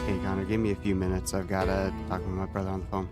Hey Connor, give me a few minutes. I've got to talk with my brother on the phone.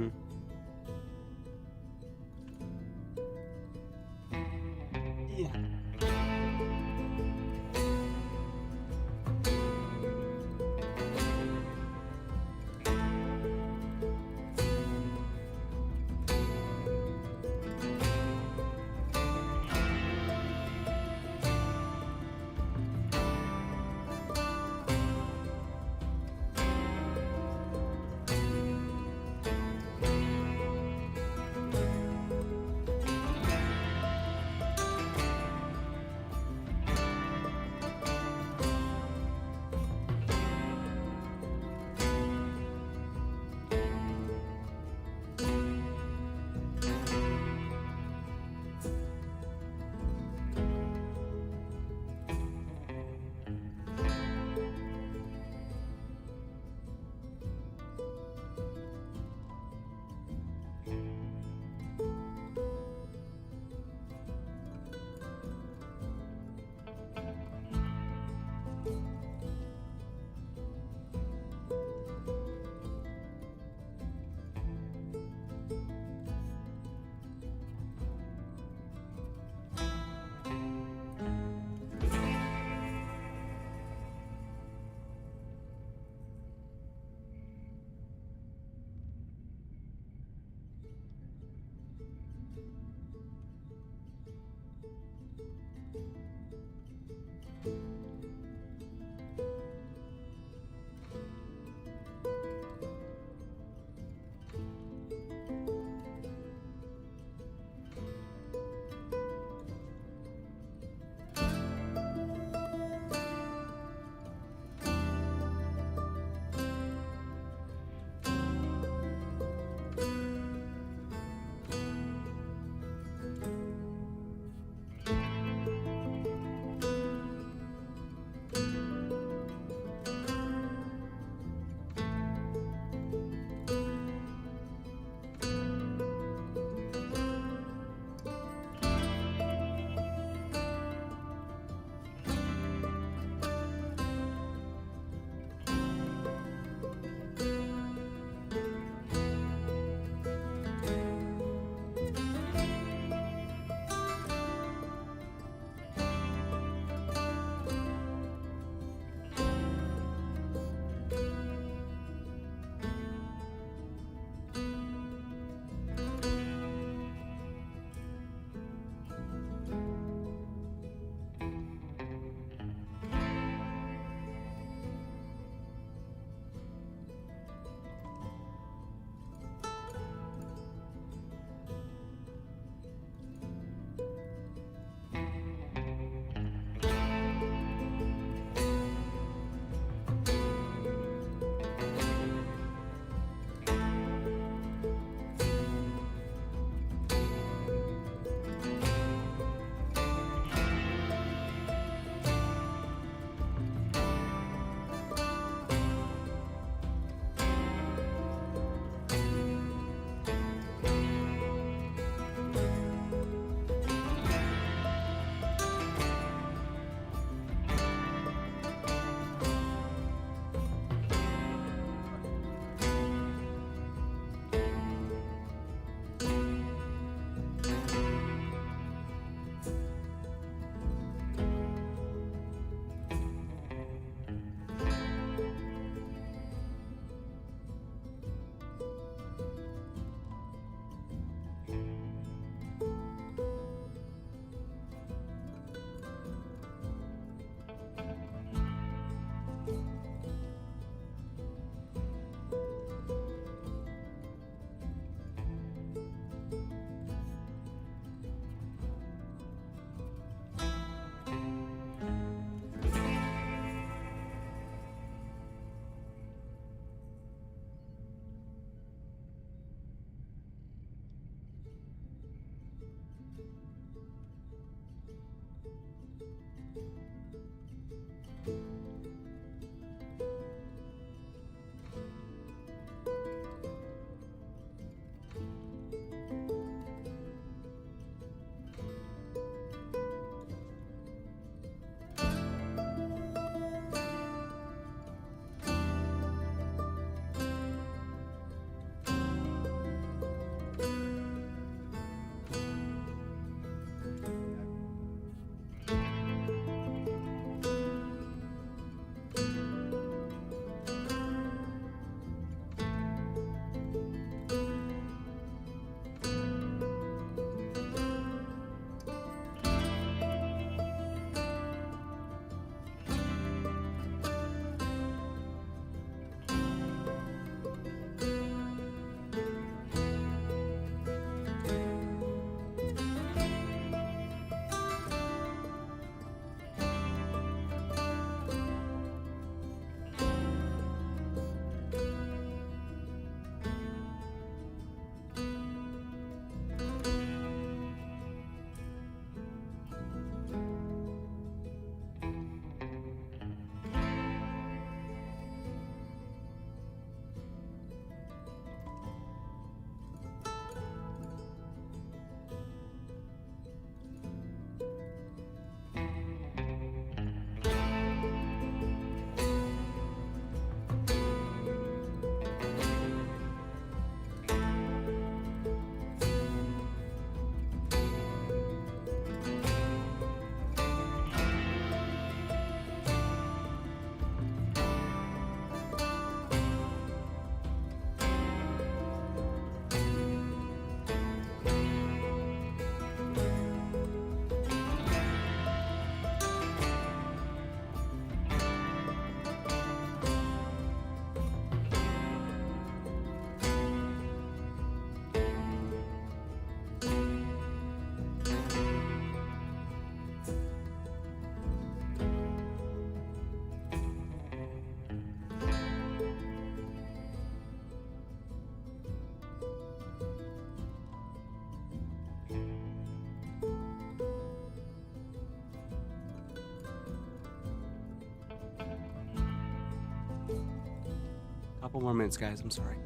Mm-hmm. Yeah. Couple more minutes, guys. I'm sorry.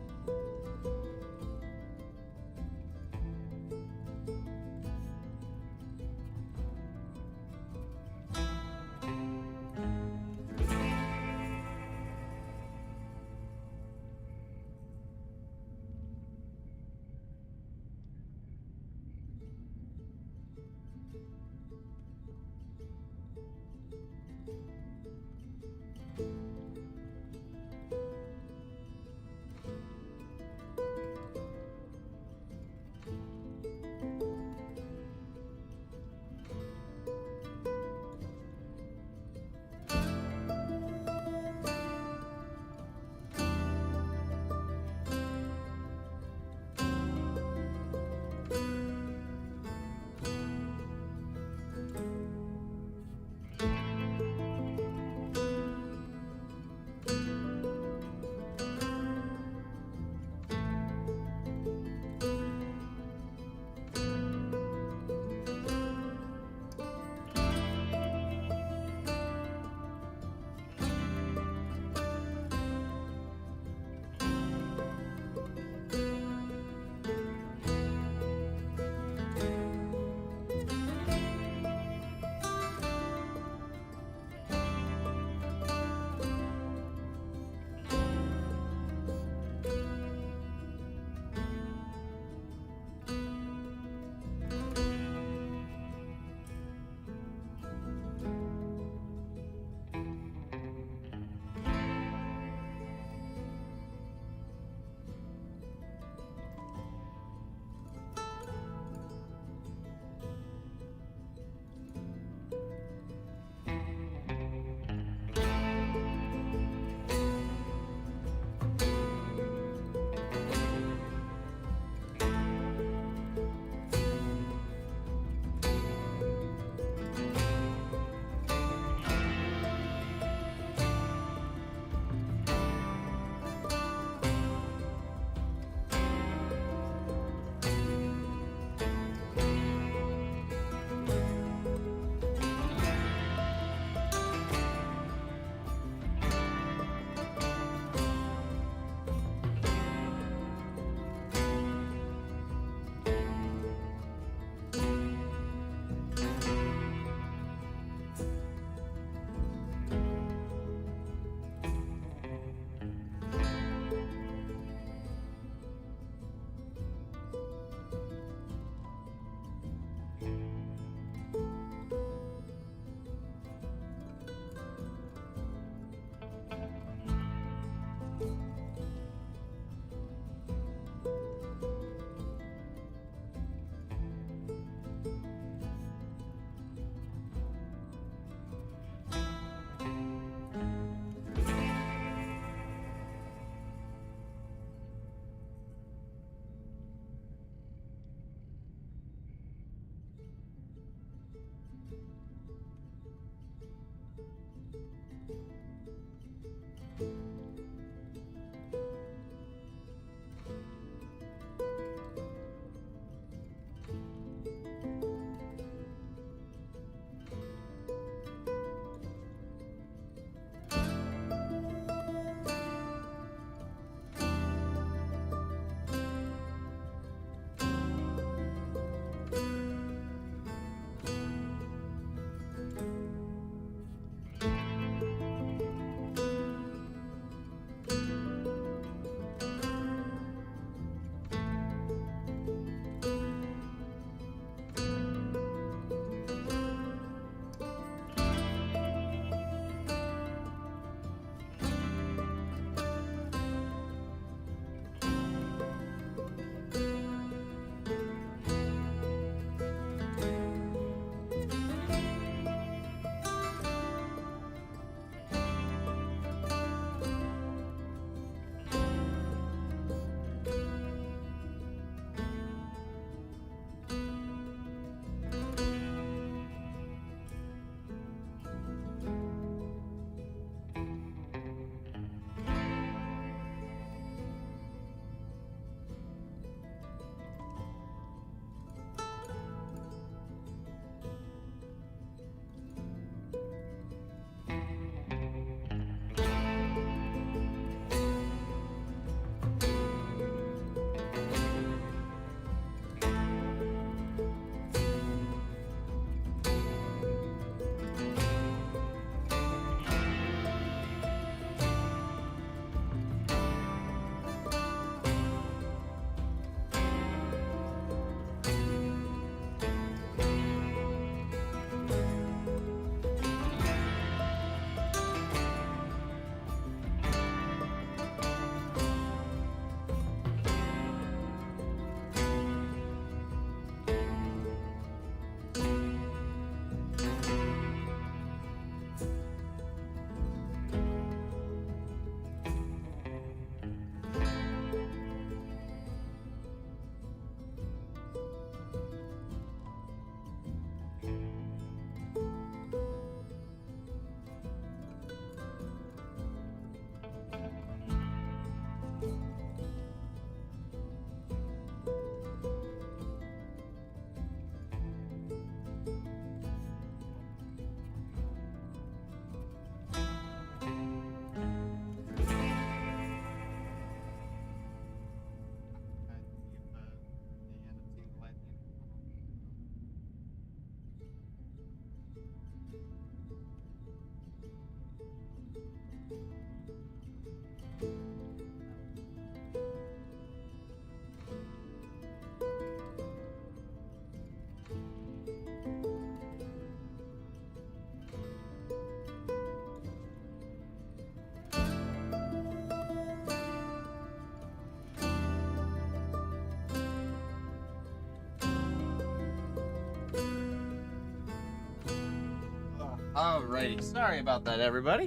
Alrighty, sorry about that, everybody.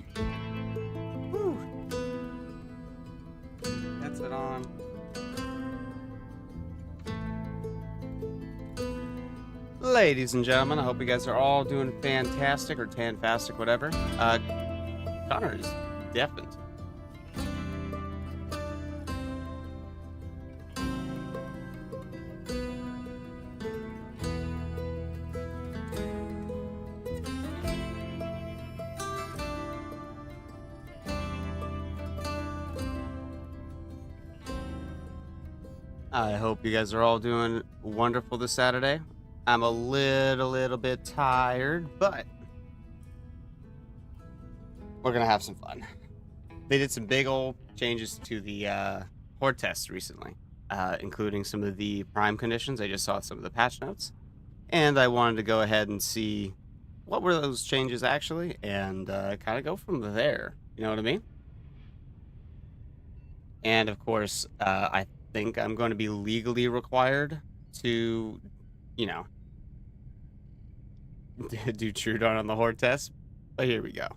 Whew. Headset on. Ladies and gentlemen, I hope you guys are all doing fantastic or tan-fastic, whatever. Connor is deafened. I hope you guys are all doing wonderful this Saturday. I'm a little bit tired, but we're gonna have some fun. They did some big old changes to the Horde Test recently, including some of the prime conditions. I just saw some of the patch notes, and I wanted to go ahead and see what were those changes actually, and kind of go from there. You know what I mean? And of course, I think I'm going to be legally required to, you know, do Troodon on the Horde Test. But here we go.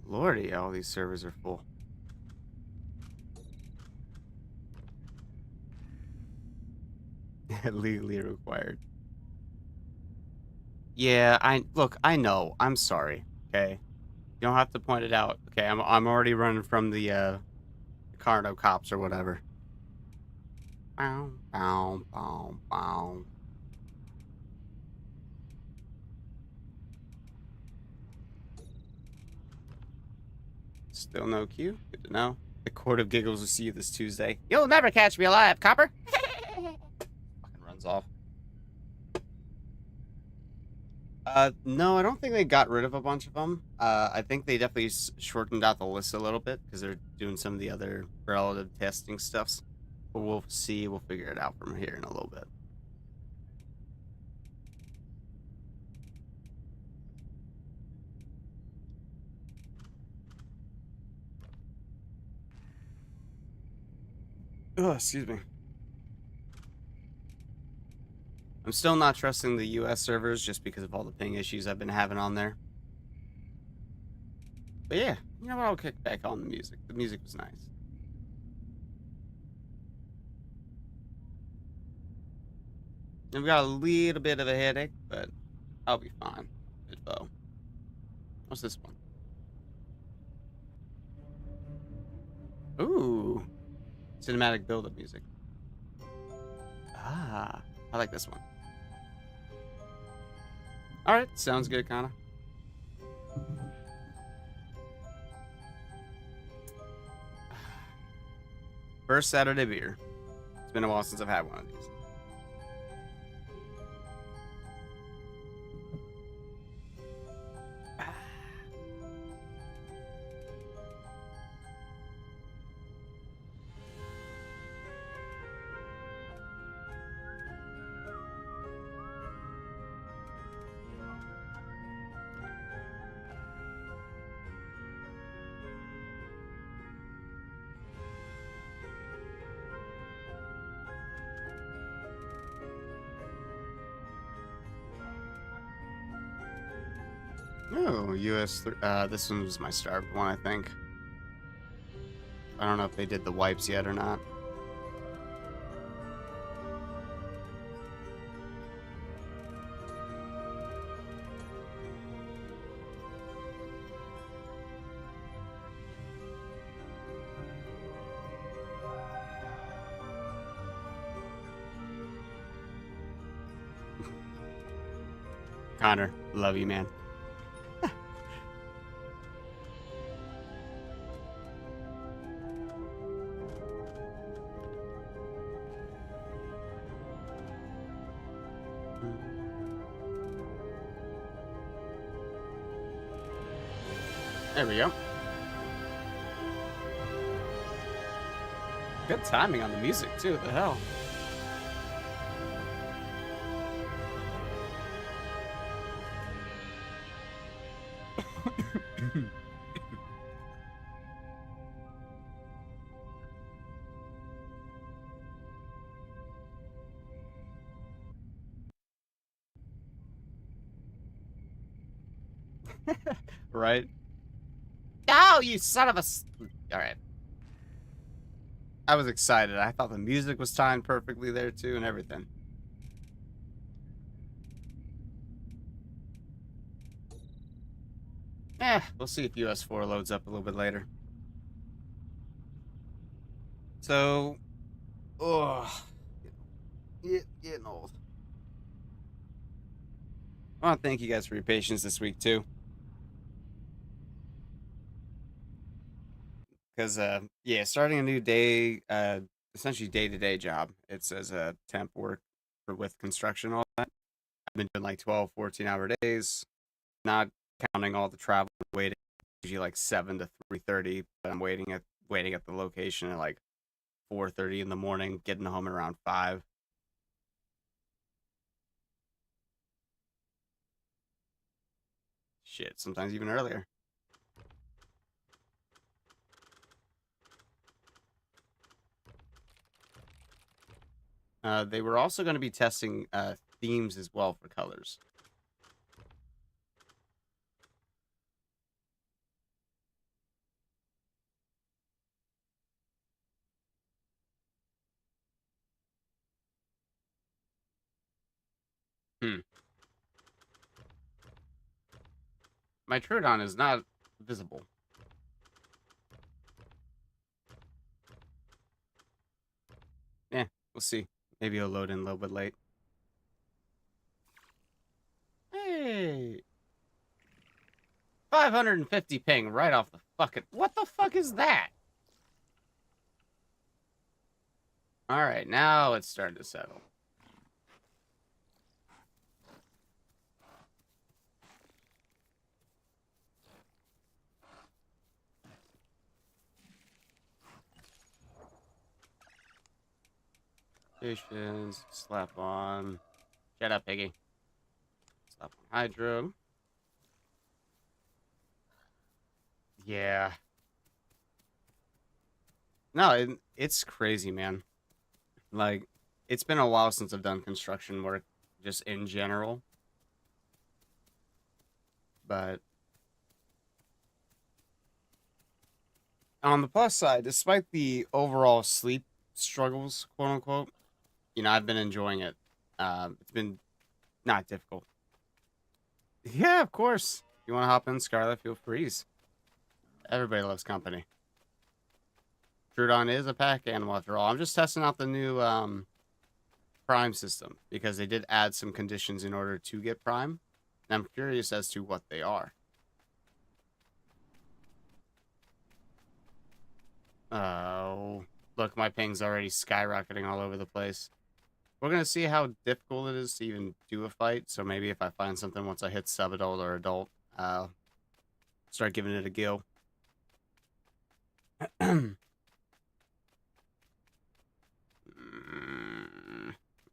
Lordy, all these servers are full. Legally required. Yeah, I know. I'm sorry. Okay, you don't have to point it out. Okay, I'm already running from the Carno cops or whatever. Bow, bow, bow, bow. Still no queue. Good to know. The Court of Giggles will see you this Tuesday. You'll never catch me alive, copper. Fucking runs off. No, I don't think they got rid of a bunch of them. I think they definitely shortened out the list a little bit because they're doing some of the other relative testing stuffs. But we'll see. We'll figure it out from here in a little bit. Oh, excuse me. I'm still not trusting the US servers just because of all the ping issues I've been having on there. But yeah, you know what? I'll kick back on the music. The music was nice. I've got a little bit of a headache, but I'll be fine. Info. What's this one? Ooh. Cinematic build-up music. Ah, I like this one. Alright, sounds good, kinda. First Saturday beer. It's been a while since I've had one of these. Oh, US. This one was my starved one, I think. I don't know if they did the wipes yet or not. Connor, love you, man. There we go. Good timing on the music, too. The hell? Right? Oh, you son of a... All right. I was excited. I thought the music was timed perfectly there, too, and everything. We'll see if US4 loads up a little bit later. So, oh, getting old. I want to thank you guys for your patience this week, too. Because, yeah, starting a new day, essentially day-to-day job. It's as a temp work with construction, all that. I've been doing like 12, 14-hour days, not counting all the travel waiting. Usually like 7 to 3:30, but I'm waiting at the location at like 4:30 in the morning, getting home at around 5. Shit, sometimes even earlier. They were also going to be testing themes as well for colors. Hmm. My Troodon is not visible. Yeah, we'll see. Maybe it'll load in a little bit late. Hey! 550 ping right off the fucking... What the fuck is that? Alright, now it's starting to settle. Stations, slap on. Shut up, Piggy. Slap on Hydro. Yeah. No, it's crazy, man. Like, it's been a while since I've done construction work, just in general. But on the plus side, despite the overall sleep struggles, quote unquote, I've been enjoying it. It's been not difficult. Yeah, of course. If you want to hop in, Scarlet, feel free. Everybody loves company. Troodon is a pack animal after all. I'm just testing out the new Prime system because they did add some conditions in order to get Prime. And I'm curious as to what they are. Oh, look, my ping's already skyrocketing all over the place. We're going to see how difficult it is to even do a fight. So maybe if I find something once I hit sub-adult or adult, I'll start giving it a go. I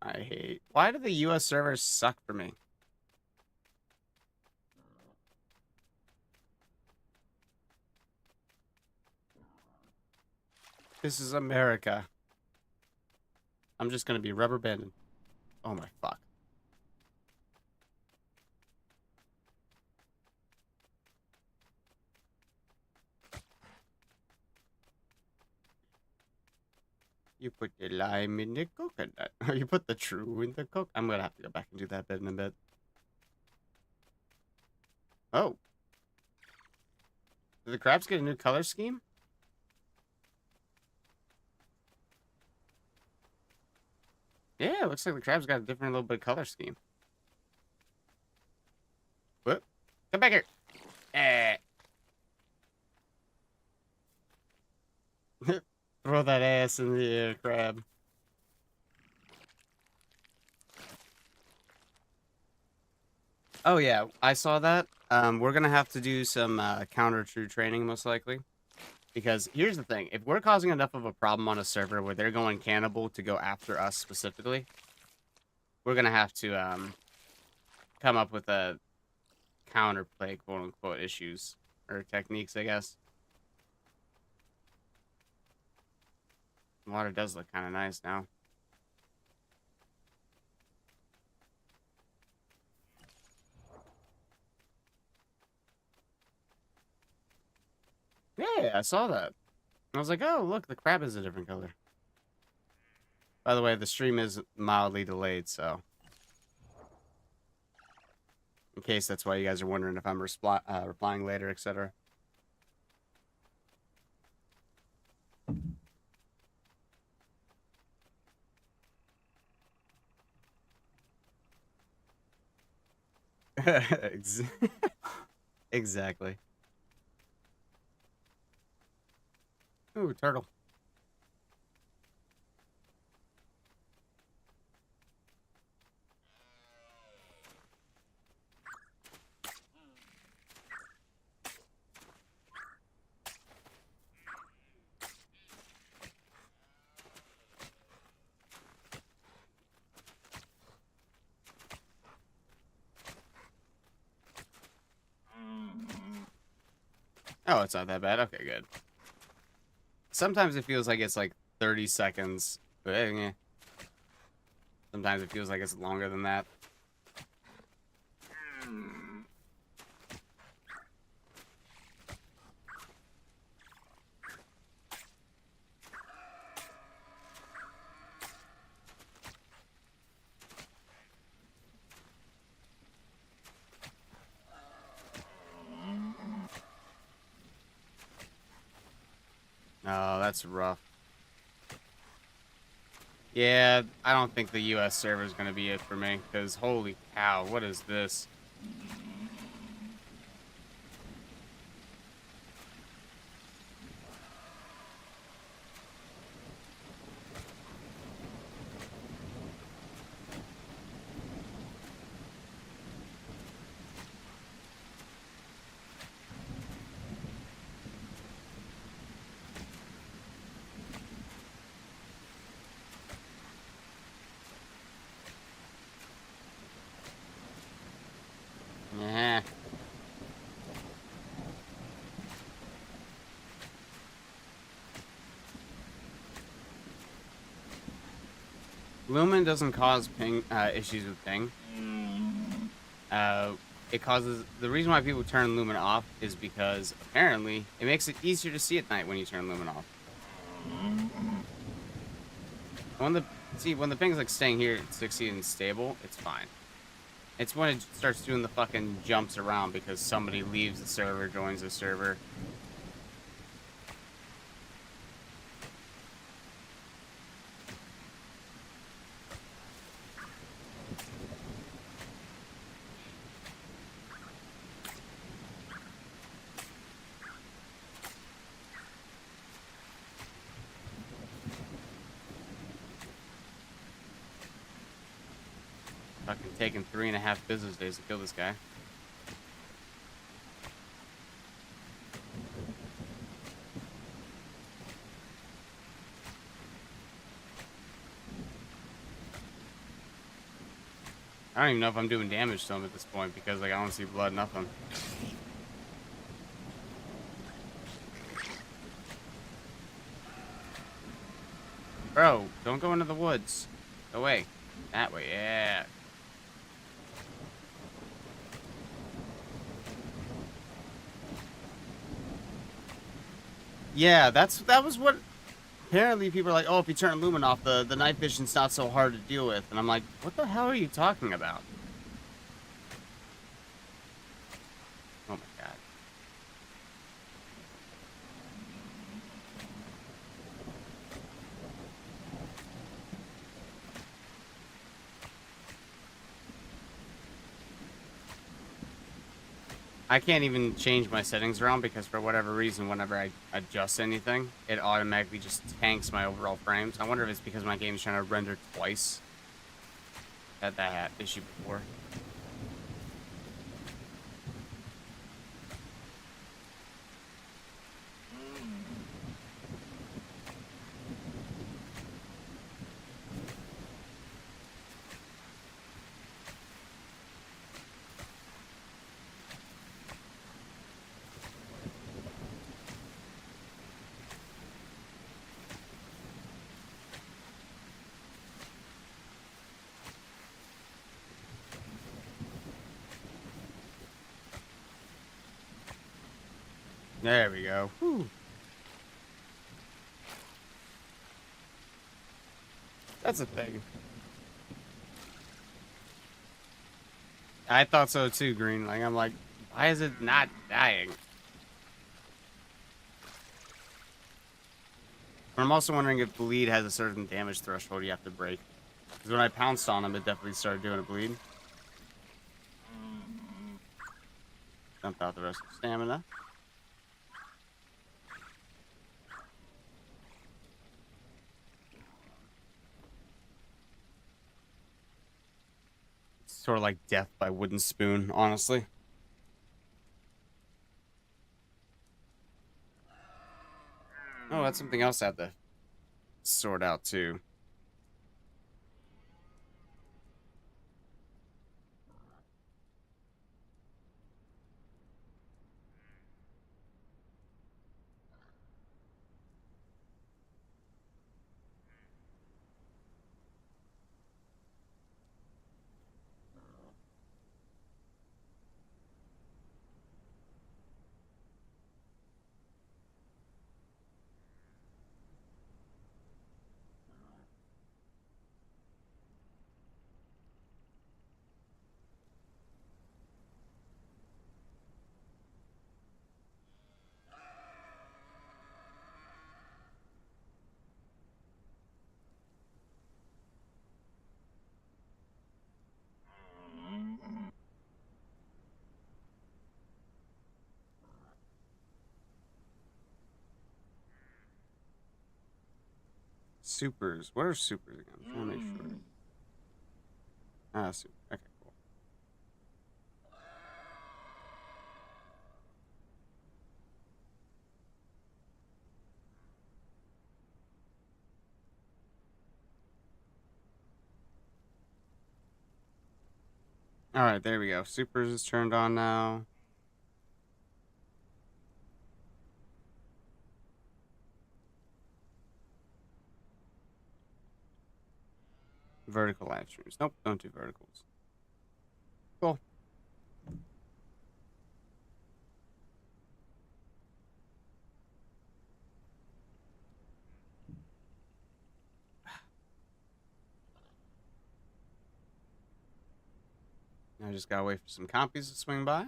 hate... Why do the US servers suck for me? This is America. I'm just going to be rubber banded. Oh my fuck. You put the lime in the coconut. Or you put the true in the coke. I'm going to have to go back and do that bit in a bit. Oh. Did the crabs get a new color scheme? Yeah, it looks like the crabs got a different little bit of color scheme. What? Come back here. Throw that ass in the air, crab. Oh, yeah, I saw that. We're going to have to do some counter-true training, most likely. Because here's the thing. If we're causing enough of a problem on a server where they're going cannibal to go after us specifically, we're going to have to come up with a counterplay, quote-unquote, issues. Or techniques, I guess. The water does look kind of nice now. Yeah, I saw that. I was like, oh, look, the crab is a different color. By the way, the stream is mildly delayed, so... in case that's why you guys are wondering if I'm replying later, etc. Exactly. Ooh, turtle. Oh, it's not that bad. Okay, good. Sometimes it feels like it's like 30 seconds. But sometimes it feels like it's longer than that. Oh, that's rough. Yeah, I don't think the US server is going to be it for me, because holy cow, what is this? Yeah. Lumen doesn't cause ping issues with ping. It causes the reason why people turn Lumen off is because apparently it makes it easier to see at night when you turn Lumen off. When the ping's like staying here at 60 and stable, it's fine. It's when it starts doing the fucking jumps around because somebody leaves the server, joins the server. Fucking taking 3.5 business days to kill this guy. I don't even know if I'm doing damage to him at this point because like I don't see blood, nothing. Bro, don't go into the woods. Go away. That way, yeah. Yeah, that was what apparently people are like, oh, if you turn Lumen off, the night vision's not so hard to deal with. And I'm like, what the hell are you talking about? Oh my god. I can't even change my settings around because for whatever reason, whenever I adjust anything, it automatically just tanks my overall frames. I wonder if it's because my game's trying to render twice. Had that issue before. There we go. Whew. That's a thing. I thought so too, Green. Like, I'm like, why is it not dying? But I'm also wondering if bleed has a certain damage threshold you have to break. Because when I pounced on him, it definitely started doing a bleed. Dump out the rest of the stamina. It's sort of like death by wooden spoon, honestly. Oh, that's something else I have to sort out too. Supers. What are supers again? I'm trying to make sure. Ah, super. Okay, cool. All right, there we go. Supers is turned on now. Vertical live streams. Nope, don't do verticals. Cool. I just gotta wait for some compies to swing by.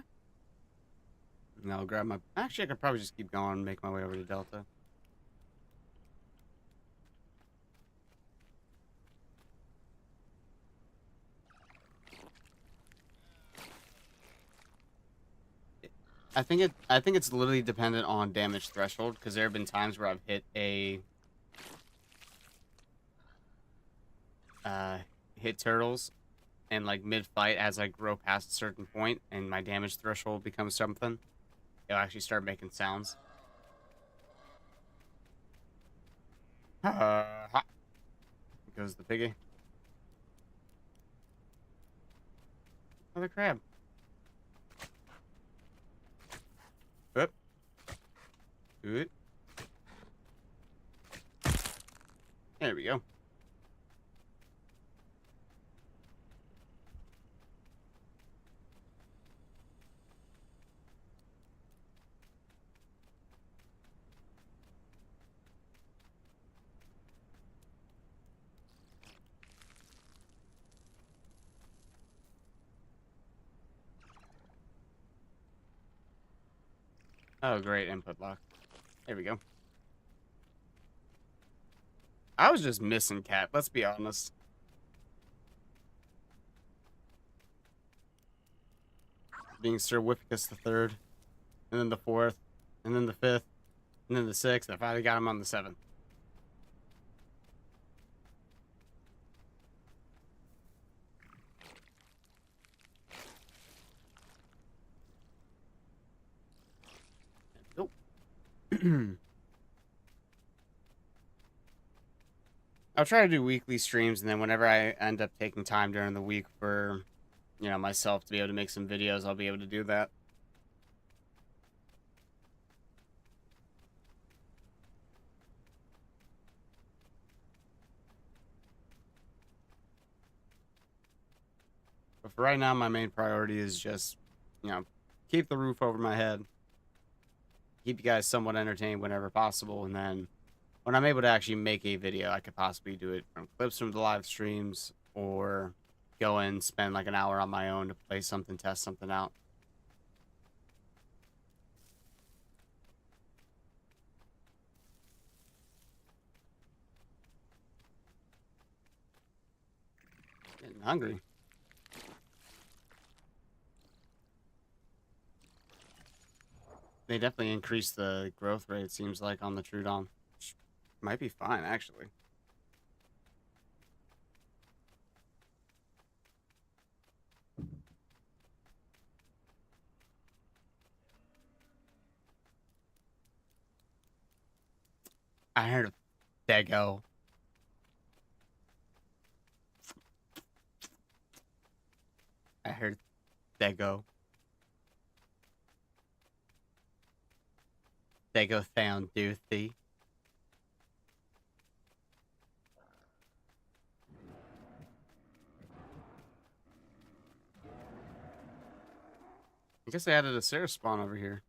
And I'll grab my... Actually, I could probably just keep going and make my way over to Delta. I think it's literally dependent on damage threshold, because there have been times where I've hit a hit turtles and like mid fight, as I grow past a certain point and my damage threshold becomes something, it'll actually start making sounds. Ha. Goes the piggy. Another crab. Oop. Good. There we go. Oh, great. Input lock. There we go. I was just missing Cat, let's be honest. Being Sir Whippicus the third, and then the fourth, and then the fifth, and then the sixth. I finally got him on the seventh. Nope. I'll try to do weekly streams, and then whenever I end up taking time during the week for, you know, myself to be able to make some videos, I'll be able to do that. But for right now, my main priority is just, you know, keep the roof over my head. keep you guys somewhat entertained whenever possible, and then when I'm able to actually make a video, I could possibly do it from clips from the live streams or go and spend like an hour on my own to play something, test something out. Getting hungry. They definitely increased the growth rate, it seems like, on the Troodon. Which might be fine, actually. I heard a Dago. I heard Dago. Dago found Doothy. I guess they added a Sarah spawn over here.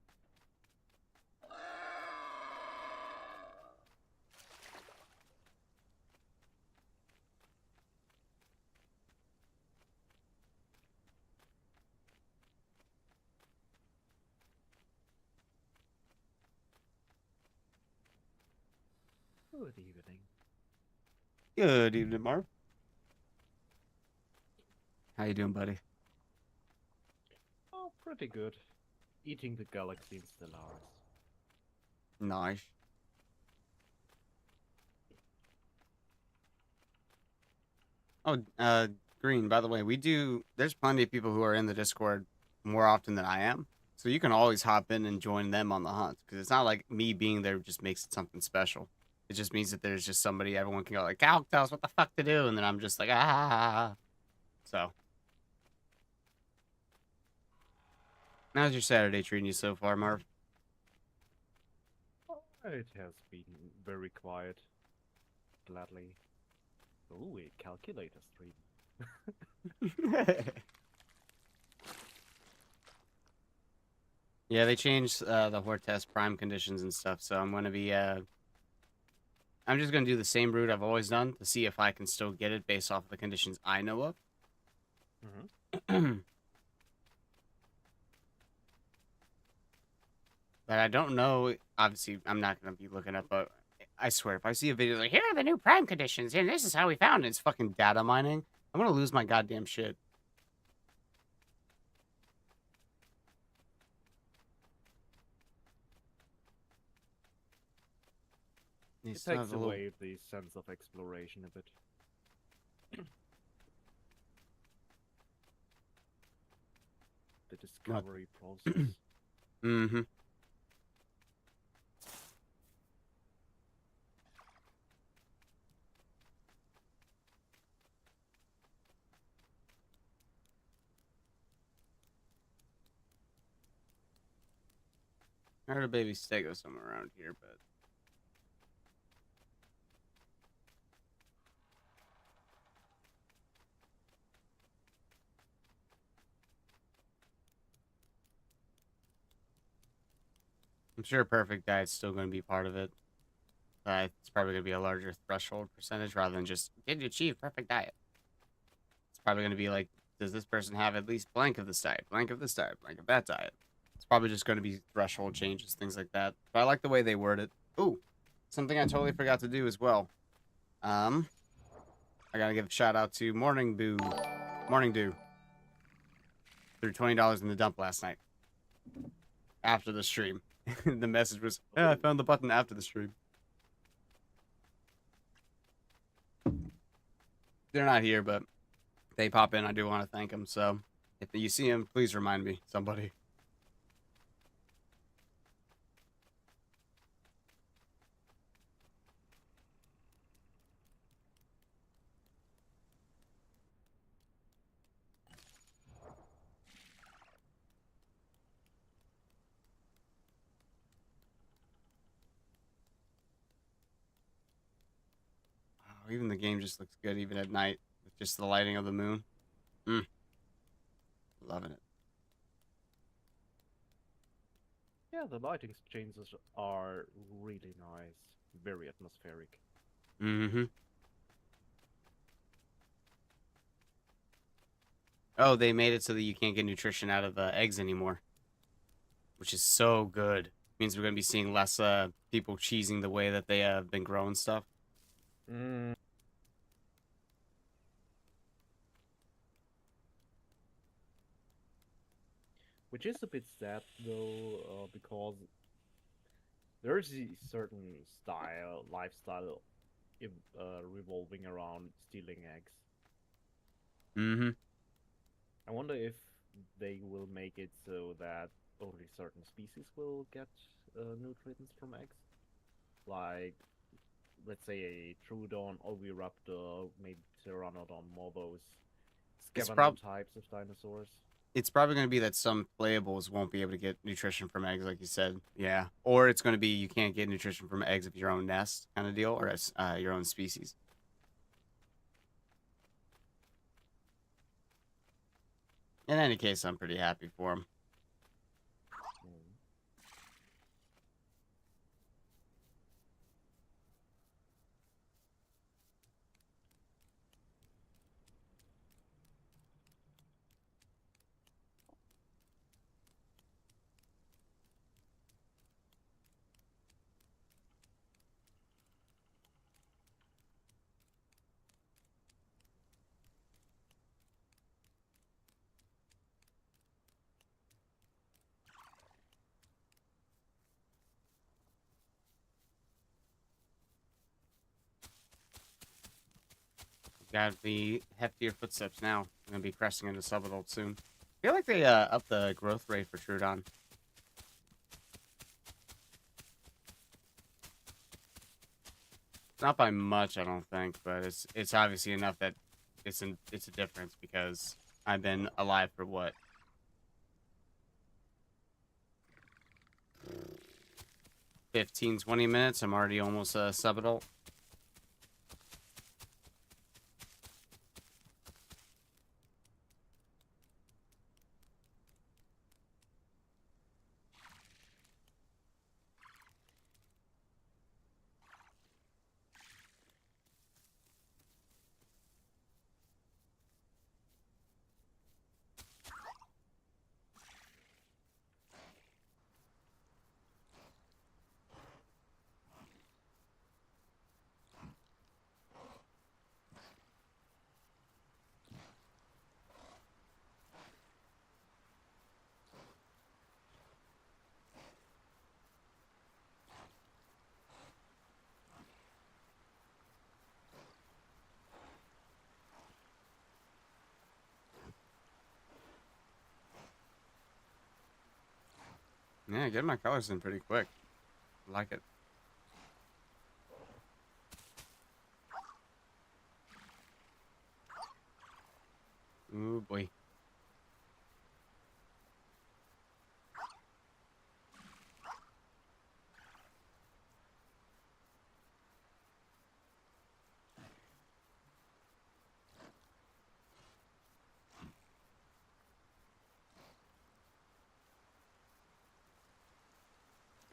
Good evening. Good evening, Marv. How you doing, buddy? Oh, pretty good. Eating the galaxy in Stellaris. Nice. Oh, Green, by the way, there's plenty of people who are in the Discord more often than I am. So you can always hop in and join them on the hunt. Because it's not like me being there just makes it something special. It just means that there's just somebody everyone can go like, Cal, tell us what the fuck to do. And then I'm just like, ah. So. How's your Saturday treating you so far, Marv? It has been very quiet. Gladly. Ooh, a calculator stream. Yeah, they changed the Horde Test prime conditions and stuff, so I'm gonna be I'm just gonna do the same route I've always done to see if I can still get it based off of the conditions I know of. But I don't know. Obviously, I'm not gonna be looking up. But I swear, if I see a video like, "Here are the new prime conditions, and this is how we found it," it's fucking data mining. I'm gonna lose my goddamn shit. It takes away the sense of exploration a bit. The discovery process. Mm-hmm. I heard a baby stego somewhere around here, but I'm sure perfect diet's still going to be part of it. It's probably going to be a larger threshold percentage rather than just, did you achieve perfect diet? It's probably going to be like, does this person have at least blank of this diet, blank of this diet, blank of that diet? It's probably just going to be threshold changes, things like that. But I like the way they word it. Ooh, something I totally forgot to do as well. I gotta give a shout out to Morning Dew. Threw $20 in the dump last night after the stream. The message was, "Yeah, I found the button after the stream." They're not here, but they pop in. I do want to thank them. So if you see them, please remind me, somebody. Oh, even the game just looks good, even at night, with just the lighting of the moon. Loving it. Yeah, the lighting changes are really nice, very atmospheric. Mm-hmm. Oh, they made it so that you can't get nutrition out of eggs anymore, which is so good. Means we're gonna be seeing less people cheesing the way that they have been growing stuff. Mm. Which is a bit sad though, because there's a certain lifestyle, revolving around stealing eggs. Mm-hmm. I wonder if they will make it so that only certain species will get nutrients from eggs. Like, let's say a Troodon, Oviraptor, maybe Pteranodon, more those It's scavenger prob types of dinosaurs. it's probably going to be that some playables won't be able to get nutrition from eggs, like you said. Yeah. Or it's going to be you can't get nutrition from eggs of your own nest kind of deal, or as your own species. In any case, I'm pretty happy for them. Mm. Got the heftier footsteps now. I'm going to be pressing into subadult soon. I feel like they upped the growth rate for Troodon. Not by much, I don't think, but it's obviously enough that it's a difference because I've been alive for what, 15, 20 minutes. I'm already almost a subadult. Yeah, getting my colors in pretty quick. I like it. Ooh, boy.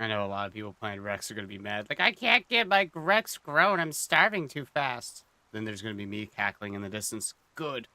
I know a lot of people playing Rex are going to be mad. Like, I can't get my Rex grown. I'm starving too fast. Then there's going to be me cackling in the distance. Good.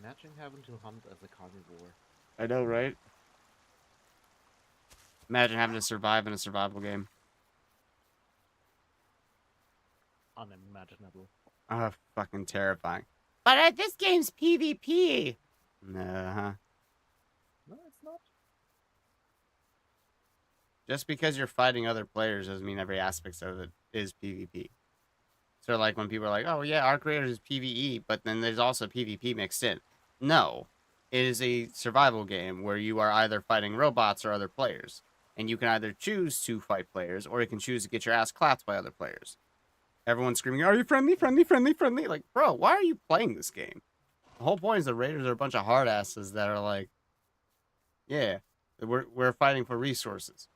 Imagine having to hunt as a carnivore. I know, right? Imagine having to survive in a survival game. Unimaginable. Oh, fucking terrifying. But this game's PvP. Nah. No, it's not. Just because you're fighting other players doesn't mean every aspect of it is PvP. So, like, when people are like, oh, yeah, Arc Raiders is PvE, but then there's also PvP mixed in. No. It is a survival game where you are either fighting robots or other players. And you can either choose to fight players, or you can choose to get your ass clapped by other players. Everyone's screaming, "Are you friendly, friendly, friendly, friendly?" Like, bro, why are you playing this game? The whole point is the Raiders are a bunch of hard asses that are like, yeah, we're fighting for resources.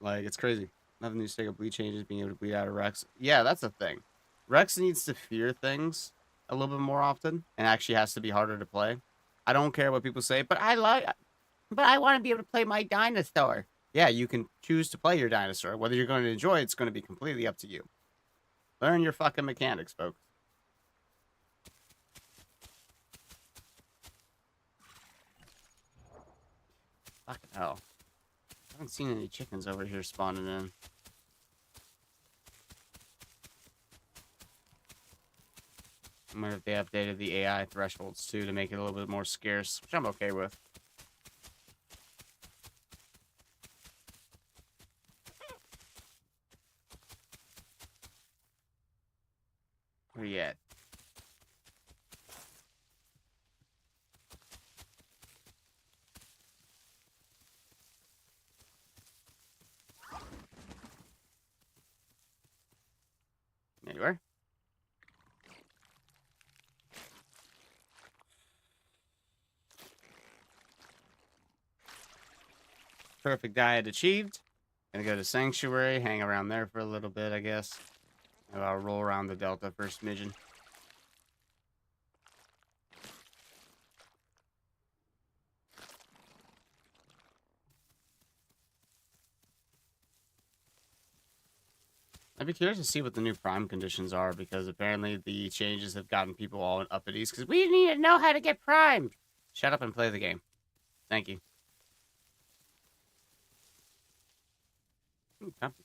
Like, it's crazy. Nothing needs to take a bleed changes, being able to bleed out of Rex. Yeah, that's the thing. Rex needs to fear things a little bit more often and actually has to be harder to play. I don't care what people say, but I want to be able to play my dinosaur. Yeah, you can choose to play your dinosaur. Whether you're going to enjoy it's going to be completely up to you. Learn your fucking mechanics, folks. Fucking hell. I haven't seen any chickens over here spawning in. I wonder if they updated the AI thresholds too to make it a little bit more scarce, which I'm okay with. Where you at? Anywhere? Perfect diet achieved. Gonna go to Sanctuary, hang around there for a little bit, I guess. I'll roll around the Delta for a smidgen. I'd be curious to see what the new Prime conditions are, because apparently the changes have gotten people all uppity, because we need to know how to get primed. Shut up and play the game. Thank you. Ooh, comfy.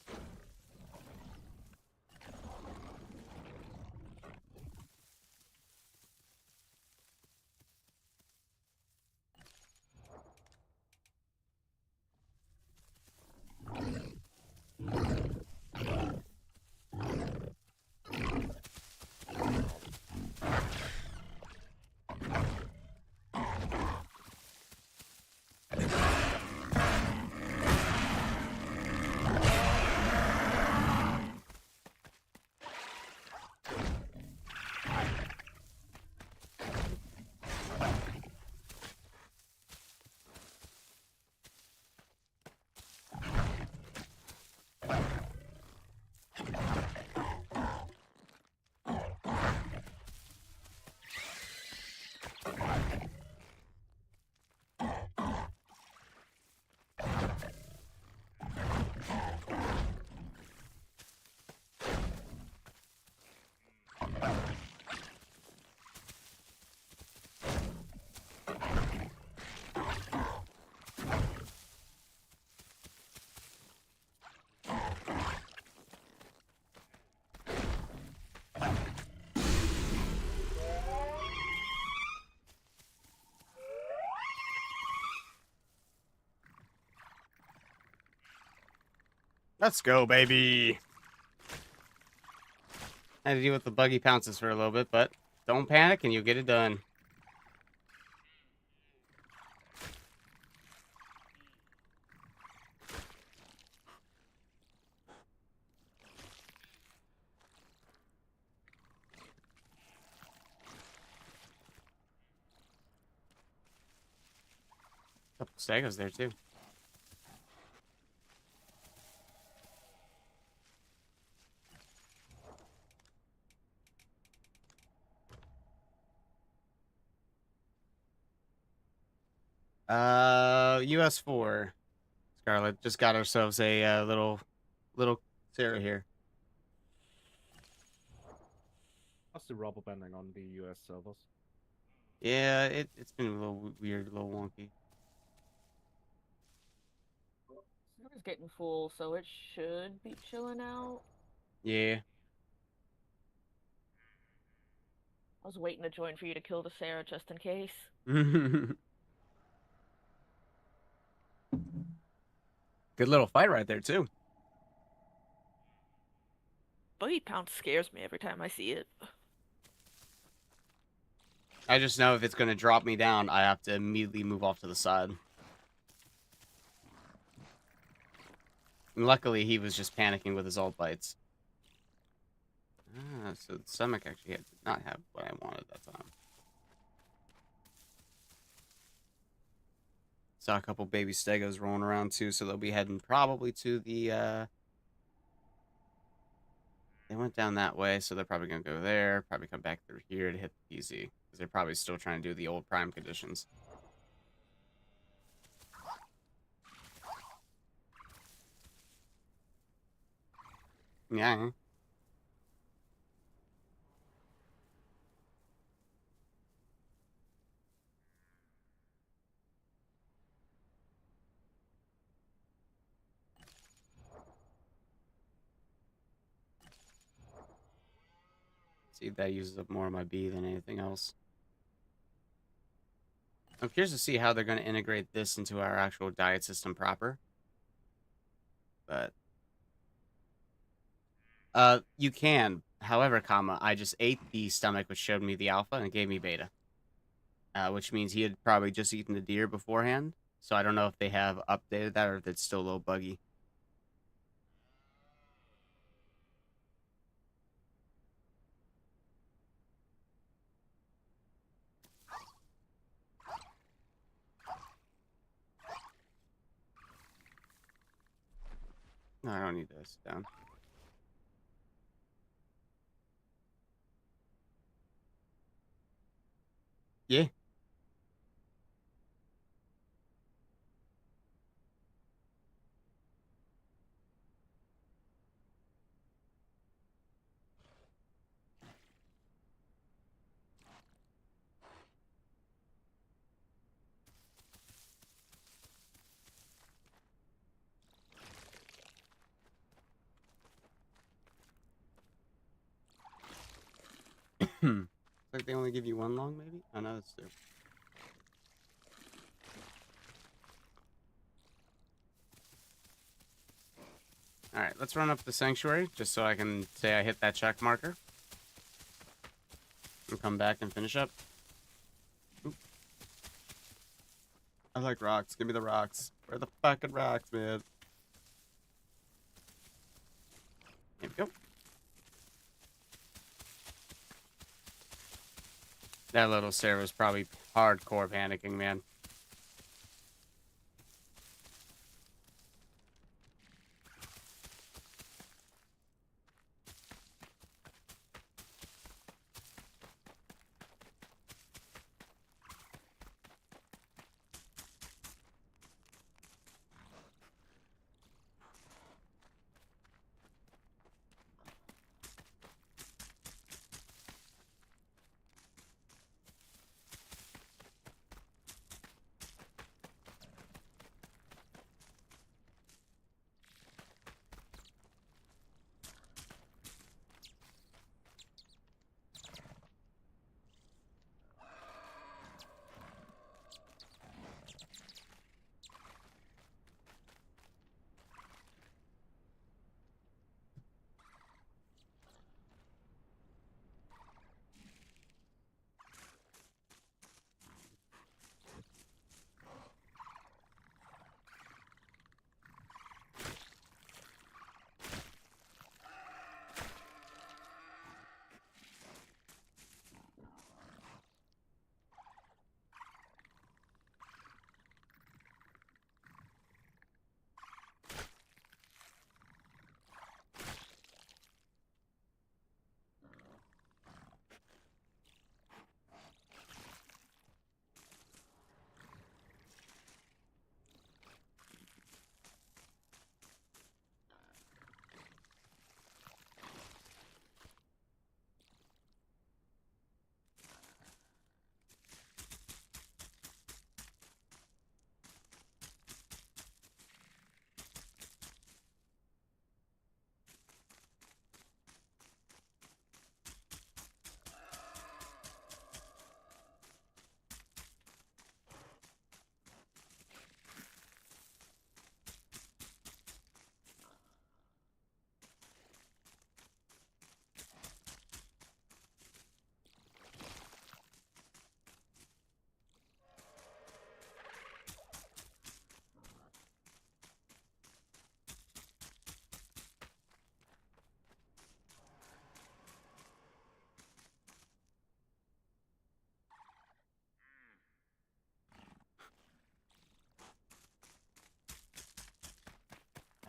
Let's go, baby. I had to deal with the buggy pounces for a little bit, but don't panic and you'll get it done. Couple stegos there too. US4. Scarlet just got ourselves a little Sarah here. How's the rubber banding on the US servers? Yeah, it's been a little weird, a little wonky. Server's getting full, so it should be chilling out. Yeah. I was waiting to join for you to kill the Sarah just in case. Good little fight right there too. Buggy Pounce scares me every time I see it. I just know if it's gonna drop me down, I have to immediately move off to the side. And luckily, he was just panicking with his ult bites. So the stomach actually did not have what I wanted that time. Saw a couple baby stegos rolling around too, so they'll be heading probably to the, they went down that way, so they're probably going to go there, probably come back through here to hit the PZ, because they're probably still trying to do the old prime conditions. Yeah. See, that uses up more of my B than anything else. I'm curious to see how they're going to integrate this into our actual diet system proper. But you can. However, I just ate the stomach, which showed me the alpha and it gave me beta. Which means he had probably just eaten the deer beforehand. So I don't know if they have updated that or if it's still a little buggy. No, I don't need this down. Yeah. Like they only give you one long, maybe? I know that's two. Alright, let's run up the sanctuary, just so I can say I hit that check marker. And come back and finish up. Oop. I like rocks. Give me the rocks. Where are the fucking rocks, man? There we go. That little Sarah was probably hardcore panicking, man.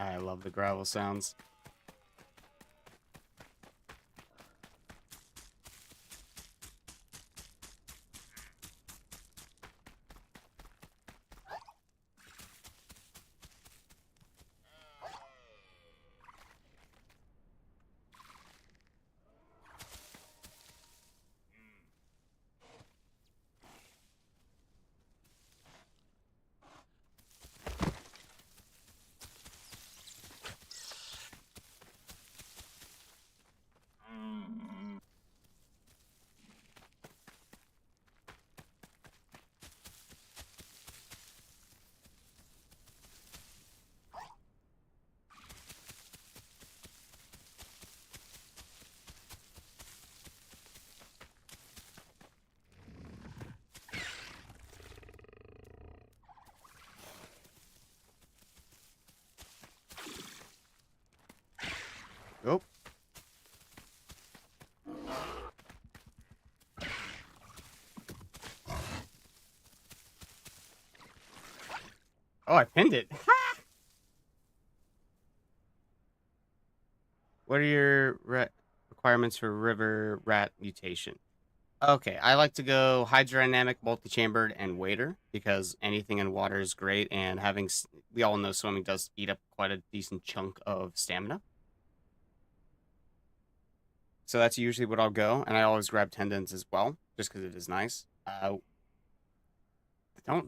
I love the gravel sounds. Oh. Oh, I pinned it. What are your requirements for river rat mutation? Okay, I like to go hydrodynamic, multi-chambered, and waiter because anything in water is great. And we all know swimming does eat up quite a decent chunk of stamina. So that's usually what I'll go, and I always grab tendons as well, just because it is nice.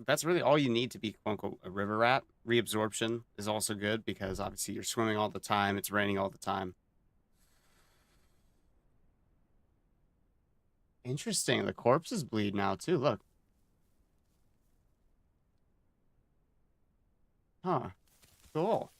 That's really all you need to be quote unquote a river rat. Reabsorption is also good because obviously you're swimming all the time, it's raining all the time. Interesting. The corpses bleed now too. Look. Huh. Cool.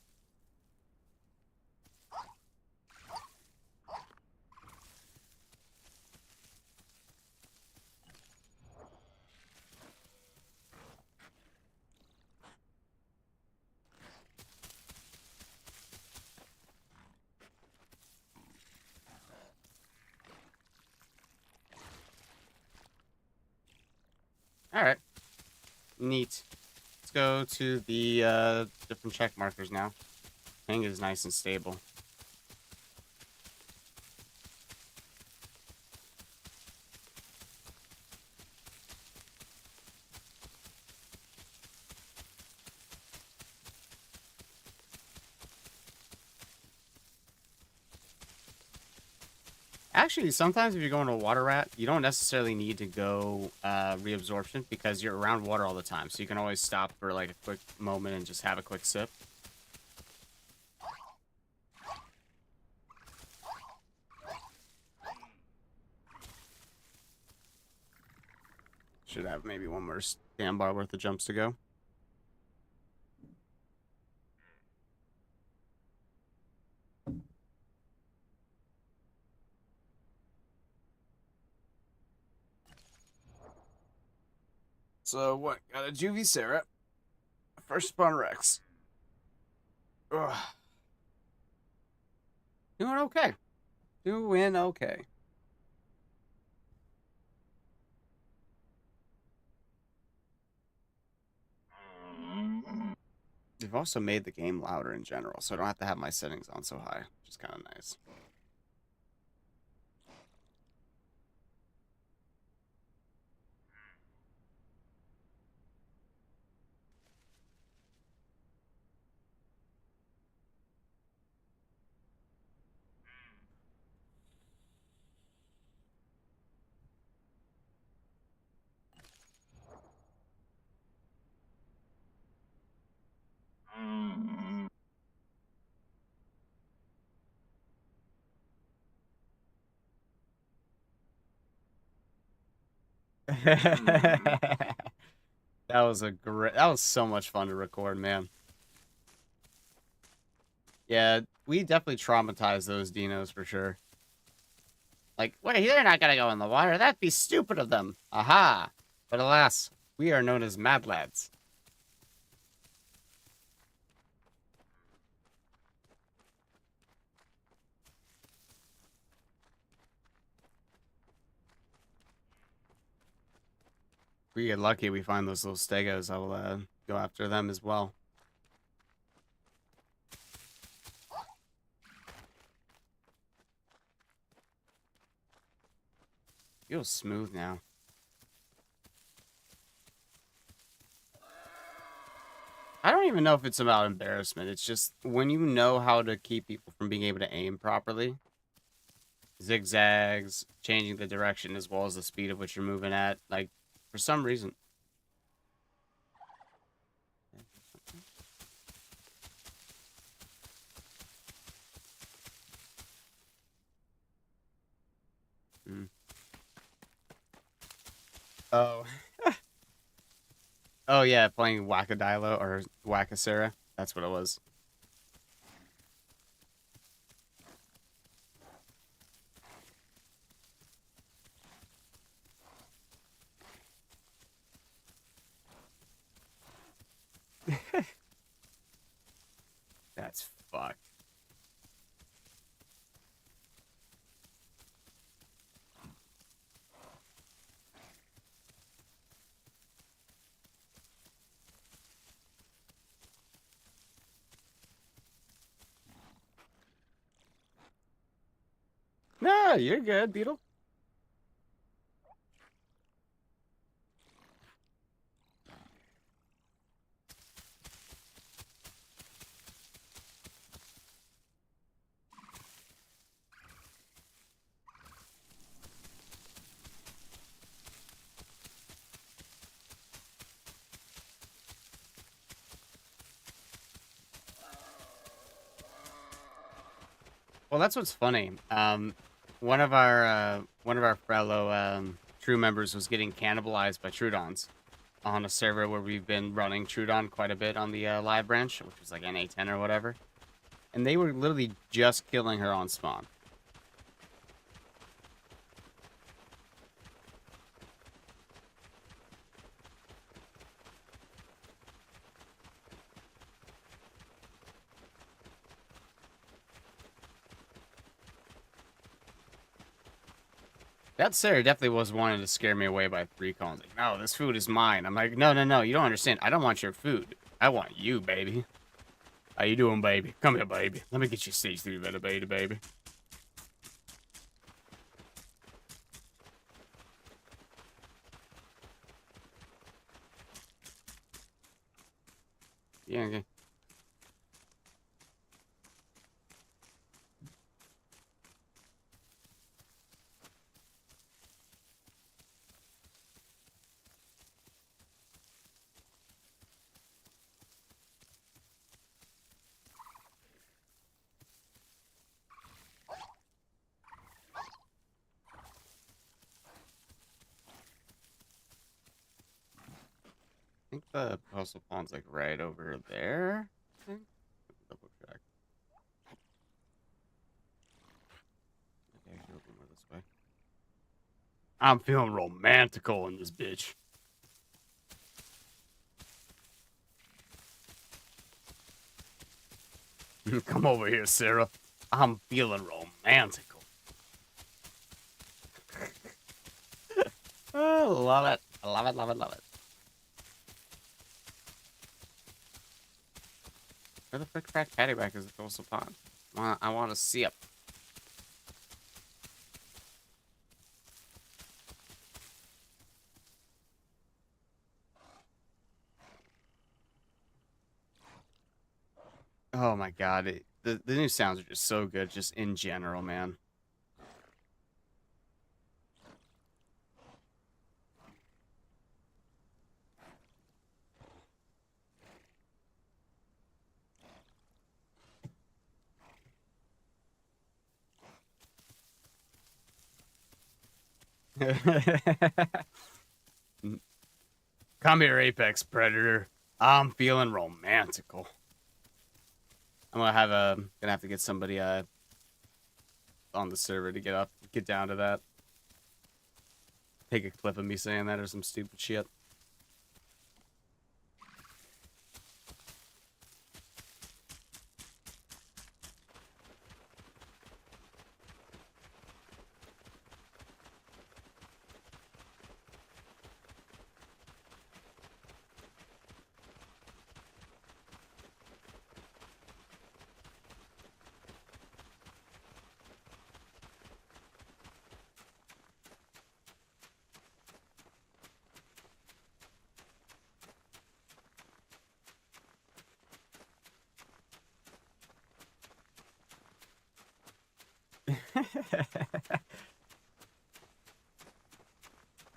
All right. Neat. Let's go to the different check markers now. Ping is nice and stable. Actually, sometimes if you're going to a water rat, you don't necessarily need to go reabsorption because you're around water all the time. So you can always stop for like a quick moment and just have a quick sip. Should have maybe one more bar worth of jumps to go. So what? Got a Juvie Sarah. First spawn Rex. Ugh. Doing okay. Doing okay. They've also made the game louder in general, so I don't have to have my settings on so high, which is kind of nice. That was so much fun to record, man. Yeah, we definitely traumatized those dinos for sure. Like, wait, they're not gonna go in the water. That'd be stupid of them. Aha! But alas, we are known as mad lads. We get lucky, we find those little stegos. I will go after them as well. Feels smooth now. I don't even know if it's about embarrassment. It's just when you know how to keep people from being able to aim properly, zigzags, changing the direction as well as the speed of which you're moving at, like, for some reason. Hmm. Oh. Oh, yeah, playing Wackadilo or Wackasera. That's what it was. That's fucked. No, you're good, Beetle. Well, that's what's funny. One of our fellow True members was getting cannibalized by Troodons on a server where we've been running Troodon quite a bit on the live branch, which was like NA10 or whatever. And they were literally just killing her on spawn. That Sarah definitely was wanting to scare me away by 3 calls. Like, no, this food is mine. I'm like, no, no, no, you don't understand. I don't want your food. I want you, baby. How you doing, baby? Come here, baby. Let me get you stage 3 better, baby. Yeah, okay. I think the postal pawn's like right over there. I think. Double check. Okay, I should open more this way. I'm feeling romantical in this bitch. Come over here, Sarah. I'm feeling romantical. Oh, love it. I love it, love it, love it. Where the frick frack paddywhack is the coastal pond? I want to see it. Oh my god. The new sounds are just so good, just in general, man. Come here, Apex Predator. I'm feeling romantical. I'm gonna have to get somebody on the server to get down to that. Take a clip of me saying that or some stupid shit.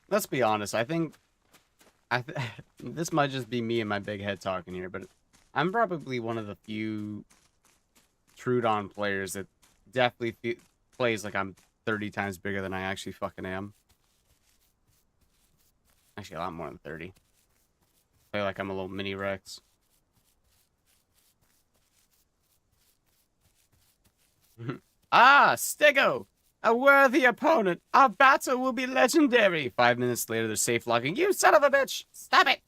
Let's be honest. I think this might just be me and my big head talking here, but I'm probably one of the few Troodon players that definitely plays like I'm 30 times bigger than I actually fucking am. Actually, a lot more than 30. Play like I'm a little mini Rex. Ah, Stego! A worthy opponent. Our battle will be legendary. 5 minutes later, they're safe locking. You son of a bitch! Stop it!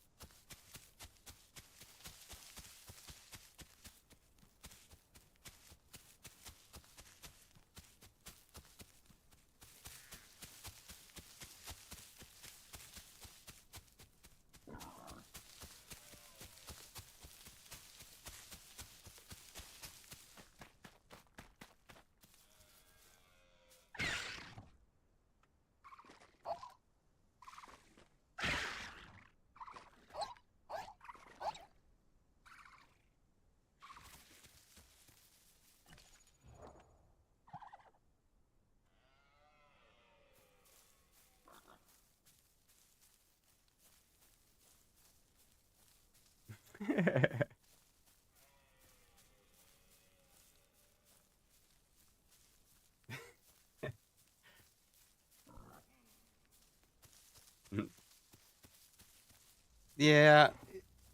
Yeah,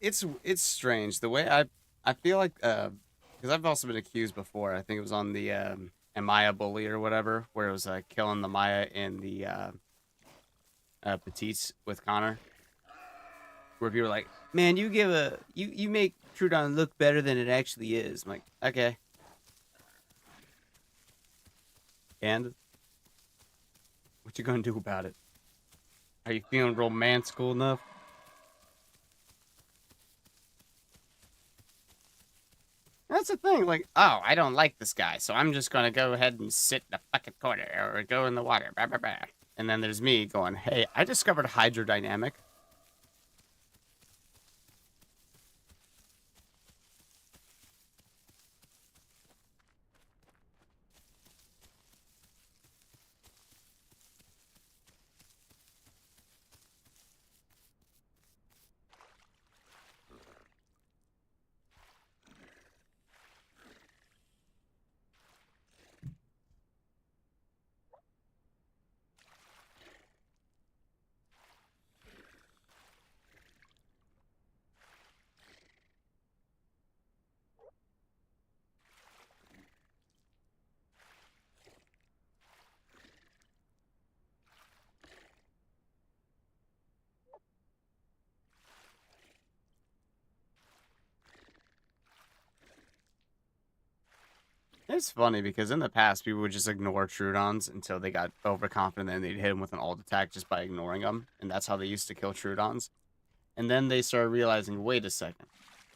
it's strange the way I feel like because I've also been accused before. I think it was on the Amaya bully or whatever, where it was killing the Maya in the petites with Connor, where people were like, "Man, you make Troodon look better than it actually is." I'm like, okay, and what you gonna do about it? Are you feeling romantical enough? That's the thing. Like, oh, I don't like this guy, so I'm just gonna go ahead and sit in a fucking corner or go in the water. Blah, blah, blah. And then there's me going, hey, I discovered hydrodynamic. It's funny because in the past, people would just ignore Troodons until they got overconfident and they'd hit them with an alt attack just by ignoring them. And that's how they used to kill Troodons. And then they started realizing, wait a second,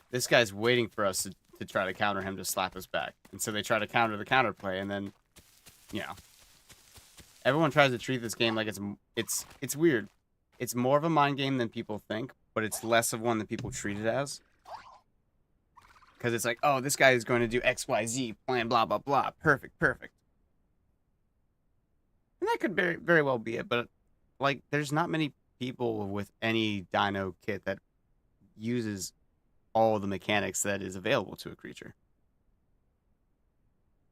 this guy's waiting for us to try to counter him to slap us back. And so they try to counter the counterplay, and then, you know, everyone tries to treat this game like it's weird. It's more of a mind game than people think, but it's less of one than people treat it as. Because it's like, oh, this guy is going to do X, Y, Z, plan, blah, blah, blah. Perfect, perfect. And that could very well be it, but like, there's not many people with any dino kit that uses all the mechanics that is available to a creature.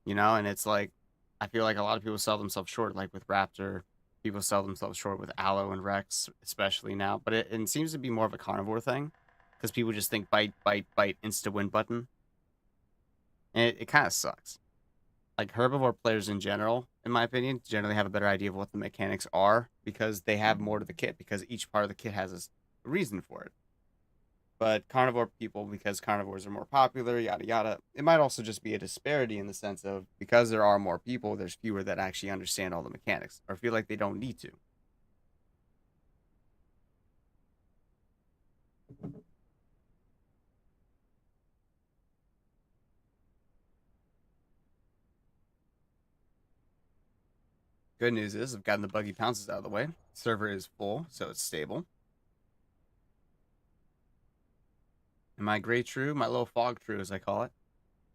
You know, and it's like, I feel like a lot of people sell themselves short, like with Raptor. People sell themselves short with Aloe and Rex, especially now. But it seems to be more of a carnivore thing because people just think bite, bite, bite, insta win button. And it kind of sucks. Like herbivore players in general, in my opinion, generally have a better idea of what the mechanics are because they have more to the kit because each part of the kit has a reason for it. But carnivore people, because carnivores are more popular, yada yada, it might also just be a disparity in the sense of because there are more people, there's fewer that actually understand all the mechanics or feel like they don't need to. Good news is I've gotten the buggy pounces out of the way. Server is full, so it's stable. And my gray true, my little fog true as I call it,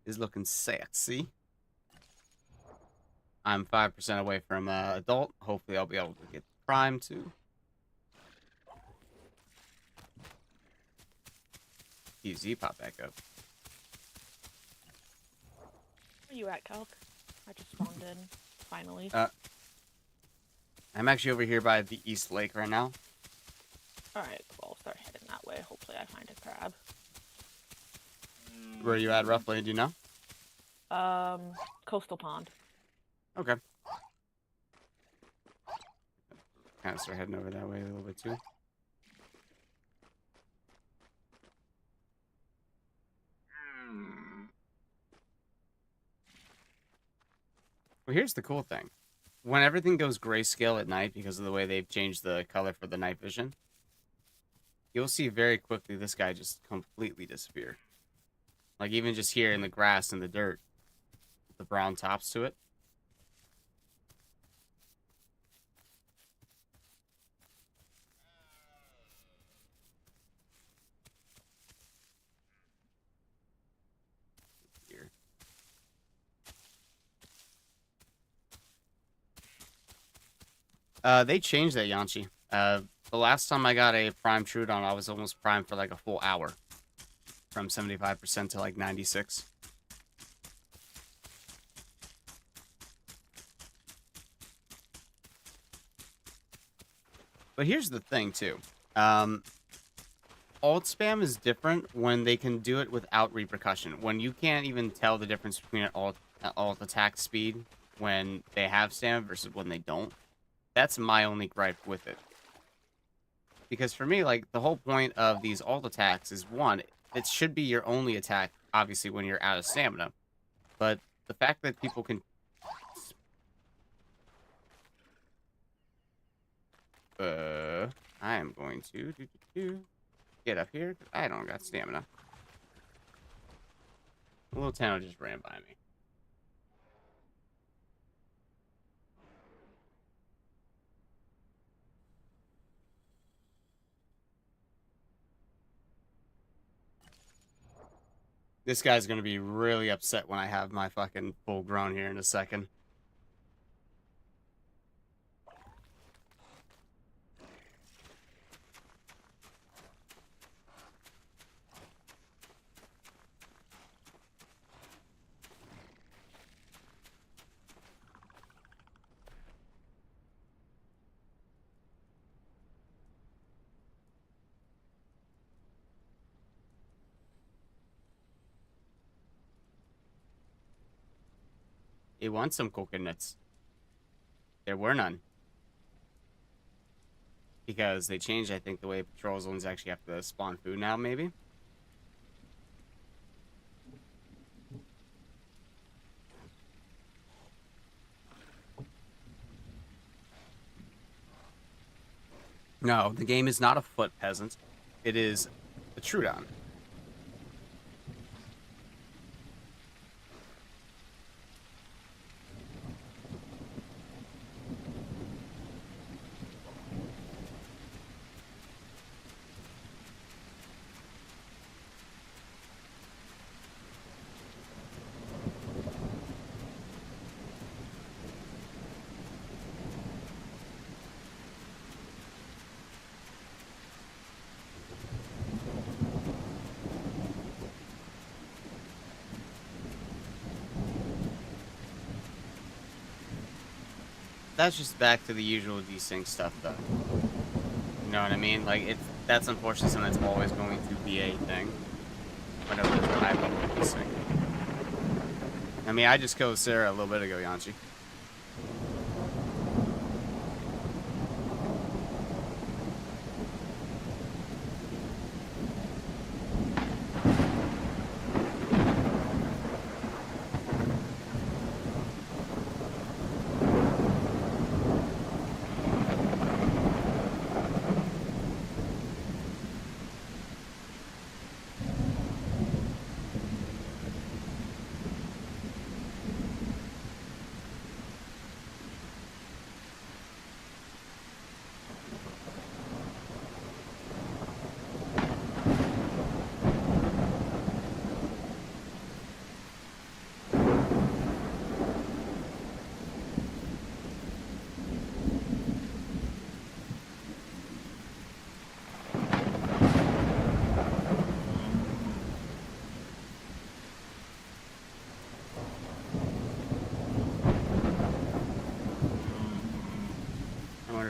is looking sexy. I'm 5% away from adult. Hopefully, I'll be able to get prime too. TZ pop back up. Where are you at, Calc? I just spawned in, finally. I'm actually over here by the East Lake right now. Alright, cool. I'll start heading that way. Hopefully I find a crab. Where are you at roughly? Do you know? Coastal Pond. Okay. Kind of start heading over that way a little bit too. Well, here's the cool thing. When everything goes grayscale at night because of the way they've changed the color for the night vision, you'll see very quickly this guy just completely disappear. Like even just here in the grass and the dirt, the brown tops to it. Here. They changed that, Yanchi. The last time I got a prime Troodon, I was almost prime for like a full hour. From 75% to like 96. But here's the thing, too. Alt spam is different when they can do it without repercussion. When you can't even tell the difference between an alt attack speed when they have stamina versus when they don't. That's my only gripe with it. Because for me, like, the whole point of these alt attacks is, one, it should be your only attack, obviously, when you're out of stamina. But the fact that people can... I am going to get up here, because I don't got stamina. A little town just ran by me. This guy's going to be really upset when I have my fucking full grown here in a second. He wants some coconuts. There were none. Because they changed, I think, the way patrol zones actually have to spawn food now, maybe? No, the game is not a foot peasant. It is a Troodon. That's just back to the usual desync stuff, though. You know what I mean? Like, that's unfortunately something that's always going to be a thing. Whenever there's a high level of desync. I mean, I just killed Sarah a little bit ago, Yanchi.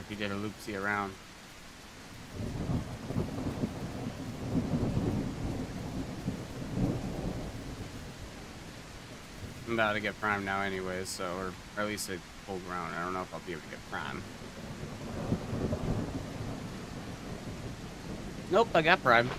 if he did a loopsy around. I'm about to get prime now anyways, so, or at least a full ground. I don't know if I'll be able to get prime. Nope, I got prime.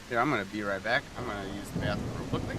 Here, I'm gonna be right back. I'm gonna use the bathroom real quickly.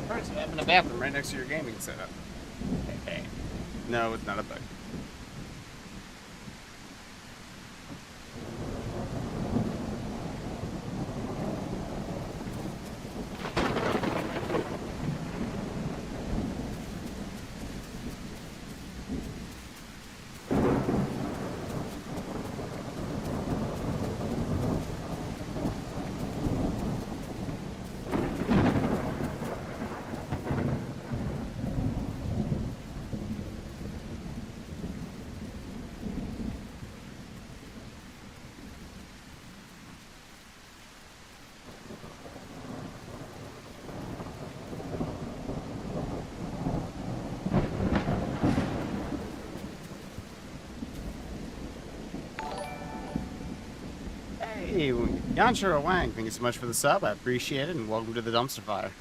First, having a bathroom right next to your gaming setup. Hey. No, it's not a bug. Hey, Yanshiro Wang, thank you so much for the sub. I appreciate it, and welcome to the dumpster fire.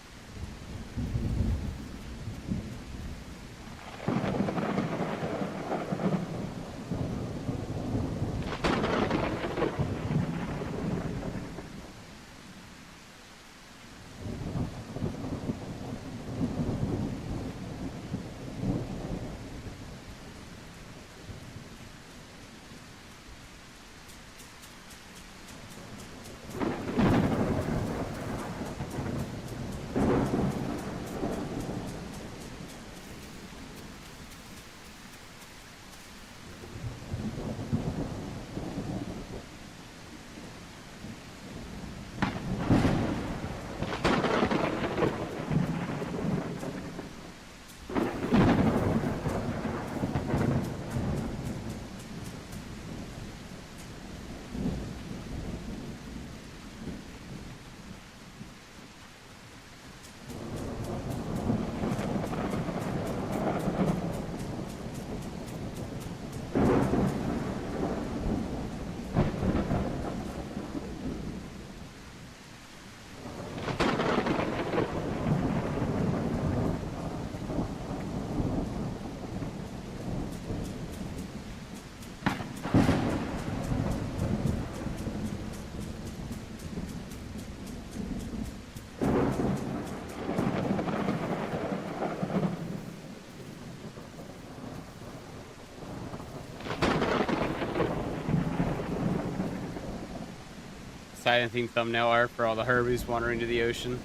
Titan themed thumbnail art for all the Herbies wandering to the ocean.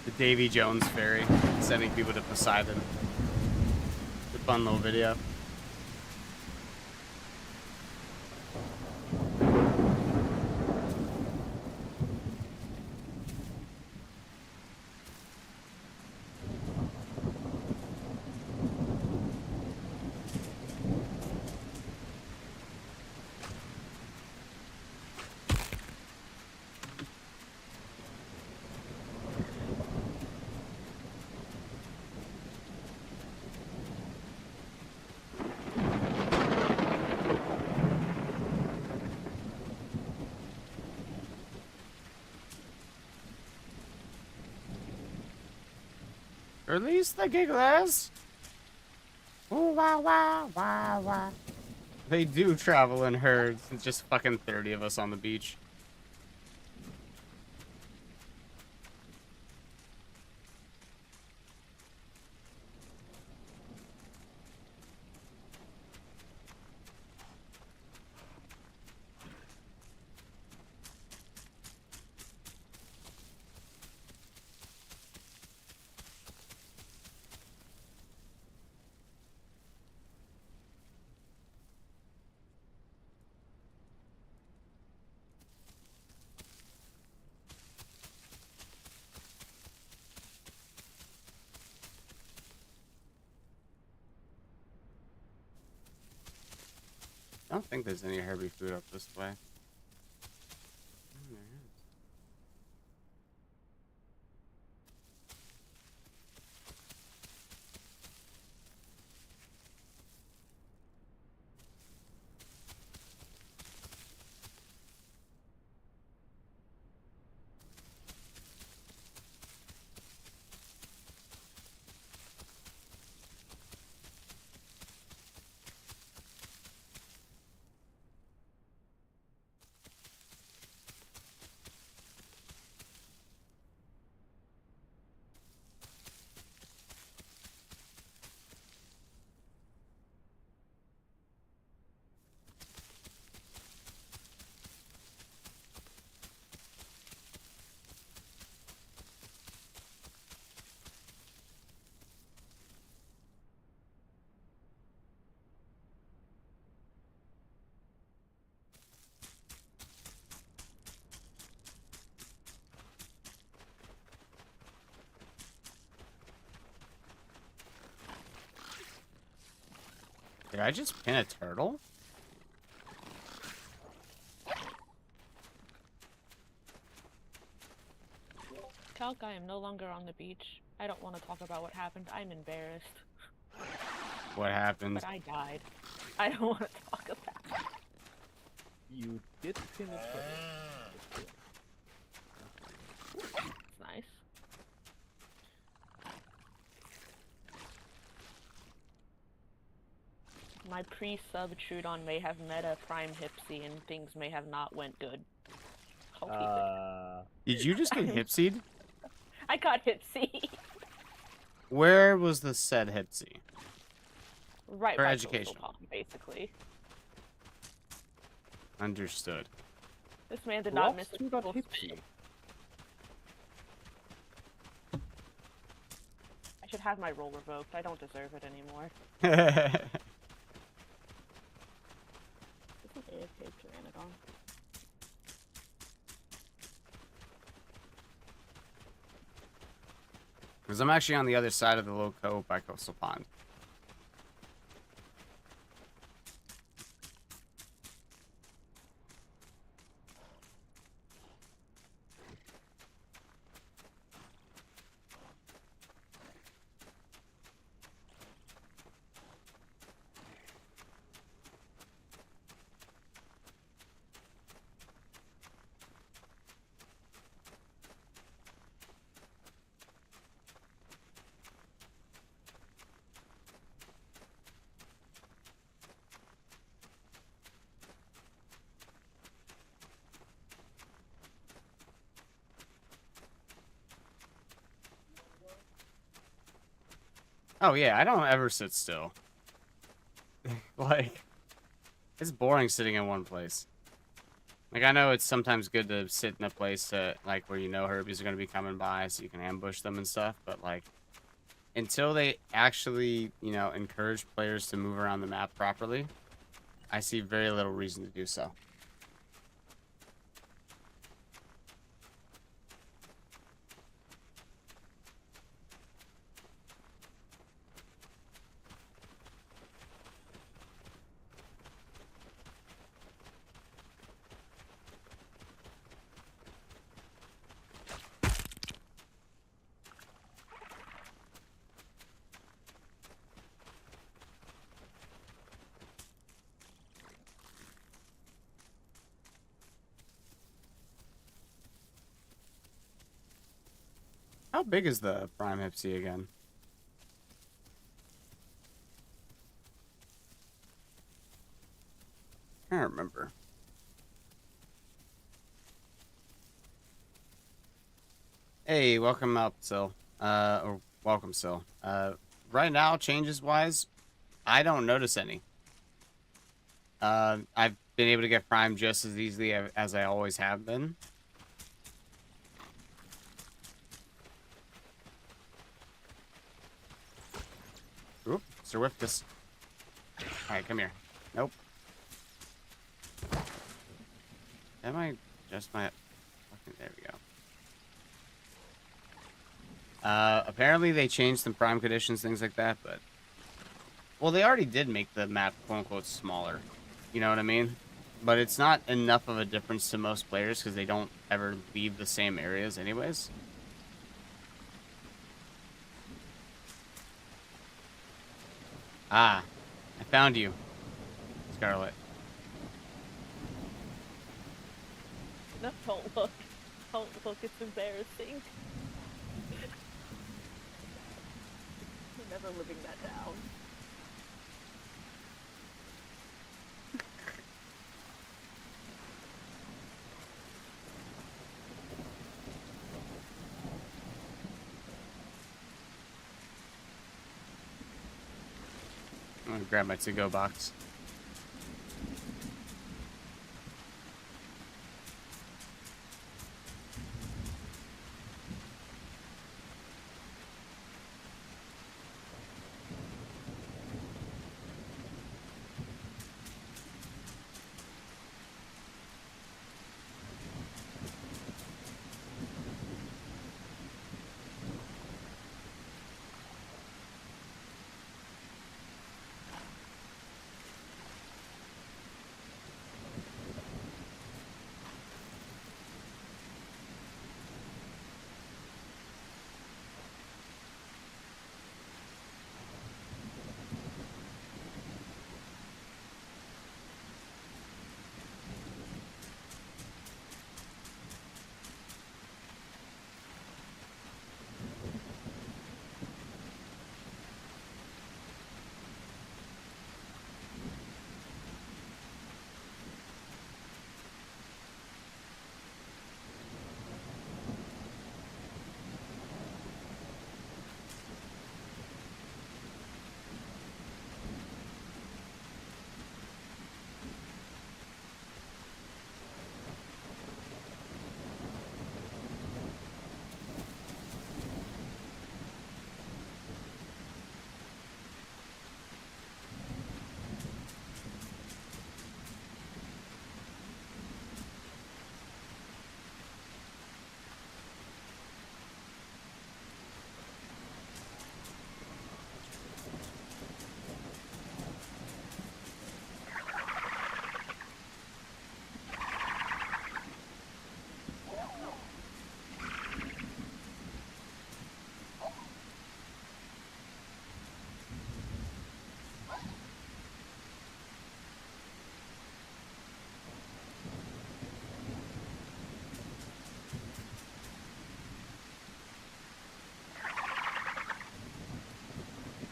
The Davy Jones ferry, sending people to Poseidon. It's a fun little video. Release the gigglers! Ooh, wow, wow, wow, wow. They do travel in herds. It's just fucking 30 of us on the beach. I don't think there's any Herbie food up this way. There is. Did I just pin a turtle? Calc, I am no longer on the beach. I don't want to talk about what happened. I'm embarrassed. What happened? But I died. I don't want to talk about it. You did pin a turtle. It's nice. My pre-sub Troodon may have met a prime hipsy and things may have not went good. I'll keep it. Did you just get hipsied? I got hipsy. Where was the said hipsy? Right, For by education. Coastal Pond, basically. Understood. This man did not miss Who got full hipsy? spin. I should have my roll revoked. I don't deserve it anymore. This is AFK Pteranodon. Because I'm actually on the other side of the low cove by Coastal Pond. Oh yeah, I don't ever sit still. Like, It's boring sitting in one place. Like, I know it's sometimes good to sit in a place to, like, where you know herbies are going to be coming by so you can ambush them and stuff, but, like, until they actually, you know, encourage players to move around the map properly, I see very little reason to do so. How big is the Prime Hipsy again? I can't remember. Hey, welcome up, Sil. Or welcome, Sil. Right now, changes-wise, I don't notice any. I've been able to get Prime just as easily as I always have been. Oop, Sir Whifftus. Alright, come here. Nope. Am I just my... Okay, there we go. Apparently they changed some Prime conditions, things like that, but... Well, they already did make the map, quote-unquote, smaller. You know what I mean? But it's not enough of a difference to most players because they don't ever leave the same areas anyways. Ah, I found you, Scarlet. No, don't look. Don't look, it's embarrassing. You're never living that down. I'm gonna grab my to-go box.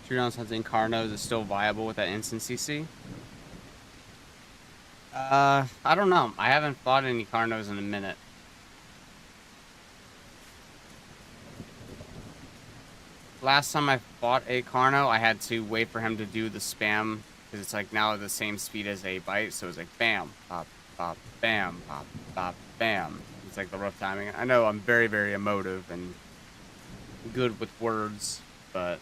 Troodon's hunting Carnos is still viable with that instant CC? I don't know. I haven't fought any Carnos in a minute. Last time I fought a Carno, I had to wait for him to do the spam because it's like now the same speed as a bite, so it's like bam, bop, bop, bam, bop, bop, bam. It's like the rough timing. I know I'm very, very emotive and good with words, but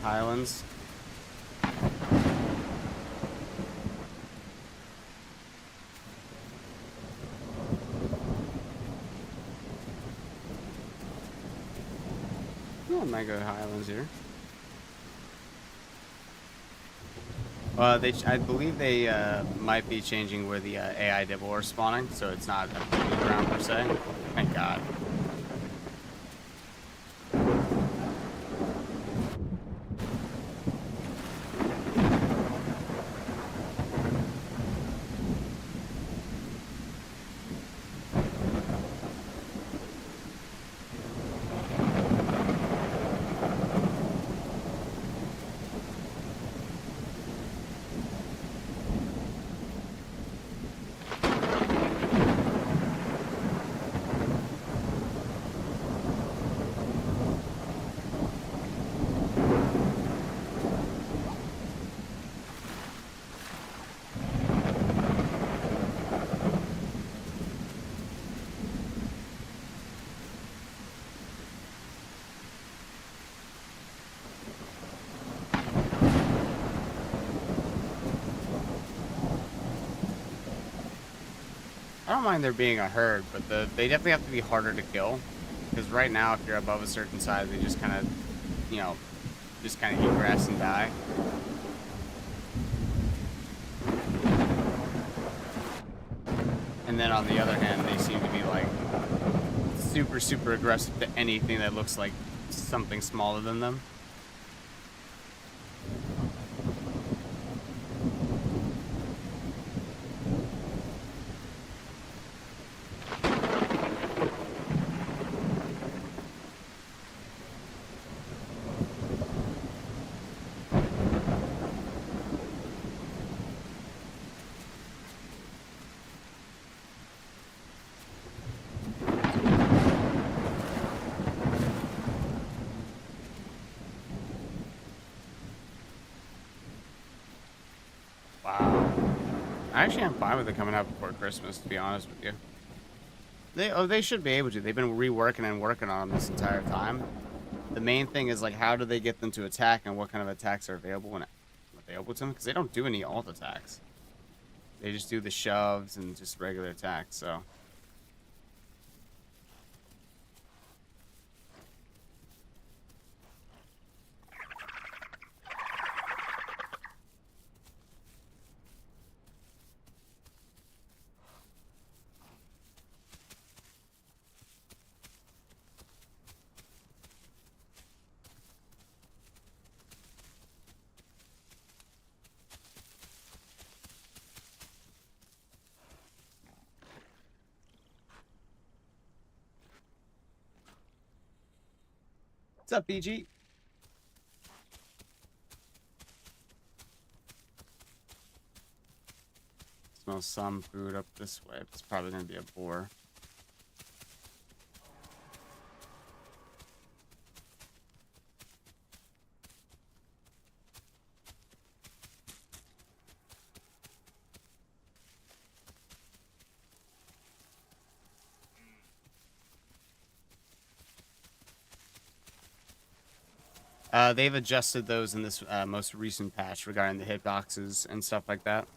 Highlands. Yeah, I might go to Highlands here. I believe they might be changing where the AI Devil are spawning, so it's not a proving ground per se. Thank God. I don't mind there being a herd, but they definitely have to be harder to kill. Because right now, if you're above a certain size, they just kind of, you know, just kind of eat grass and die. And then on the other hand, they seem to be like super, super aggressive to anything that looks like something smaller than them. Wow. Actually, I'm fine with it coming out before Christmas, to be honest with you. They should be able to. They've been reworking and working on them this entire time. The main thing is, like, how do they get them to attack and what kind of attacks are available when available to them? Because they don't do any alt attacks. They just do the shoves and just regular attacks, so. What's up, BG? Smells some food up this way. It's probably going to be a boar. They've adjusted those in this most recent patch regarding the hitboxes and stuff like that.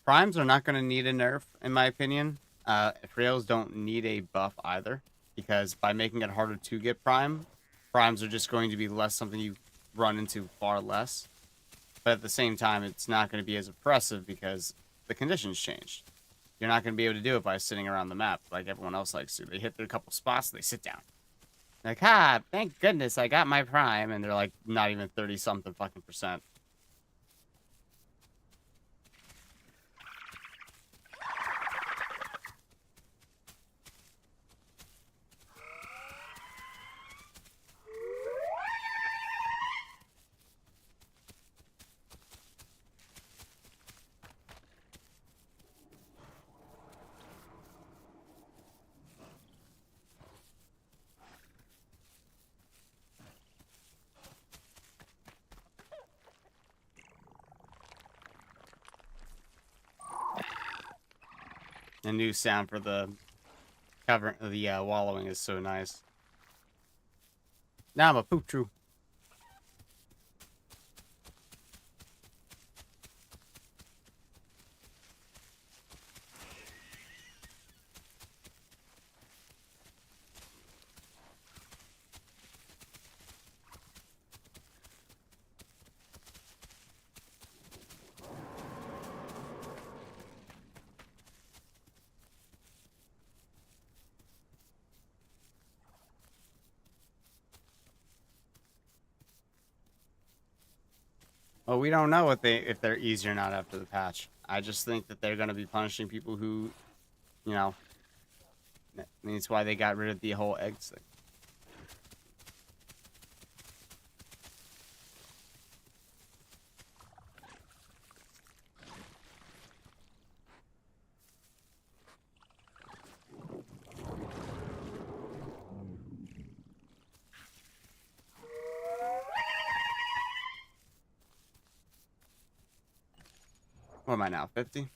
Primes are not going to need a nerf, in my opinion. Frails don't need a buff either, because by making it harder to get primes are just going to be less something you run into far less. But at the same time, it's not going to be as oppressive because the conditions changed. You're not going to be able to do it by sitting around the map like everyone else likes to. They hit their couple spots, they sit down. Like, thank goodness I got my prime. And they're like, not even 30-something fucking percent. The new sound for the cover, the wallowing is so nice. Now I'm a poop true. Well, we don't know if they're easy or not after the patch. I just think that they're going to be punishing people who, you know, I mean, it's why they got rid of the whole eggs thing. What am I now, 50?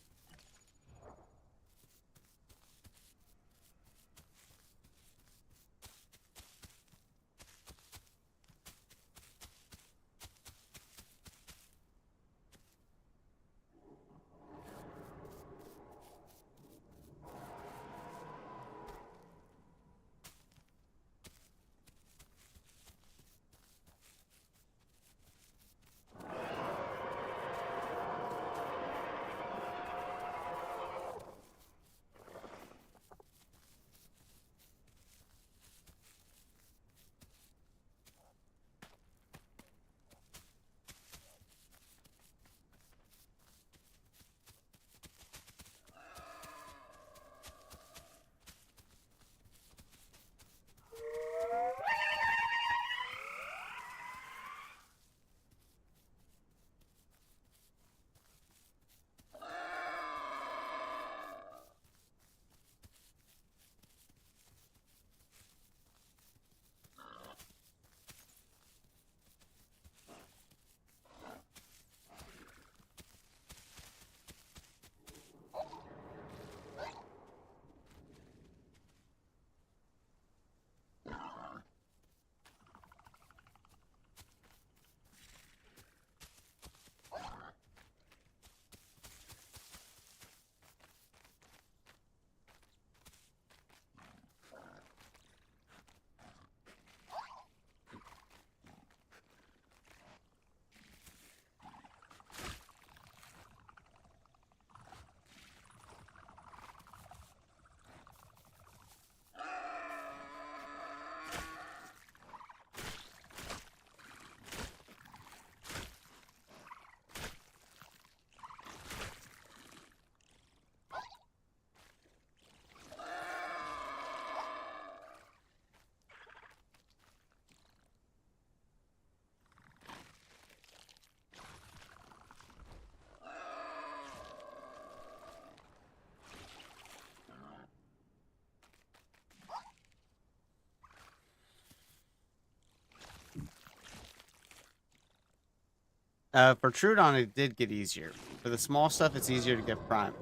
For Troodon, it did get easier. For the small stuff, it's easier to get prime.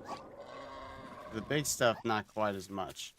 The big stuff, not quite as much.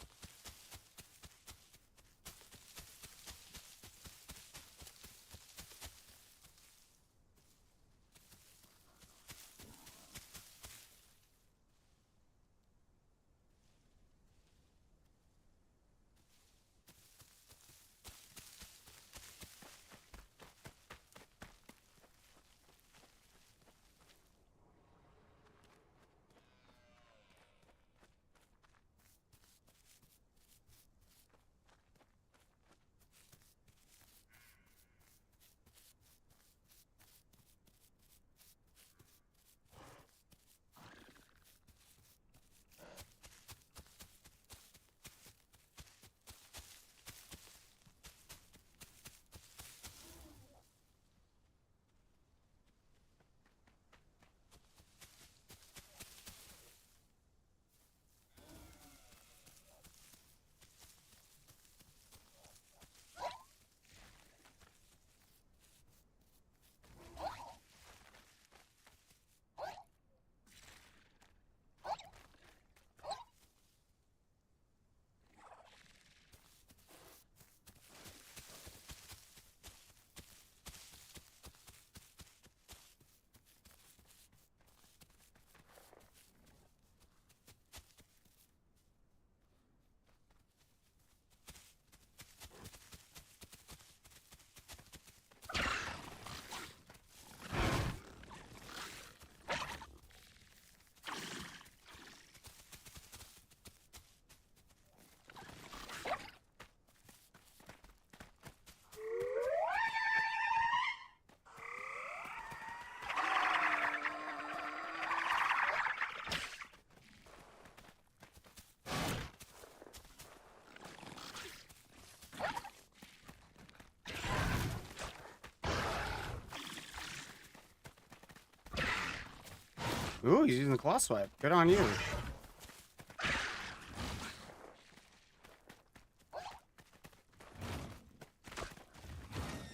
Ooh, he's using the claw swipe. Good on you.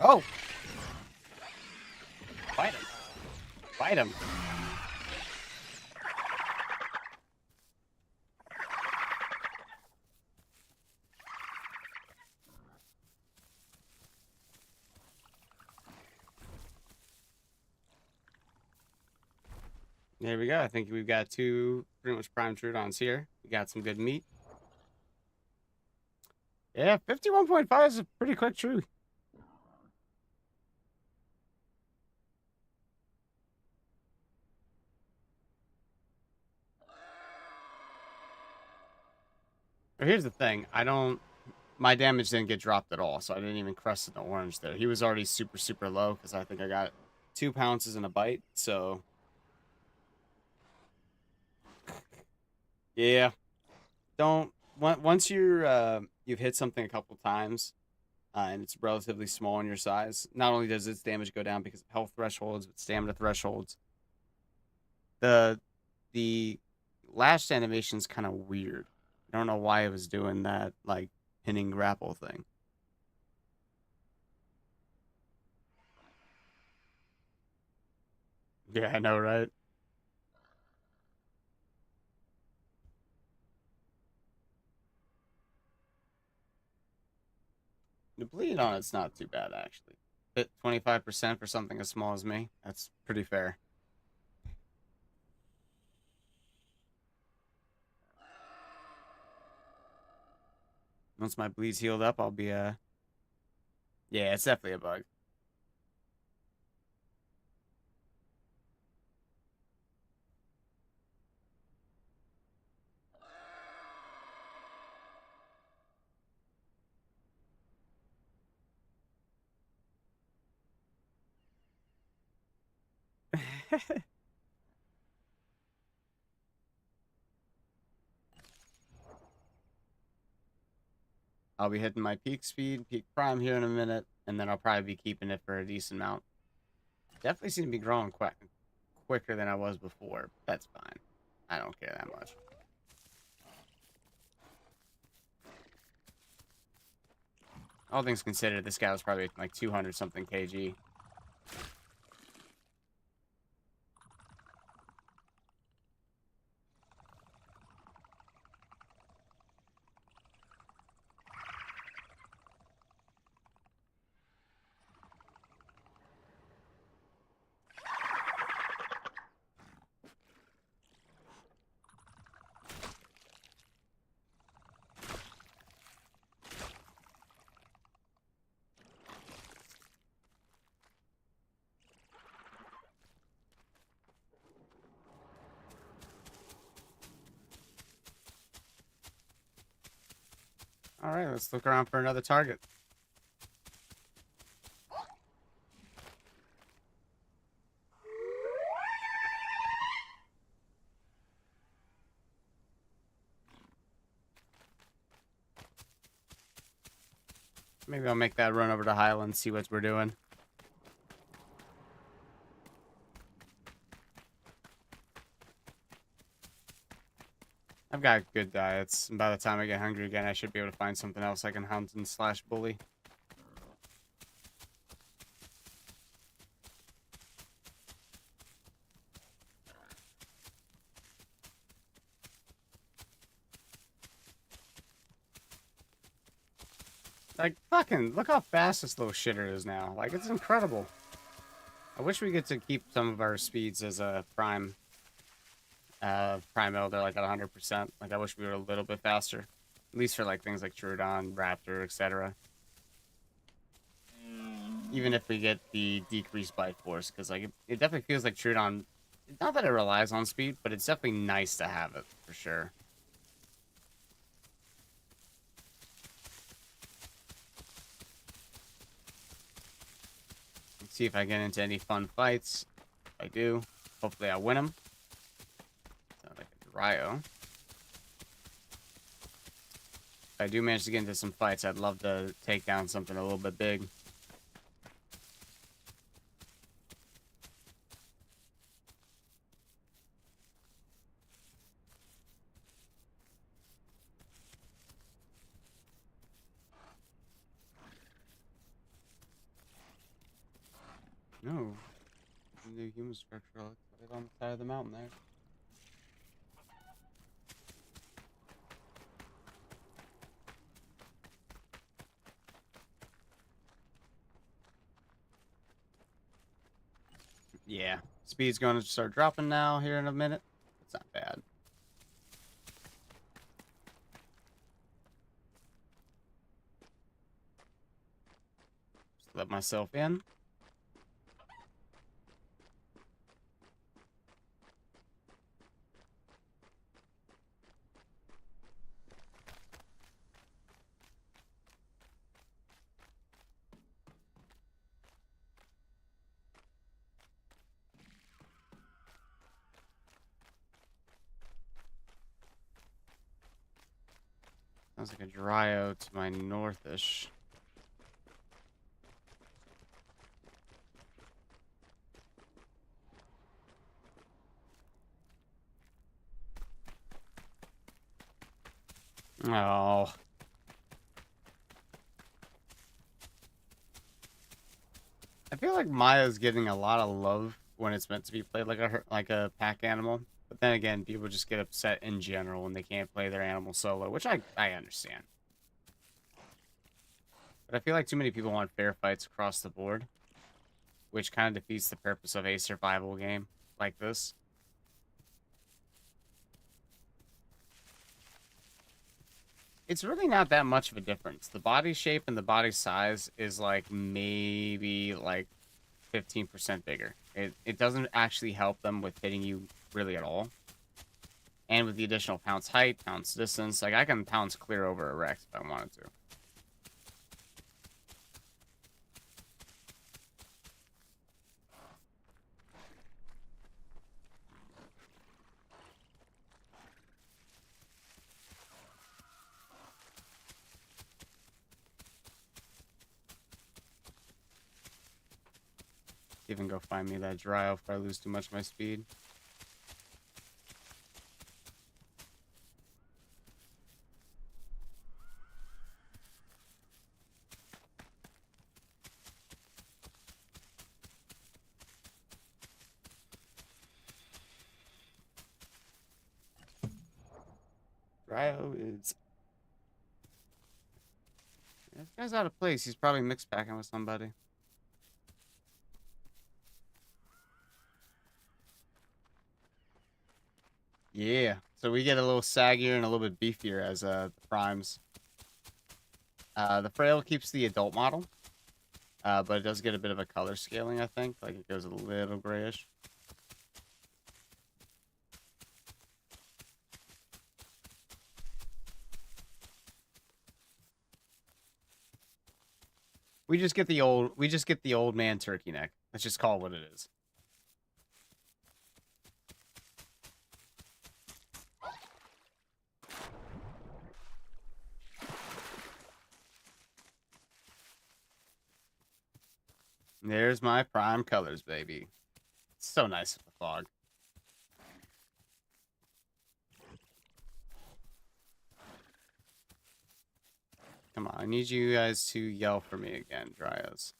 Oh! Fight him. Fight him. There we go. I think we've got two pretty much prime Troodons here. We got some good meat. Yeah, 51.5 is a pretty quick true. But here's the thing. My damage didn't get dropped at all, so I didn't even crest in the orange there. He was already super, super low because I think I got 2 pounces and a bite, so... Yeah. Once you've hit something a couple times, and it's relatively small in your size, not only does its damage go down because of health thresholds, but stamina thresholds. The last animation's kind of weird. I don't know why it was doing that, like, pinning grapple thing. Yeah, I know, right? The bleed on it's not too bad, actually. Hit 25% for something as small as me. That's pretty fair. Once my bleed's healed up, I'll be Yeah, it's definitely a bug. I'll be hitting my peak speed, peak prime here in a minute, and then I'll probably be keeping it for a decent amount. Definitely seem to be growing quicker than I was before. That's fine. I don't care that much. All things considered, this guy was probably like 200 something kg. All right, let's look around for another target. Maybe I'll make that run over to Highland, see what we're doing. I've got good diets, and by the time I get hungry again, I should be able to find something else I can hunt and slash bully. Like, fucking, look how fast this little shitter is now. Like, it's incredible. I wish we get to keep some of our speeds as a prime elder, like at 100%. Like, I wish we were a little bit faster. At least for, like, things like Troodon, Raptor, etc. Even if we get the decreased bite force, because, like, it definitely feels like Troodon, not that it relies on speed, but it's definitely nice to have it, for sure. Let's see if I get into any fun fights. If I do, hopefully I win them. Sounds like a Ryo. If I do manage to get into some fights, I'd love to take down something a little bit big. No. New human structure right on the side of the mountain there. Yeah. Speed's going to start dropping now here in a minute. It's not bad. Just let myself in. Sounds like a Dryo to my northish. Oh. I feel like Maya's getting a lot of love when it's meant to be played like a pack animal. But then again, people just get upset in general when they can't play their animal solo, which I understand. But I feel like too many people want fair fights across the board, which kind of defeats the purpose of a survival game like this. It's really not that much of a difference. The body shape and the body size is like maybe like 15% bigger. It doesn't actually help them with hitting you really at all. And with the additional pounce height, pounce distance, like I can pounce clear over a Rex if I wanted to. Even go find me that Dryo if I lose too much of my speed. Dryo is... This guy's out of place. He's probably mixed packing with somebody. Yeah, so we get a little saggier and a little bit beefier as primes. The Frail keeps the adult model, but it does get a bit of a color scaling, I think. Like, it goes a little grayish. We just get the old man turkey neck. Let's just call it what it is. There's my prime colors, baby. It's so nice with the fog. Come on, I need you guys to yell for me again, Dryos.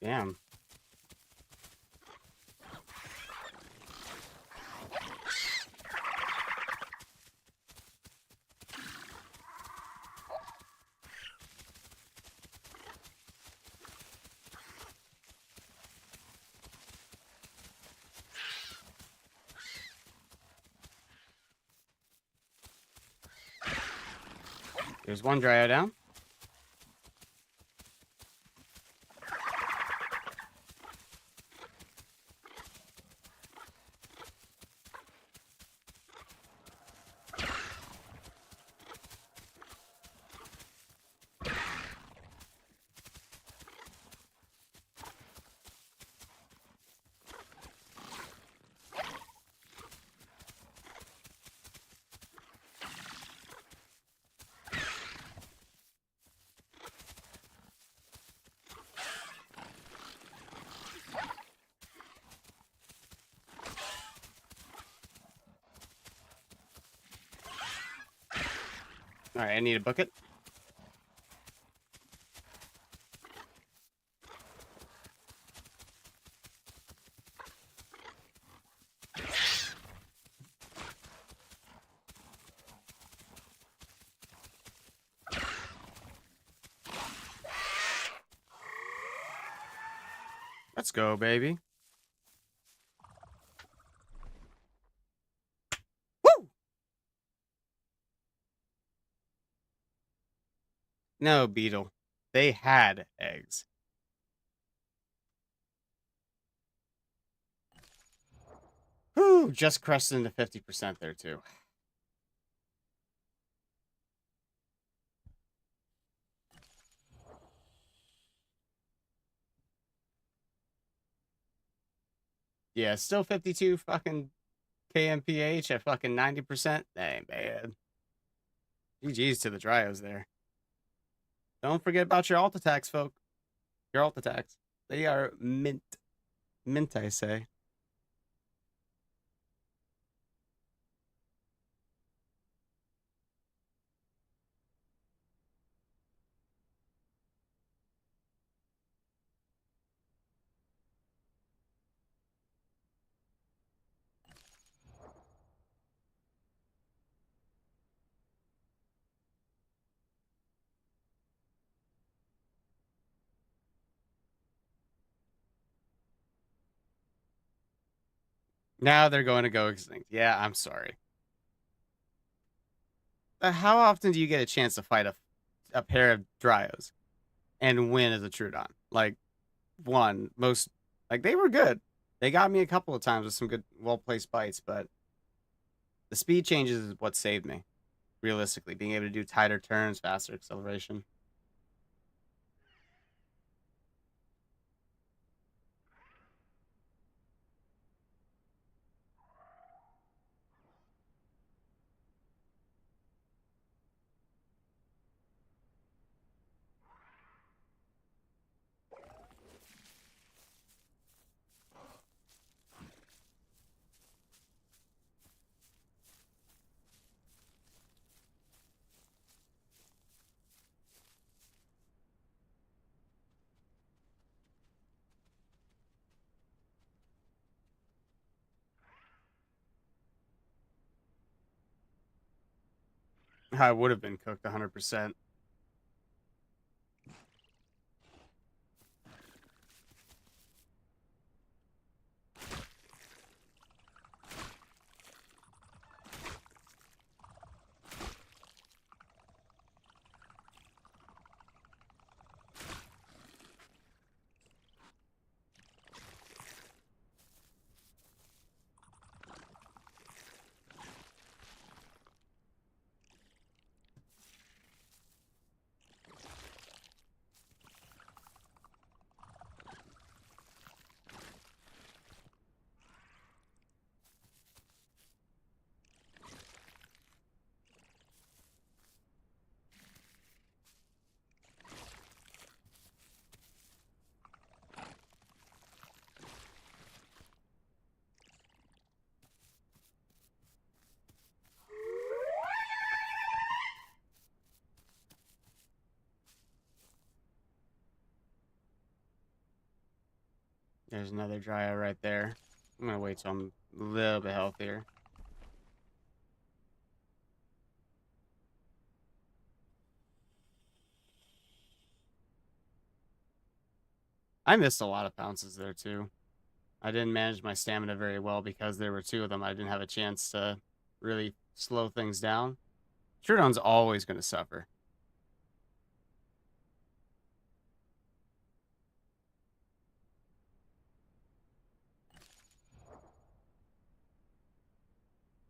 Damn. There's one dryo down. All right, I need a bucket. Let's go, baby. Woo! No, Beetle. They had eggs. Whew, just crushed into 50% there, too. Yeah, still 52 fucking KMPH at fucking 90%. That ain't bad. GG's to the Dryos there. Don't forget about your alt attacks, folk. Your alt attacks. They are mint. Mint, I say. Now they're going to go extinct. Yeah, I'm sorry. How often do you get a chance to fight a pair of Dryos and win as a Troodon? Like, one, most... Like, they were good. They got me a couple of times with some good, well-placed bites, but the speed changes is what saved me. Realistically, being able to do tighter turns, faster acceleration. I would have been cooked 100%. There's another dryer right there. I'm gonna wait till I'm a little bit healthier. I missed a lot of pounces there too. I didn't manage my stamina very well because there were two of them. I didn't have a chance to really slow things down. Troodon's always going to suffer.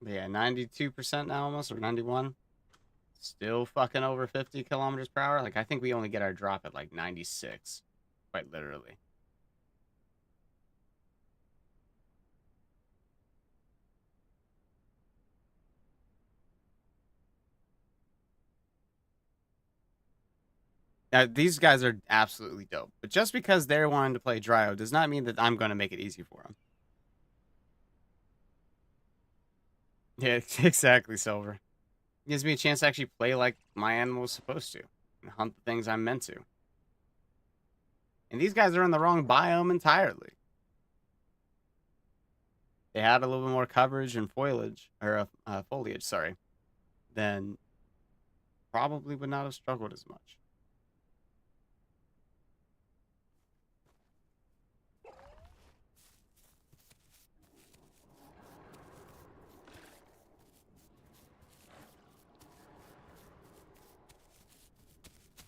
But yeah, 92% now almost, or 91. Still fucking over 50 kilometers per hour. Like, I think we only get our drop at like 96. Quite literally. Now, these guys are absolutely dope. But just because they're wanting to play Dryo does not mean that I'm going to make it easy for them. Yeah, exactly, Silver. Gives me a chance to actually play like my animal was supposed to. And hunt the things I'm meant to. And these guys are in the wrong biome entirely. They had a little bit more coverage and foliage, or foliage, sorry, then probably would not have struggled as much.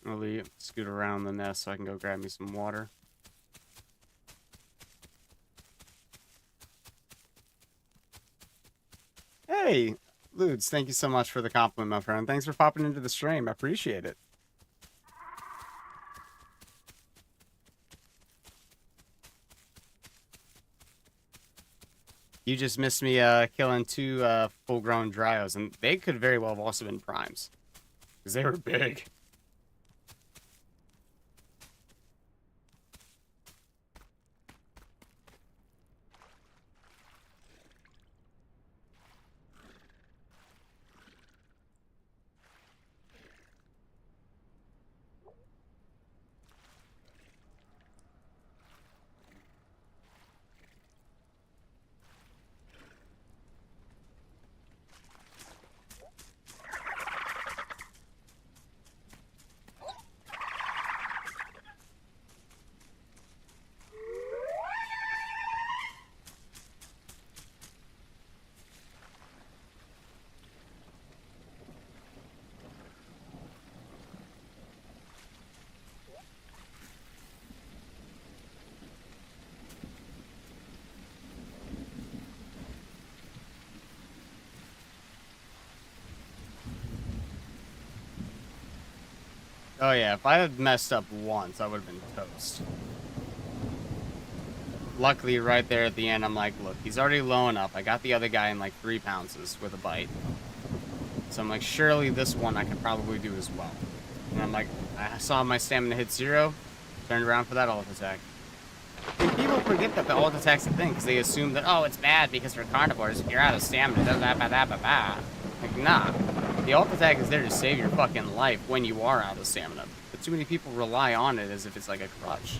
I'll scoot around the nest so I can go grab me some water. Hey, Ludes, thank you so much for the compliment, my friend. Thanks for popping into the stream. I appreciate it. You just missed me killing two full-grown Dryos, and they could very well have also been primes. Because they were big. Oh yeah, if I had messed up once, I would have been toast. Luckily, right there at the end, I'm like, look, he's already low enough. I got the other guy in like 3 pounces with a bite. So I'm like, surely this one I could probably do as well. And I'm like, I saw my stamina hit 0, turned around for that ult attack. And people forget that the ult attack's a thing, because they assume that, oh, it's bad because for carnivores, if you're out of stamina, da da ba da ba ba. Like, nah. The ult attack is there to save your fucking life when you are out of stamina. But too many people rely on it as if it's like a crutch.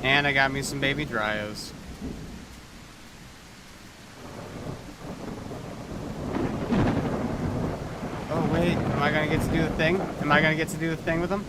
And I got me some baby dryos. Oh wait, am I gonna get to do the thing? Am I gonna get to do the thing with them?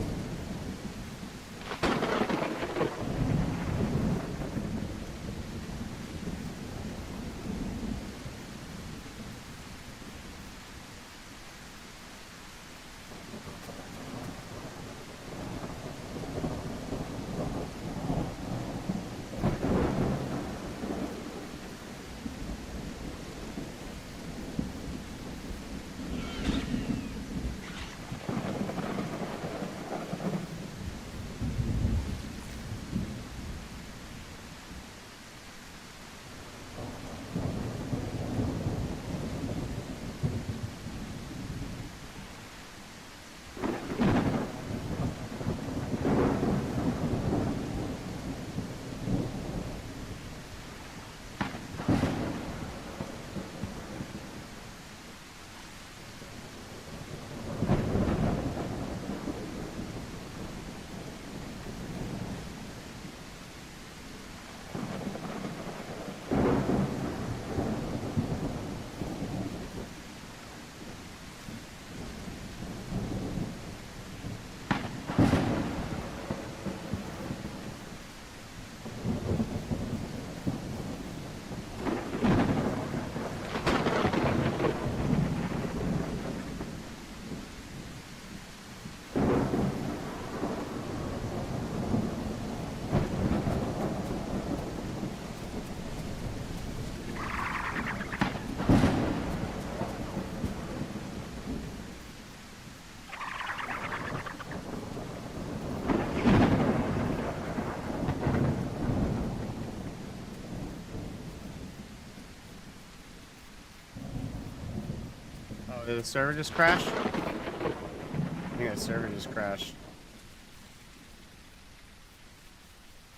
Oh, did the server just crash? I think the server just crashed.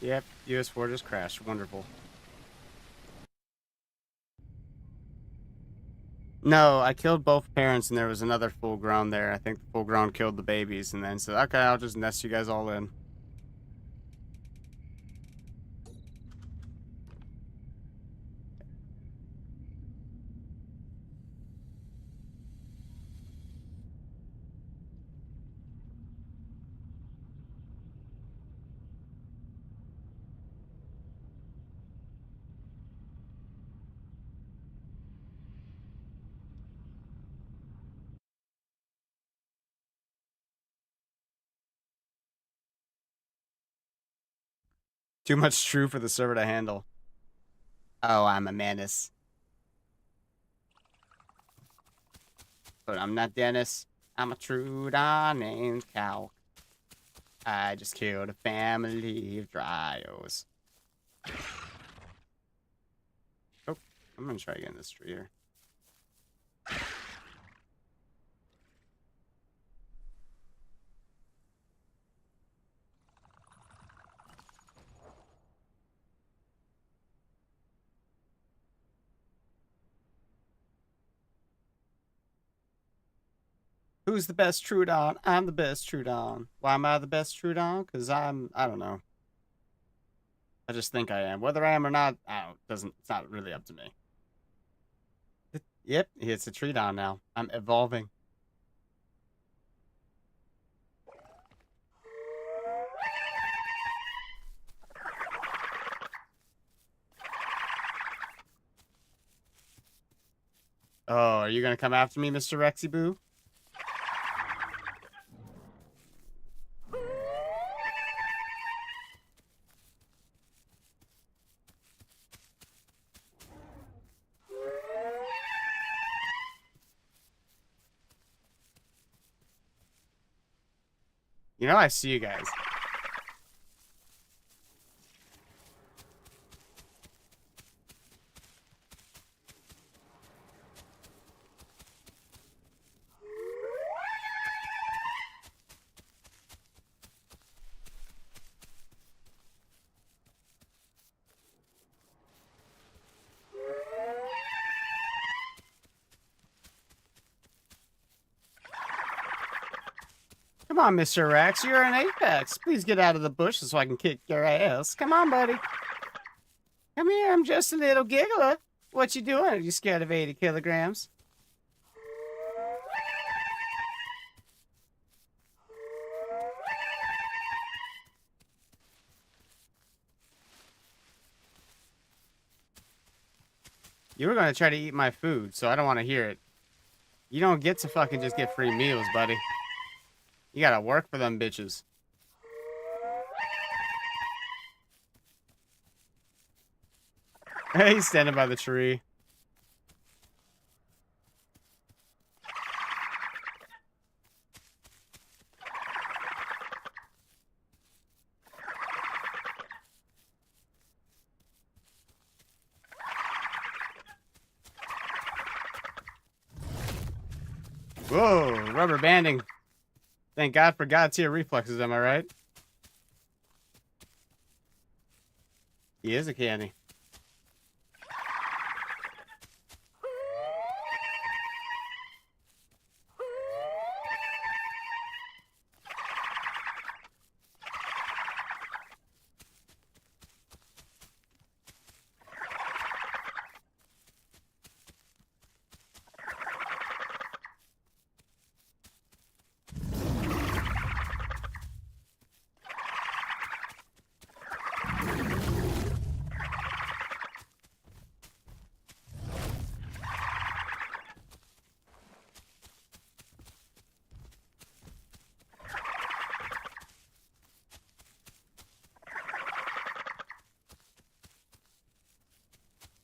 Yep, US4 just crashed. Wonderful. No, I killed both parents and there was another full grown there. I think the full grown killed the babies and then said, okay, I'll just nest you guys all in. Too much true for the server to handle. Oh, I'm a menace. But I'm not Dennis. I'm a Troodon named Cal. I just killed a family of dryos. Oh, I'm gonna try again this tree here. Who's the best Troodon? I'm the best Troodon. Why am I the best Troodon? Because I don't know. I just think I am. Whether I am or not, it's not really up to me. Yep, it's a Troodon now. I'm evolving. Oh, are you gonna come after me, Mr. Rexy Boo? You know I see you guys. Come on, Mr. Rex, you're an apex. Please get out of the bushes so I can kick your ass. Come on, buddy. Come here, I'm just a little giggler. What you doing? Are you scared of 80 kilograms? You were gonna try to eat my food, so I don't want to hear it. You don't get to fucking just get free meals, buddy. You gotta work for them bitches. Hey, he's standing by the tree. Whoa, rubber banding. Thank God for God tier reflexes, am I right? He is a candy.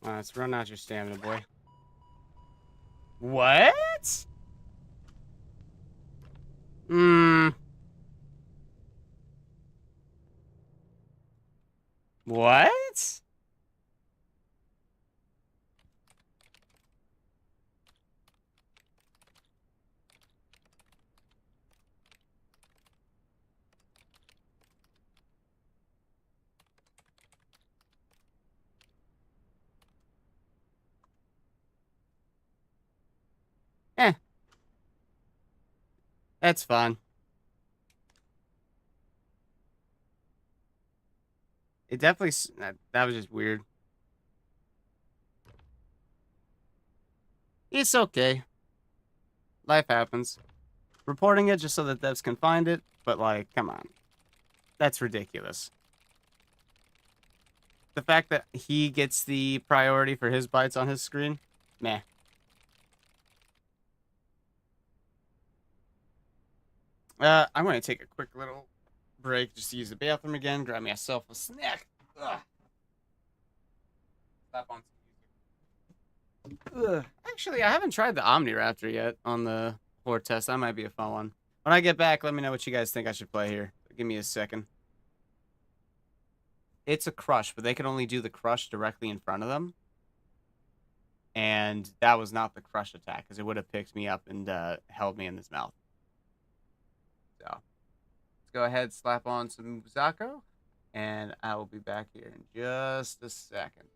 Let's run out your stamina, boy. What? What? Eh. That's fun. It definitely... That was just weird. It's okay. Life happens. Reporting it just so that devs can find it, but like, come on. That's ridiculous. The fact that he gets the priority for his bites on his screen, meh. I'm going to take a quick little break just to use the bathroom again, grab myself a snack. Ugh. Stop on some music. Ugh. Actually, I haven't tried the Omni Raptor yet on the Horde Test. That might be a fun one. When I get back, let me know what you guys think I should play here. Give me a second. It's a crush, but they can only do the crush directly in front of them. And that was not the crush attack, because it would have picked me up and held me in his mouth. So, let's go ahead, slap on some Muzako, and I will be back here in just a second.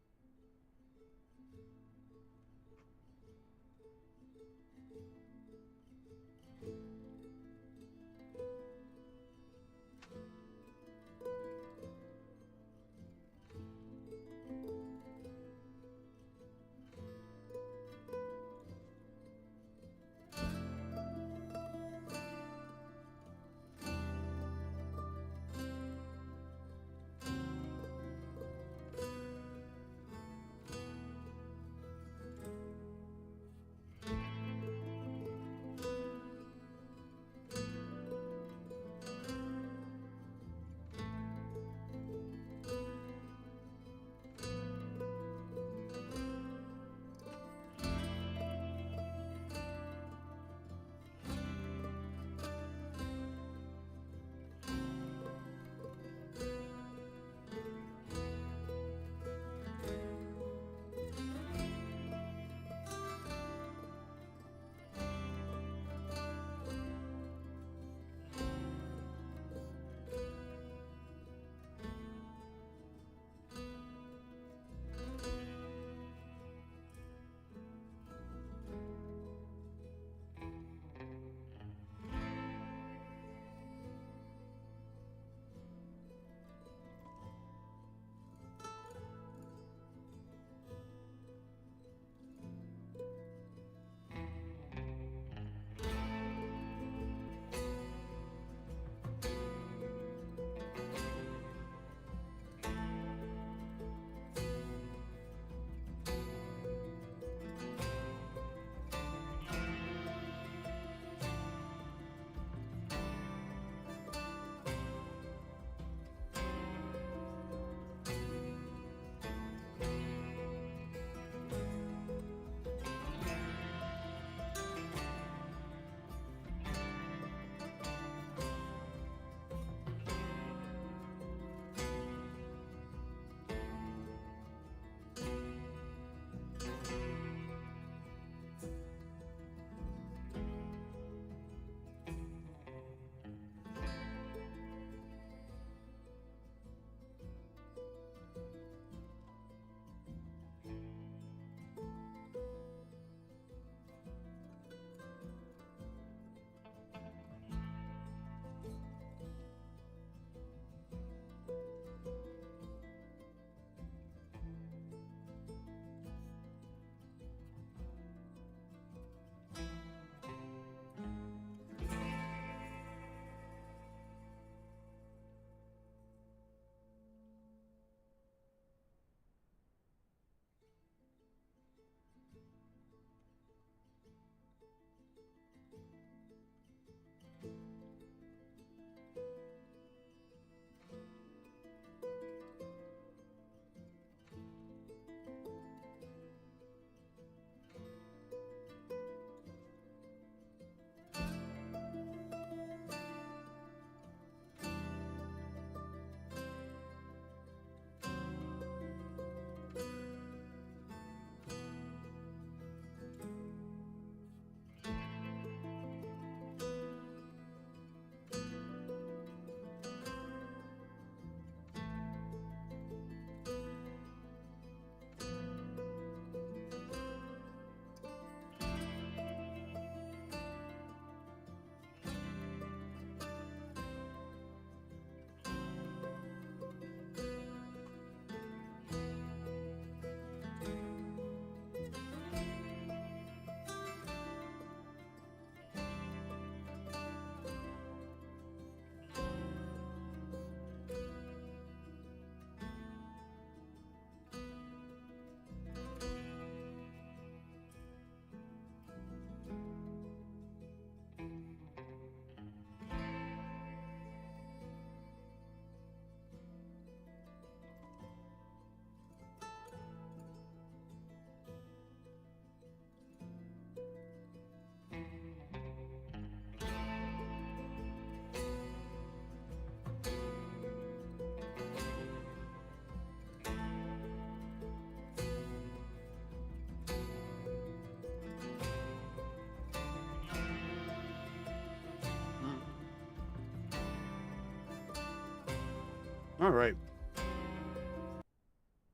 All right.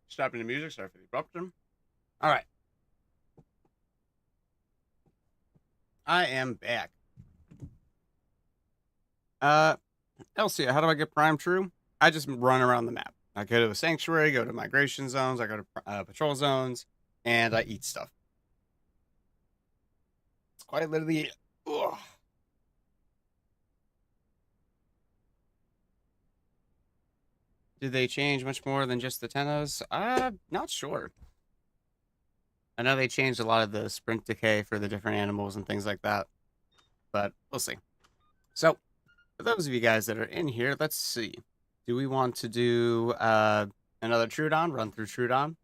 Stopping the music. Sorry for the interruption. All right. I am back. Elsie, how do I get Prime True? I just run around the map. I go to a sanctuary, go to migration zones, I go to patrol zones, and I eat stuff. It's quite literally. Ugh. Did they change much more than just the tennos? Not sure. I know they changed a lot of the sprint decay for the different animals and things like that, but we'll see. So, for those of you guys that are in here, let's see. Do we want to do another Troodon, run through Troodon?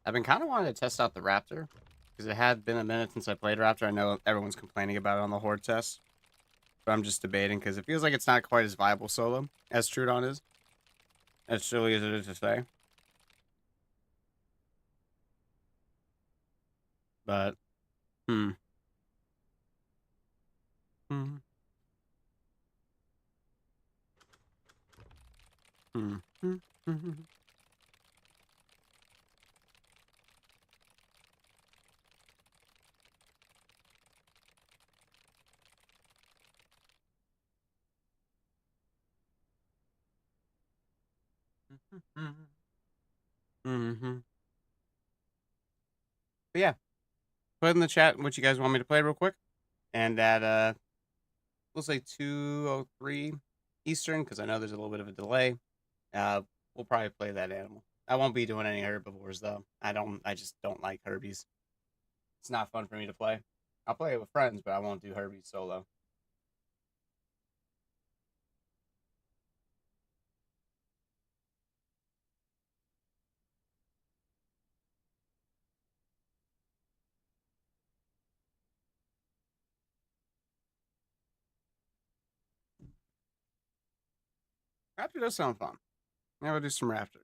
I've been kind of wanting to test out the Raptor, because it had been a minute since I played Raptor. I know everyone's complaining about it on the Horde test, but I'm just debating, because it feels like it's not quite as viable solo as Troodon is. As silly as it is to say. But, hmm. Hmm. Hmm. Hmm. Hmm. Hmm. But yeah, put in the chat what you guys want me to play real quick. And at, we'll say 2:03 Eastern, because I know there's a little bit of a delay. We'll probably play that animal. I won't be doing any herbivores though. I just don't like herbies. It's not fun for me to play. I'll play it with friends, but I won't do herbies solo. Raptor does sound fun. Maybe we'll do some Raptor.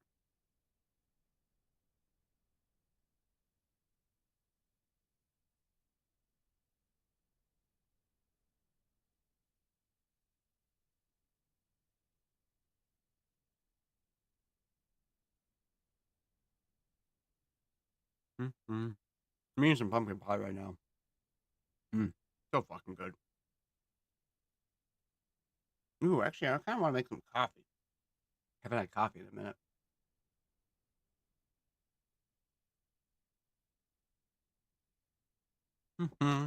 Mm-hmm. Me and some pumpkin pie right now. So fucking good. Ooh, actually, I kind of want to make some coffee. Haven't had coffee in a minute. Mm-hmm.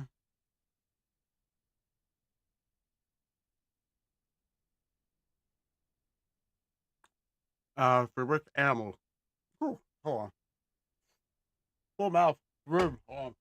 For which animal? Ooh, hold on. Full mouth. Hold on.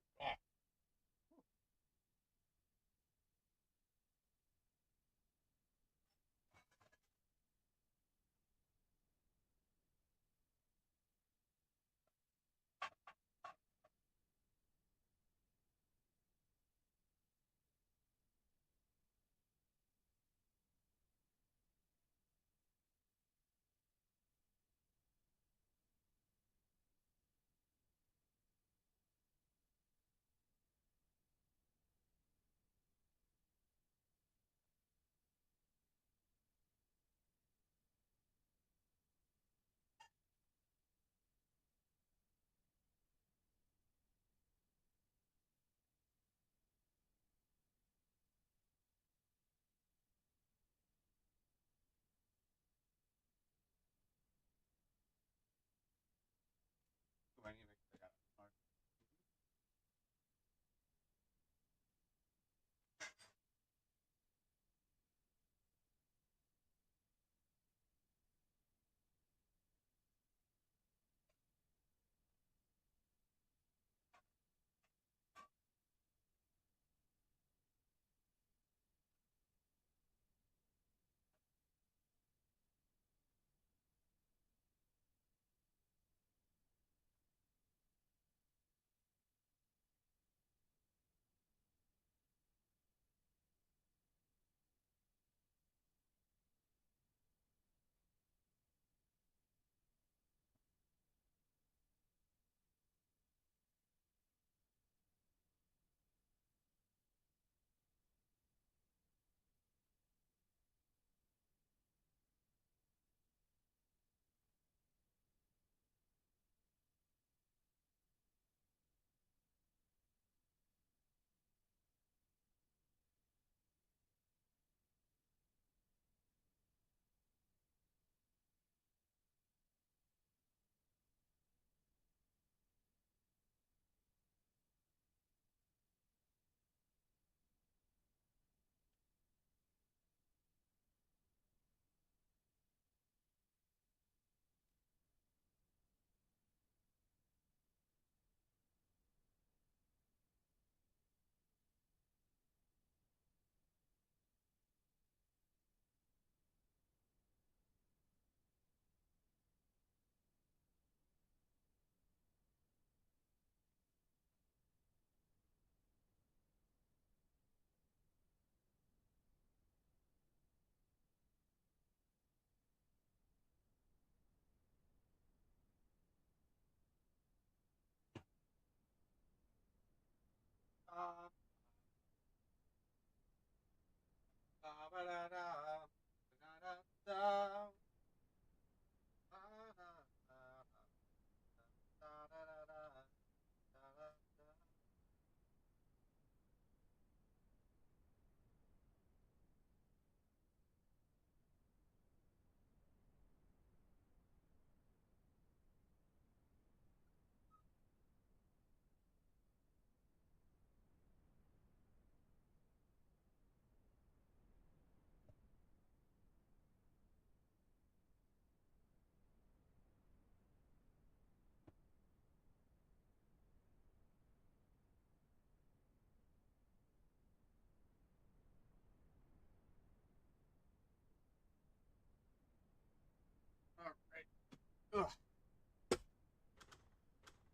Ugh.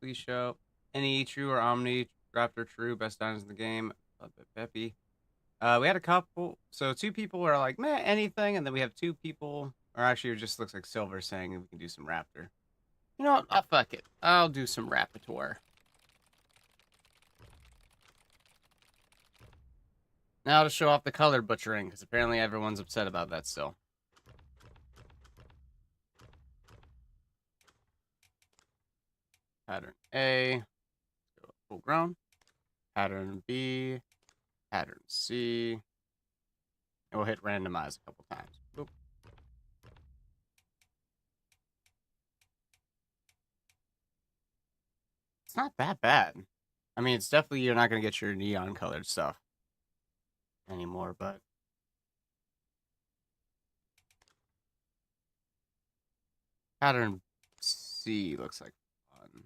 Please show any true or Omni Raptor true best dinos in the game. Peppy. We had a couple. So 2 people were like, meh, anything. And then we have 2 people, or actually it just looks like Silver saying we can do some Raptor. You know what? Oh, fuck it. I'll do some Raptor. Now to show off the color butchering, because apparently everyone's upset about that still. Pattern A, full grown. Pattern B, pattern C. And we'll hit randomize a couple times. Boop. It's not that bad. I mean, it's definitely, you're not going to get your neon colored stuff anymore, but pattern C looks like fun.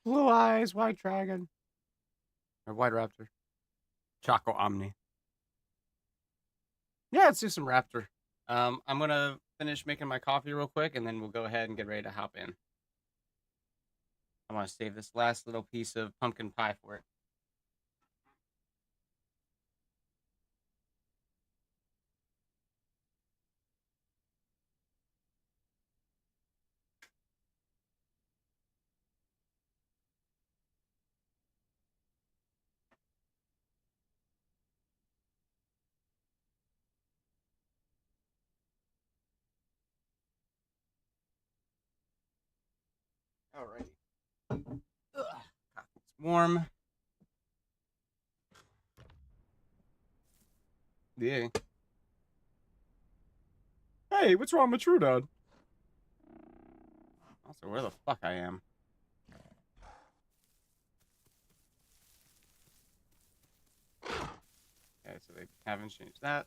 Blue eyes, white dragon. Or white raptor. Choco Omni. Yeah, let's do some raptor. I'm going to finish making my coffee real quick, and then we'll go ahead and get ready to hop in. I want to save this last little piece of pumpkin pie for it. Alrighty. It's warm. Yeah. Hey, what's wrong with Troodon? Also, where the fuck I am? Okay, so they haven't changed that.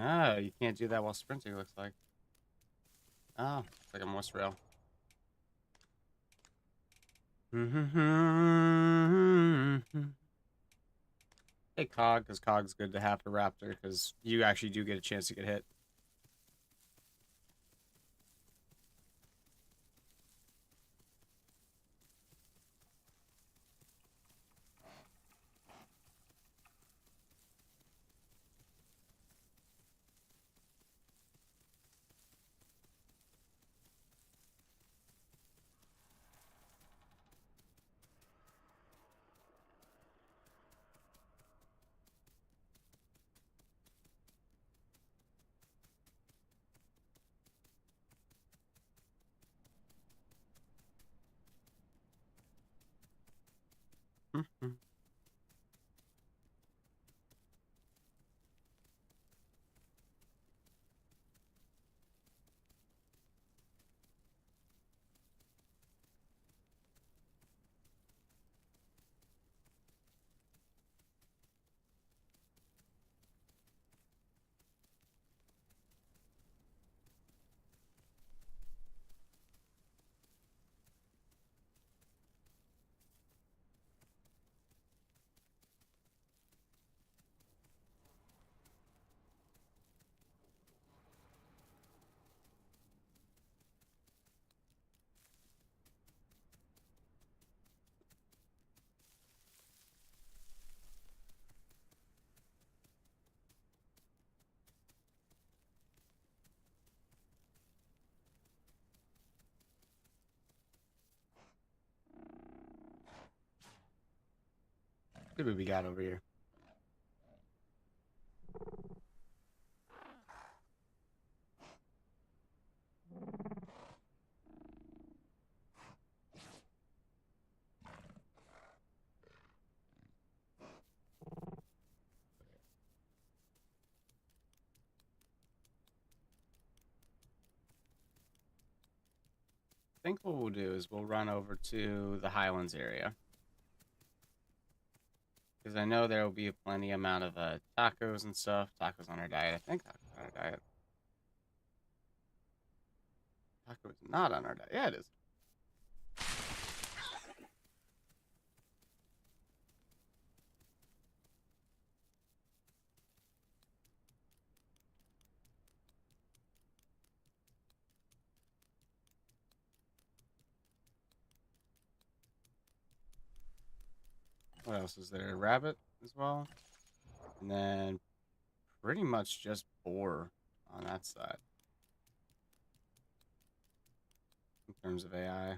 Oh, you can't do that while sprinting, looks like. Oh, it's like a Morse rail. Hey, Cog, because Cog's good to have for Raptor, because you actually do get a chance to get hit. What do we got over here? I think what we'll do is we'll run over to the Highlands area. Because I know there will be a plenty amount of tacos and stuff. Tacos on our diet. I think tacos on our diet. Tacos not on our diet. Yeah, it is. What else is there? Rabbit as well. And then pretty much just boar on that side. In terms of AI.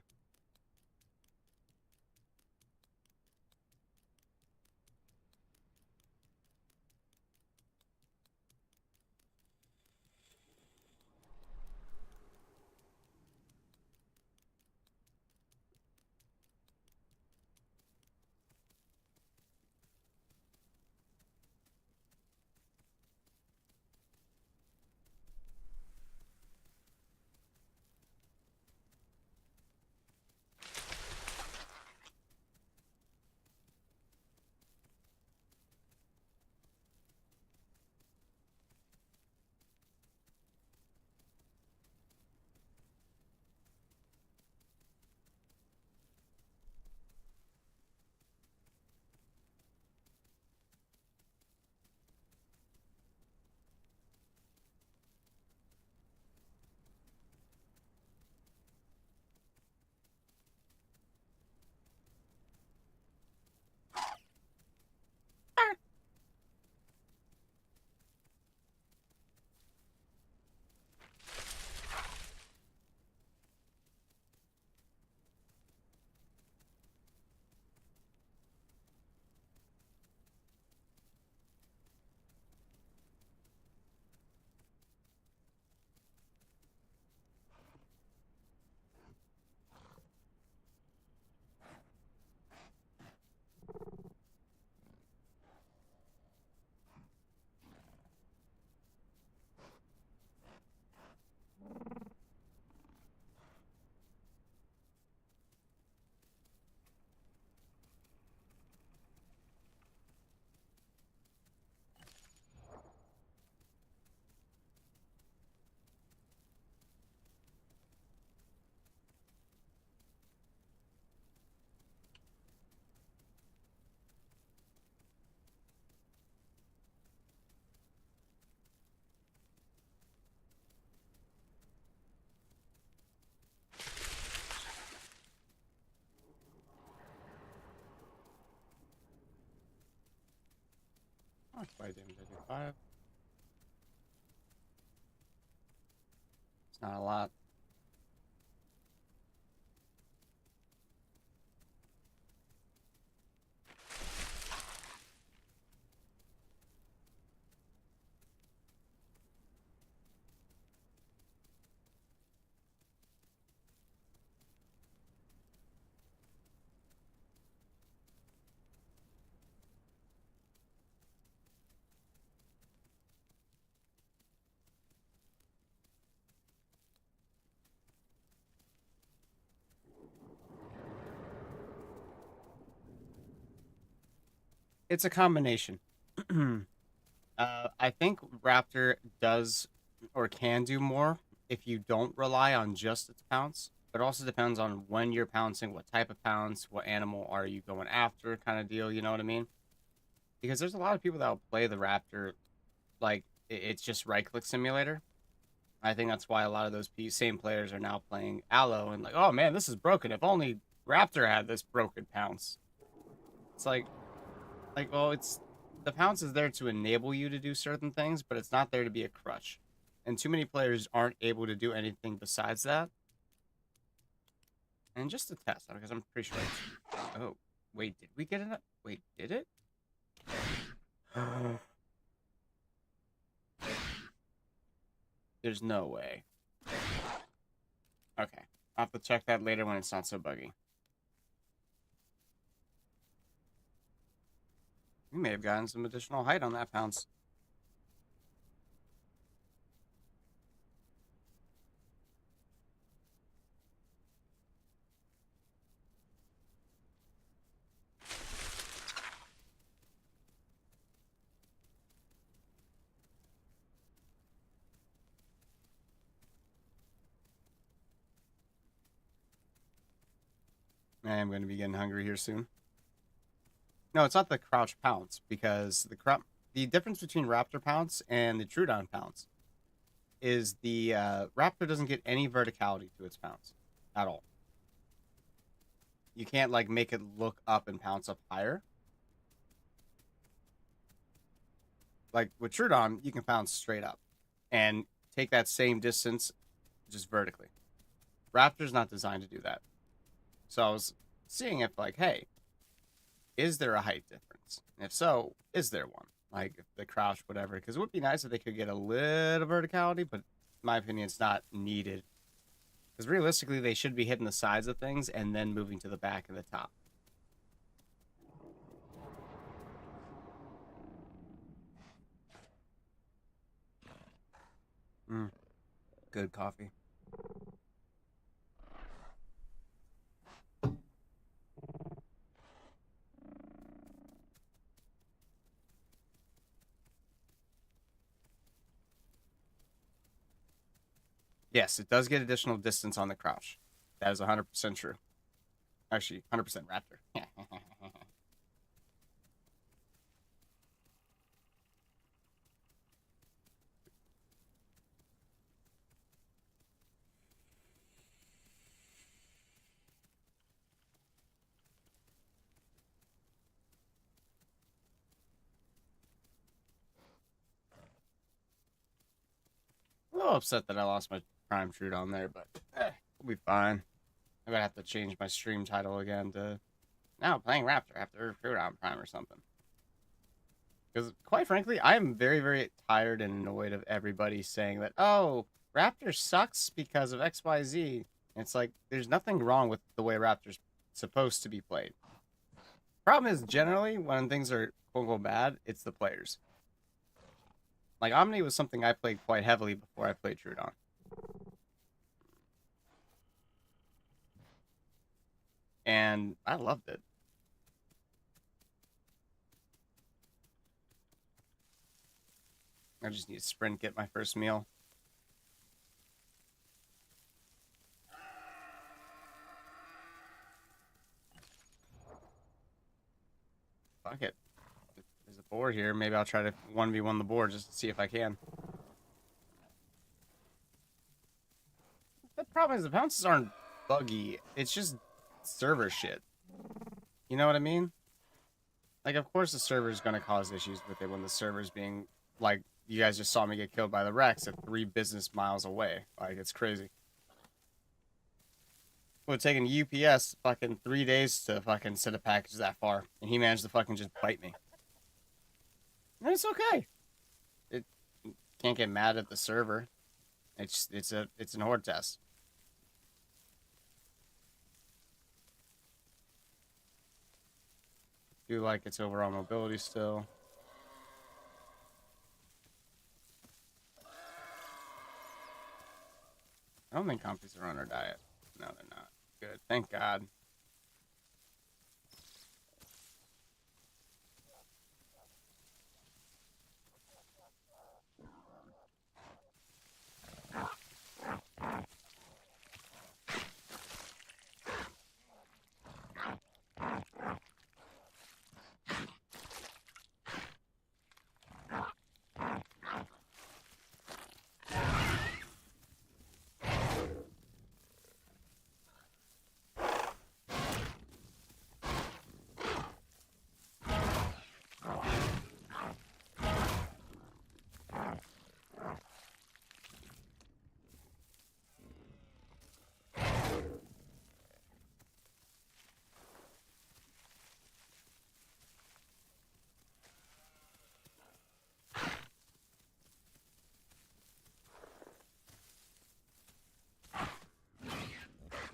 Oh, it's by damage. I do 5. It's not a lot. It's a combination. I think Raptor does or can do more if you don't rely on just its pounce. But it also depends on when you're pouncing, what type of pounce, what animal are you going after, kind of deal. You know what I mean? Because there's a lot of people that will play the Raptor like it's just right click simulator. I think that's why a lot of those same players are now playing Aloe and like, oh man, this is broken. If only Raptor had this broken pounce. It's like, well, it's the pounce is there to enable you to do certain things, but it's not there to be a crutch. And too many players aren't able to do anything besides that. And just to test, because I'm pretty sure. Oh, wait, did we get it? Wait, did it? There's no way. Okay. I'll have to check that later when it's not so buggy. We may have gotten some additional height on that pounce. I am going to be getting hungry here soon. No, it's not the crouch pounce, because the difference between raptor pounce and the Troodon pounce is the raptor doesn't get any verticality to its pounce at all. You can't like make it look up and pounce up higher. Like with Troodon, you can pounce straight up and take that same distance just vertically. Raptor's not designed to do that. So I was seeing if like, hey, is there a height difference? And if so, is there one? Like if the crouch, whatever. Because it would be nice if they could get a little verticality, but in my opinion, it's not needed. Because realistically, they should be hitting the sides of things and then moving to the back and the top. Good coffee. Yes, it does get additional distance on the crouch. That is 100% true. Actually, 100% raptor. A little upset that I lost my Prime Troodon there, but we'll be fine. I'm gonna have to change my stream title again to now playing Raptor after Troodon Prime or something. Because quite frankly, I am very, very tired and annoyed of everybody saying that, oh, Raptor sucks because of XYZ. And it's like, there's nothing wrong with the way Raptor's supposed to be played. Problem is, generally, when things are quote-unquote bad, it's the players. Like, Omni was something I played quite heavily before I played Troodon. And I loved it. I just need to sprint, get my first meal. Fuck it. There's a board here. Maybe I'll try to 1v1 the board just to see if I can. The problem is the bounces aren't buggy. It's just server shit. You know what I mean? Like, of course the server is going to cause issues with it when the server's being, like, you guys just saw me get killed by the Rex at 3 business miles away. Like, it's crazy. It would have taken UPS fucking 3 days to fucking send a package that far. And he managed to fucking just bite me. And it's okay. It can't get mad at the server. It's an Horde Test. Do like its overall mobility still. I don't think compies are on our diet. No, they're not. Good. Thank God.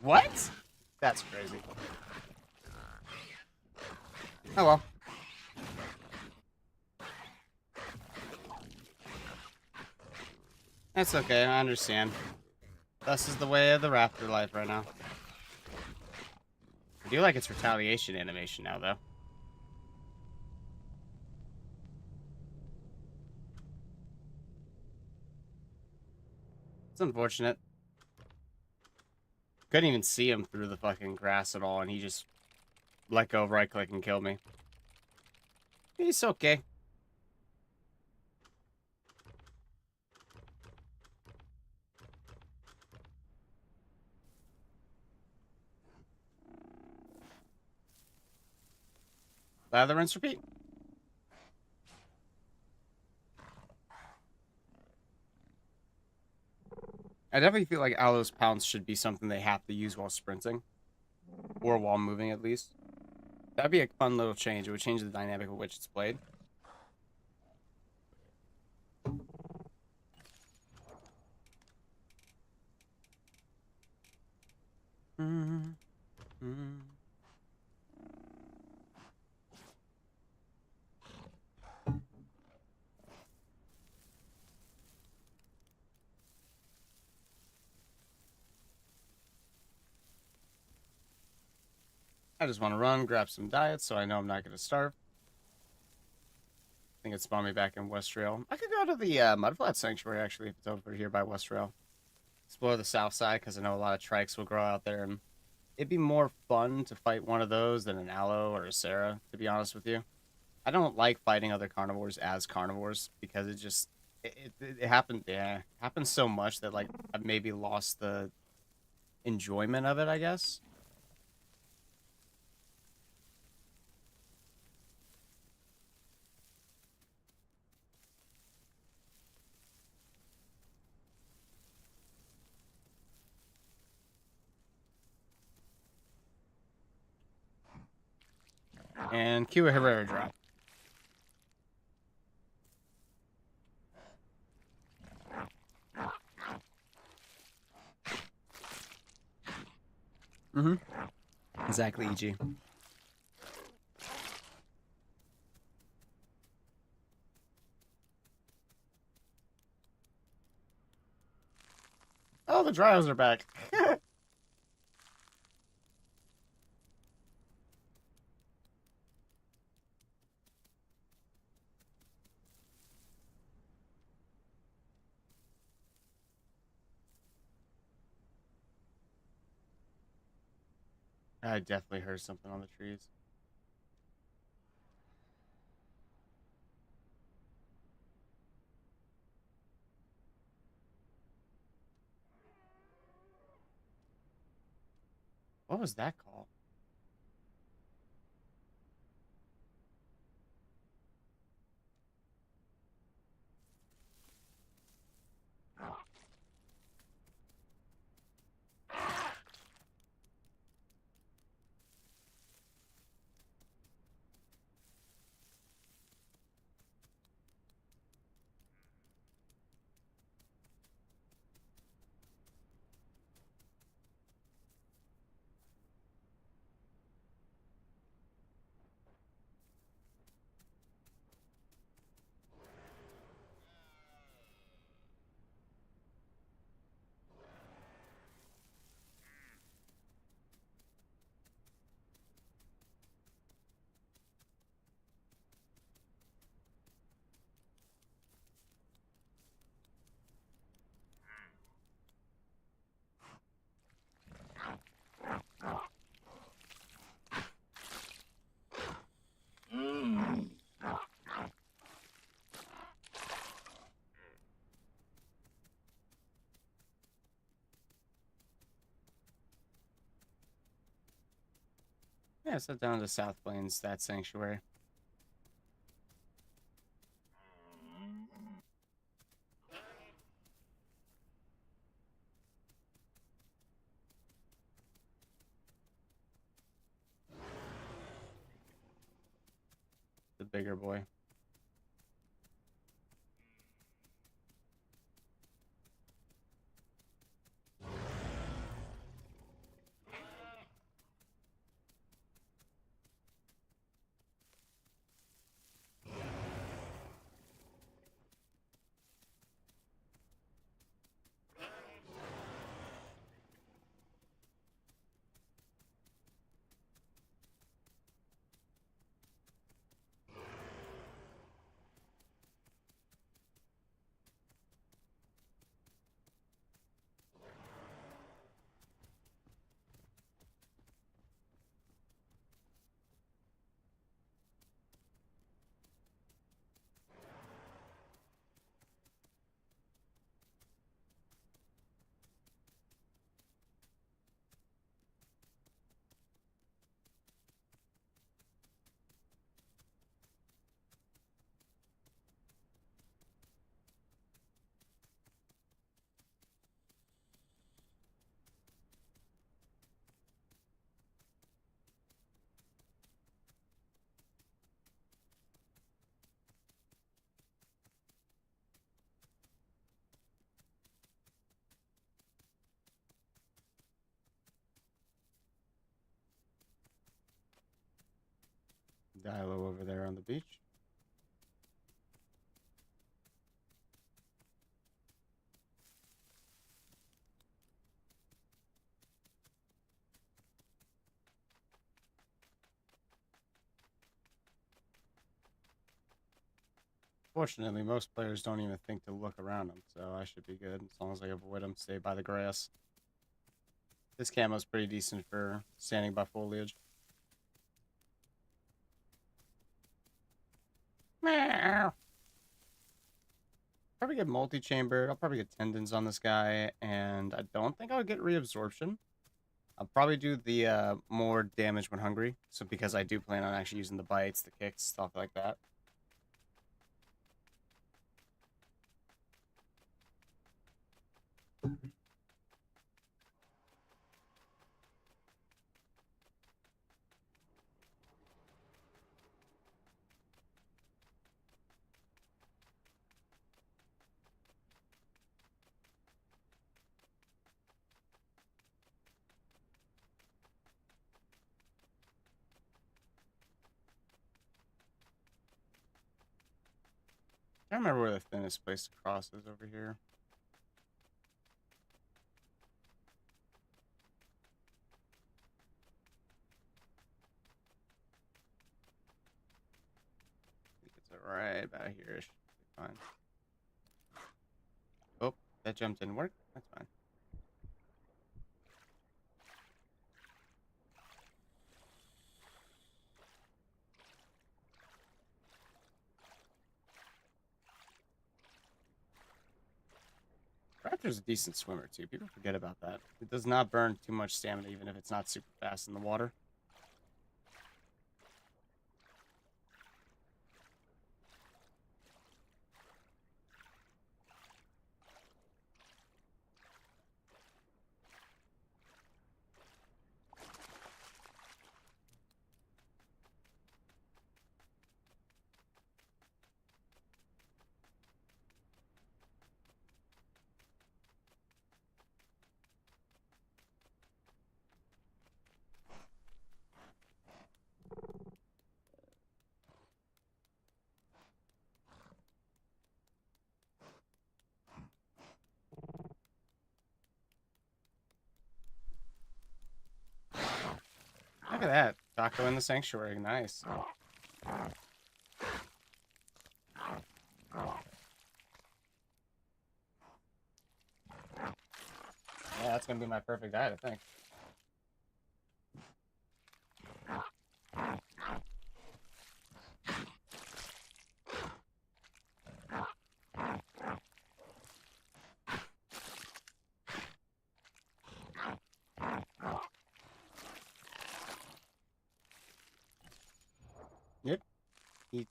What? That's crazy. Oh well. That's okay, I understand. This is the way of the raptor life right now. I do like its retaliation animation now, though. It's unfortunate. Couldn't even see him through the fucking grass at all, and he just let go of right click and killed me. He's okay. Lather, rinse, repeat. I definitely feel like Aloe's Pounce should be something they have to use while sprinting. Or while moving, at least. That'd be a fun little change. It would change the dynamic of which it's played. I just want to run, grab some diets, so I know I'm not going to starve. I think it spawned me back in West Rail. I could go to the Mudflat Sanctuary, actually, if it's over here by West Rail. Explore the south side, because I know a lot of trikes will grow out there, and it'd be more fun to fight one of those than an Aloe or a Sarah, to be honest with you. I don't like fighting other carnivores as carnivores, because it just... It happens so much that, like, I've maybe lost the enjoyment of it, I guess. And cue a Herrera drop. Mm-hmm. Exactly, EG. Oh, the dryos are back. I definitely heard something on the trees. What was that call? Yeah, so down to South Plains, that sanctuary. The bigger boy. Dilo over there on the beach. Fortunately, most players don't even think to look around them, so I should be good as long as I avoid them, stay by the grass. This camo's pretty decent for standing by foliage. Meow. Probably get multi-chambered. I'll probably get tendons on this guy, and I don't think I'll get reabsorption. I'll probably do the more damage when hungry, so because I do plan on actually using the bites, the kicks, stuff like that. I can't remember where the thinnest place to cross is over here. I think it's right about here. Should be fine. Oh, that jump didn't work. That's fine. Raptor's a decent swimmer, too. People forget about that. It does not burn too much stamina, even if it's not super fast in the water. Look at that. Taco in the sanctuary. Nice. Yeah, that's going to be my perfect diet, I think. Yep. Eat.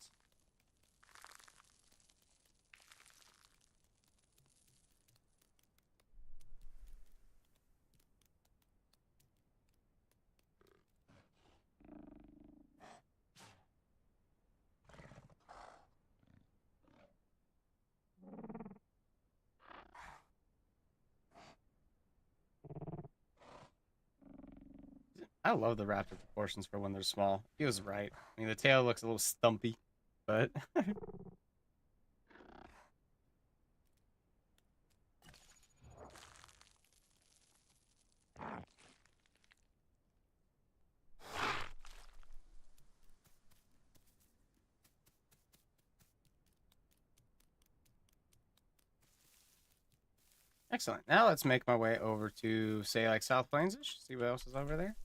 I love the raptor proportions for when they're small. He was right. I mean, the tail looks a little stumpy, but... Excellent. Now let's make my way over to, say, like South Plains-ish. See what else is over there.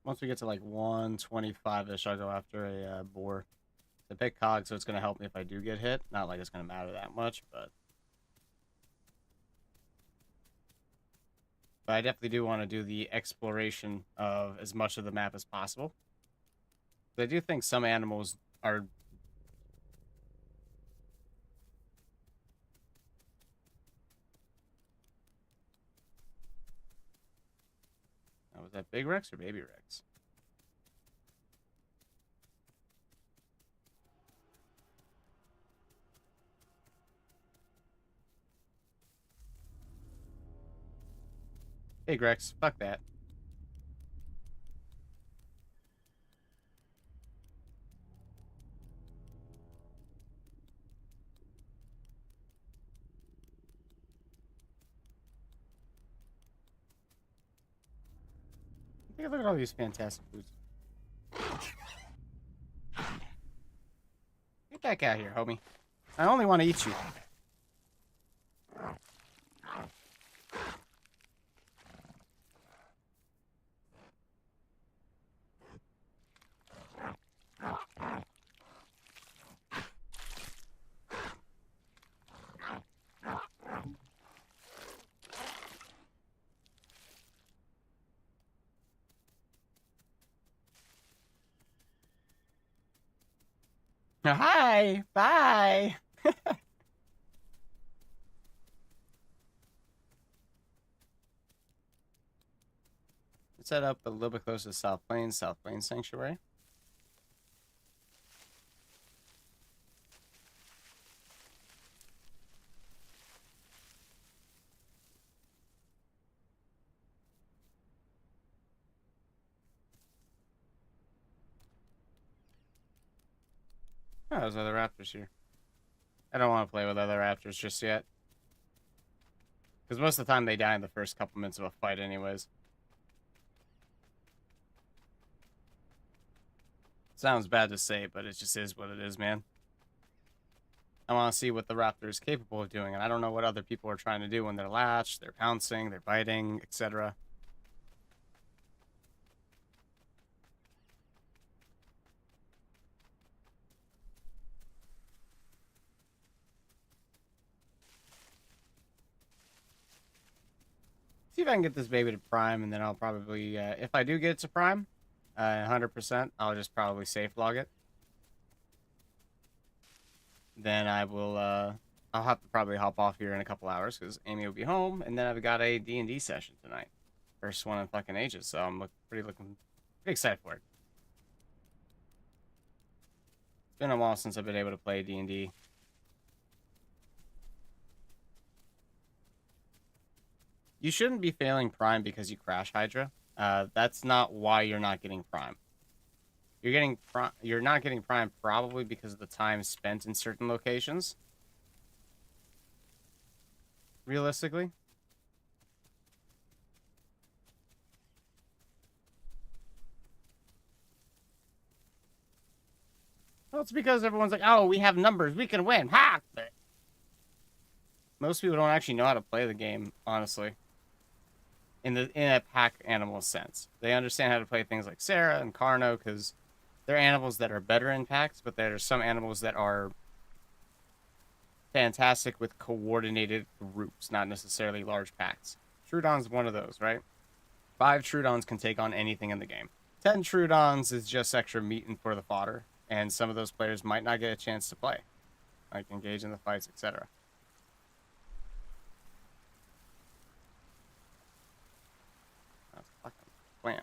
Once we get to like 125-ish, I'll go after a boar. I pick cog, so it's going to help me if I do get hit. Not like it's going to matter that much, but... But I definitely do want to do the exploration of as much of the map as possible. But I do think some animals are... that big Rex or baby Rex? Big Rex, fuck that. Take a look at all these fantastic foods. Get back out here, homie. I only want to eat you. Hi, bye. Let's set up a little bit closer to South Plains Sanctuary. Oh, there's other raptors here. I don't want to play with other raptors just yet. Because most of the time they die in the first couple minutes of a fight anyways. Sounds bad to say, but it just is what it is, man. I want to see what the raptor is capable of doing, and I don't know what other people are trying to do when they're latched, they're pouncing, they're biting, etc. See if I can get this baby to prime, and then I'll probably, if I do get it to prime, 100%, I'll just probably safe log it. Then I will, I'll have to probably hop off here in a couple hours, because Amy will be home, and then I've got a D&D session tonight. First one in fucking ages, so I'm pretty excited for it. It's been a while since I've been able to play D&D. You shouldn't be failing Prime because you crash Hydra. That's not why you're not getting Prime. You're not getting Prime probably because of the time spent in certain locations. Realistically. Well, it's because everyone's like, oh, we have numbers, we can win. Ha! Most people don't actually know how to play the game, honestly. In a pack animal sense. They understand how to play things like Sarah and Carno because they're animals that are better in packs, but there are some animals that are fantastic with coordinated groups, not necessarily large packs. Troodon's one of those, right? 5 Troodons can take on anything in the game. 10 Troodons is just extra meat and for the fodder, and some of those players might not get a chance to play, like engage in the fights, etc. That's a fucking plan.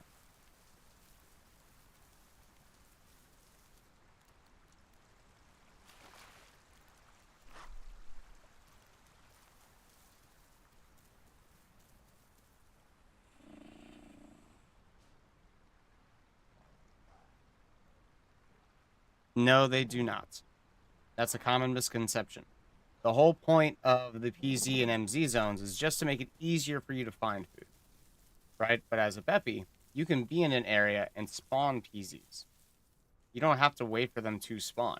No, they do not. That's a common misconception. The whole point of the PZ and MZ zones is just to make it easier for you to find food, right? But as a Beppy, you can be in an area and spawn PZs. You don't have to wait for them to spawn.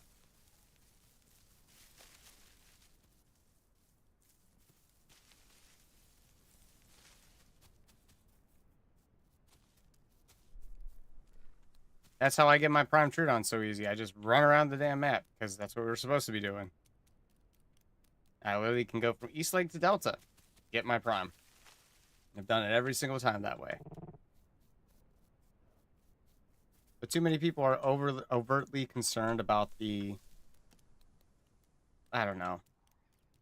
That's how I get my Prime Troodon so easy. I just run around the damn map, because that's what we're supposed to be doing. I literally can go from East Lake to Delta, get my Prime. I've done it every single time that way. But too many people are overtly concerned about I don't know,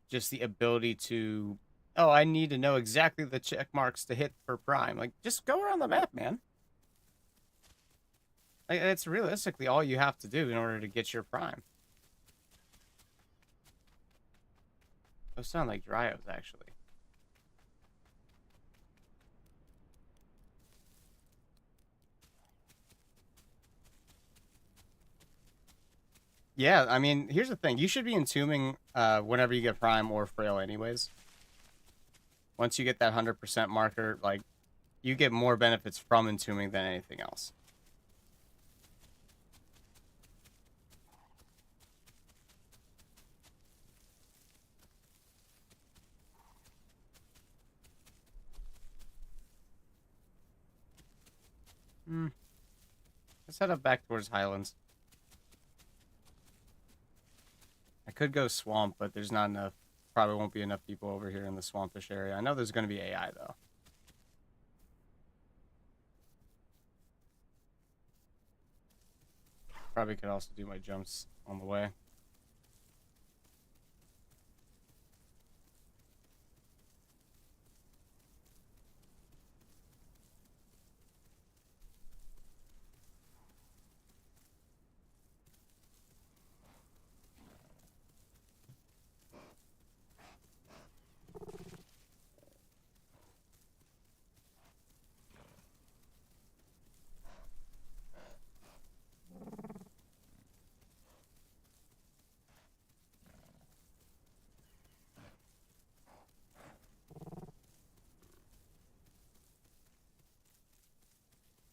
just the ability to oh, I need to know exactly the check marks to hit for Prime. Like, just go around the map, man. Like, it's realistically all you have to do in order to get your Prime. Those sound like Dryos, actually. Yeah, I mean, here's the thing. You should be entombing whenever you get Prime or Frail anyways. Once you get that 100% marker, like, you get more benefits from entombing than anything else. Let's head up back towards Highlands. I could go Swamp, but there's not enough. Probably won't be enough people over here in the Swampish area. I know there's going to be AI, though. Probably could also do my jumps on the way.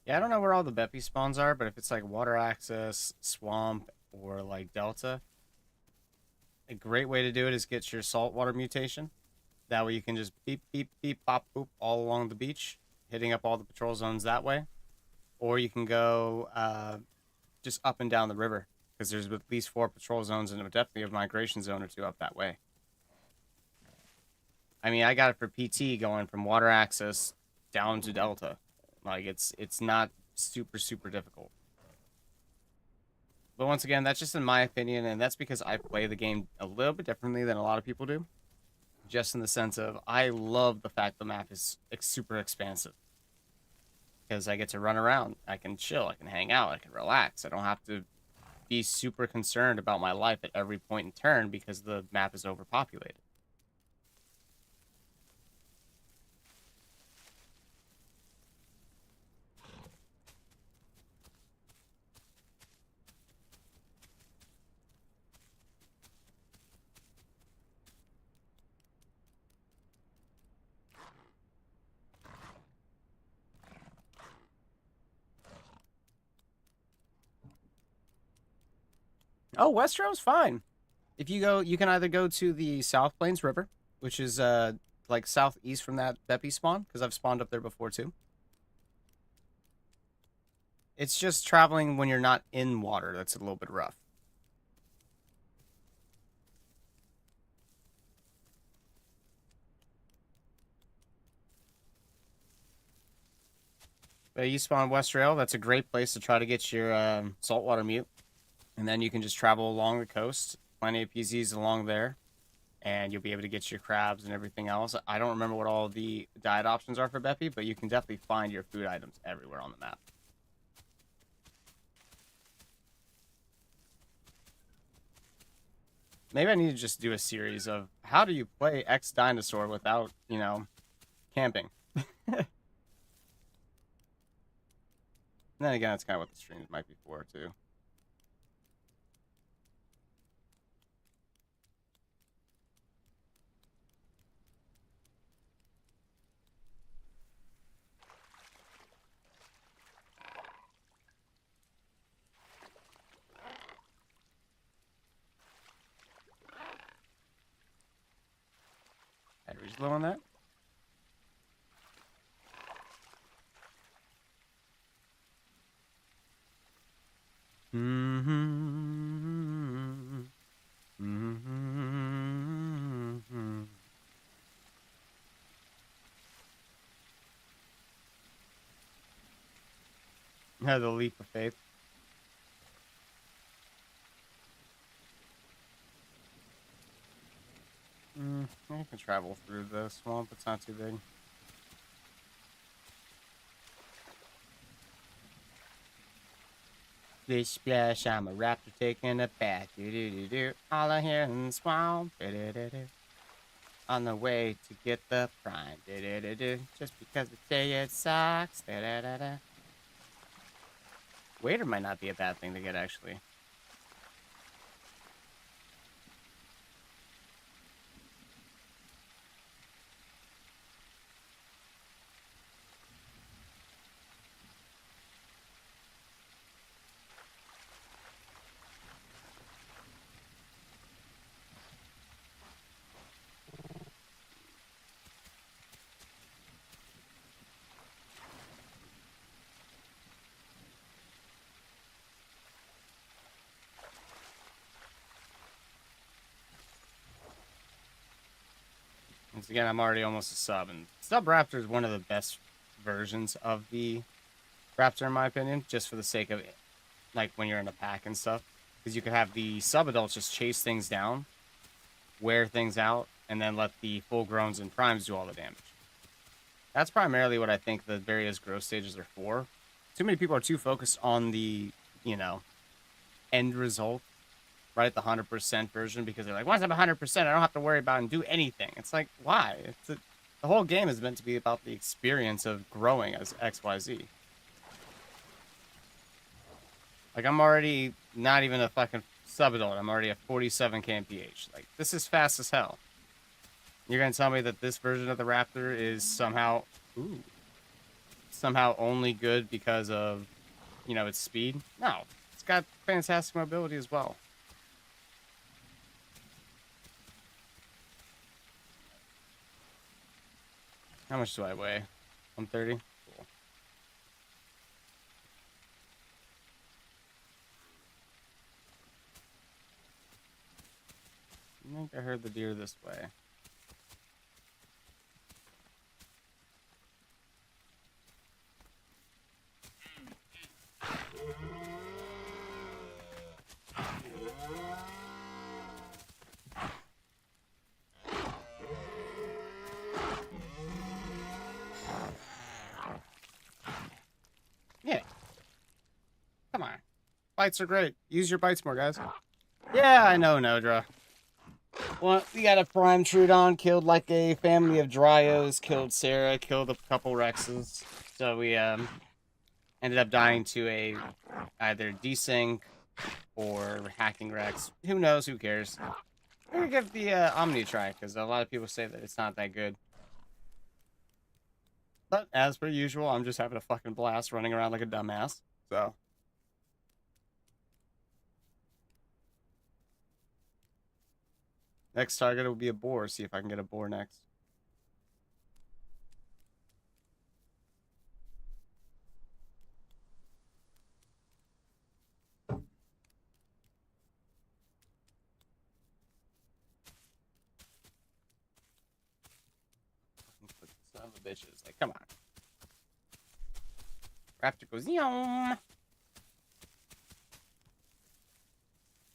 Yeah, I don't know where all the Beppy spawns are, but if it's like water access, swamp, or like delta, a great way to do it is get your saltwater mutation. That way you can just beep, beep, beep, pop, boop all along the beach, hitting up all the patrol zones that way. Or you can go just up and down the river, because there's at least 4 patrol zones and definitely a migration zone or 2 up that way. I mean, I got it for PT going from water access down to delta. Like, it's not super difficult. But once again, that's just in my opinion, and that's because I play the game a little bit differently than a lot of people do. Just in the sense of, I love the fact the map is super expansive. Because I get to run around, I can chill, I can hang out, I can relax. I don't have to be super concerned about my life at every point in turn because the map is overpopulated. Oh, Westeros, fine. If you go, you can either go to the South Plains River, which is like southeast from that Beppy spawn, because I've spawned up there before too. It's just traveling when you're not in water that's a little bit rough. But you spawn West Rail, that's a great place to try to get your saltwater mute. And then you can just travel along the coast, plenty of PZs along there, and you'll be able to get your crabs and everything else. I don't remember what all the diet options are for Beppy, but you can definitely find your food items everywhere on the map. Maybe I need to just do a series of how do you play X Dinosaur without, you know, camping. And then again, that's kind of what the streams might be for, too. Battery's low on that. Had the leap of faith. You can travel through the swamp. It's not too big. Splish splash, I'm a raptor taking a bath. Do do do do. All I hear in the swamp. Do do do do. On the way to get the prime. Do do do do. Just because the day it sucks. Da da da da. Waiter might not be a bad thing to get, actually. Once again, I'm already almost a sub, and Sub Raptor is one of the best versions of the Raptor, in my opinion, just for the sake of, like, when you're in a pack and stuff. Because you could have the sub-adults just chase things down, wear things out, and then let the full-growns and primes do all the damage. That's primarily what I think the various growth stages are for. Too many people are too focused on the, you know, end result, right? The 100% version, because they're like, once I'm 100%, I don't have to worry about and do anything. It's like, why? The whole game is meant to be about the experience of growing as XYZ. Like, I'm already not even a fucking sub-adult. I'm already at 47 kmph. Like, this is fast as hell. You're gonna tell me that this version of the Raptor is somehow only good because of, you know, its speed? No. It's got fantastic mobility as well. How much do I weigh? 130? Cool. I think I heard the deer this way. Yeah. Come on. Bites are great. Use your bites more, guys. Yeah, I know, Nodra. Well, we got a prime Troodon, killed like a family of Dryos, killed Sarah, killed a couple Rexes. So we ended up dying to a either desync or hacking Rex. Who knows? Who cares? We're gonna give the Omni a try, because a lot of people say that it's not that good. But as per usual, I'm just having a fucking blast running around like a dumbass. So. Next target will be a boar. See if I can get a boar next. Son of a bitches. Like, come on. Raptor goes, yum.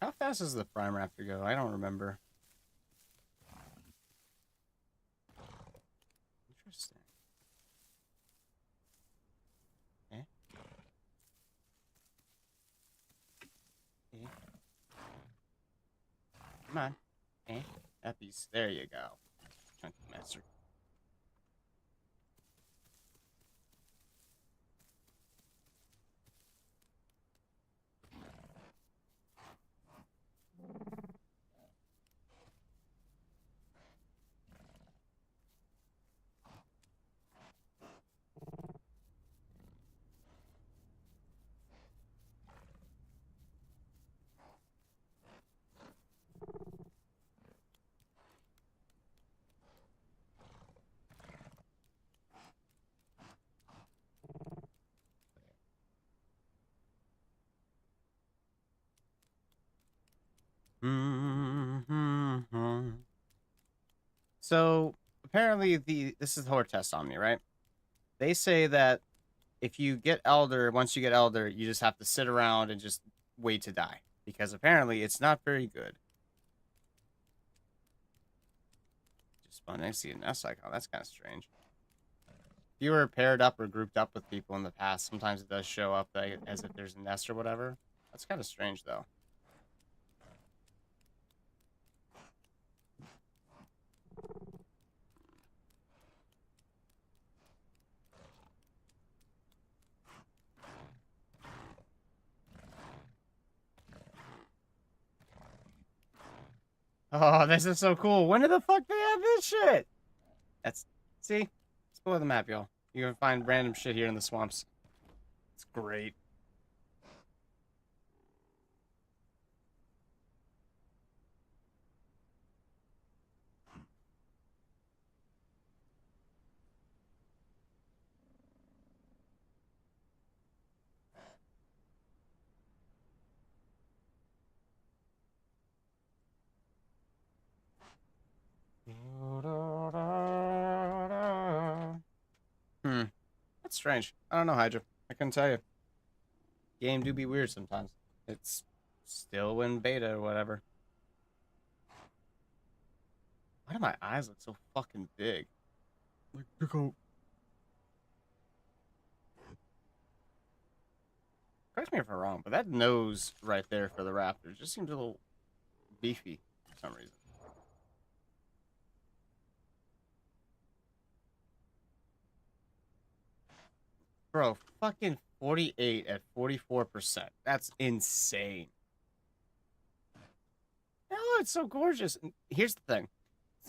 How fast does the prime raptor go? I don't remember. Interesting. Okay. Okay. Come on. Okay. Eppies. There you go. Chunky master. Mm-hmm. So apparently this is the Horde Test Omni, right? They say that if you get Elder, once you get Elder, you just have to sit around and just wait to die. Because apparently it's not very good. Spawn next to a nest icon. That's kind of strange. If you were paired up or grouped up with people in the past, sometimes it does show up as if there's a nest or whatever. That's kind of strange, though. Oh, this is so cool. When did the fuck they have this shit? See? Explore the map, y'all. You can find random shit here in the swamps. It's great. That's strange. I don't know, Hydra. I couldn't tell you. Game do be weird sometimes. It's still in beta or whatever. Why do my eyes look so fucking big? Like, correct me if I'm wrong, but that nose right there for the raptor just seems a little beefy for some reason. Bro, fucking 48 at 44%. That's insane. Oh, it's so gorgeous. And here's the thing.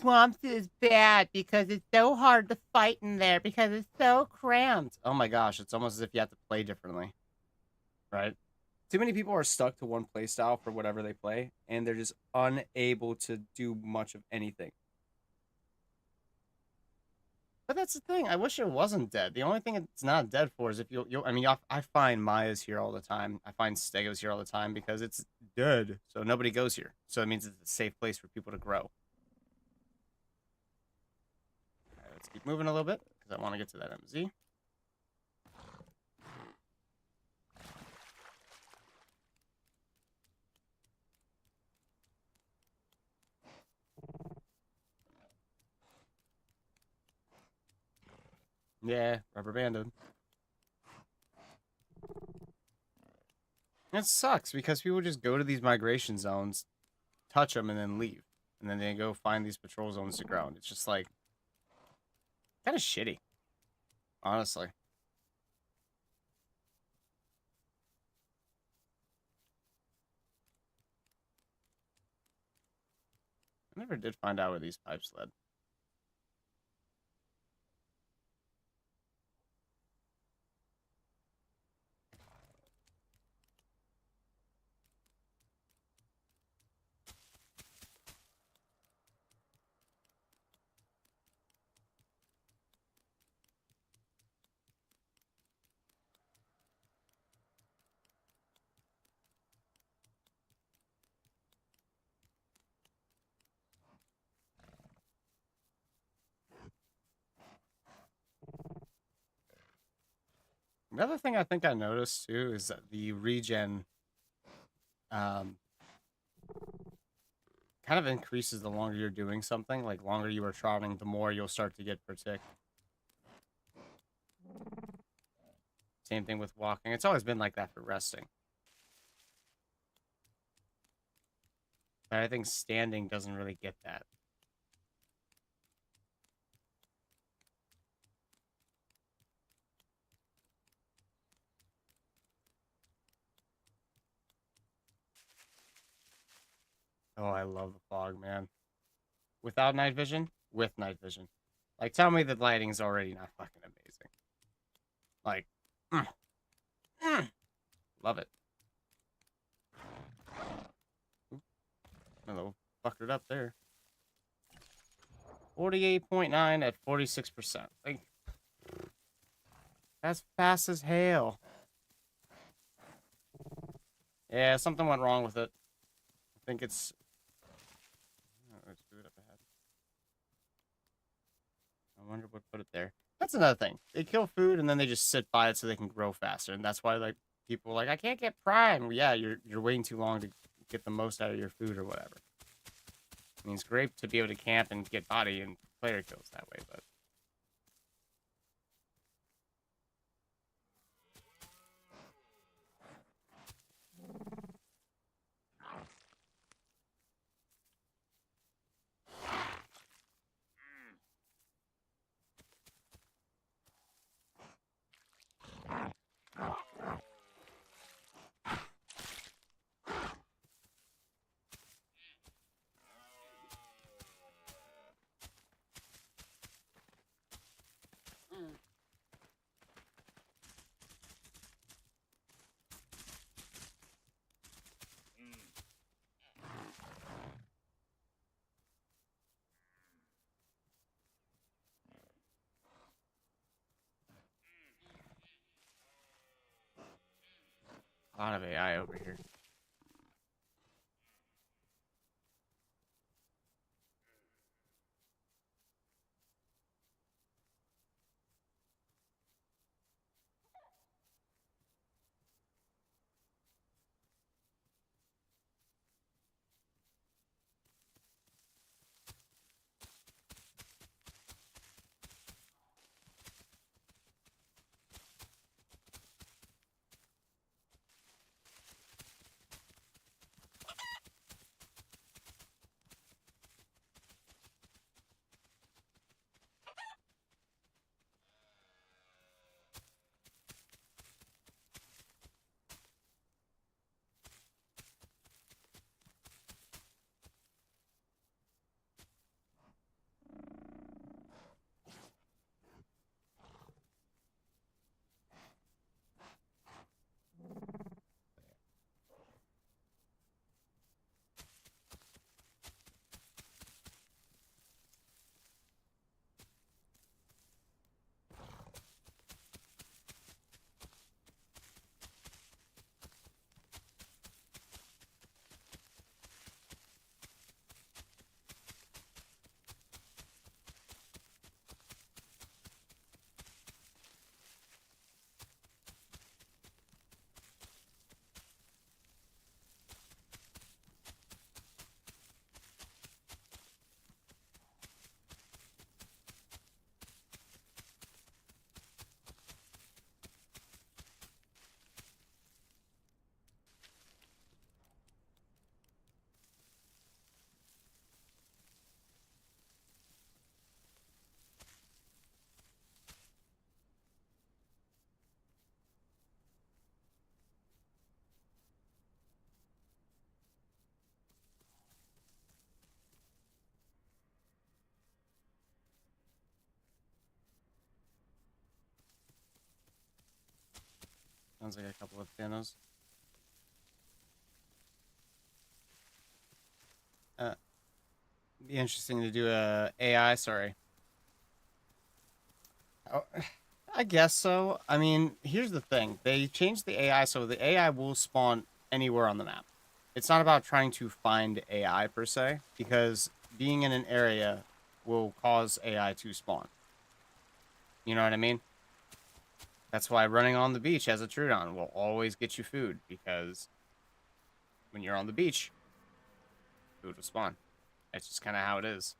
Swamps is bad because it's so hard to fight in there because it's so cramped. Oh my gosh, it's almost as if you have to play differently. Right? Too many people are stuck to one play style for whatever they play, and they're just unable to do much of anything. But that's the thing. I wish it wasn't dead. The only thing it's not dead for is if I mean, I find Maya's here all the time. I find Stego's here all the time because it's dead, so nobody goes here. So it means it's a safe place for people to grow. All right, let's keep moving a little bit because I want to get to that MZ. Yeah, rubber banded. It sucks because people just go to these migration zones, touch them, and then leave. And then they go find these patrol zones to grow. And it's just like, kind of shitty. Honestly. I never did find out where these pipes led. Another thing I think I noticed too is that the regen kind of increases the longer you're doing something. Like, longer you are trotting, the more you'll start to get partic. Same thing with walking. It's always been like that for resting. But I think standing doesn't really get that. Oh, I love the fog, man. Without night vision? With night vision. Like, tell me the lighting's already not fucking amazing. Like, love it. Oop. Hello, fucked it up there. 48.9 at 46%. Like, that's fast as hell. Yeah, something went wrong with it. I think it's... Let's do it up ahead. I wonder what put it there. That's another thing. They kill food and then they just sit by it so they can grow faster. And that's why, like, people are like, I can't get prime. Well, yeah, you're waiting too long to get the most out of your food or whatever. I mean, it's great to be able to camp and get body and player kills that way, but. A lot of AI over here. Sounds like a couple of pianos. Be interesting to do a AI. Sorry. Oh, I guess so. I mean, here's the thing: they changed the AI, so the AI will spawn anywhere on the map. It's not about trying to find AI per se, because being in an area will cause AI to spawn. You know what I mean? That's why running on the beach as a Troodon will always get you food, because when you're on the beach, food will spawn. That's just kind of how it is.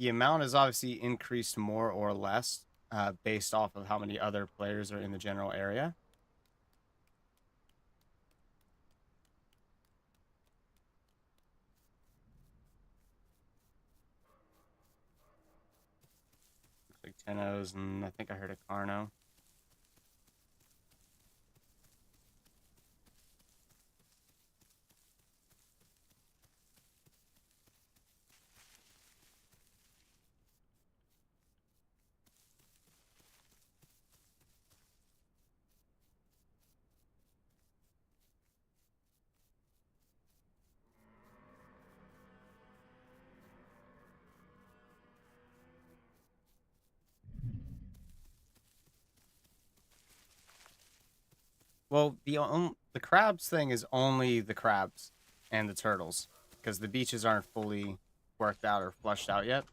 The amount is obviously increased more or less based off of how many other players are in the general area. Looks like Tenos, and I think I heard a Carno. Well, the crabs thing is only the crabs and the turtles, because the beaches aren't fully worked out or flushed out yet.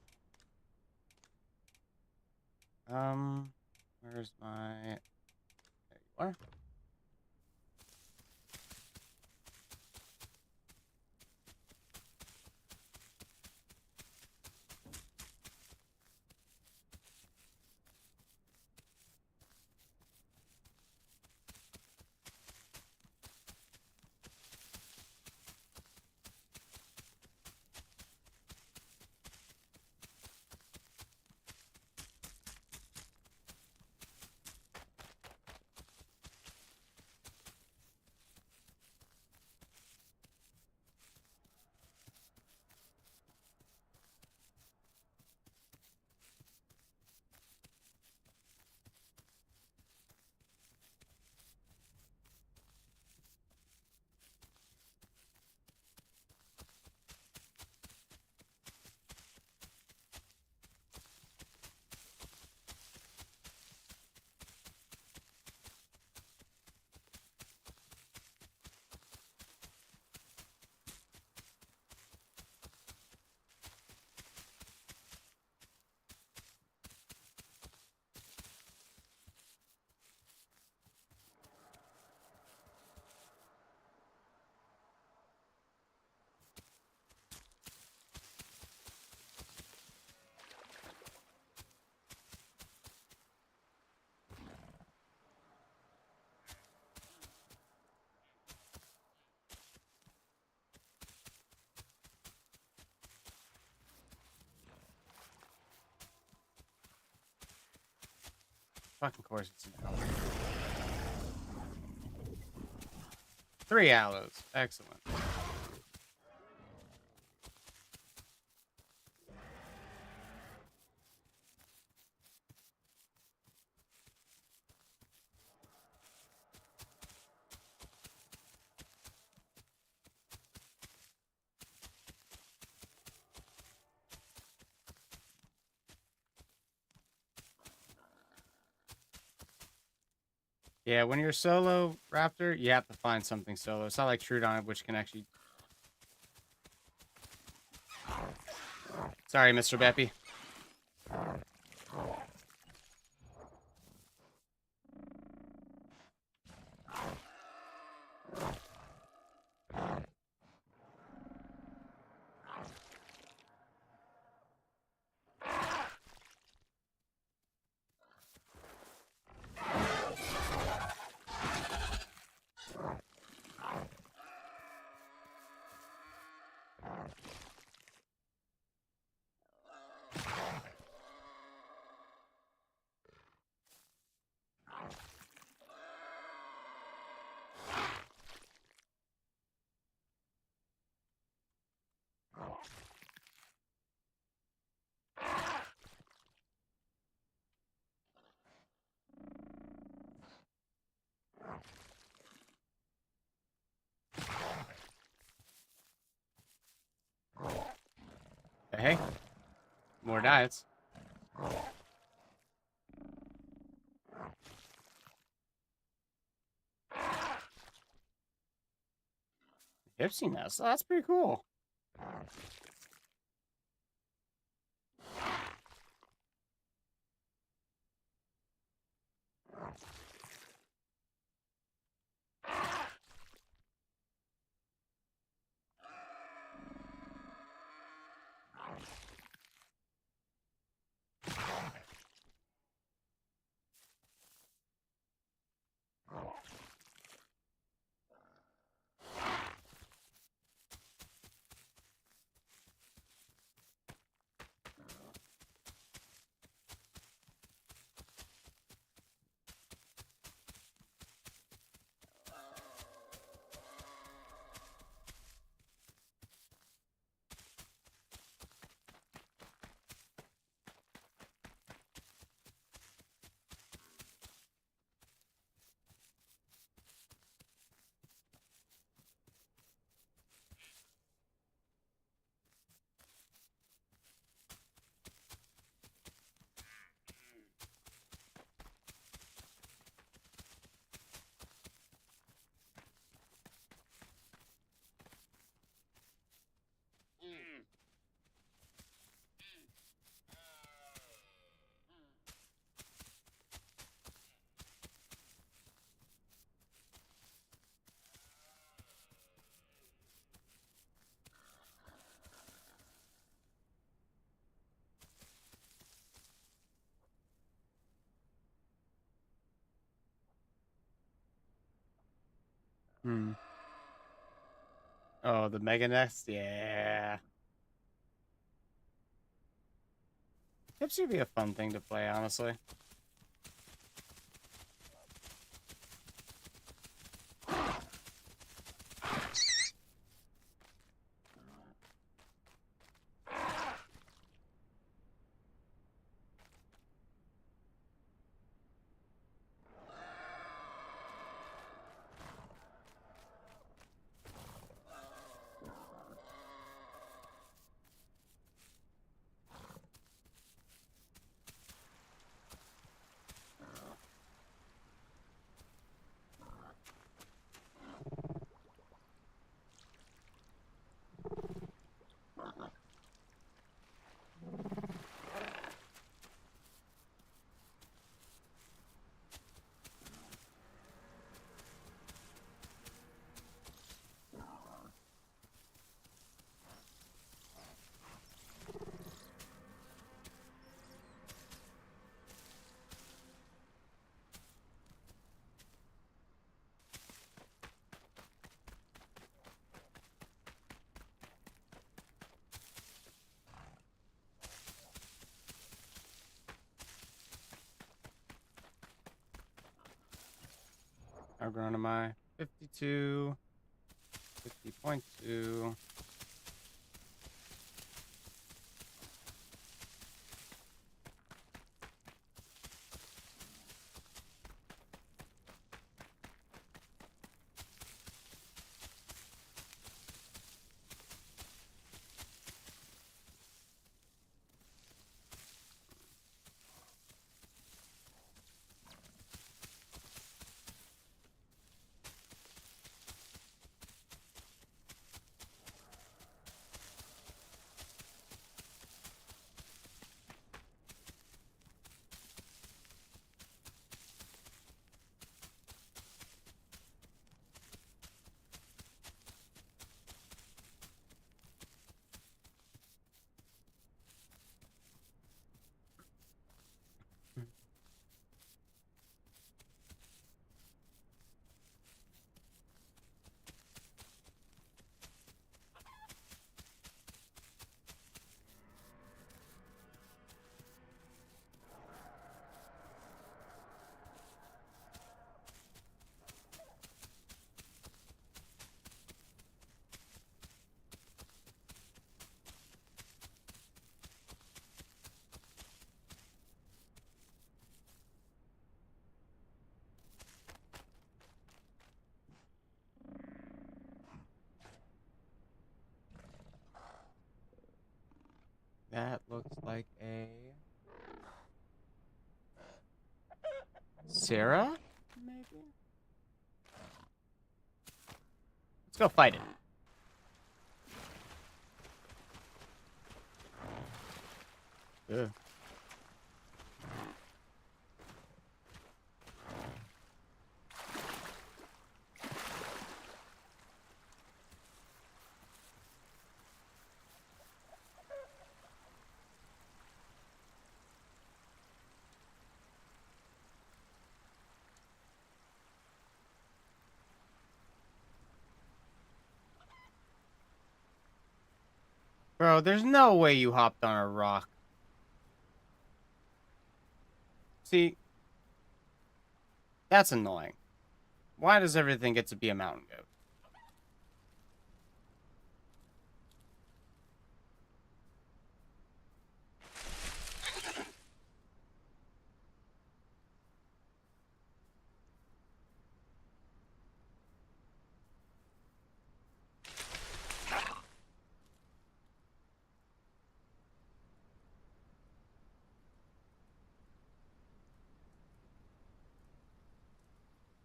Where's my... There you are. fucking course it's an aloe. 3 aloes. Excellent. Yeah, when you're solo, Raptor, you have to find something solo. It's not like Troodon, which can actually... Sorry, Mr. Beppy. Hey, more diets. Gypsy nest. Oh, that's pretty cool. Hmm. Oh, the Mega Nest? Yeah. Gypsy would be a fun thing to play, honestly. How grown am I? 52. 50.2. That looks like a Sarah, maybe? Let's go fight it. Ugh. Bro, there's no way you hopped on a rock. See, that's annoying. Why does everything get to be a mountain goat?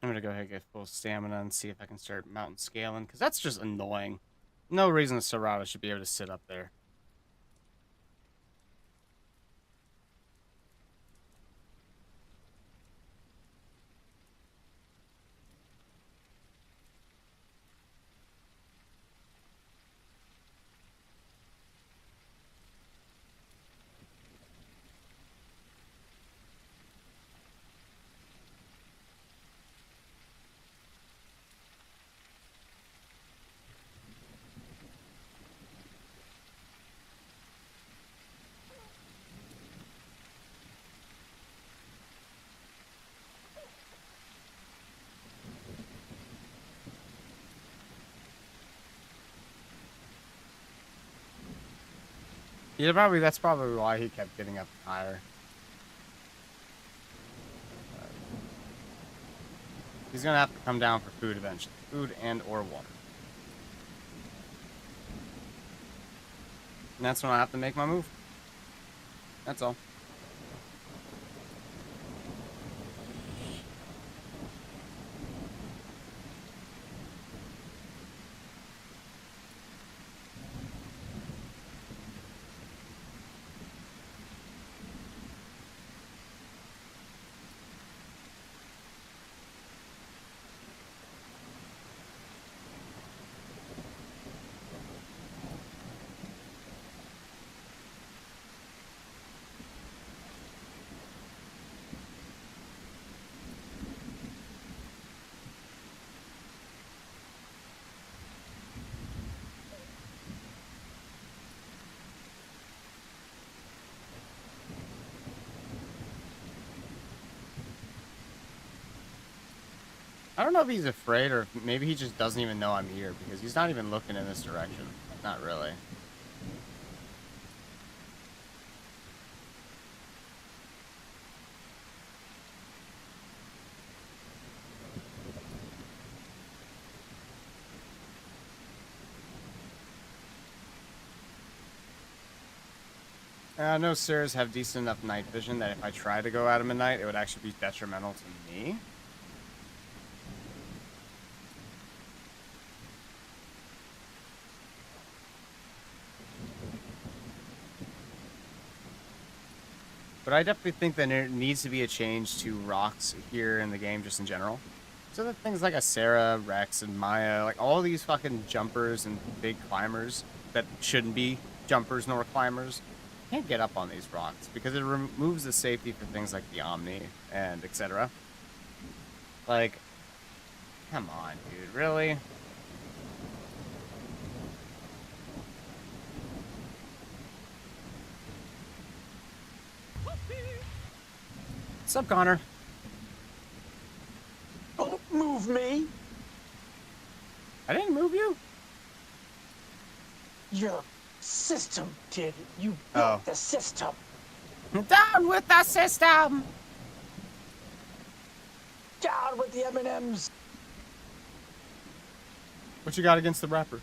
I'm gonna go ahead and get full stamina and see if I can start mountain scaling, because that's just annoying. No reason a Serrata should be able to sit up there. Yeah, that's probably why he kept getting up higher. He's gonna have to come down for food eventually. Food and or water. And that's when I have to make my move. That's all. I don't know if he's afraid or if maybe he just doesn't even know I'm here because he's not even looking in this direction. Not really. I know Sarahs have decent enough night vision that if I try to go at him at night, it would actually be detrimental to me. But I definitely think that there needs to be a change to rocks here in the game, just in general. So that things like a Sarah, Rex, and Maya, like all these fucking jumpers and big climbers that shouldn't be jumpers nor climbers, can't get up on these rocks because it removes the safety for things like the Omni and etc. Like, come on, dude, really? What's up, Connor? Don't move me! I didn't move you. Your system did it. You Oh. broke the system. Down with the system! Down with the M&Ms. What you got against the rapper?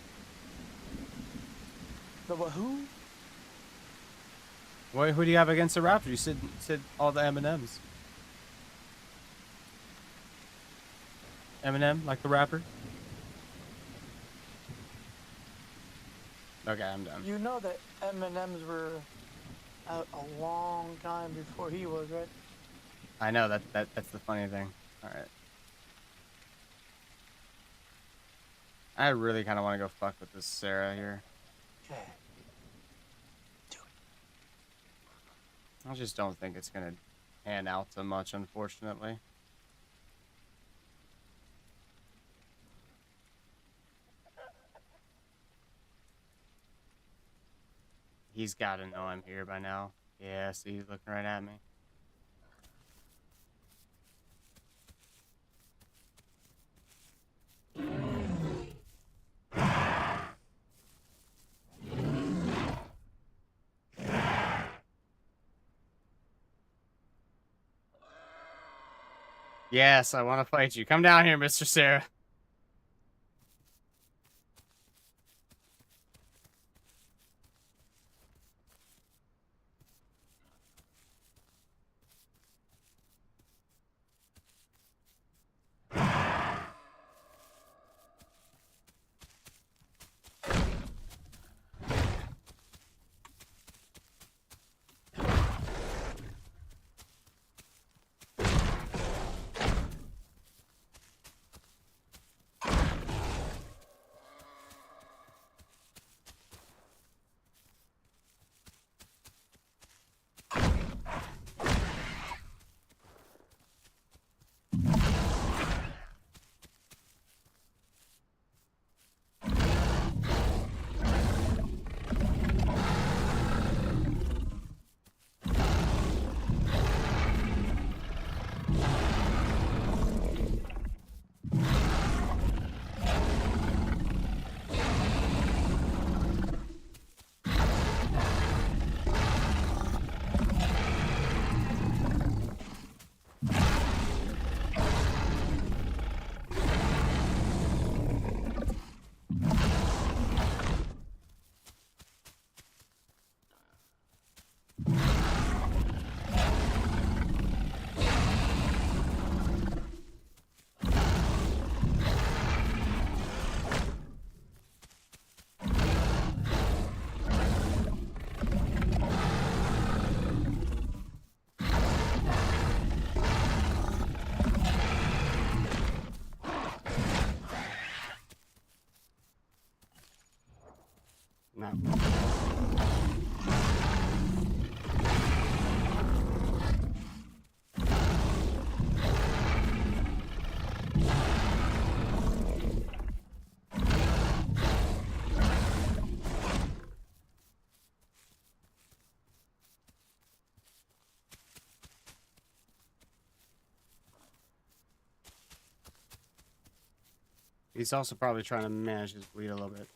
The wahoo? What, who do you have against the rapper? You said all the M&Ms. Eminem, like the rapper? Okay, I'm done. You know that M&Ms were out a long time before he was, right? I know, that's the funny thing. Alright. I really kind of want to go fuck with this Sarah here. Okay. Do it. I just don't think it's going to pan out so much, unfortunately. He's got to know I'm here by now. Yeah, see, he's looking right at me. Yes, I want to fight you. Come down here, Mr. Sarah. No. He's also probably trying to manage his bleed a little bit.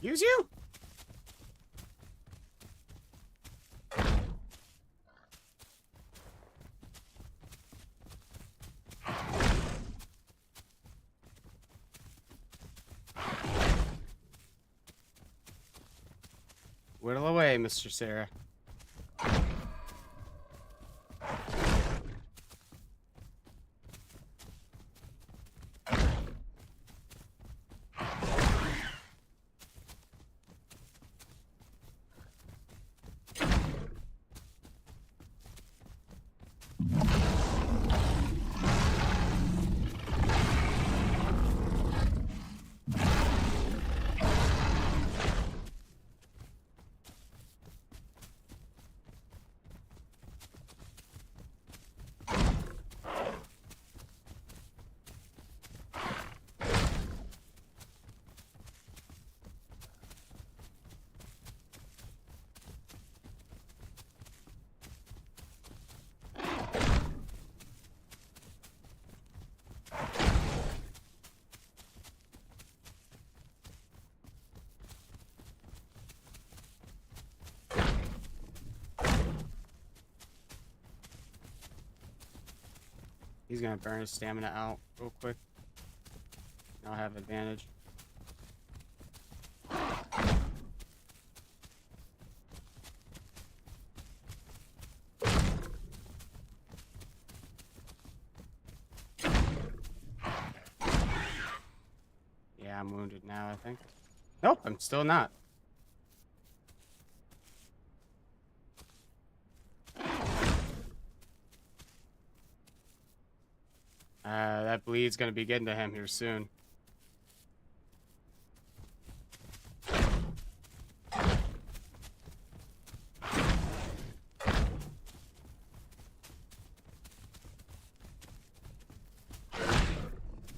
Excuse you? Whittle away, Mr. Sarah. He's gonna burn his stamina out real quick. I'll have advantage. Yeah, I'm wounded now, I think. Nope, I'm still not. That bleed's gonna be getting to him here soon.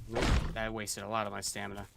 Nope, that wasted a lot of my stamina.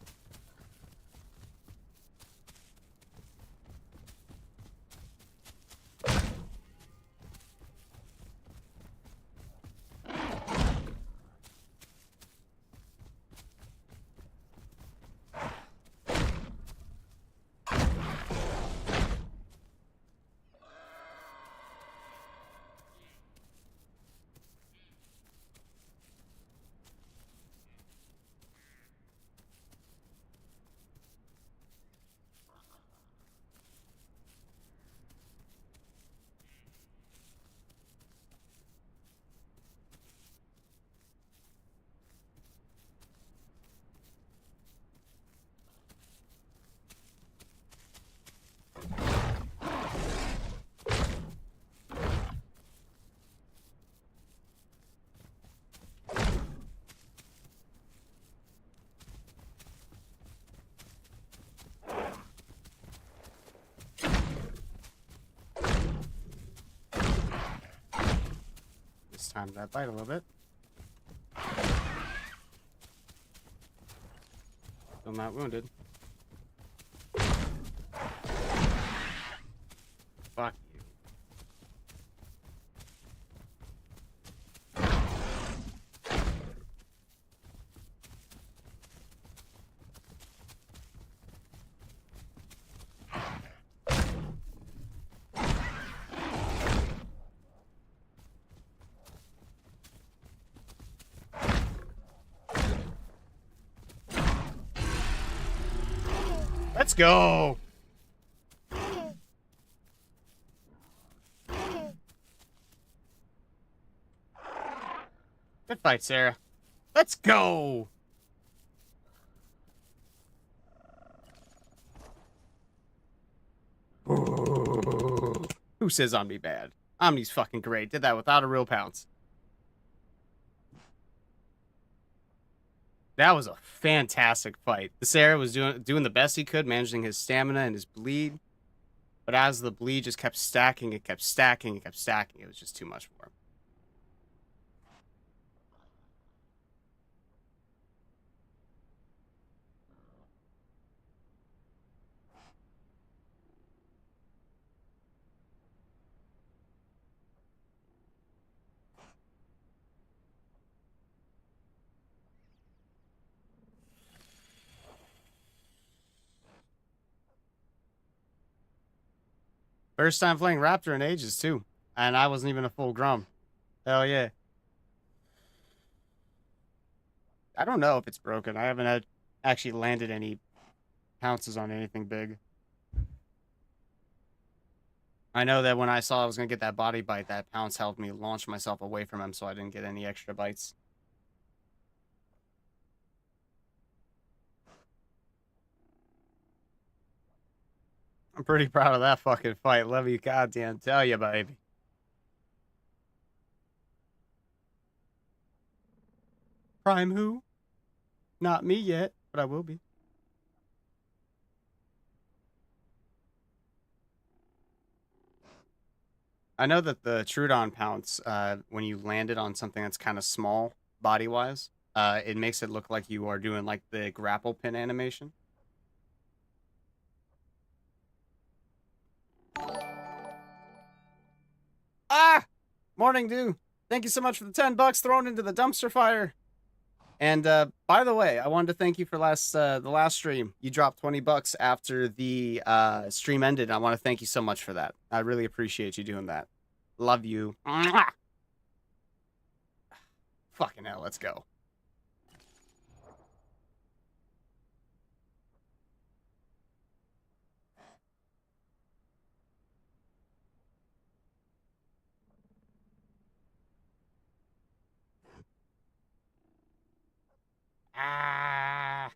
Time that bite a little bit. Still not wounded. Fuck you. Let's go. Good fight, Sarah. Let's go. Who says Omni bad? Omni's fucking great. Did that without a real pounce. That was a fantastic fight. The Sarah was doing the best he could, managing his stamina and his bleed. But as the bleed just kept stacking, it kept stacking, it kept stacking. It was just too much for him. First time playing Raptor in ages, too. And I wasn't even a full Grum. Hell yeah. I don't know if it's broken. I haven't actually landed any pounces on anything big. I know that when I saw I was going to get that body bite, that pounce helped me launch myself away from him so I didn't get any extra bites. I'm pretty proud of that fucking fight. Let me goddamn tell you, baby. Prime who? Not me yet, but I will be. I know that the Troodon pounce, when you land it on something that's kind of small body-wise, it makes it look like you are doing like the grapple pin animation. Ah! Morning, Dew. Thank you so much for the $10 thrown into the dumpster fire. And by the way, I wanted to thank you for the last stream. You dropped $20 after the stream ended. I want to thank you so much for that. I really appreciate you doing that. Love you. Mwah! Fucking hell, let's go. Ah,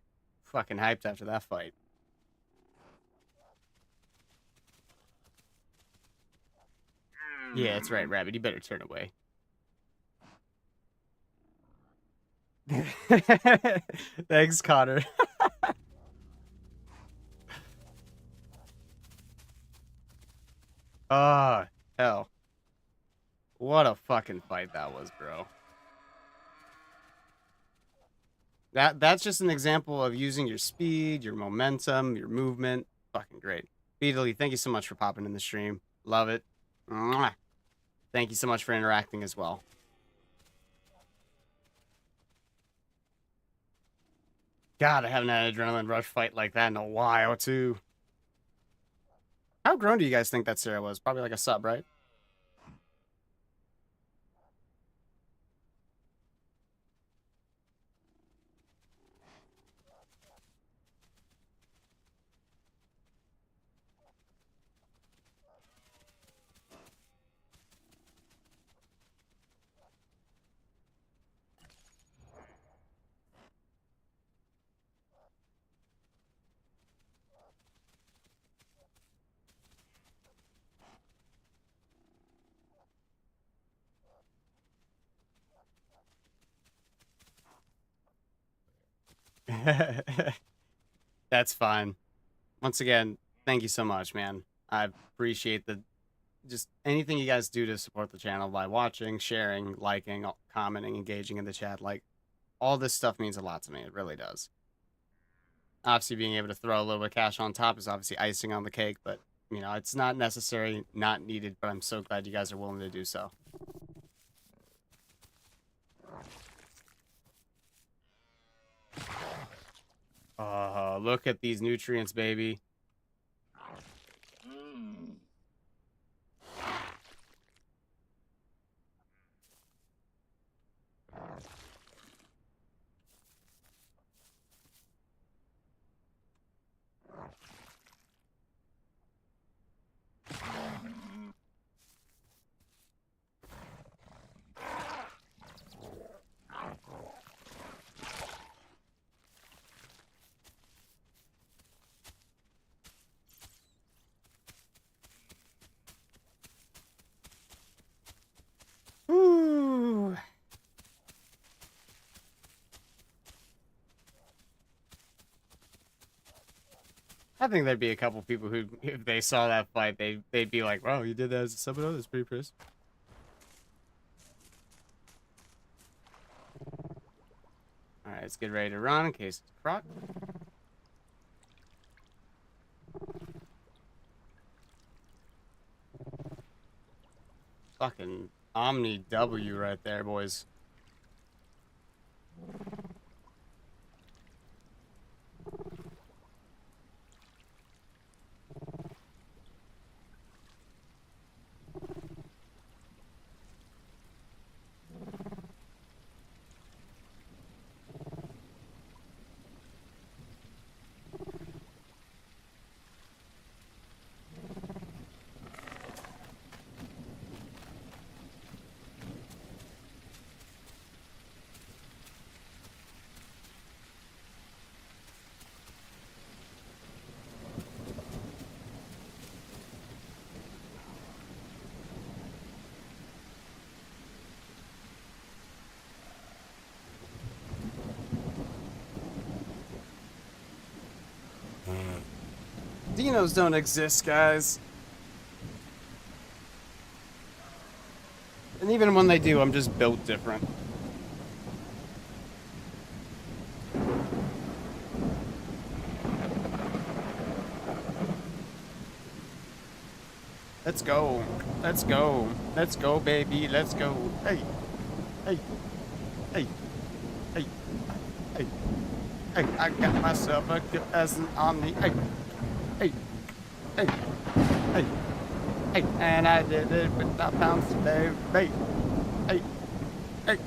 fucking hyped after that fight. Yeah, that's right, Rabbit. You better turn away. Thanks, Connor. Ah, hell. What a fucking fight that was, bro. That's just an example of using your speed, your momentum, your movement. Fucking great. Beatly, thank you so much for popping in the stream. Love it. Mwah. Thank you so much for interacting as well. God, I haven't had an adrenaline rush fight like that in a while, too. How grown do you guys think that Sarah was? Probably like a sub, right? That's fine. Once again, thank you so much, man. I appreciate just anything you guys do to support the channel by watching, sharing, liking, commenting, engaging in the chat. Like, all this stuff means a lot to me. It really does. Obviously, being able to throw a little bit of cash on top is obviously icing on the cake, but, you know, it's not necessary, not needed, but I'm so glad you guys are willing to do so. Look at these nutrients, baby. I think there'd be a couple people who, if they saw that fight, they'd be like, "Wow, you did that as a sub-0? That's pretty impressive." All right, let's get ready to run in case it's croc. Fucking Omni W right there, boys. Dinos don't exist, guys. And even when they do, I'm just built different. Let's go. Let's go. Let's go, baby. Let's go. Hey. Hey. Hey. Hey. Hey. Hey. I got myself a good as an Omni. Hey. Hey. Hey. Hey. Hey. And I did it with the pounds today. Hey. Hey. Hey.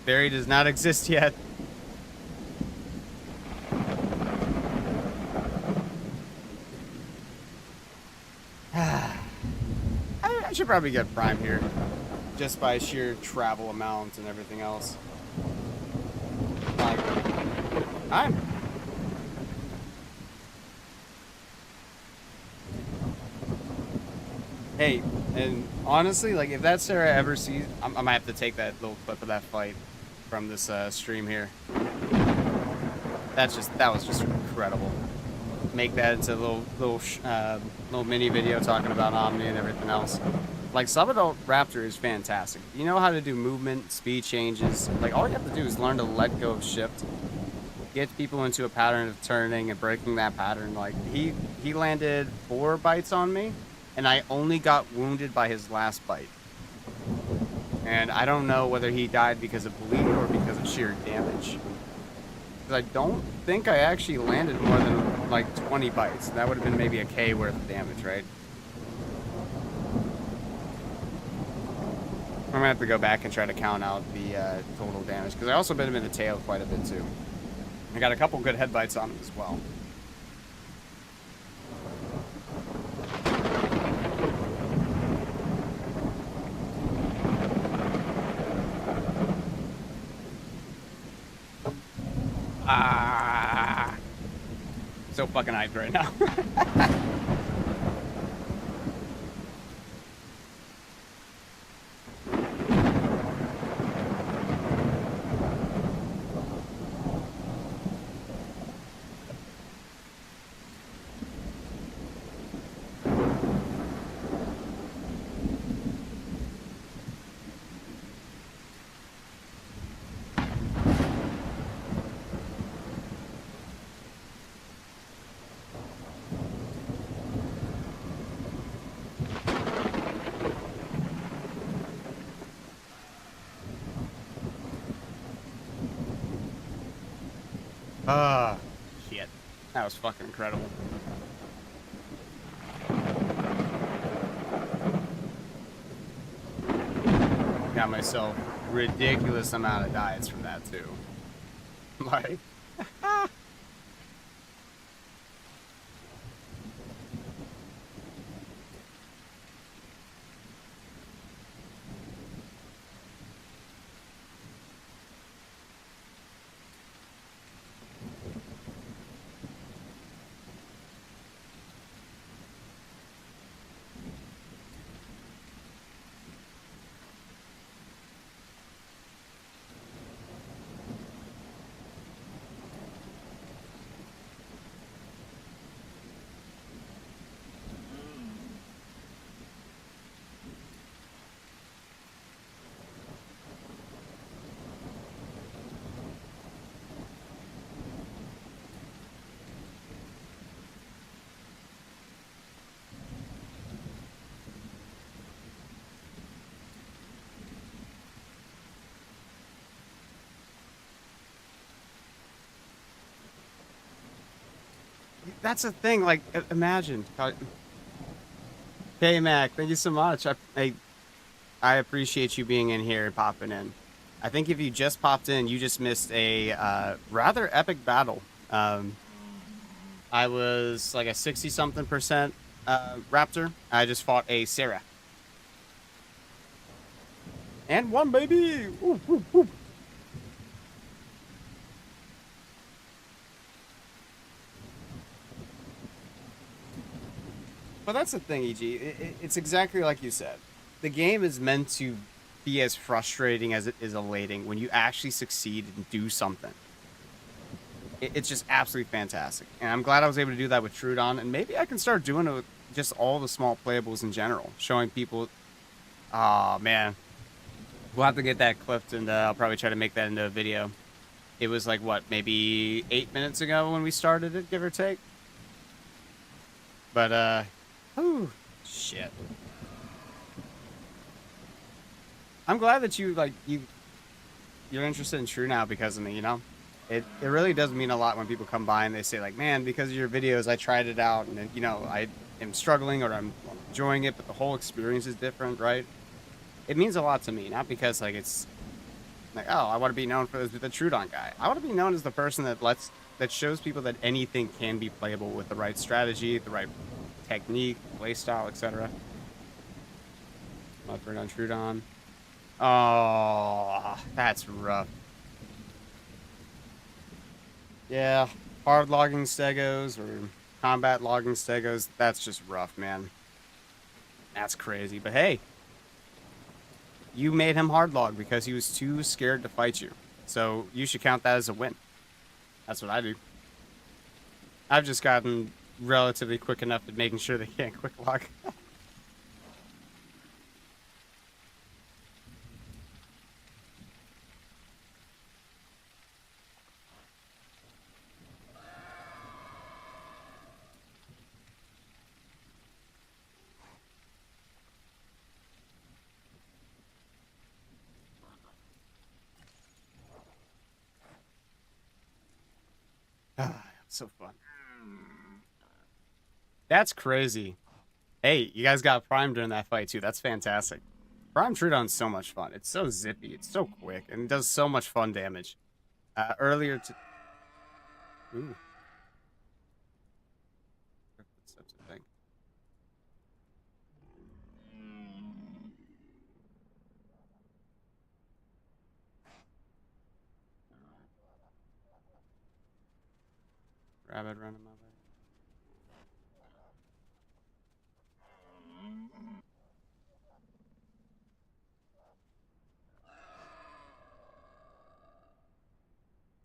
Barry does not exist yet. I should probably get Prime here, just by sheer travel amount and everything else. Like, I'm. Hey, and honestly, like, if that Sarah ever sees, I'm gonna have to take that little clip of that fight from this stream here. That was just incredible. Make that into a little mini video talking about Omni and everything else. Like, Subadult Raptor is fantastic. You know how to do movement, speed changes. Like, all you have to do is learn to let go of shift. Get people into a pattern of turning and breaking that pattern. Like, he landed 4 bites on me, and I only got wounded by his last bite. And I don't know whether he died because of bleed or because of sheer damage. Because I don't think I actually landed more than, like, 20 bites. That would have been maybe a K worth of damage, right? I'm gonna have to go back and try to count out the total damage, because I also bit him in the tail quite a bit too. I got a couple good head bites on him as well. So fucking hyped right now. Shit. That was fucking incredible. Got myself ridiculous amount of diets from that too. Like, that's the thing. Like, imagine. Hey, Mac, thank you so much. I appreciate you being in here and popping in. I think if you just popped in, you just missed a rather epic battle. I was like a 60-something% raptor. I just fought a Sarah. And one, baby! Ooh, ooh, ooh. But that's the thing, EG. It's exactly like you said. The game is meant to be as frustrating as it is elating when you actually succeed and do something. It's just absolutely fantastic. And I'm glad I was able to do that with Troodon. And maybe I can start doing it with just all the small playables in general. Showing people... Oh, man. We'll have to get that clipped, and I'll probably try to make that into a video. It was like, what, maybe 8 minutes ago when we started it, give or take? But, whew, shit. I'm glad that you're interested in True now because of me, you know? It really does mean a lot when people come by and they say, like, man, because of your videos, I tried it out, and, you know, I am struggling or I'm enjoying it, but the whole experience is different, right? It means a lot to me, not because, like, it's like, oh, I want to be known for the Troodon guy. I want to be known as the person that shows people that anything can be playable with the right strategy, the right technique, playstyle, etc. My friend on Troodon. Oh, that's rough. Yeah, hard logging stegos or combat logging stegos, that's just rough, man. That's crazy. But hey, you made him hard log because he was too scared to fight you. So you should count that as a win. That's what I do. I've just gotten relatively quick enough at making sure they can't quick log. Ah, so fun. That's crazy. Hey, you guys got Prime during that fight too. That's fantastic. Prime Troodon's so much fun. It's so zippy. It's so quick. And it does so much fun damage. Earlier to... Ooh. Footsteps, I think. Rabbit running my way.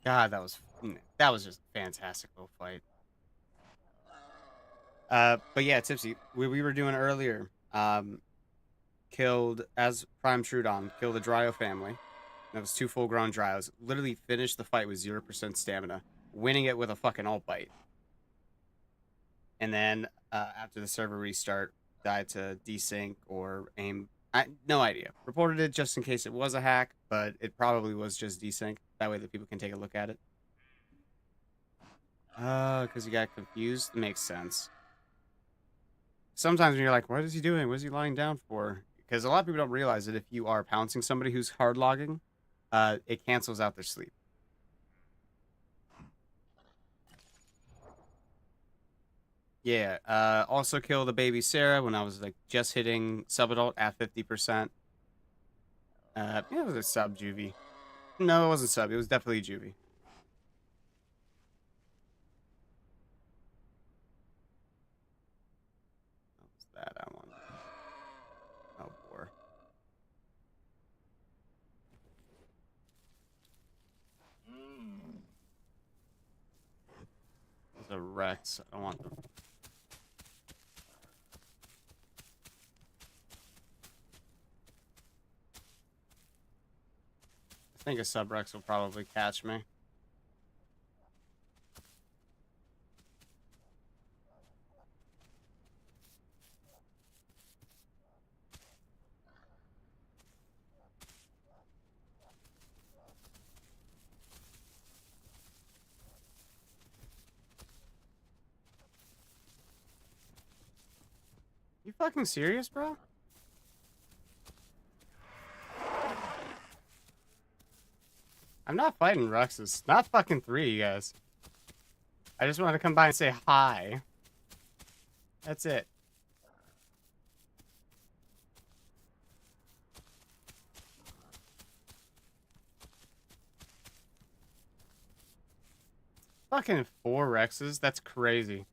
God, that was just a fantastic little fight. But yeah, Tipsy, we were doing earlier. Killed as Prime Troodon, killed the Dryo family. That was 2 full-grown Dryos. Literally finished the fight with 0% stamina, winning it with a fucking ult bite. And then after the server restart, died to desync or aim. No idea. Reported it just in case it was a hack, but it probably was just desync. That way that people can take a look at it. Because you got confused? Makes sense. Sometimes when you're like, what is he doing? What is he lying down for? Because a lot of people don't realize that if you are pouncing somebody who's hard logging, it cancels out their sleep. Yeah, also killed the baby Sarah when I was like just hitting sub-adult at 50%. Yeah, it was a sub juvie. No, it wasn't sub. It was definitely juvie. What was that? I want. Oh, boy. It's a Rex. I don't want them. I think a sub-Rex will probably catch me. You fucking serious, bro? I'm not fighting Ruxes. Not fucking 3, you guys. I just wanted to come by and say hi. That's it. Fucking 4 Rexes? That's crazy.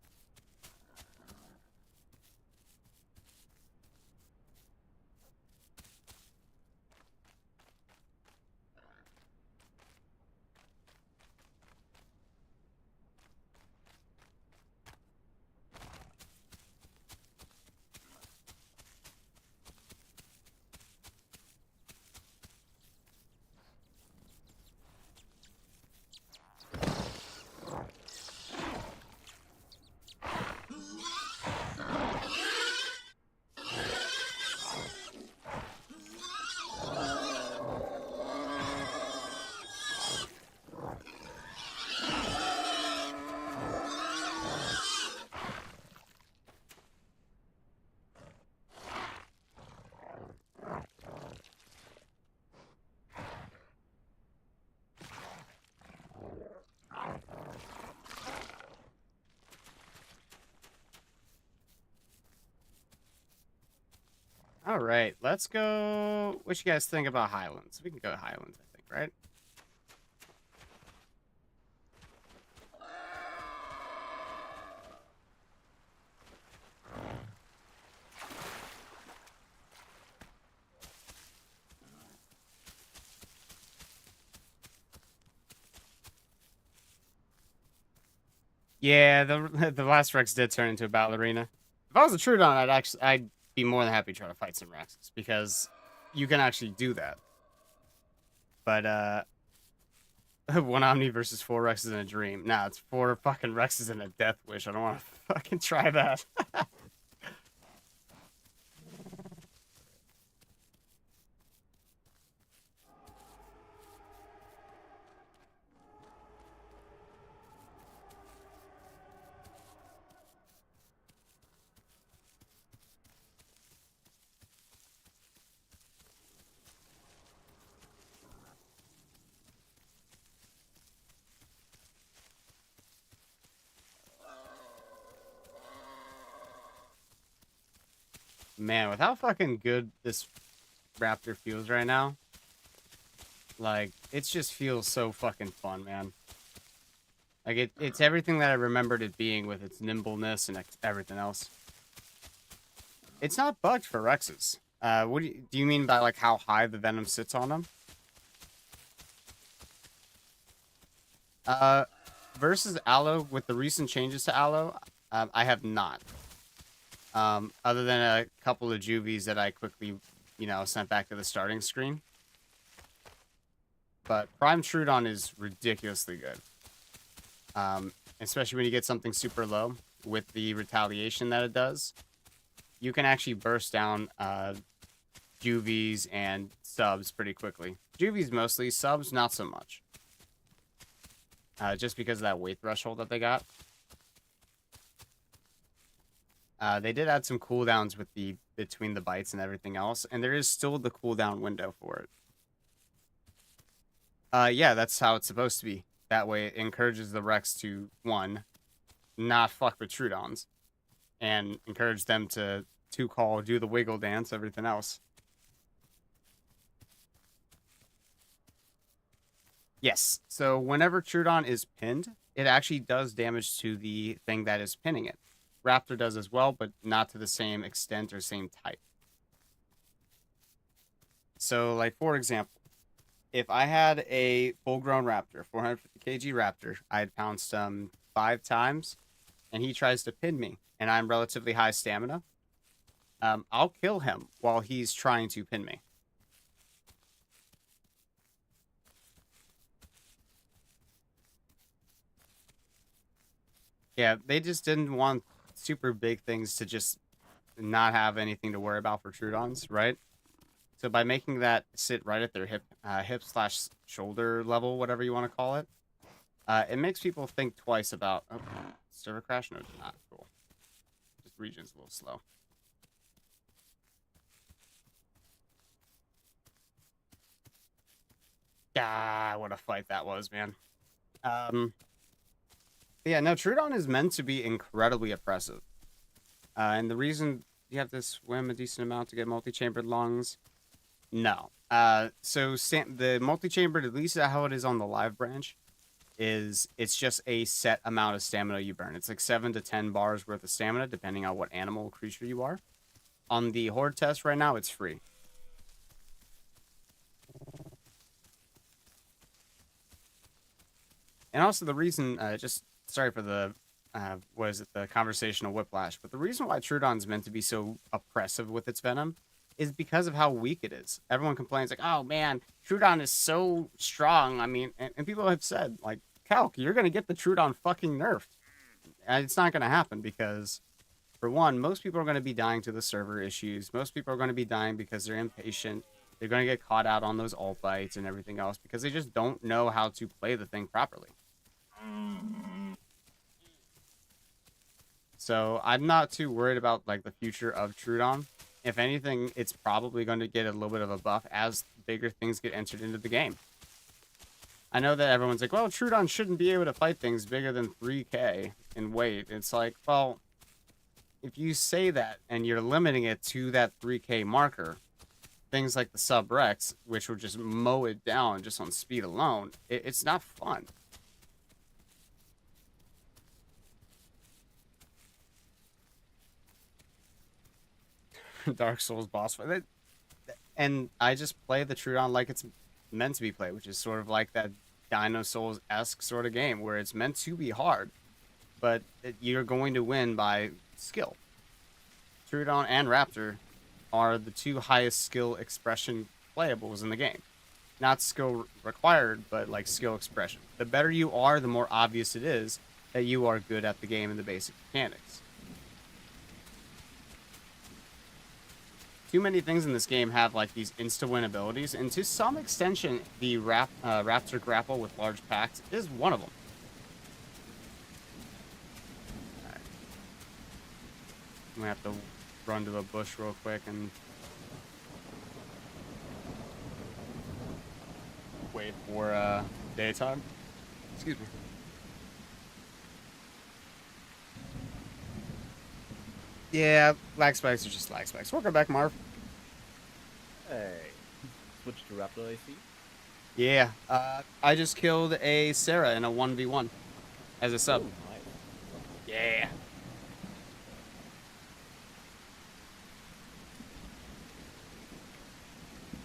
All right, let's go. What you guys think about Highlands? We can go to Highlands, I think, right? Yeah, the last Rex did turn into a battle arena. If I was a Troodon, I'd be more than happy to try to fight some Rexes because you can actually do that. But 1 Omni versus 4 Rexes in a dream. Nah, it's 4 fucking Rexes in a death wish. I don't want to fucking try that. Man, with how fucking good this Raptor feels right now, like, it just feels so fucking fun, man. Like, it's everything that I remembered it being with its nimbleness and everything else. It's not bugged for Rexes. What do you mean by, like, how high the venom sits on them? Versus Aloe, with the recent changes to Aloe, I have not. Other than a couple of juvies that I quickly, sent back to the starting screen. But Prime Troodon is ridiculously good. Especially when you get something super low with the retaliation that it does. You can actually burst down juvies and subs pretty quickly. Juvies mostly, subs not so much. Just because of that weight threshold that they got. They did add some cooldowns with between the bites and everything else, and there is still the cooldown window for it. Yeah, that's how it's supposed to be. That way, it encourages the Rex to, 1, not fuck with Troodons, and encourage them to call, do the wiggle dance, everything else. Yes, so whenever Troodon is pinned, it actually does damage to the thing that is pinning it. Raptor does as well, but not to the same extent or same type. So, like, for example, if I had a full-grown Raptor, 450 kg Raptor, I'd pounced him 5 times, and he tries to pin me, and I'm relatively high stamina, I'll kill him while he's trying to pin me. Yeah, they just didn't want super big things to just not have anything to worry about for Troodons, right? So by making that sit right at their hip/shoulder level, whatever you want to call it, it makes people think twice about, server crash? No, it's not. Cool. Just region's a little slow. Ah, what a fight that was, man. Yeah, no, Troodon is meant to be incredibly oppressive. And the reason you have to swim a decent amount to get multi-chambered lungs, no. The multi-chambered, at least how it is on the live branch, is it's just a set amount of stamina you burn. It's like 7 to 10 bars worth of stamina, depending on what animal or creature you are. On the Horde test right now, it's free. And also the reason, sorry for the, the conversational whiplash, but the reason why Troodon's meant to be so oppressive with its venom is because of how weak it is. Everyone complains like, oh man, Troodon is so strong. I mean, and people have said like, Calc, you're going to get the Troodon fucking nerfed. And it's not going to happen because, for one, most people are going to be dying to the server issues. Most people are going to be dying because they're impatient. They're going to get caught out on those ult bites and everything else because they just don't know how to play the thing properly. So I'm not too worried about like the future of Troodon. If anything, it's probably going to get a little bit of a buff as bigger things get entered into the game. I know that everyone's like, well, Troodon shouldn't be able to fight things bigger than 3k in weight. It's like, well, if you say that and you're limiting it to that 3k marker, things like the sub-Rex, which will just mow it down just on speed alone, it's not fun. Dark Souls boss fight. And I just play the Troodon like it's meant to be played, which is sort of like that Dino Souls-esque sort of game where it's meant to be hard, but you're going to win by skill. Troodon and Raptor are the two highest skill expression playables in the game. Not skill required, but like skill expression. The better you are, the more obvious it is that you are good at the game and the basic mechanics. Too many things in this game have like these insta-win abilities, and to some extension, the Raptor grapple with large packs is one of them. Right. I'm gonna have to run to the bush real quick and wait for daytime. Excuse me. Yeah, lag spikes are just lag spikes. Welcome back, Marv. Hey. Switch to Raptor, I see. Yeah, I just killed a Sarah in a 1v1 as a sub. Oh, nice. Yeah.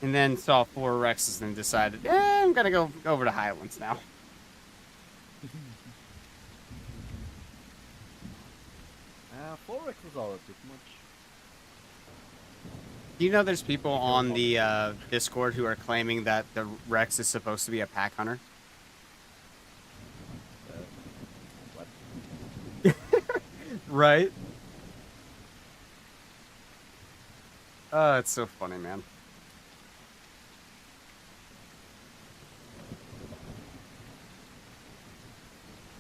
And then saw 4 Rexes and decided, I'm gonna go over to Highlands now. 4 Rexes are a bit much. Do you know there's people on the Discord who are claiming that the Rex is supposed to be a pack hunter? What? Right? Oh, it's so funny, man.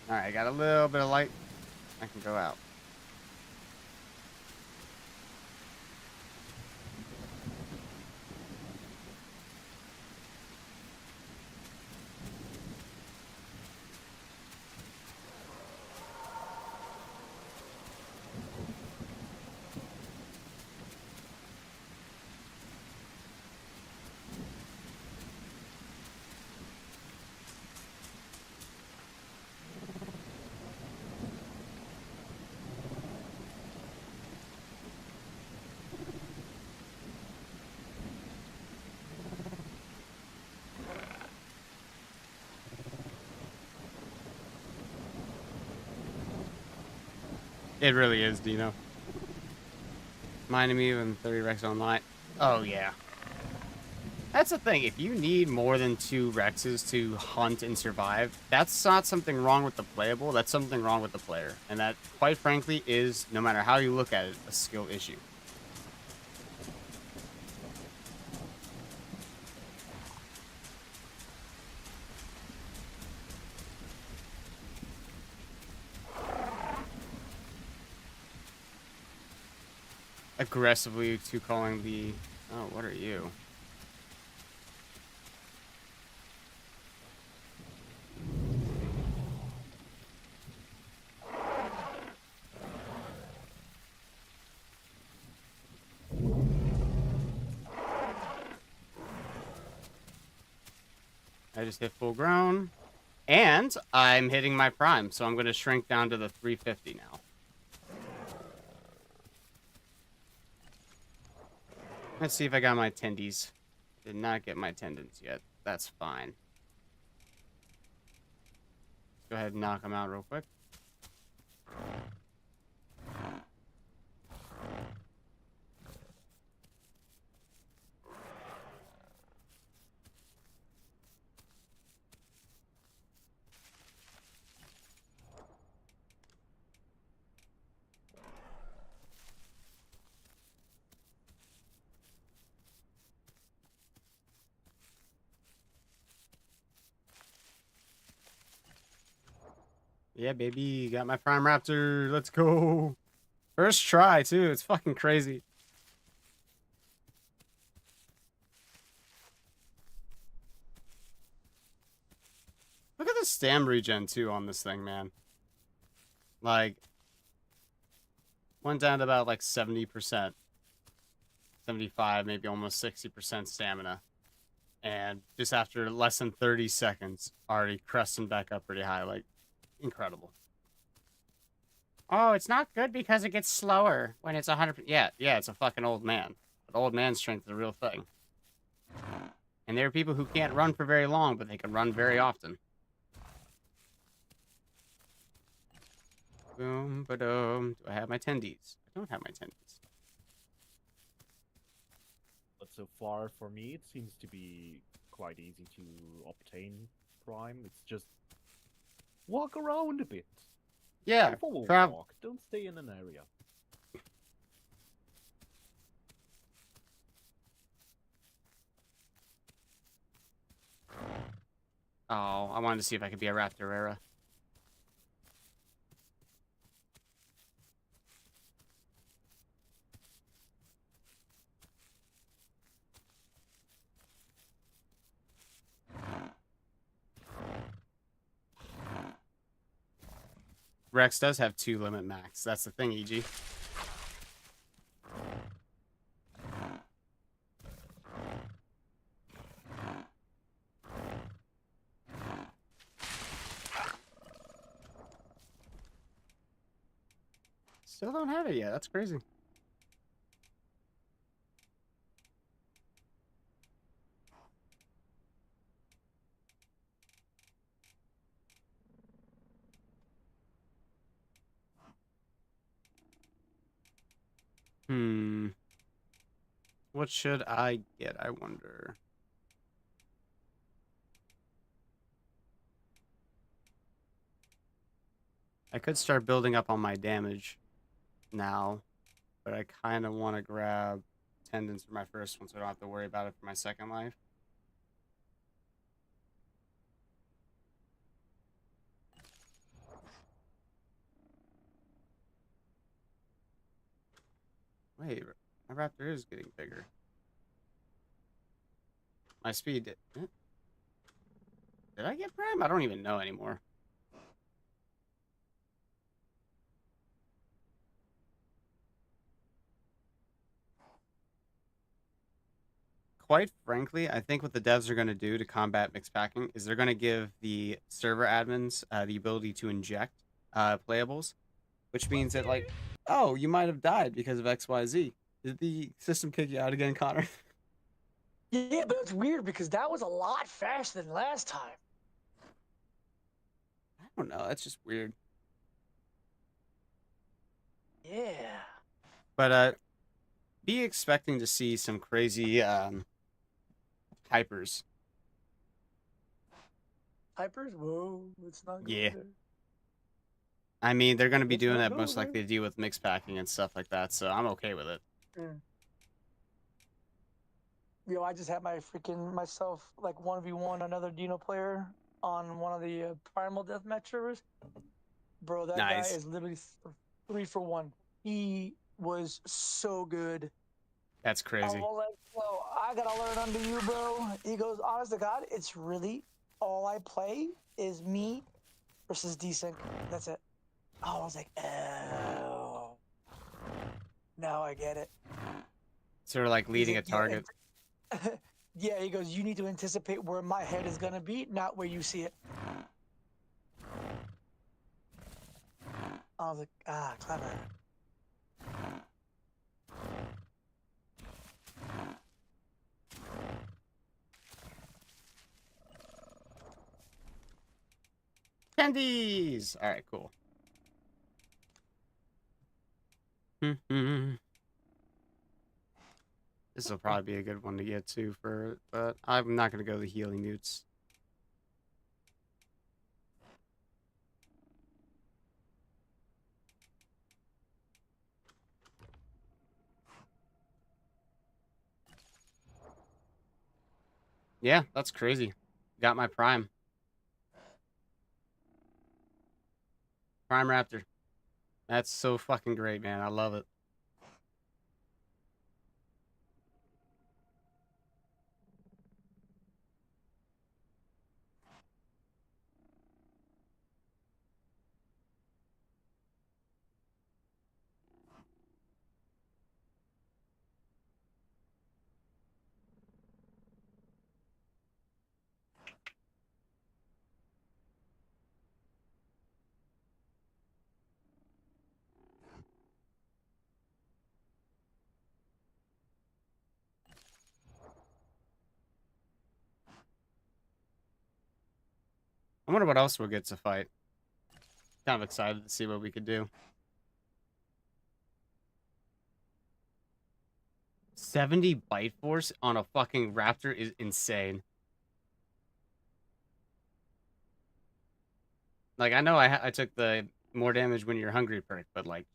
Alright, got a little bit of light. I can go out. It really is, Dino. Reminding me when 30 Rex online. Oh, yeah. That's the thing. If you need more than 2 Rexes to hunt and survive, that's not something wrong with the playable. That's something wrong with the player. And that, quite frankly, is, no matter how you look at it, a skill issue. Aggressively to calling the... Oh, what are you? I just hit full grown. And I'm hitting my prime, so I'm going to shrink down to the 350 now. Let's see if I got my tendies. Did not get my tendons yet. That's fine. Go ahead and knock them out real quick. Yeah, baby, got my Prime Raptor. Let's go. First try, too. It's fucking crazy. Look at the stam regen, too, on this thing, man. Like, went down to about, like, 70%. 75, maybe almost 60% stamina. And just after less than 30 seconds, already cresting back up pretty high. Like, incredible. Oh, it's not good because it gets slower when it's 100%. Yeah, it's a fucking old man. But old man strength is a real thing. And there are people who can't run for very long, but they can run very often. Boom, ba-dum. Do I have my tendies? I don't have my tendies. But so far, for me, it seems to be quite easy to obtain Prime. It's just walk around a bit. Yeah, walk. Don't stay in an area. Oh, I wanted to see if I could be a Raptor era. Rex does have 2 limit max. That's the thing, EG. Still don't have it yet. That's crazy. What should I get, I wonder? I could start building up on my damage now, but I kind of want to grab tendons for my first one so I don't have to worry about it for my second life. Wait, my Raptor is getting bigger. My speed did I get Prime? I don't even know anymore. Quite frankly, I think what the devs are going to do to combat mixed packing is they're going to give the server admins the ability to inject playables, which means that, like, oh, you might have died because of XYZ. Did the system kick you out again, Connor? Yeah, but it's weird because that was a lot faster than last time. I don't know. That's just weird. Yeah. But be expecting to see some crazy hypers. Hypers? Whoa, it's not good. Yeah. I mean, they're going to be It's doing not that most over. likely to do with mixed packing and stuff like that, so I'm okay with it. Yo, I just had myself like 1v1 another Dino player on one of the Primal Deathmatch servers. Bro, that Nice. guy is literally 3 for 1. He was so good. That's I crazy. was like, yo, I gotta learn under you, bro. He goes, honest to God, it's really all I play is me versus desync. That's it. I was like, oh. Now I get it. Sort of like leading a Yeah, target. Yeah, he goes, you need to anticipate where my head is gonna be, not where you see it. I was like, ah, clever. Candies! Alright, cool. This will probably be a good one to get to but I'm not gonna go the healing newts. Yeah, that's crazy. Got my prime. Prime Raptor. That's so fucking great, man. I love it. I wonder what else we'll get to fight. Kind of excited to see what we could do. 70 bite force on a fucking raptor is insane. Like, I know I took the more damage when you're hungry perk, but like,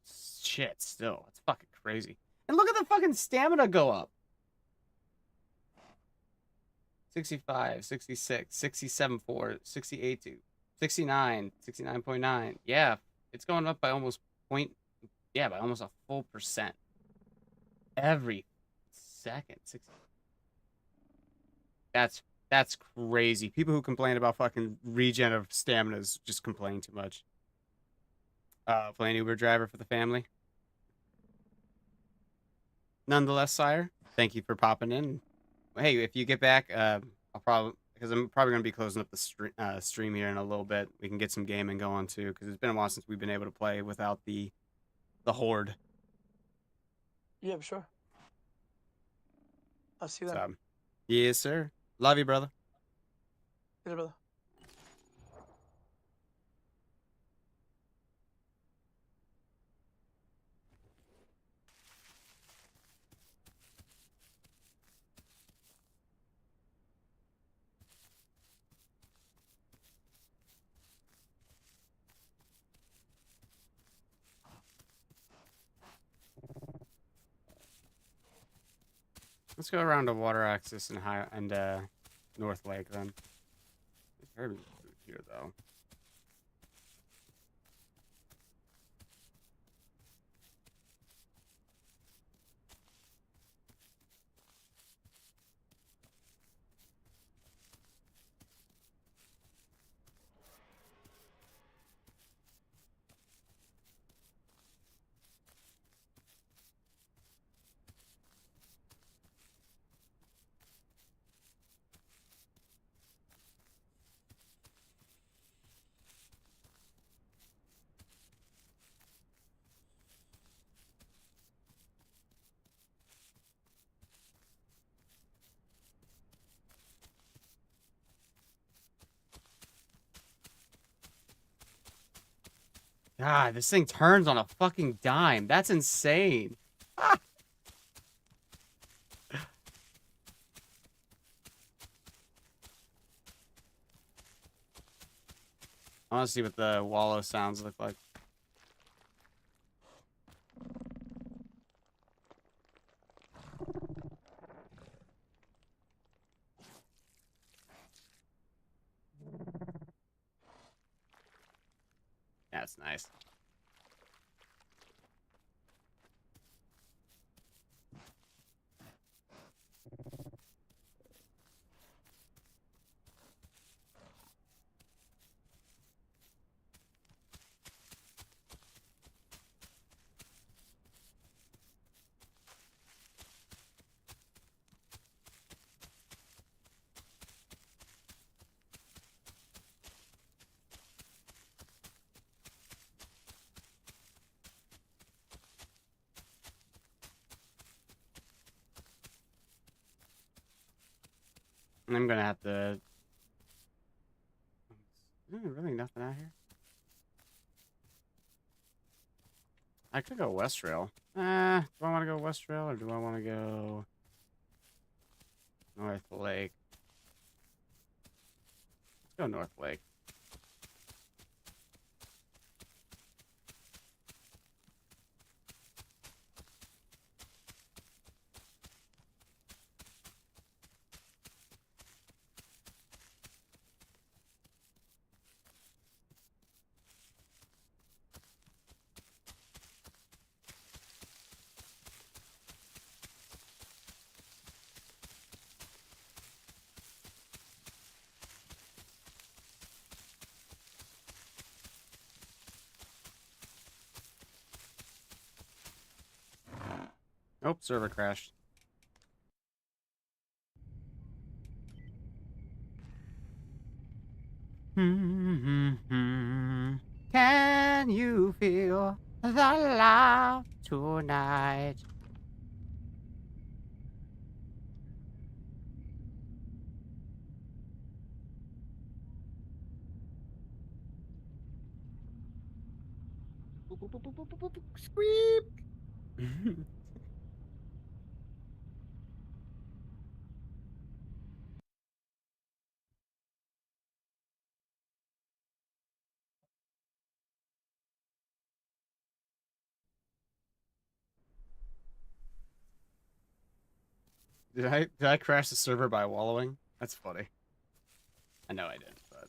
shit, still. It's fucking crazy. And look at the fucking stamina go up. 65, 66, 67.4, 68, 69, 69.9. Yeah, it's going up by almost by almost a full percent. Every second. That's crazy. People who complain about fucking regen of staminas just complain too much. Playing Uber driver for the family. Nonetheless, sire, thank you for popping in. Hey, if you get back, I'll probably, because I'm probably going to be closing up the stream here in a little bit. We can get some gaming going too, because it's been a while since we've been able to play without the Horde. Yeah, sure. I'll see you then. So, yes, sir. Love you, brother. Later, brother. Let's go around to Water Axis and North Lake then. There's food here though. God, this thing turns on a fucking dime. That's insane. Ah. I want to see what the wallow sounds look like. That's nice. I'm gonna have to. Really nothing out here. I could go West Rail. Do I want to go West Rail or do I want to go North Lake? Let's go North Lake. Oh, server crashed. Can you feel the love tonight? Squeep! Did I crash the server by wallowing? That's funny. I know I did, but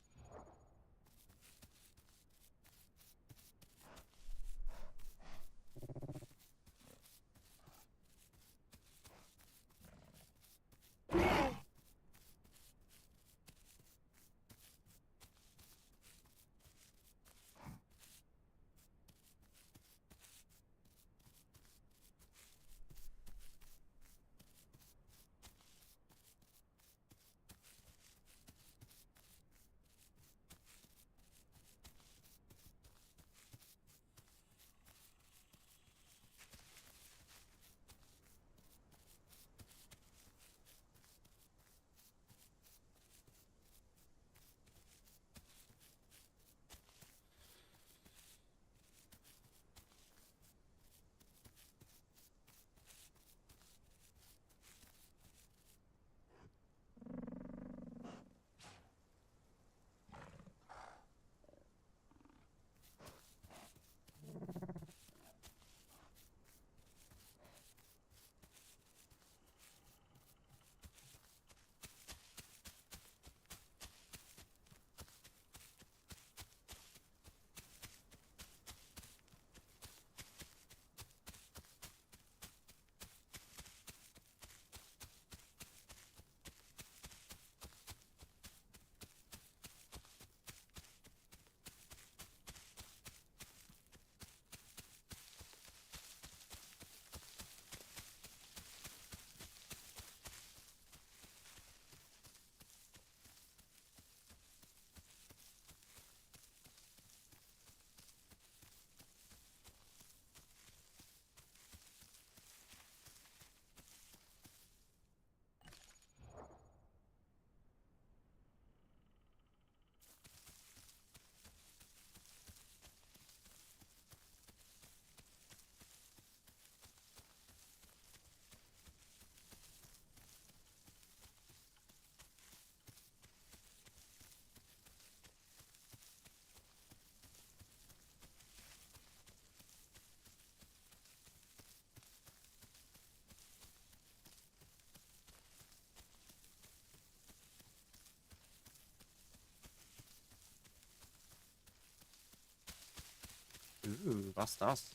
ooh, Bastos.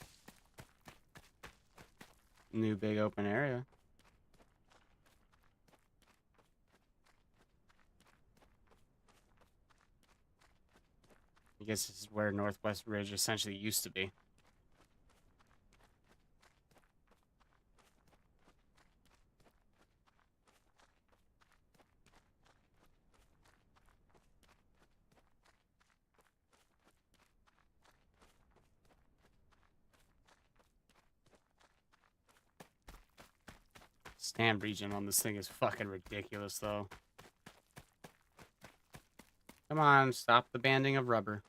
New big open area. I guess this is where Northwest Ridge essentially used to be. Stand region on this thing is fucking ridiculous, though. Come on, stop the banding of rubber.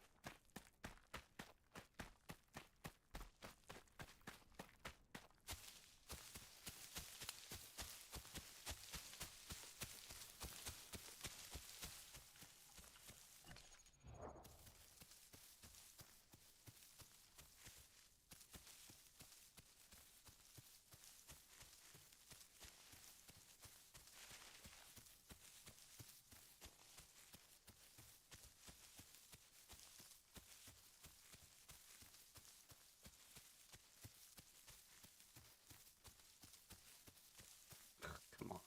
Come on.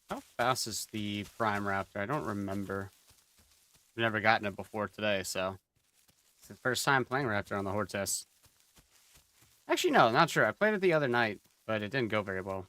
How fast is the Prime Raptor? I don't remember. I've never gotten it before today, so it's the first time playing Raptor on the Horde Test. Actually, no, not sure. I played it the other night, but it didn't go very well.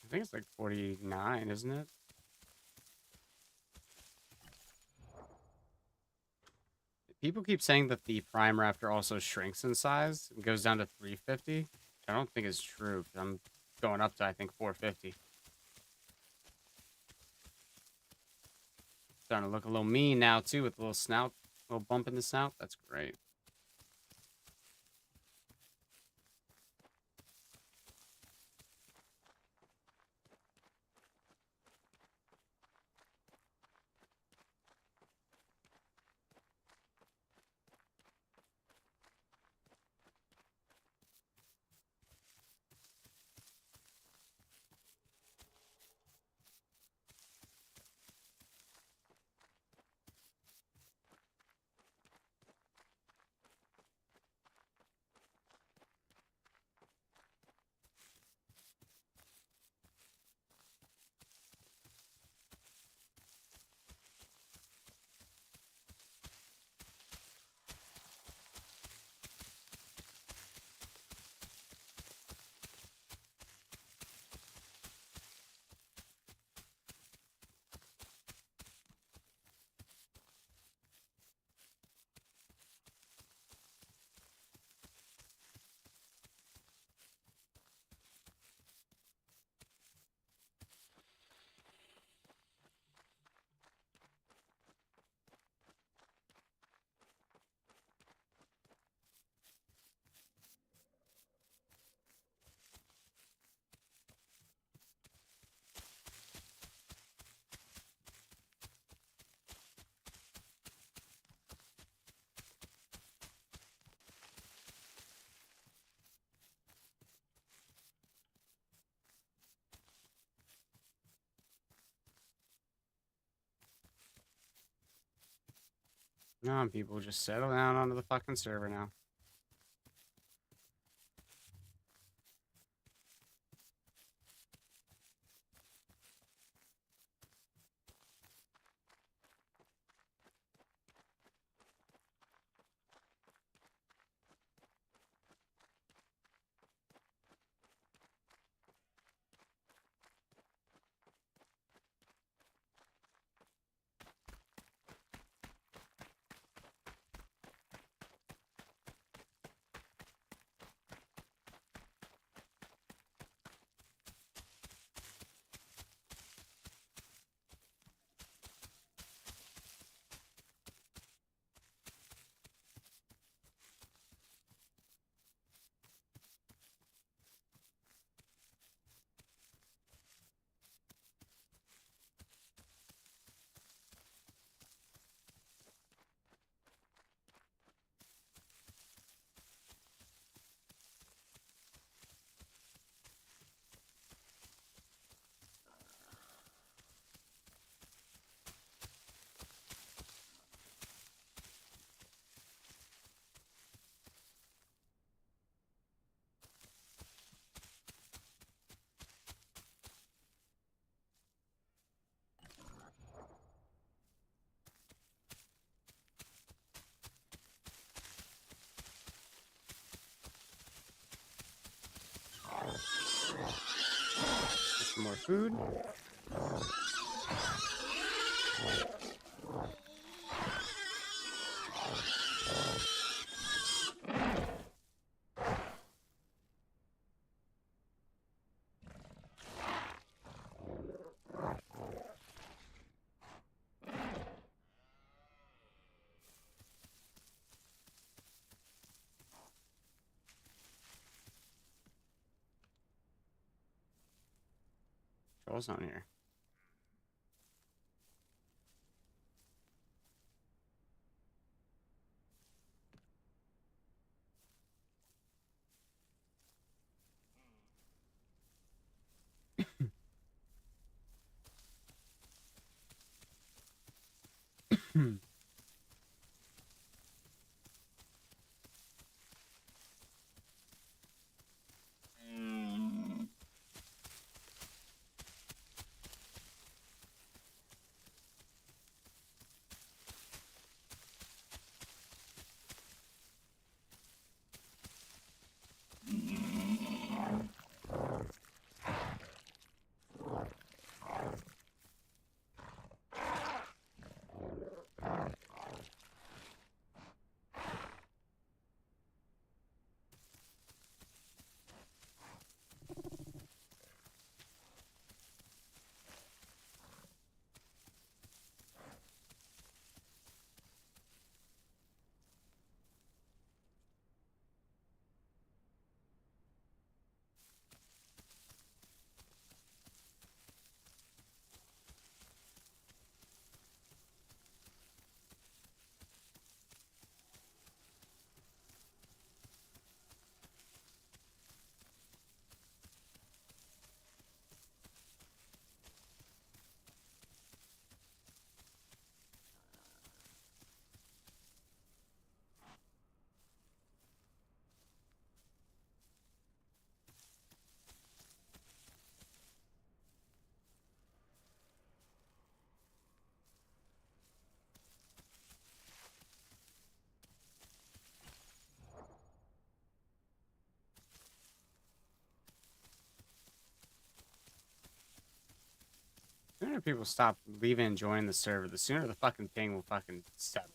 I think it's like 49, isn't it? People keep saying that the Prime Raptor also shrinks in size and goes down to 350. I don't think is true, 'cause I'm going up to, I think, 450. Starting to look a little mean now, too, with a little snout, little bump in the snout. That's great. No, people just settle down onto the fucking server now. some more food. Troll's on here. The sooner people stop leaving and joining the server, the sooner the fucking ping will fucking settle.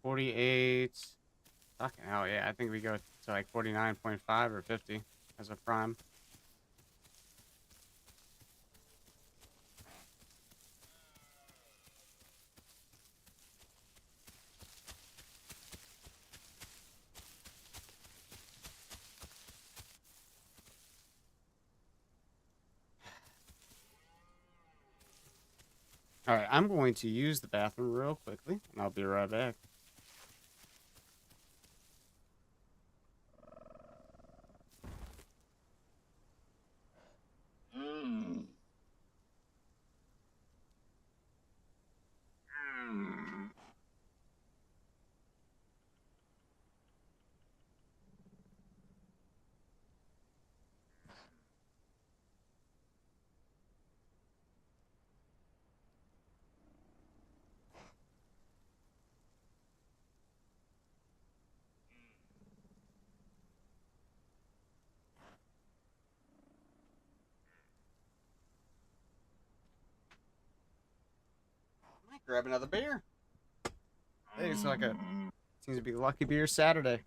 $48. Fucking hell, yeah. I think we go to like 49.5 or 50 as a prime. All right, I'm going to use the bathroom real quickly, and I'll be right back. grab another beer. Hey, it's like a seems to be Lucky Beer Saturday.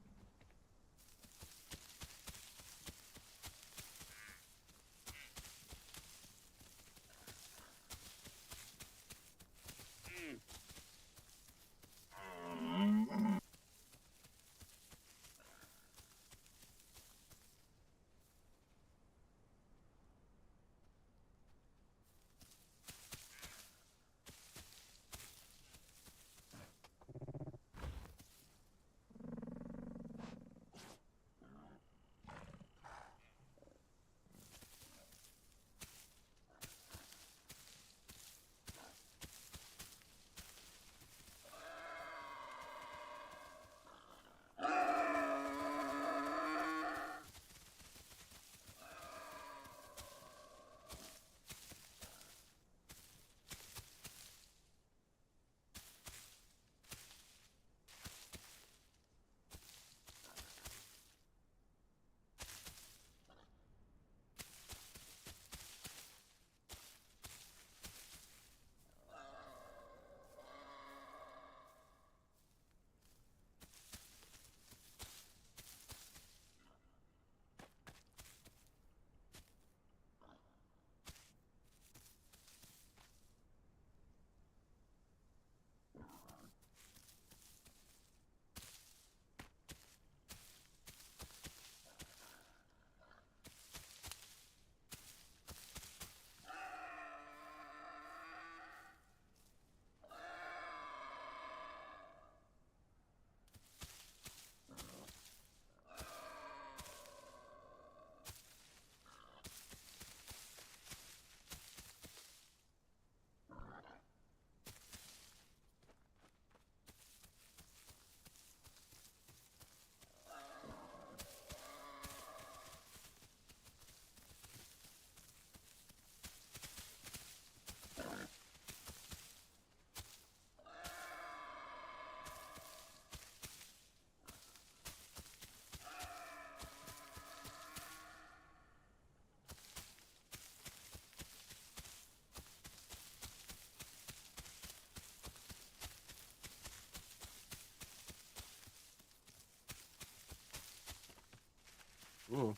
Ooh.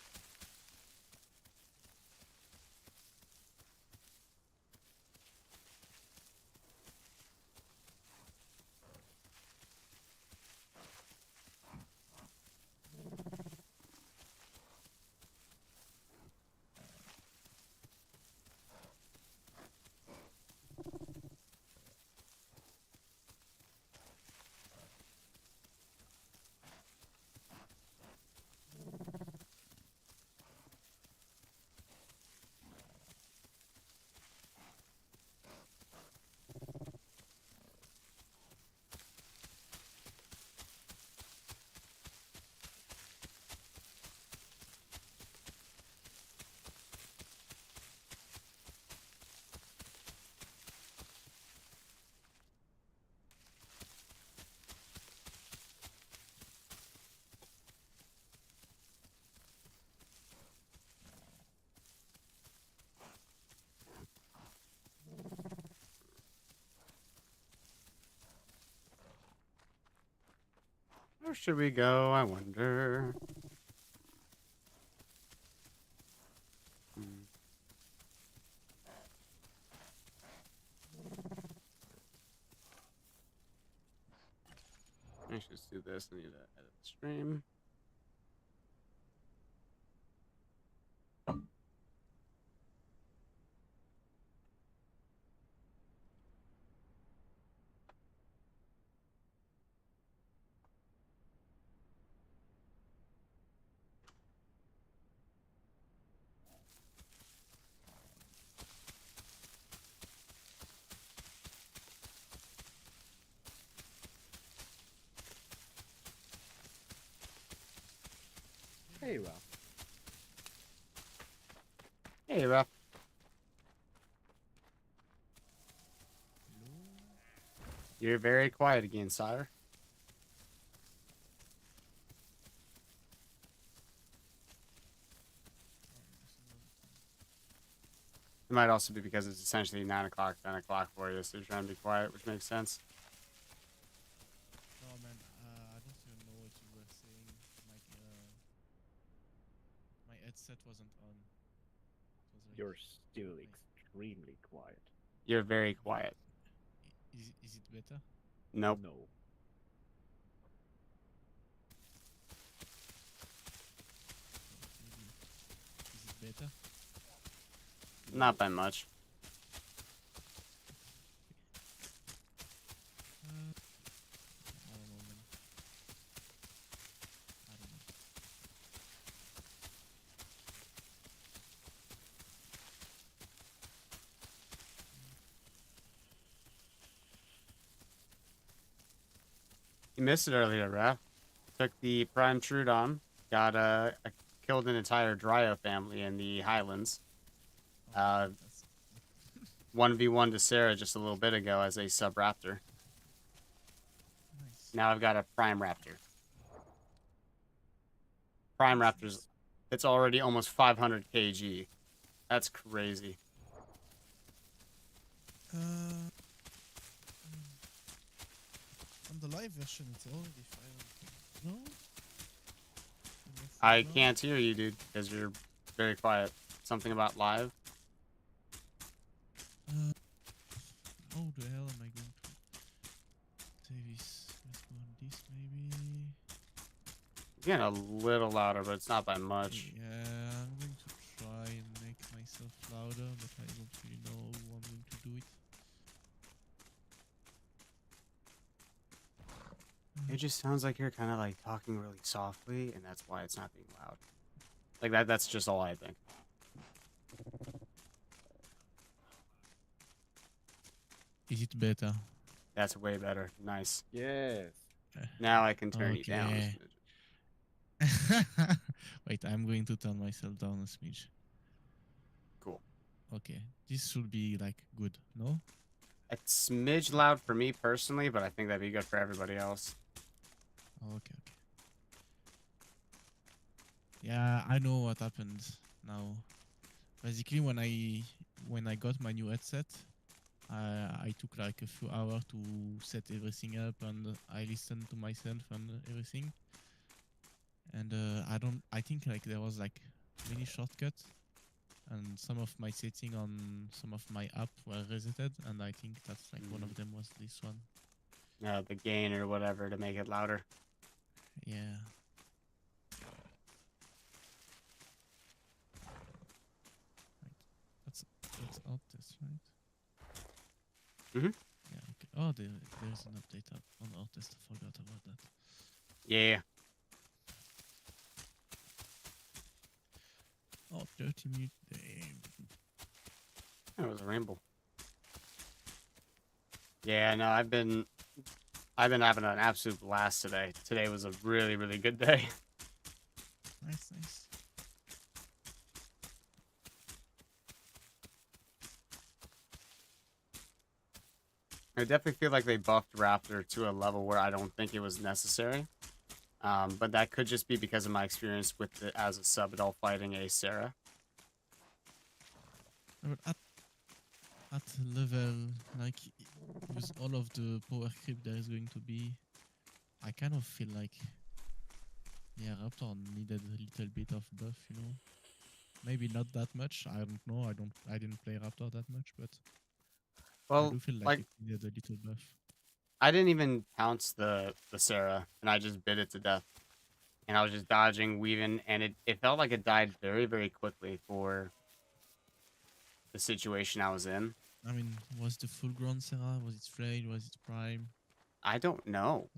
Where should we go? I wonder. I should just do this. I need to edit the stream. Hey, Ralph. Hey, Ralph. You're very quiet again, sire. It might also be because it's essentially 9 o'clock, 10 o'clock for you, so you're trying to be quiet, which makes sense. No, man, I don't even know what you were saying. My headset wasn't on. It was like You're still my- extremely quiet. You're very quiet. Is it better? Nope. No. Maybe. Is it better? Not by much. I don't know, man. I don't know. You missed it earlier, Raph. Took the Prime Troodon, got killed an entire Dryo family in the Highlands. Oh, that's 1v1 to Sarah just a little bit ago as a sub-raptor. nice. Now I've got a Prime Raptor. Prime Raptor's, it's already almost 500 kg. That's crazy. On the live version, it's already 500. No? I can't hear you, dude, because you're very quiet. Something about live? How the hell am I going to say this? Let's go on this, maybe. Getting a little louder, but it's not by much. Yeah, I'm going to try and make myself louder, but I don't really know how I'm going to do it. It just sounds like you're kind of like talking really softly, and that's why it's not being loud. Like that's just all I think. Is it better? That's way better. Nice. Yes. Now I can turn you down. Okay. Wait, I'm going to turn myself down a smidge. Cool. Okay, this should be like good, no? A smidge loud for me personally, but I think that'd be good for everybody else. Okay. Yeah, I know what happened now. Basically, when I got my new headset, I took like a few hours to set everything up, and I listened to myself and everything. And I think like there was like many shortcuts, and some of my setting on some of my app were resetted, and I think that's like one of them was this one. The gain or whatever to make it louder. Yeah. Right. That's out test, right? Mhm. Yeah. Okay. Oh, there's an update up on out test. I forgot about that. Yeah. Oh, 30 minutes. Damn. It was a rainbow. Yeah, no, I've been having an absolute blast today. Today was a really, really good day. Nice, nice. I definitely feel like they buffed Raptor to a level where I don't think it was necessary. But that could just be because of my experience with it as a sub-adult fighting a Sarah. But at level, like with all of the power creep there is going to be, I kind of feel like yeah, Raptor needed a little bit of buff, you know. Maybe not that much. I don't know. I didn't play Raptor that much, but I Well, do feel like like it needed a little buff. I didn't even pounce the Sarah, and I just bit it to death. And I was just dodging, weaving, and it felt like it died very, very quickly for the situation I was in. I mean, was the full grown Sarah? Was it Frayed? Was it Prime? I don't know.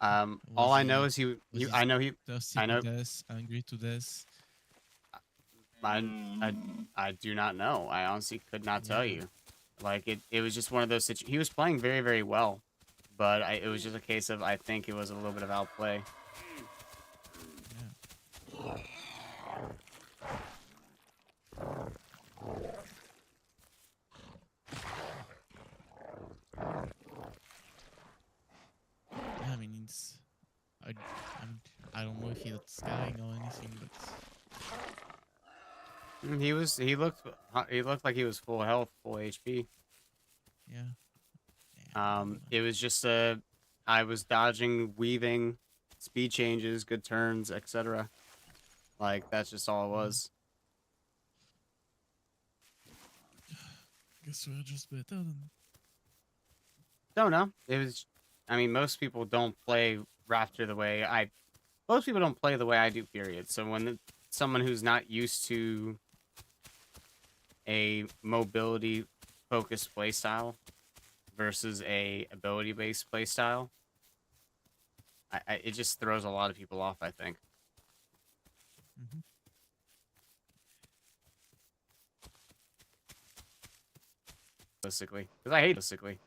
Was All I he- know is was I know he, thirsty I know, to death, angry to death? I do not know. I honestly could not tell Yeah. you. Like it was just one of those situations. He was playing very, very well, but it was just a case of I think it was a little bit of outplay. Yeah. Yeah, I mean, it's. I don't know if it's scaring or anything, but He looked like he was full health, full HP. Yeah. Yeah. It was just I was dodging, weaving, speed changes, good turns, etc. Like that's just all it was. Guess we're just better than. Don't know. It was. I mean, most people don't play Raptor the way I. Most people don't play the way I do. Period. So when someone who's not used to a mobility focused playstyle versus a ability based playstyle, it just throws a lot of people off, I think. Mm-hmm. Realistically,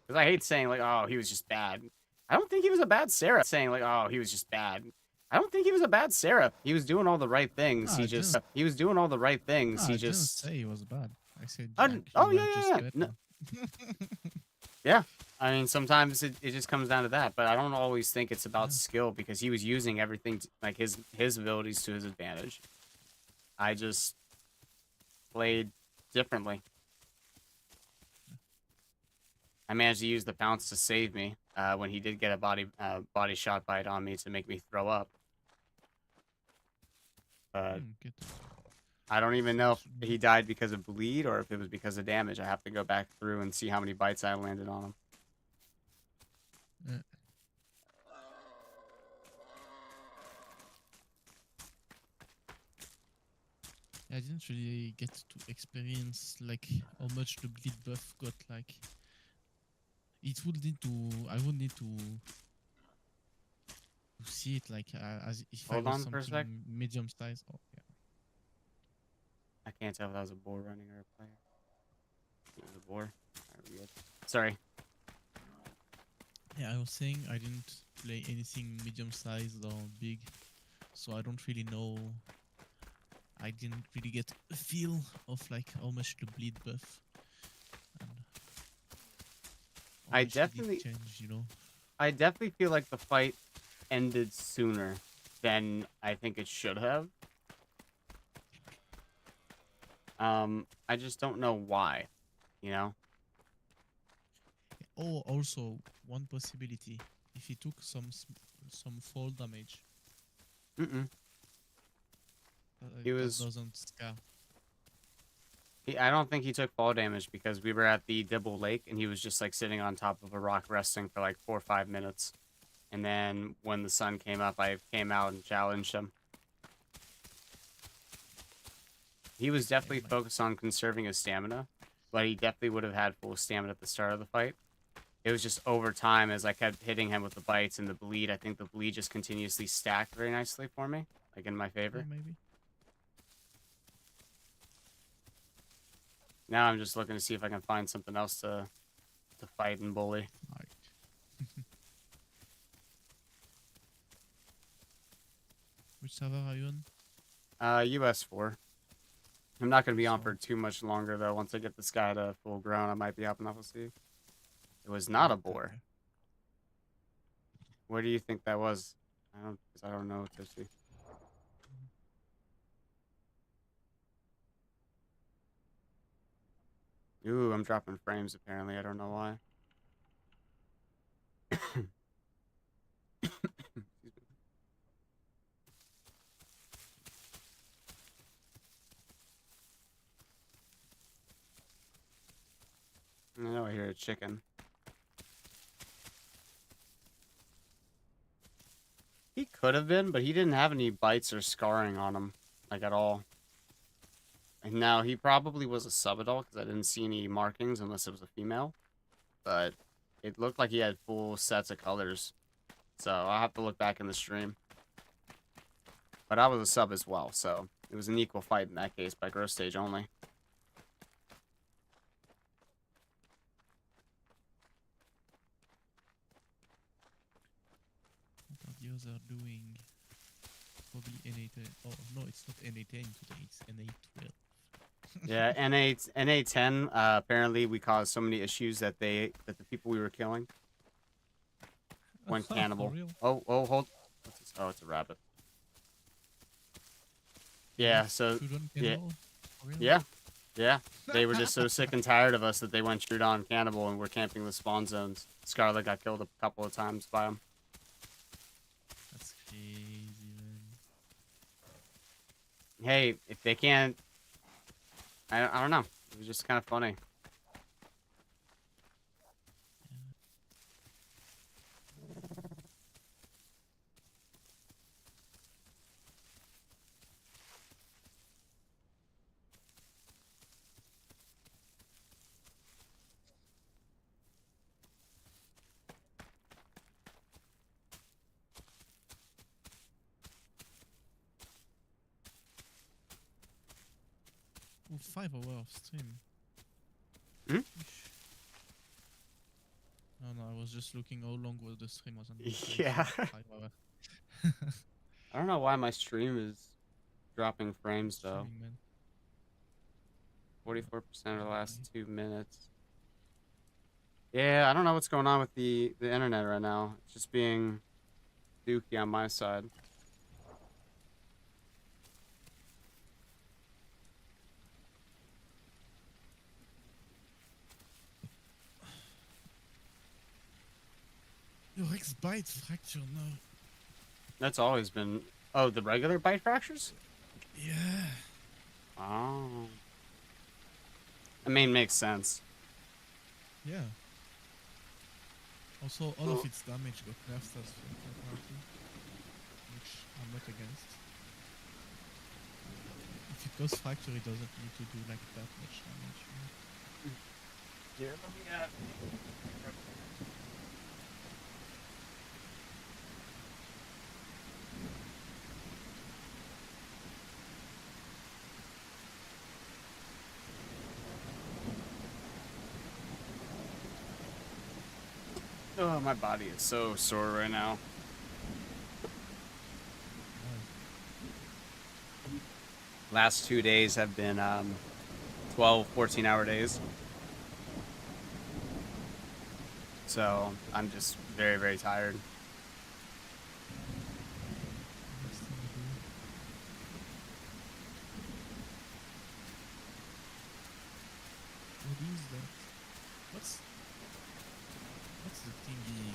because I hate saying like, oh, he was just bad. I don't think he was a bad Seraph. Saying like, oh, he was just bad. I don't think he was a bad Seraph. He was doing all the right things. No, He was doing all the right things. No, he I didn't just say he was bad. I said Oh, Jack, you oh were yeah, just yeah, better. No, yeah. I mean, sometimes it just comes down to that, but I don't always think it's about skill because he was using everything like his abilities to his advantage. I just played differently. I managed to use the pounce to save me when he did get a body shot bite on me to make me throw up. Good. I don't even know if he died because of bleed or if it was because of damage. I have to go back through and see how many bites I landed on him. I didn't really get to experience like how much the bleed buff got. Like, it would need to. I would need to see it like as if Hold I was on for a sec. something medium size. Oh yeah. I can't tell if that was a boar running or a player. It was a boar. Alright, we're good. Sorry. Yeah, I was saying I didn't play anything medium sized or big, so I don't really know. I didn't really get a feel of like how much the bleed buff. And how I much did it definitely- change, you know. I definitely feel like the fight ended sooner than I think it should have. I just don't know why, you know? Oh, also one possibility: if he took some fall damage, Mm-mm. He that was- doesn't scare. I don't think he took fall damage because we were at the Dibble Lake and he was just like sitting on top of a rock resting for like 4 or 5 minutes. And then when the sun came up, I came out and challenged him. He was definitely focused on conserving his stamina, but he definitely would have had full stamina at the start of the fight. It was just over time as I kept hitting him with the bites and the bleed. I think the bleed just continuously stacked very nicely for me, like in my favor. Yeah, maybe. Now I'm just looking to see if I can find something else to fight and bully. Like, which server are you on? US 4. I'm not going to be on for too much longer, though. Once I get this guy to full grown, I might be hopping off. We'll see. It was not a boar. Where do you think that was? I don't know what to see. Ooh, I'm dropping frames, apparently. I don't know why. I know I hear a chicken. He could have been, but he didn't have any bites or scarring on him, like at all. And now he probably was a sub-adult because I didn't see any markings unless it was a female. But it looked like he had full sets of colors. So I'll have to look back in the stream. But I was a sub as well, so it was an equal fight in that case by growth stage only. What are the others doing? Probably NA10. Oh no, it's not NA10 today. It's NA12. Yeah, NA10. Apparently, we caused so many issues that the people we were killing went For cannibal. real? Oh, hold. What's this? Oh, it's a rabbit. Yeah. So Troodon yeah. cannibal? Really? Yeah. Yeah. They were just so sick and tired of us that they went Troodon cannibal and were camping the spawn zones. Scarlet got killed a couple of times by them. That's crazy, man. Hey, if they can't... I don't know. It was just kind of funny. Oh, 5 hours of stream. Hmm? Eesh. No, I was just looking how long was the stream was on. Yeah. 5 hours. I don't know why my stream is dropping frames, though. Streaming, man. 44% of the last 2 minutes. Yeah, I don't know what's going on with the internet right now. It's just being dookie on my side. Your ex bite fracture now. That's always been... Oh, the regular bite fractures? Yeah. Oh. I mean, makes sense. Yeah. Also, all of its damage got nerfed as apparently, which I'm not against. If it goes fracture, it doesn't need to do like that much damage. You know? Yeah, let me Oh, my body is so sore right now. Last 2 days have been 12, 14-hour days. So I'm just very, very tired. Next thing we do. What is that? What's the thingy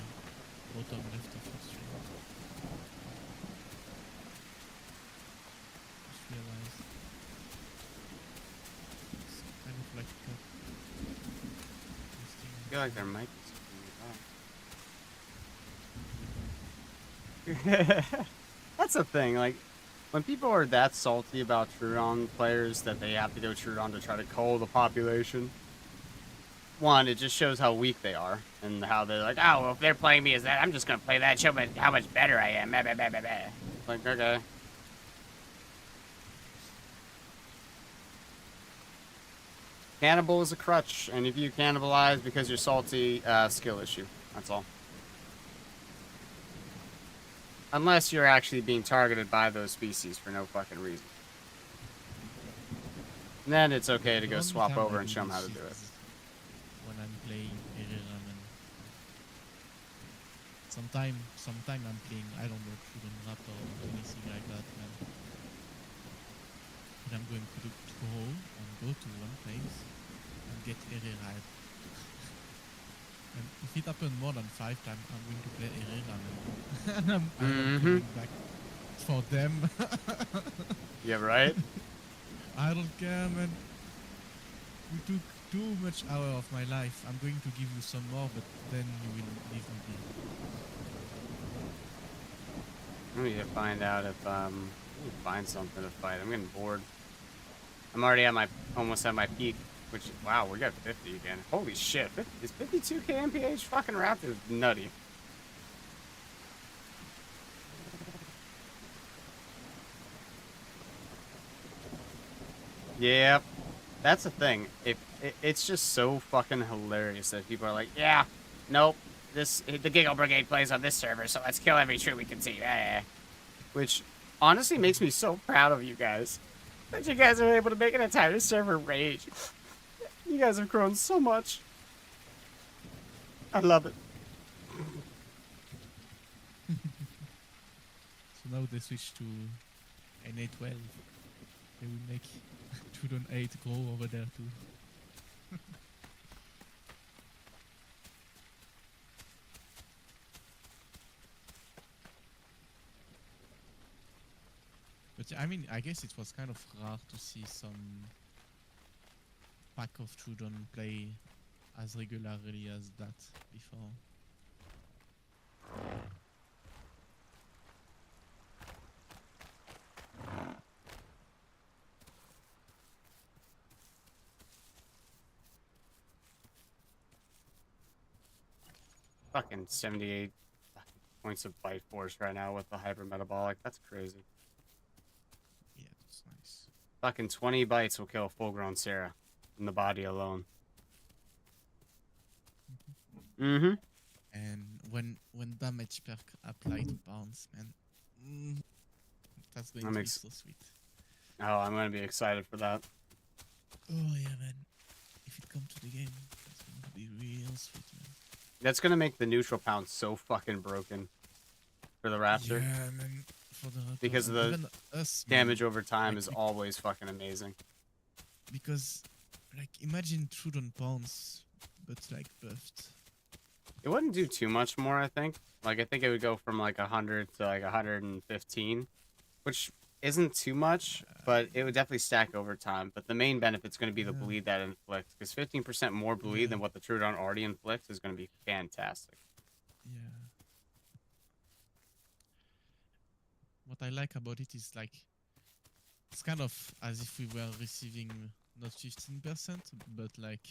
bottom left of your stream? Just realized. It's kind of like that. This thing I feel like there might be something. That's the thing. Like, when people are that salty about Troodon players that they have to go Troodon to try to cull the population, one, it just shows how weak they are and how they're like, oh, well, if they're playing me as that, I'm just gonna play that, show me how much better I am. Like, okay. Cannibal is a crutch, and if you cannibalize because you're salty, skill issue. That's all. Unless you're actually being targeted by those species for no fucking reason. And then it's okay to go only swap time over I and show them how to this do it. is when I'm playing Erera, man. Sometime I'm playing, I don't know, Troodon Raptor or anything like that, man. And I'm going to go and go to one place and get Erera. And if it happens more than 5 times, I'm going to play Erera, man. And I'm not coming back for them. Yeah, right? I don't care, man. You took too much hour of my life. I'm going to give you some more, but then you will leave me be. I need to find out if I need to find something to fight. I'm getting bored. I'm already at almost at my peak, which, wow, we got 50 again. Holy shit, is 52k MPH fucking Raptor nutty. Yep, that's the thing. It's just so fucking hilarious that people are like, yeah, nope, the Giggle Brigade plays on this server, so let's kill every troop we can see. Which honestly makes me so proud of you guys. That you guys are able to make an entire server rage. You guys have grown so much. I love it. So now they switch to NA12. They will make Troodon 8 grow over there too. But I mean, I guess it was kind of rare to see some pack of Troodon play as regularly as that before. Fucking 78 points of bite force right now with the hyper metabolic. That's crazy. Yeah, that's nice. Fucking 20 bites will kill a full-grown Sarah in the body alone. Mm-hmm. And when damage perk applied to bounce, man, that's going to be so sweet. Oh, I'm gonna be excited for that. Oh yeah, man. If it comes to the game, that's going to be real sweet, man. That's gonna make the neutral pound so fucking broken for the Raptor. Yeah, man. For the Raptor, Because of and the even us, man, damage over time like, is always fucking amazing. because, like, imagine Troodon pounds, but like buffed. It wouldn't do too much more, I think. Like, I think it would go from like 100 to like 115, which isn't too much, but it would definitely stack over time. But the main benefit's going to be the Yeah. bleed that it inflicts, because 15% more bleed Yeah. than what the Troodon already inflicts is going to be fantastic. Yeah. What I like about it is like it's kind of as if we were receiving not 15%, but like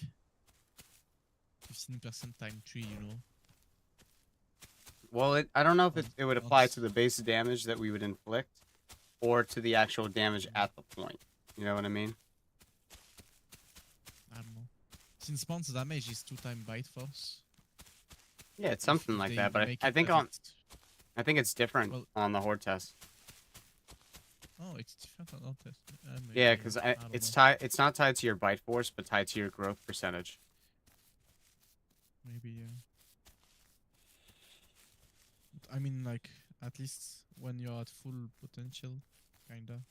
15% times 3, you know? Well, I don't know if it would apply Once- to the base damage that we would inflict, or to the actual damage at the point. You know what I mean? I don't know. Since bounce damage is 2 times bite force. Yeah, it's if something like they that. But make I it think that I think it's different Well- on the Horde Test. Oh, it's different on our test. Yeah, Maybe, because I don't it's know. tied. It's not tied to your bite force, but tied to your growth percentage. Maybe, yeah. But I mean, like, at least when you're at full potential, kinda.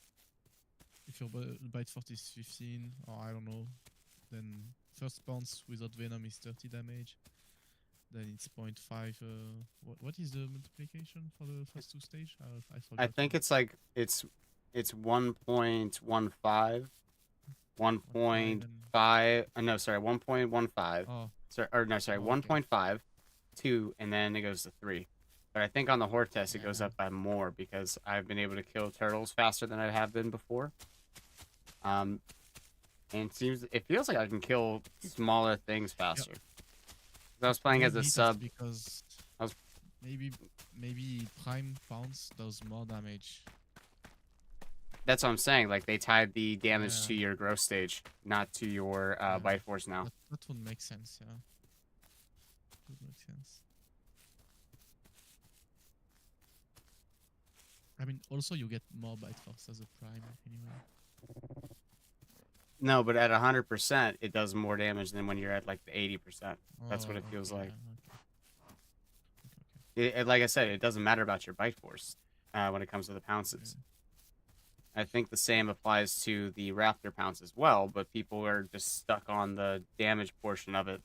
If your bite force is 15, or I don't know, then first bounce without venom is 30 damage. Then it's 0.5. What is the multiplication for the first 2 stage? I forgot. I think it's like it's 1.15, 1.5. No, sorry, 1.15. Oh, Sorry, or no, sorry, Oh, okay. 1.5, 2, and then it goes to 3. But I think on the Horde Test it goes Yeah. up by more because I've been able to kill turtles faster than I have been before. And it feels like I can kill smaller things faster. 'Cause I was playing as a maybe that's sub. because I was- maybe prime bounce does more damage. That's what I'm saying. Like they tied the damage Yeah. to your growth stage, not to your Yeah. bite force now. That would make sense, yeah. Would make sense. I mean, also you get more bite force as a prime anyway. No, but at 100%, it does more damage than when you're at like the 80%. That's what it Oh, feels okay, like. yeah, okay. Like I said, it doesn't matter about your bite force when it comes to the pounces. I think the same applies to the Raptor pounce as well, but people are just stuck on the damage portion of it.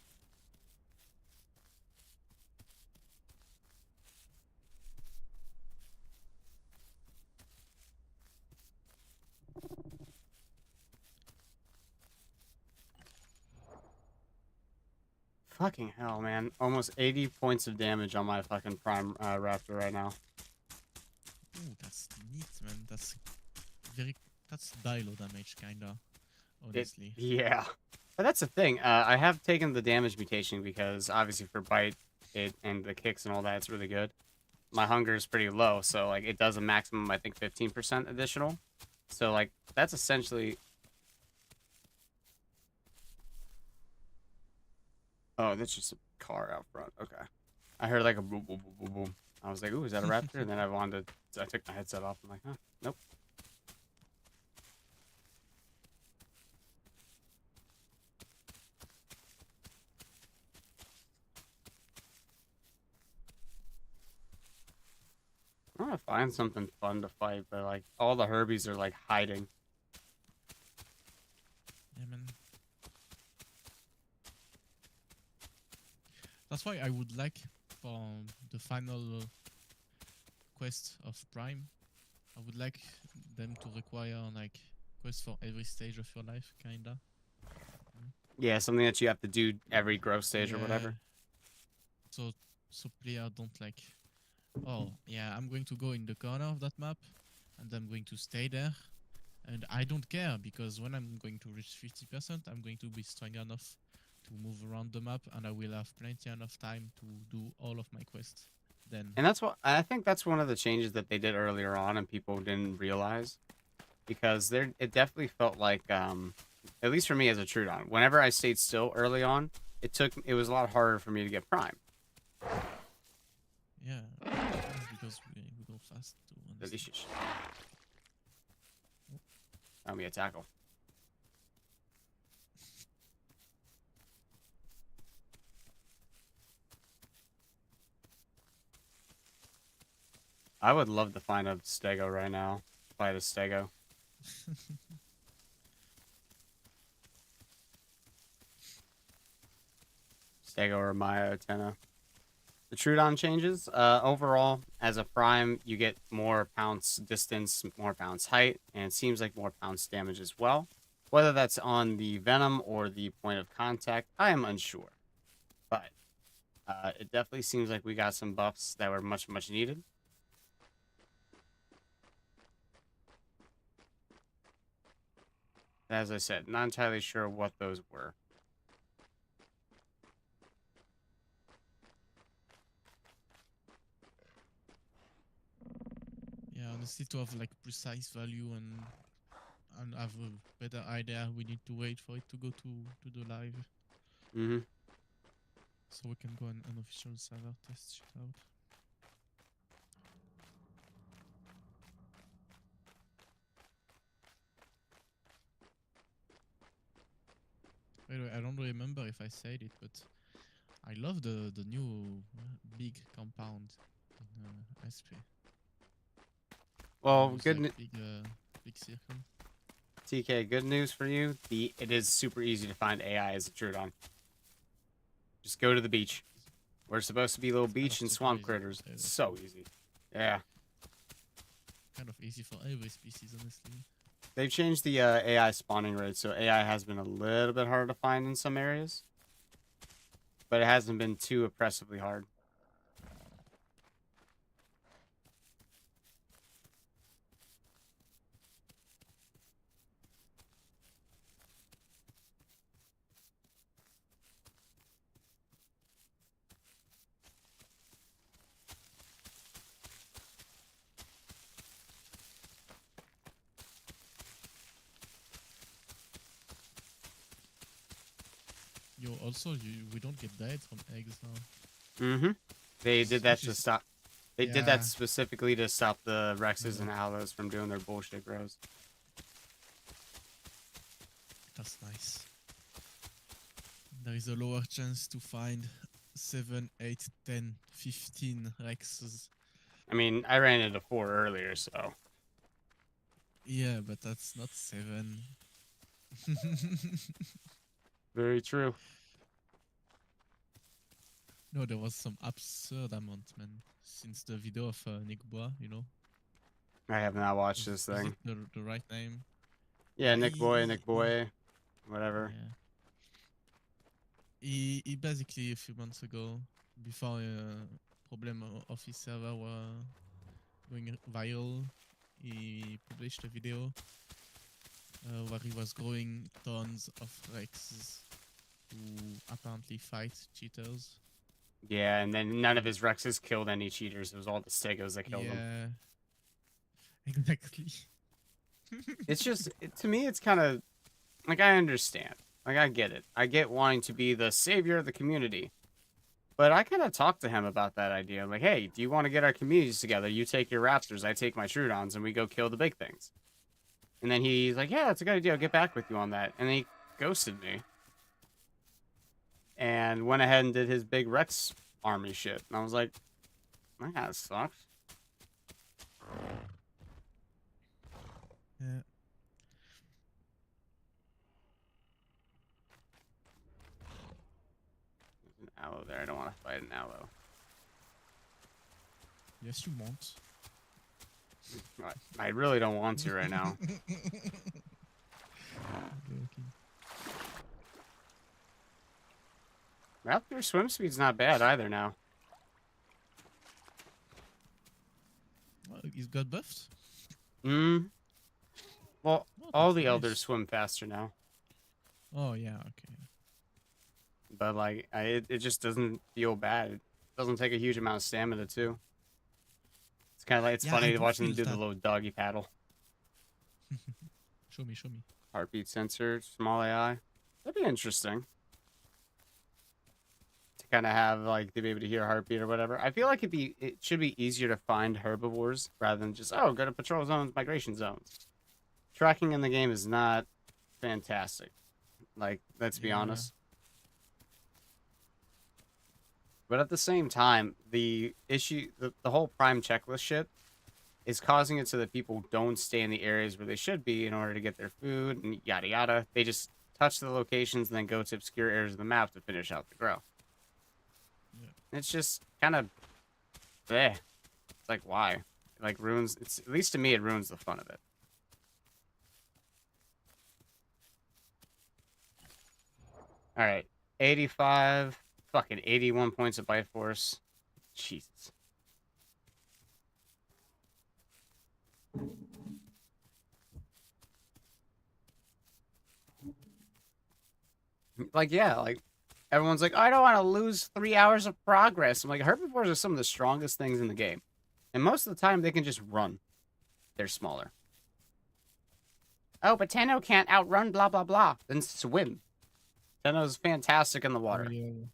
Fucking hell, man. Almost 80 points of damage on my fucking Prime Raptor right now. Ooh, that's neat, man. That's Dilo damage, kinda. Honestly. Yeah. But that's the thing. I have taken the damage mutation because obviously for bite and the kicks and all that, it's really good. My hunger is pretty low, so like it does a maximum, I think, 15% additional. So like that's essentially. Oh, that's just a car out front. Okay. I heard like a boom, boom, boom, boom, boom. I was like, ooh, is that a raptor? And then I took my headset off. I'm like, huh, nope. I want to find something fun to fight, but like all the Herbies are like hiding. Yeah, man. That's why I would like for the final quest of Prime, I would like them to require like quest for every stage of your life, kinda. Yeah, something that you have to do every growth stage or whatever. So player don't like, oh yeah, I'm going to go in the corner of that map and I'm going to stay there. And I don't care because when I'm going to reach 50%, I'm going to be strong enough to move around the map and I will have plenty enough time to do all of my quests. Then And that's what I think that's one of the changes that they did earlier on and people didn't realize. Because it definitely felt like at least for me as a Troodon, whenever I stayed still early on, it was a lot harder for me to get Prime. yeah, because we go fast to understand. Delicious. Found me a tackle. I would love to find a Stego right now. Fight a Stego. Stego or Maya Tenna. The Troodon changes. Overall, as a Prime, you get more pounce distance, more pounce height, and it seems like more pounce damage as well. Whether that's on the Venom or the point of contact, I am unsure. But it definitely seems like we got some buffs that were much, much needed. As I said, not entirely sure what those were. Yeah, honestly, to have like precise value and have a better idea, we need to wait for it to go to the live. Mm-hmm. So we can go on unofficial server test shit out. By the way, I don't remember if I said it, but I love the new big compound in SP. Well, It's good like big circle. TK, good news for you. It is super easy to find AI as a Troodon. Just go to the beach. We're supposed to be little It's kind beach of and super swamp easy. critters. It's so easy. Yeah. Kind of easy for every species, honestly. They've changed the AI spawning rate, so AI has been a little bit harder to find in some areas. But it hasn't been too oppressively hard. Yo, also, we don't get died from eggs now. Mm-hmm. They did that Which to is- stop. They did Yeah. that specifically to stop the Rexes Yeah. and Aloes from doing their bullshit grows. That's nice. There is a lower chance to find 7, 8, 10, 15 Rexes. I mean, I ran into 4 earlier, so. Yeah, but that's not 7. Very true. No, there was some absurd amount, man. Since the video of Nick Bois, you know. I have not watched this Is thing. it the right name? Yeah, Nick Boy, Yeah. whatever. Yeah. He basically a few months ago, before problem of his server were going viral, he published a video where he was growing tons of Rexes to apparently fight cheaters. Yeah, and then none of his Rexes killed any cheaters. It was all the Stegos that killed them. Yeah, exactly. It's just, to me, it's kind of, like, I understand. Like, I get it. I get wanting to be the savior of the community. But I kind of talked to him about that idea. Like, hey, do you want to get our communities together? You take your Raptors, I take my Troodons, and we go kill the big things. And then he's like, yeah, that's a good idea. I'll get back with you on that. And then he ghosted me. And went ahead and did his big Rex army shit. And I was like, that kind of sucks. Yeah. aloe there. I don't want to fight an aloe. Yes, you won't. I really don't want to right now. Okay. Raptor swim speed's not bad either now. Well, he's got buffed. Well, Oh, all that's the nice. elders swim faster now. Oh yeah, okay. But like, it just doesn't feel bad. It doesn't take a huge amount of stamina too. It's kind of like, it's Yeah, funny I to do watch them feel do the that. little doggy paddle. Show me, show me. Heartbeat sensor, small AI. That'd be interesting. To kind of have like to be able to hear heartbeat or whatever. I feel like it should be easier to find herbivores rather than just, oh, go to patrol zones, migration zones. Tracking in the game is not fantastic. Like, let's be Yeah. honest. But at the same time, the issue, the whole prime checklist shit is causing it so that people don't stay in the areas where they should be in order to get their food and yada yada. They just touch the locations and then go to obscure areas of the map to finish out the grow. Yeah. It's just kind of, it's like, why? Like, ruins, it's, at least to me, it ruins the fun of it. All right, 85, fucking 81 points of bite force. Jesus. Like, yeah, like, everyone's like, I don't want to lose 3 hours of progress. I'm like, herbivores are some of the strongest things in the game. And most of the time, they can just run. They're smaller. Oh, but Tenno can't outrun blah, blah, blah. Then swim. Tenno's fantastic in the water. Real.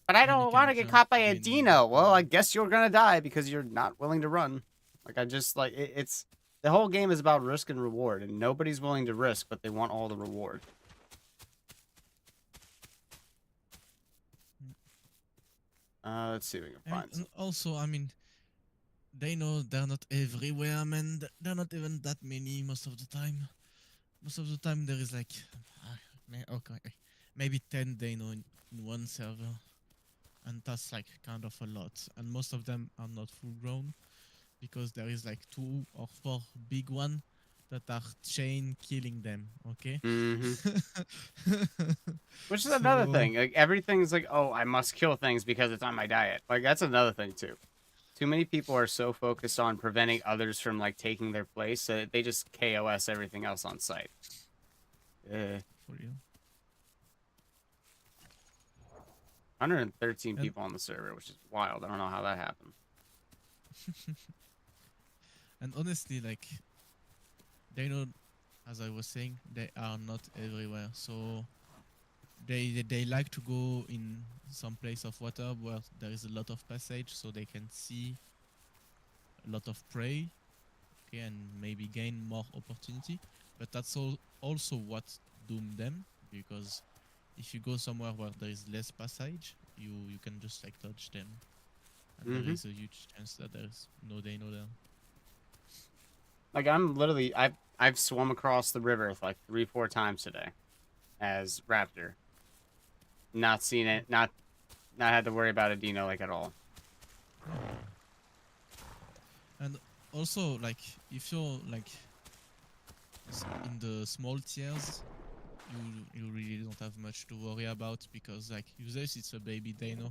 But I And you don't can want to get jump caught by a when- dino. Well, I guess you're going to die because you're not willing to run. Like, I just, like, it's... The whole game is about risk and reward, and nobody's willing to risk, but they want all the reward. Let's see if we can And, find some. also, I mean, they know they're not everywhere, man. They're not even that many most of the time. Most of the time, there is like, okay, maybe 10 they know in one server, and that's like kind of a lot. And most of them are not full grown, because there is like 2 or 4 big one that are chain killing them. Okay. Which is another So- thing. Like, everything's like, oh, I must kill things because it's on my diet. Like, that's another thing, too. Too many people are so focused on preventing others from, like, taking their place that they just KOS everything else on site. For real. 113 And- people on the server, which is wild. I don't know how that happened. And honestly, like, they know, as I was saying, they are not everywhere. So they like to go in some place of water where there is a lot of passage, so they can see a lot of prey, okay, and maybe gain more opportunity. But that's also what doom them, because if you go somewhere where there is less passage, you can just like touch them, and there is a huge chance that there's no dino there. Like, I'm literally, I've swum across the river like 3-4 times today as Raptor. Not seen it, not had to worry about a dino, like, at all. And also, like, if you're like in the small tiers, you really don't have much to worry about, because like usually it's a baby dino,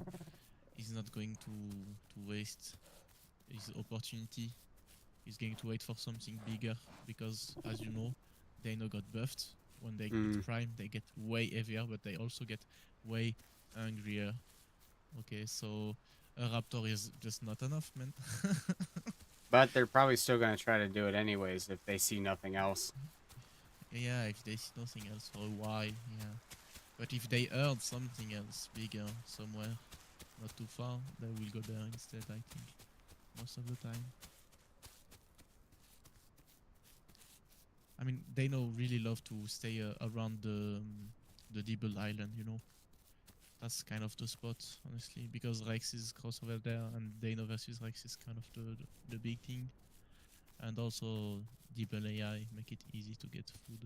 he's not going to waste his opportunity. He's going to wait for something bigger, because as you know, dino got buffed. When they get prime, they get way heavier, but they also get way hungrier. Okay, so a raptor is just not enough, man. But they're probably still going to try to do it anyways if they see nothing else. Yeah, if they see nothing else for a while, yeah. But if they heard something else bigger somewhere, not too far, they will go there instead, I think. Most of the time. I mean, they know really love to stay around the Deeble Island, you know. That's kind of the spot, honestly, because Rex is cross over there, and Dino versus Rex is kind of the big thing. And also, Deeble AI make it easy to get food.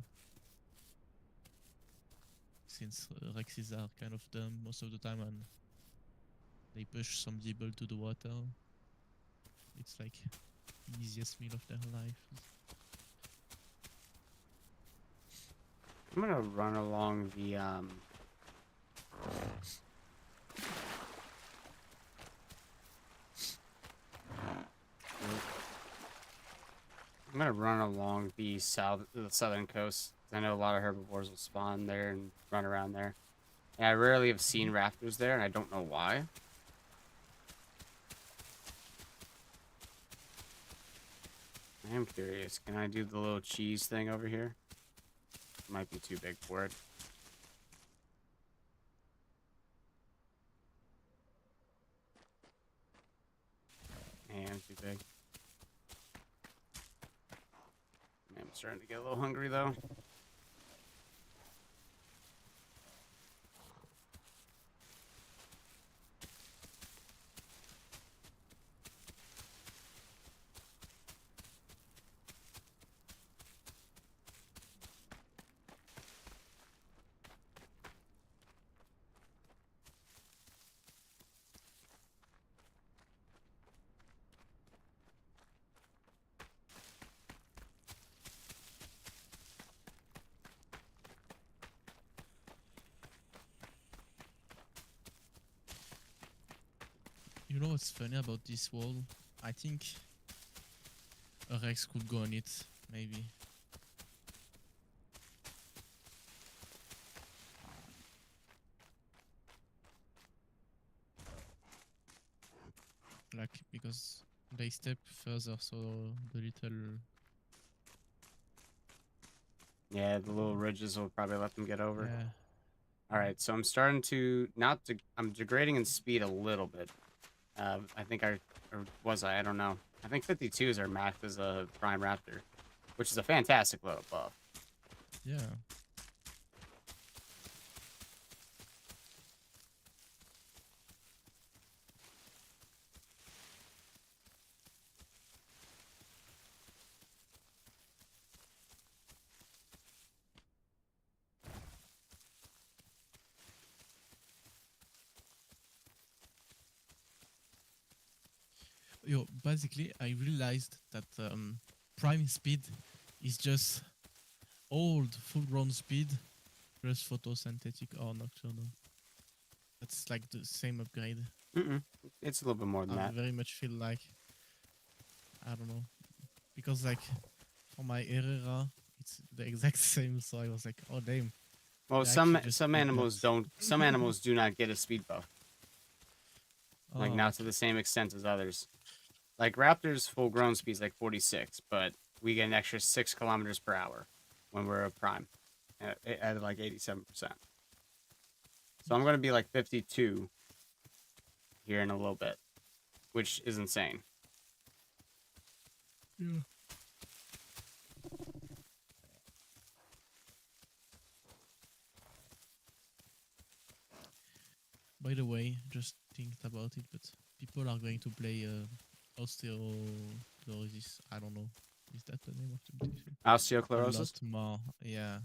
since Rexes are kind of dumb most of the time and they push some people to the water. It's like the easiest meal of their life. I'm gonna run along the I'm gonna run along the southern coast. I know a lot of herbivores will spawn there and run around there. And I rarely have seen raptors there, and I don't know why. I am curious. Can I do the little cheese thing over here? Might be too big for it. And too big. I'm starting to get a little hungry though. You know what's funny about this wall? I think a Rex could go on it, maybe. Like, because they step further, so the little... Yeah, the little ridges will probably let them get over. Yeah. Alright, so I'm starting to... I'm degrading in speed a little bit. I think or was I? I don't know. I think 52s are maxed as a Prime Raptor, which is a fantastic level buff. Yeah. Yo, basically, I realized that prime speed is just old full-grown speed plus photosynthetic or nocturnal. That's like the same upgrade. It's a little bit more than I that. very much feel like, I don't know, because like for my Herrera, it's the exact same. So I was like, oh damn. Well, They some actually just some did animals that. don't. Some animals do not get a speed buff. Like Oh, not to the same extent as others. Like Raptor's full-grown speed is like 46, but we get an extra 6 kilometers per hour when we're a prime, at like 87%. So I'm gonna be like 52 here in a little bit, which is insane. yeah. By the way, just think about it, but people are going to play osteoporosis. I don't know. Is that the name of the mutation? A Osteochlorosis? lot more. Yeah.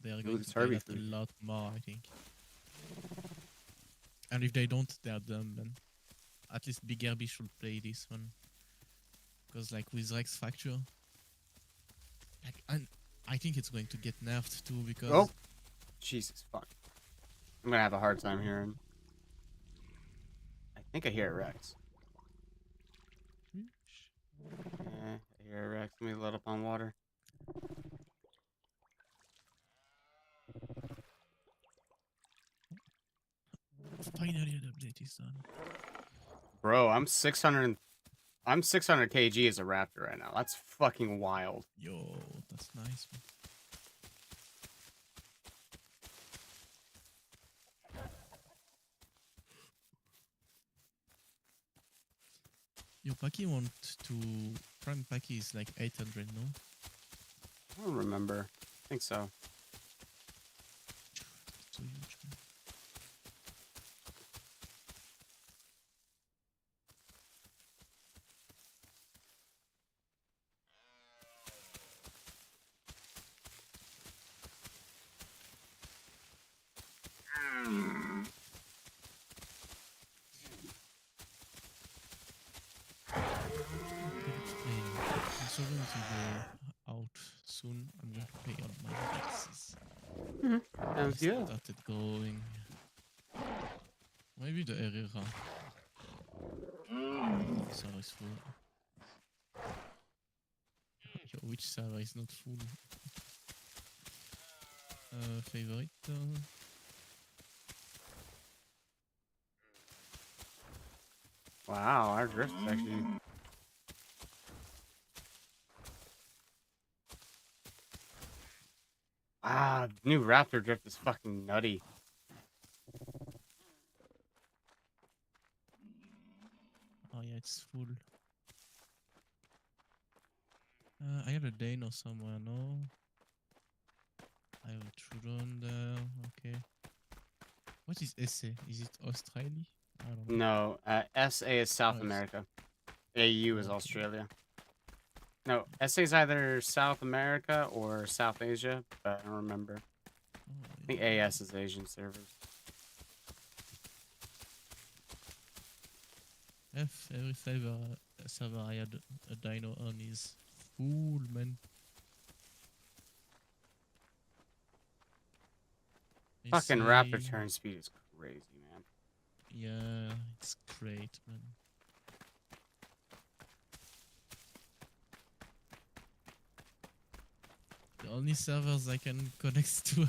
They are Ooh, going it's to play Herbie that a food. lot more, I think. And if they don't, they're dumb, then at least Big Herbie should play this one. Because like with Rex Fracture, like, and I think it's going to get nerfed too because Oh, Jesus fuck! I'm gonna have a hard time hearing. I think I hear a Rex. Yeah, I hear a Rex. Let me let up on water. finally an update is done. Bro, I'm 600 kg as a Raptor right now. That's fucking wild. Yo, that's nice, man. Yo, Paki want to... Prime Paki is like 800, no? I don't remember. I think so. It's so huge, man. also going to go out soon. I'm going to play on my taxes. Sounds I good. started going. Maybe the Herrera. Server is full. Yo, which server is not full? Favorite? Wow, our drift is actually. Ah, the new Raptor drift is fucking nutty. Oh yeah, it's full. I have a Dane or somewhere, no? I have a Troodon there, okay. What is SA? Is it Australia? I don't know. No, SA is South Oh, it's- America. AU is okay. Australia. No, SA is either South America or South Asia, but I don't remember. Oh, I think AS is Asian servers. Every server I had a dino on is full, man. They Fucking Raptor say- turn speed is crazy, man. Yeah, it's great, man. The only servers I can connect to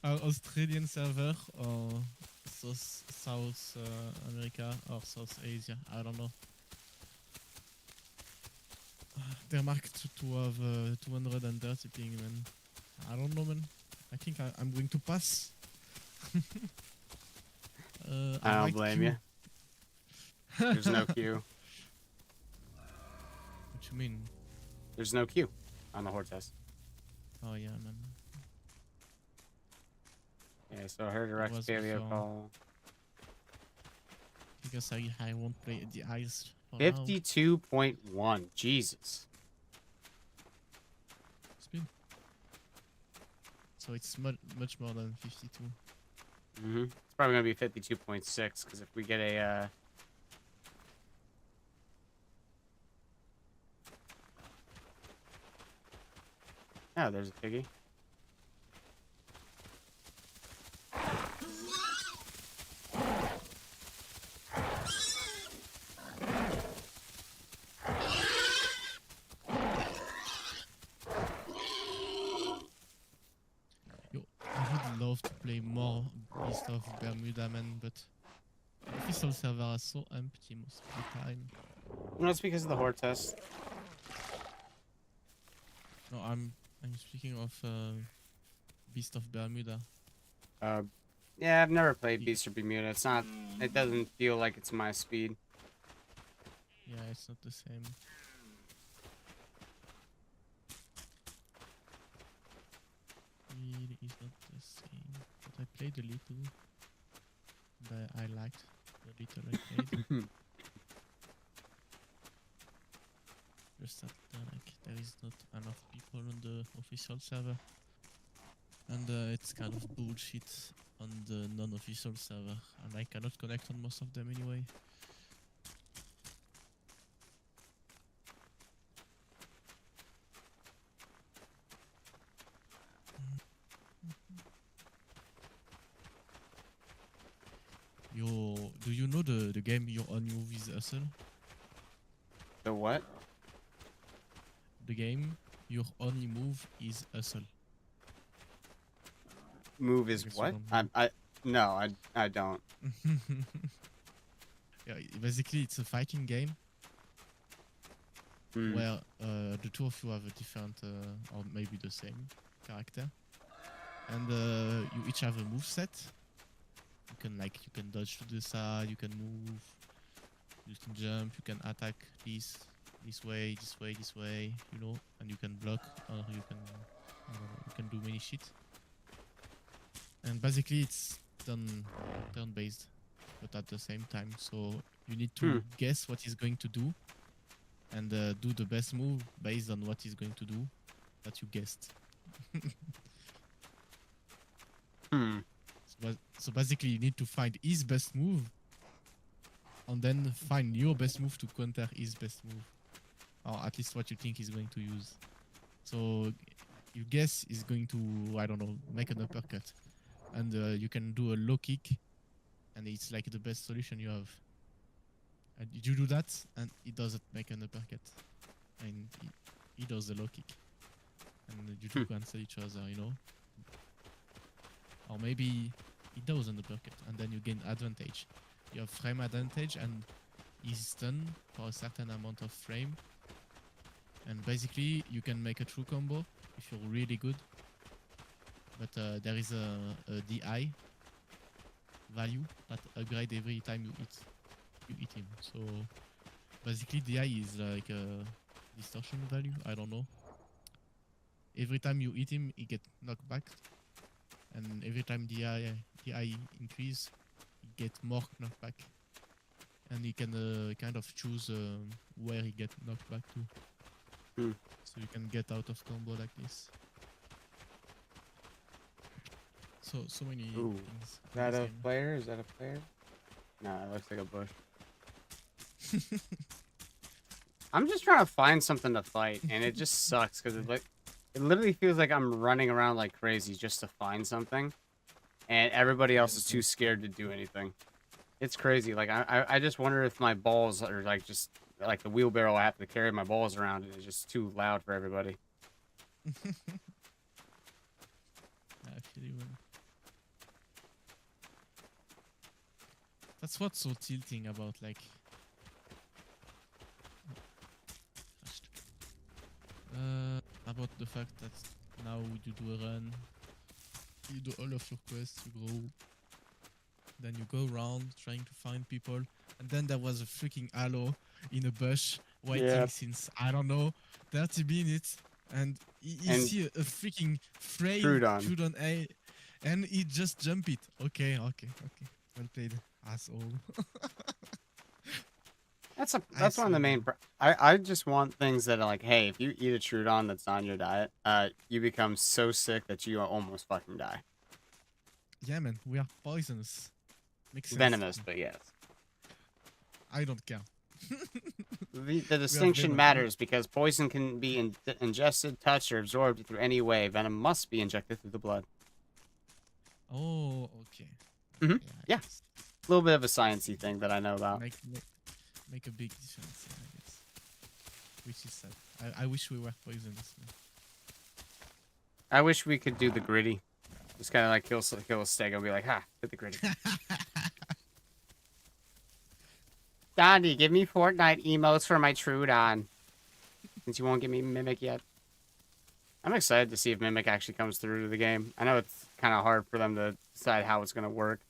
are Australian server or South America or South Asia. I don't know. They're marked to have 230 ping, man. I don't know, man. I think I'm going to pass. I don't might blame queue. you. There's no queue. What you mean? There's no queue on the Horde Test. Oh yeah, man. Yeah, so I heard a Rex was Paleo before. call. Because I won't play the ice for now. 52.1. Jesus. Speed. So it's much more than 52. It's probably gonna be 52.6 because if we get a oh, there's a piggy. Yo, I would love to play more Beast of Bermuda, man, but the official server are so empty most of the time. No, it's because of the Horde Test. No, I'm speaking of Beast of Bermuda. Yeah, I've never played Beast or Bermuda. It's not. It doesn't feel like it's my speed. Yeah, it's not the same. Really is not the same. But I played a little. And I liked the little I played. Just that like there is not enough people on the official server. And it's kind of bullshit on the non-official server. And I cannot connect on most of them anyway. Yo, do you know the game Your Only Move is Hustle? The what? The game Your Only Move is Hustle. Move is guess you what? don't know. No, I don't. Yeah, basically it's a fighting game Hmm. where the two of you have a different or maybe the same character, and you each have a move set. You can dodge to the side, you can move, you can jump, you can attack this way, you know, and you can block or you can I don't know, you can do many shit. And basically it's turn based, but at the same time, so you need to guess what he's going to do and do the best move based on what he's going to do that you guessed. So basically you need to find his best move and then find your best move to counter his best move. or at least what you think he's going to use. So you guess he's going to, I don't know, make an uppercut, and you can do a low kick, and it's like the best solution you have. And you do that, and he doesn't make an uppercut, and he does the low kick, and you two cancel each other, you know. Or maybe he does an uppercut, and then you gain advantage. You have frame advantage, and he's stunned for a certain amount of frame. And basically, you can make a true combo if you're really good. But there is a DI value that upgrade every time you hit him. So basically, DI is like a distortion value. I don't know. Every time you hit him, he get knocked back, and every time DI increase, he get more knockback. And he can kind of choose where he get knocked back to. So you can get out of combo like this. So many Ooh. things. Is that a player? Is that a player? Nah, it looks like a bush. I'm just trying to find something to fight, and it just sucks because it literally feels like I'm running around like crazy just to find something, and everybody else is too scared to do anything. It's crazy. Like I just wonder if my balls are like just like the wheelbarrow I have to carry my balls around, and it's just too loud for everybody. I feel you, man. That's what's so tilting about like about the fact that now you do a run, you do all of your quests, you grow, then you go around trying to find people, and then there was a freaking halo in a bush waiting since I don't know 30 minutes, and you see a freaking frail Troodon A, and he just jump it. Okay, well played, asshole. That's one of the main. I just want things that are like, hey, if you eat a Troodon that's on your diet, you become so sick that you almost fucking die. Yeah, man, we are poisonous. Makes sense. Venomous, but yes. I don't care. The distinction matters because poison can be ingested, touched, or absorbed through any way. Venom must be injected through the blood. Oh, okay. Yeah. A little bit of a sciencey thing that I know about. Make a big difference, I guess. Which is sad. I wish we were poisonous, man. I wish we could do the gritty. Just kind of like kill a stego and be like, ha, hit the gritty. Donnie, give me Fortnite emotes for my Troodon. Since you won't give me Mimic yet. I'm excited to see if Mimic actually comes through to the game. I know it's kind of hard for them to decide how it's going to work.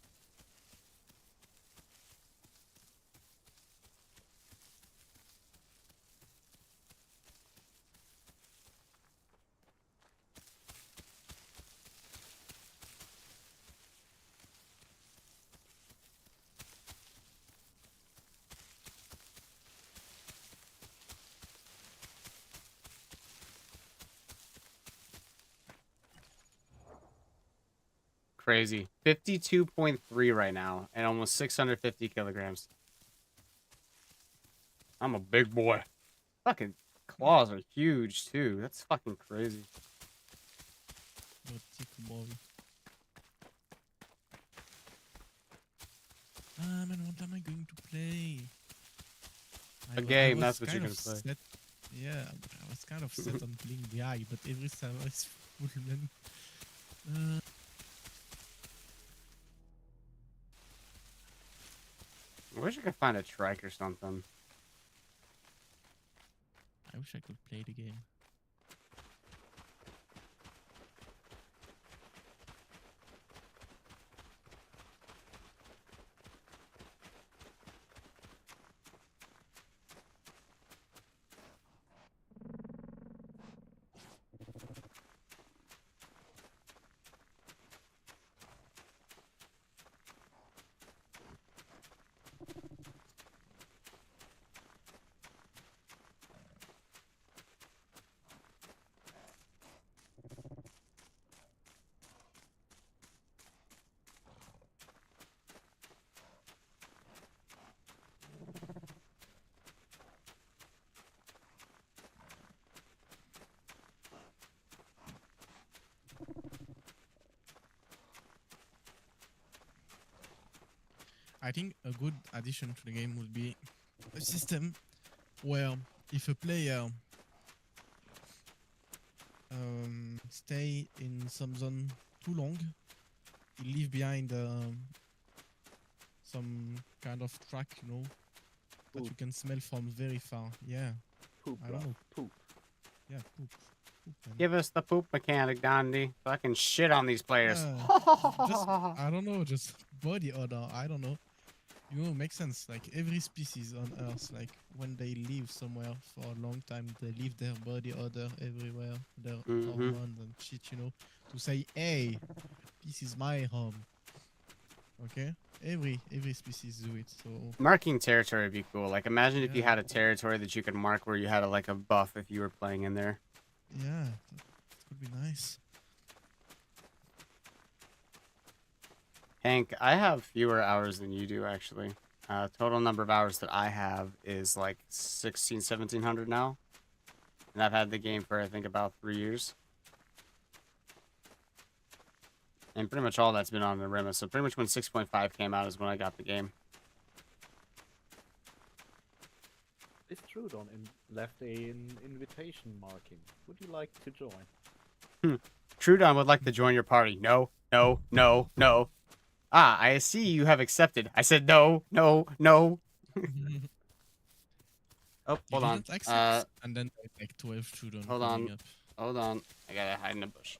Crazy. 52.3 right now, and almost 650 kilograms. I'm a big boy. Fucking claws are huge, too. That's fucking crazy. Man, what am I going to play? A game, that's what you're going to play. Yeah, I was kind of set on playing the eye, but every server is full, man. I wish I could find a trike or something. I wish I could play the game. I think a good addition to the game would be a system where if a player stay in some zone too long, he leave behind some kind of track, you know, that you Poop. can smell from very far. Yeah, Poop, I don't bro. know. Poop. Yeah, poop. Poop, man. Give us the poop mechanic, Gandhi, so I can shit on these players. Just I don't know, just body odor. I don't know. You know, makes sense. Like every species on Earth, like when they live somewhere for a long time, they leave their body odor everywhere, their hormones and shit. You know, to say, hey, this is my home. Okay, every species do it. So Marking territory would be cool. Like, imagine if you Yeah. had a territory that you could mark where you had like a buff if you were playing in there. yeah, that could be nice. Hank, I have fewer hours than you do, actually. Total number of hours that I have is like 1700 now. And I've had the game for, I think, about 3 years. And pretty much all that's been on the Rima. So pretty much when 6.5 came out is when I got the game. This Troodon left an invitation marking. Would you like to join? Troodon would like to join your party. No, no, no, no. Ah, I see you have accepted. I said no, no, no. Oh, hold on. Didn't accept, and then like 12 Troodon Hold coming on. up. Hold on. I gotta hide in the bush.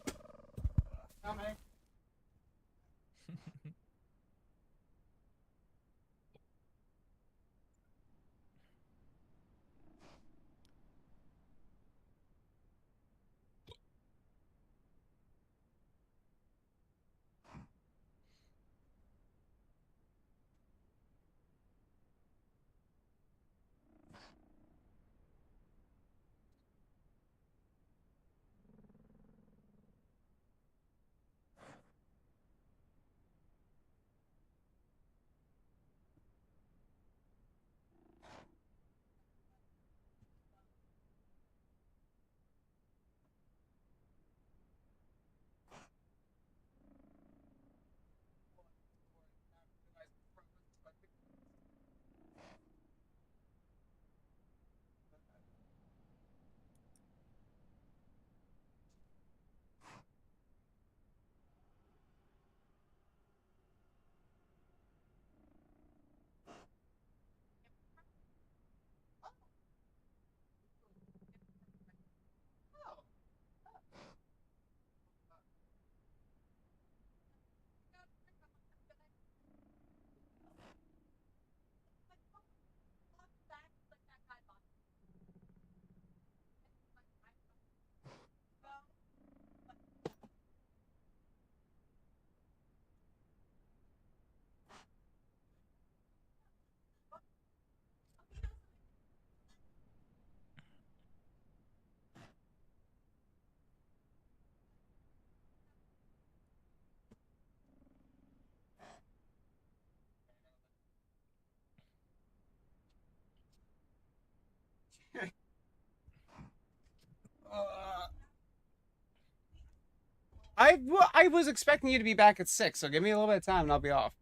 I was expecting you to be back at 6, so give me a little bit of time and I'll be off.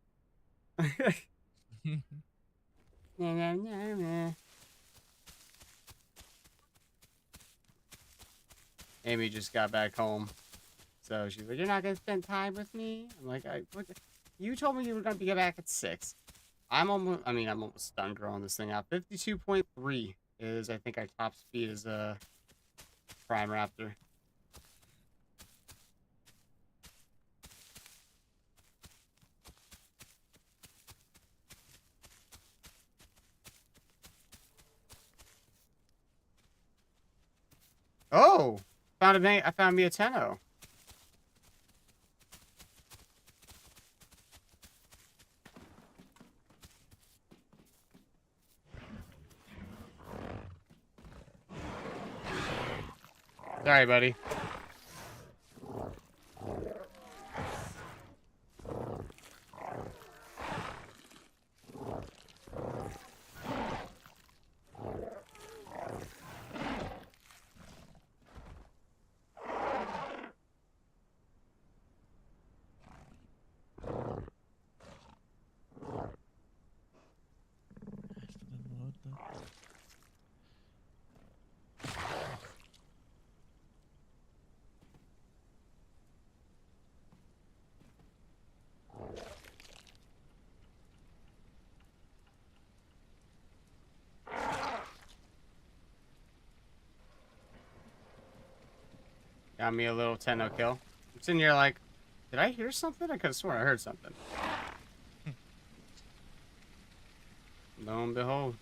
Amy just got back home, so she's like, "You're not gonna spend time with me?" I'm like, You told me you were gonna be back at 6. I'm almost done growing this thing out. 52.3 is, I think, our top speed as a Prime Raptor. Oh, I found me a 10-0. Sorry, buddy. Got me a little 10-0 kill. I'm sitting here like, did I hear something? I could have sworn I heard something. Lo and behold.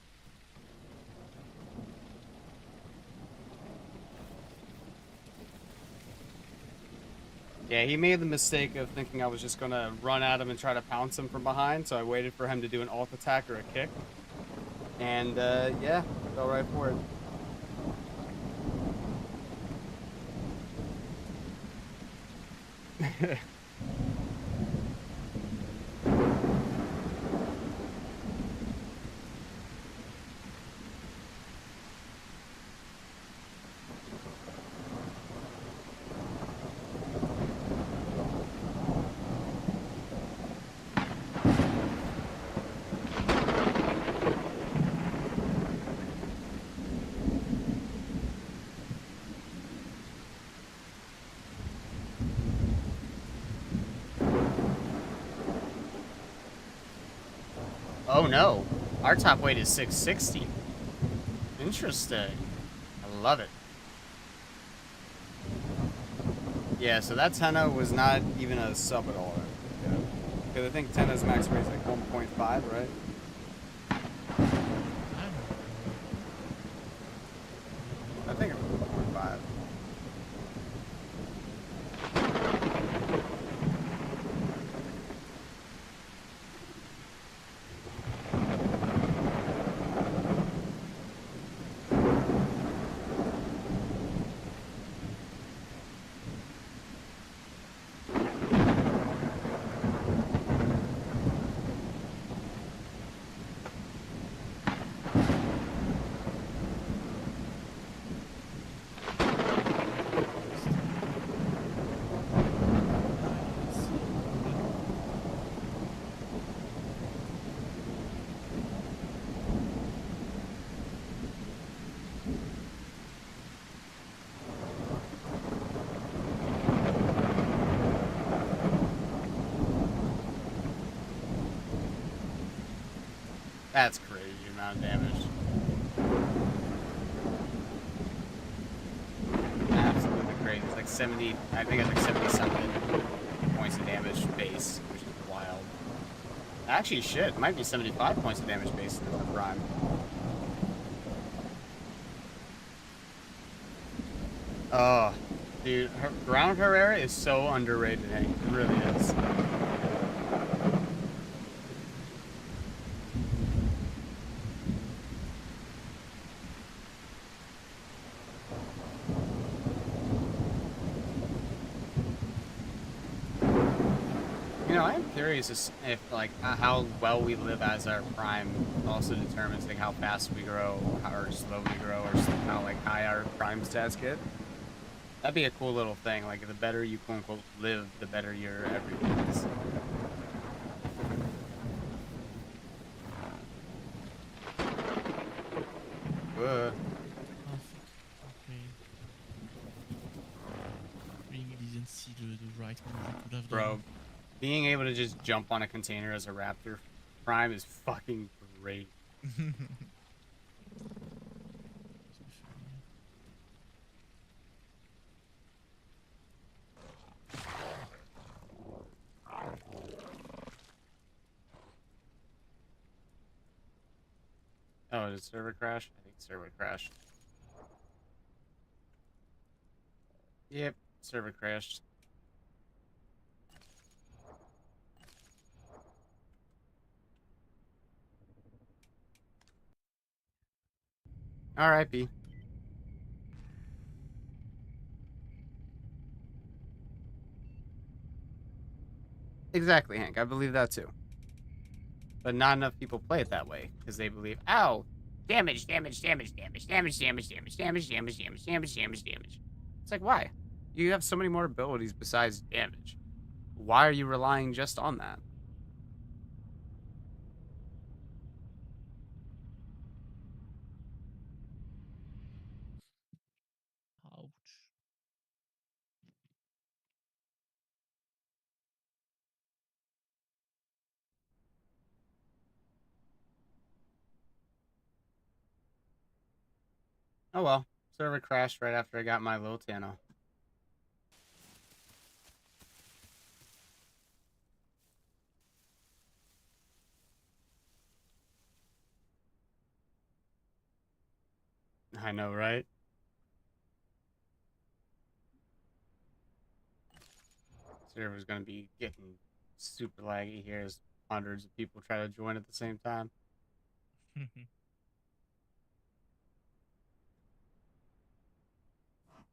Yeah, he made the mistake of thinking I was just gonna run at him and try to pounce him from behind, so I waited for him to do an alt attack or a kick. And, yeah, fell right for it. Oh no, our top weight is 660. Interesting. I love it. Yeah, so that Tenno was not even a sub at all. Yeah. Because I think Tenno's max weight is like 1.5, right? I think it was 1.5. That's crazy amount of damage. Absolutely crazy. It's like 70, I think it's like 70 something points of damage base, which is wild. Actually, shit, it might be 75 points of damage base in the prime. Oh, dude, ground Herrera is so underrated, Hank. It really is. You know, I am curious if like how well we live as our prime also determines like how fast we grow, or slow we grow, or how like high our prime stats get. That'd be a cool little thing. Like the better you quote unquote live, the better your everything is. Oh fuck. Okay. Really didn't see the right move I could have Bro, done. being able to just jump on a container as a raptor prime is fucking great. Oh, did server crash? I think server crashed. Yep, server crashed. R.I.P. Exactly, Hank. I believe that too. But not enough people play it that way because they believe, ow, damage, damage, damage, damage, damage, damage, damage, damage, damage, damage, damage, damage, damage. It's like, why? You have so many more abilities besides damage. Why are you relying just on that? Ouch. Oh well, server crashed right after I got my little Tano. I know, right? Server's gonna be getting super laggy here as hundreds of people try to join at the same time.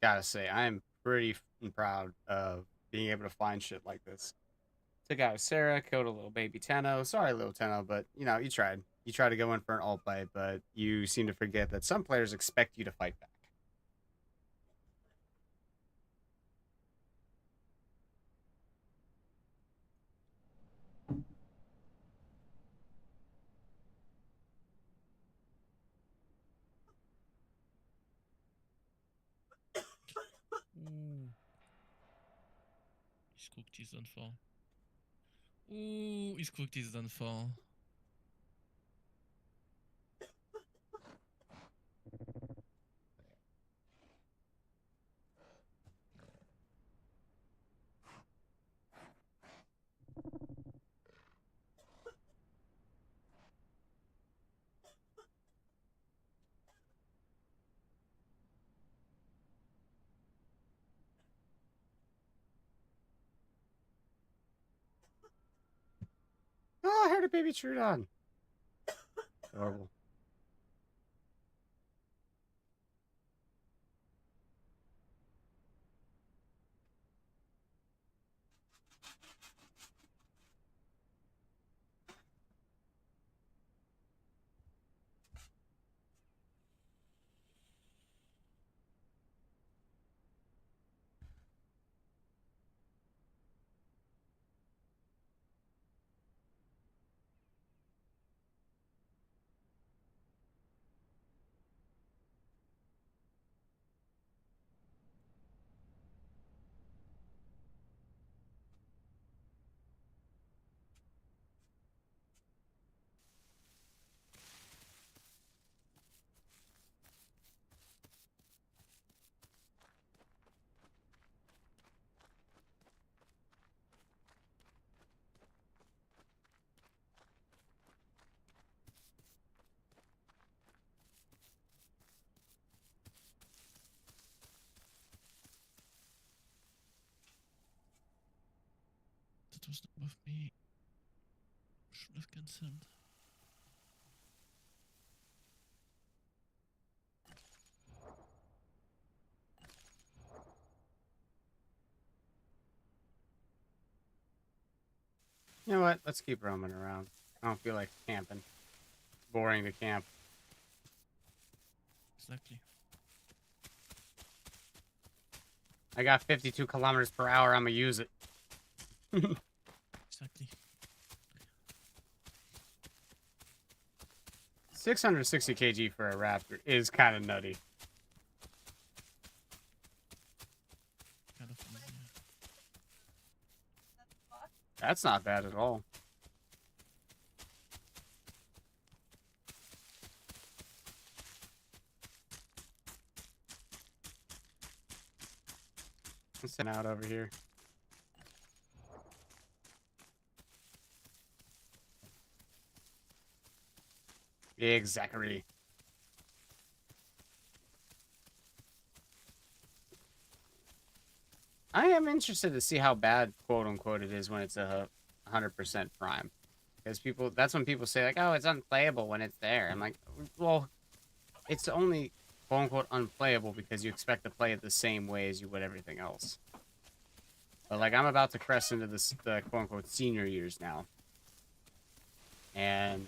Gotta say, I am pretty proud of being able to find shit like this. Took out Sarah, killed a little baby Tenno. Sorry, little Tenno, but you know, you tried. You tried to go in for an alt play, but you seem to forget that some players expect you to fight back. Ooh. He's cooked, he's done for. Ooh, he's cooked, he's done for. Oh, I heard a baby Troodon. Horrible. That was not with me. Should have cancelled. You know what? Let's keep roaming around. I don't feel like camping. Boring to camp. Exactly. I got 52 kilometers per hour. I'm gonna use it. Exactly. 660 kg for a raptor is kind of nutty. Kind of easy. That's not bad at all. Let's send out over here. Exactly. I am interested to see how bad, quote unquote, it is when it's 100% prime. Because people, that's when people say like, "Oh, it's unplayable when it's there." I'm like, well, it's only quote unquote unplayable because you expect to play it the same way as you would everything else. But like, I'm about to crest into the quote unquote senior years now, and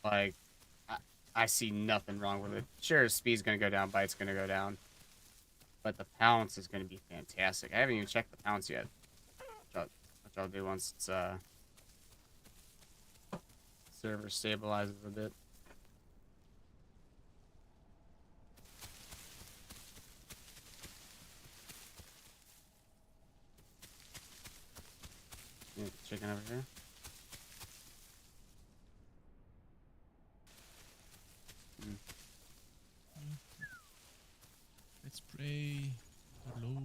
like, I see nothing wrong with it. Sure, speed's gonna go down, bite's gonna go down, but the pounce is gonna be fantastic. I haven't even checked the pounce yet. Which I'll do once it's server stabilizes a bit. Yeah, chicken over here. Let's pray for load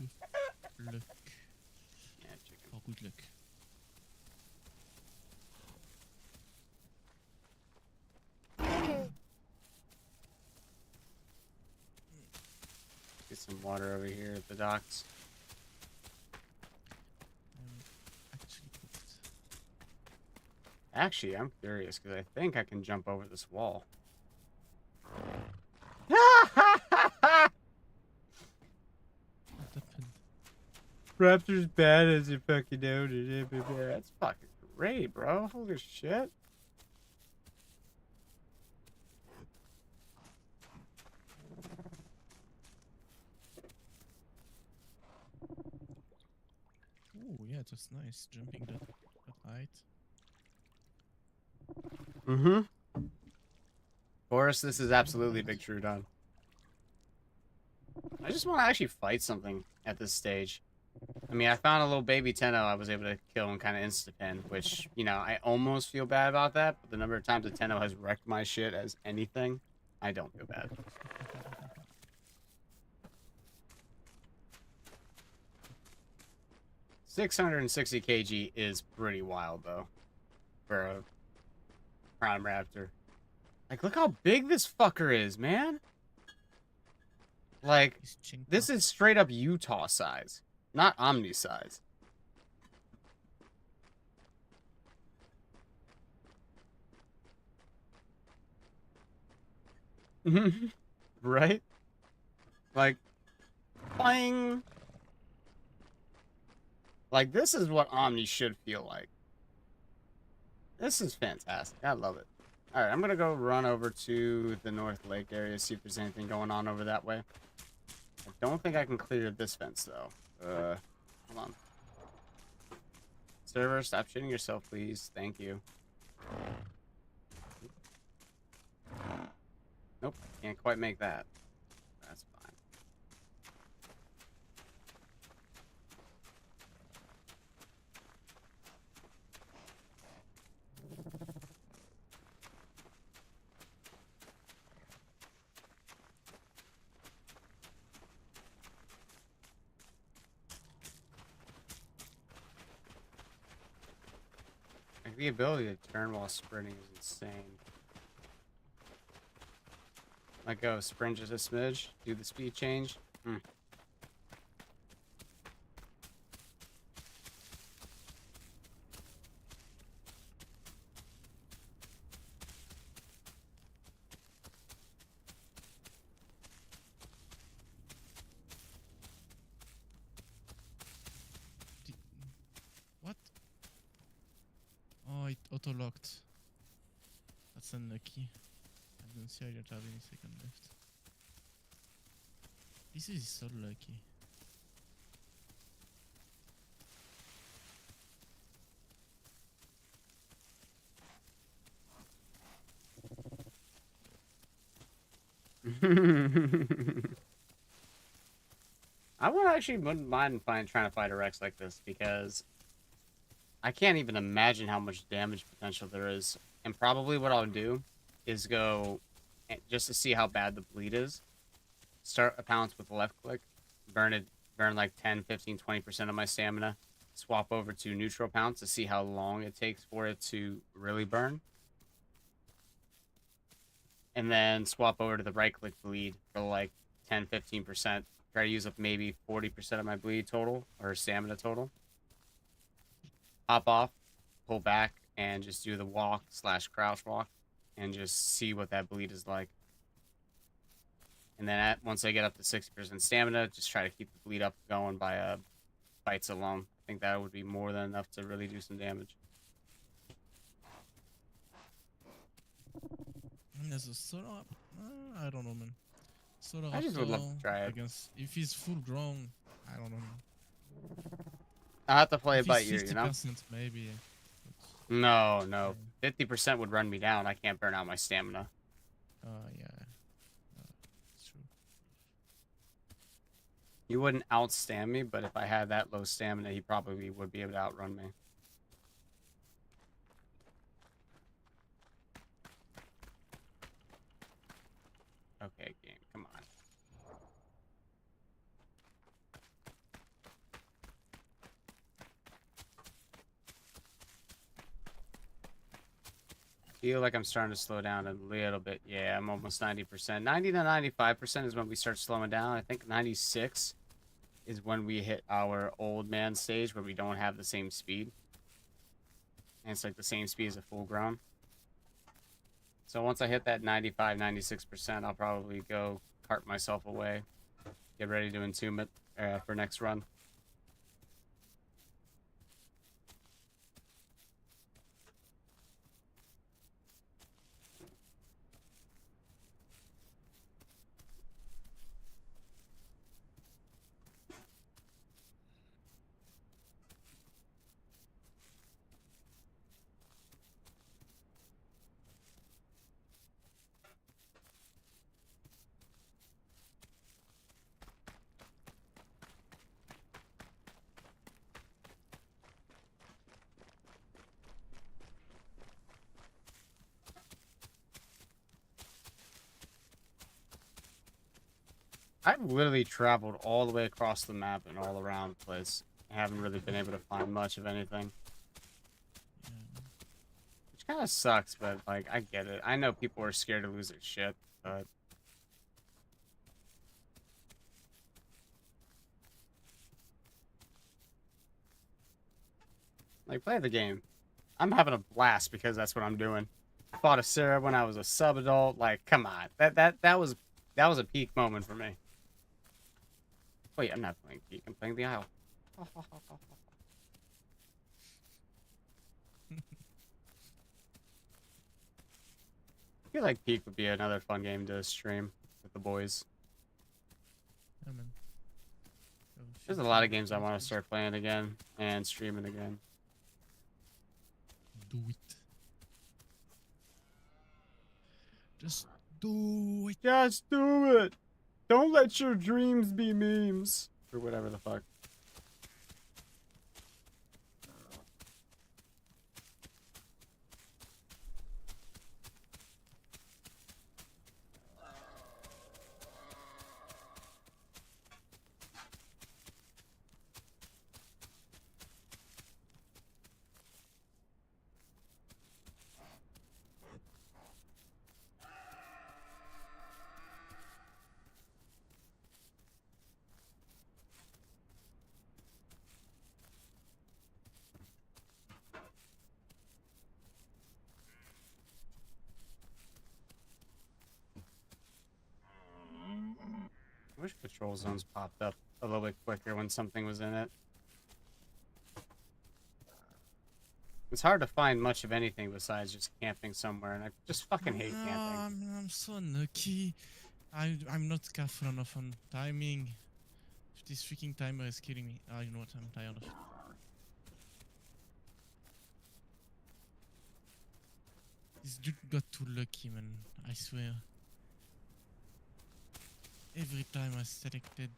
of luck. Yeah, chicken. Or good luck. some water over here at the docks. Actually cooked. Actually, I'm curious because I think I can jump over this wall. What happened? Raptor's bad as it fucking know. That's fucking great, bro. Holy shit. Oh yeah, that's nice. Jumping that height. Mm-hmm. Boris, this is absolutely Big Troodon. I just want to actually fight something at this stage. I mean, I found a little baby Tenno I was able to kill and kind of insta-pin, which, you know, I almost feel bad about that, but the number of times a Tenno has wrecked my shit as anything, I don't feel bad. $660 kg is pretty wild, though, for a Prime Raptor. Like, look how big this fucker is, man! Like, He's Chinka. this is straight up Utah size, not Omni size. Right? Like, boing! Like, this is what Omni should feel like. This is fantastic. I love it. Alright, I'm gonna go run over to the North Lake area, see if there's anything going on over that way. I don't think I can clear this fence, though. Hold on. Server, stop shitting yourself, please. Thank you. Nope, can't quite make that. That's fine. Like, the ability to turn while sprinting is insane. Let go, sprint just a smidge, do the speed change. What? Oh, it auto-locked. That's unlucky. I don't see I don't have any second left. This is so lucky. I wouldn't mind trying to fight a Rex like this because I can't even imagine how much damage potential there is. And probably what I'll do is go just to see how bad the bleed is. Start a pounce with left click, burn like 10, 15, 20% of my stamina. Swap over to neutral pounce to see how long it takes for it to really burn. And then swap over to the right click bleed for like 10, 15%. Try to use up maybe 40% of my bleed total or stamina total. Hop off, pull back, and just do the walk/crouch walk and just see what that bleed is like. And then once I get up to 60% stamina, just try to keep the bleed up going by bites alone. I think that would be more than enough to really do some damage. There's a solar. I don't know, man. Solar I just would love to try it. Against, if he's full grown, I don't know. I'll have to play If it by he's ear, you know? 50% maybe. No. 50% would run me down. I can't burn out my stamina. Yeah. It's true. He wouldn't outstam me, but if I had that low stamina, he probably would be able to outrun me. Okay, game, come on. Feel like I'm starting to slow down a little bit. Yeah, I'm almost 90%. 90 to 95% is when we start slowing down. I think 96 is when we hit our old man stage where we don't have the same speed. And it's like the same speed as a full grown. So once I hit that 95, 96%, I'll probably go cart myself away. Get ready to entomb it for next run. I've literally traveled all the way across the map and all around the place. I haven't really been able to find much of anything. Yeah. Which kind of sucks, but, like, I get it. I know people are scared to lose their shit, but... like, play the game. I'm having a blast because that's what I'm doing. I fought a Sarah when I was a sub-adult. Like, come on. That was a peak moment for me. Wait, I'm not playing peak. I'm playing the Isle. I feel like peak would be another fun game to stream with the boys. Yeah, man. Oh, There's shit, a lot of yeah, games I that's want good. to start playing again and streaming again. Do it. Just do it. Just do it! Don't let your dreams be memes. Or whatever the fuck. I wish patrol zones popped up a little bit quicker when something was in it. It's hard to find much of anything besides just camping somewhere, and I just fucking hate No, camping. I'm so unlucky. I'm not careful enough on timing. This freaking timer is killing me. Ah, you know what? I'm tired of it. This dude got too lucky, man. I swear. Every time I selected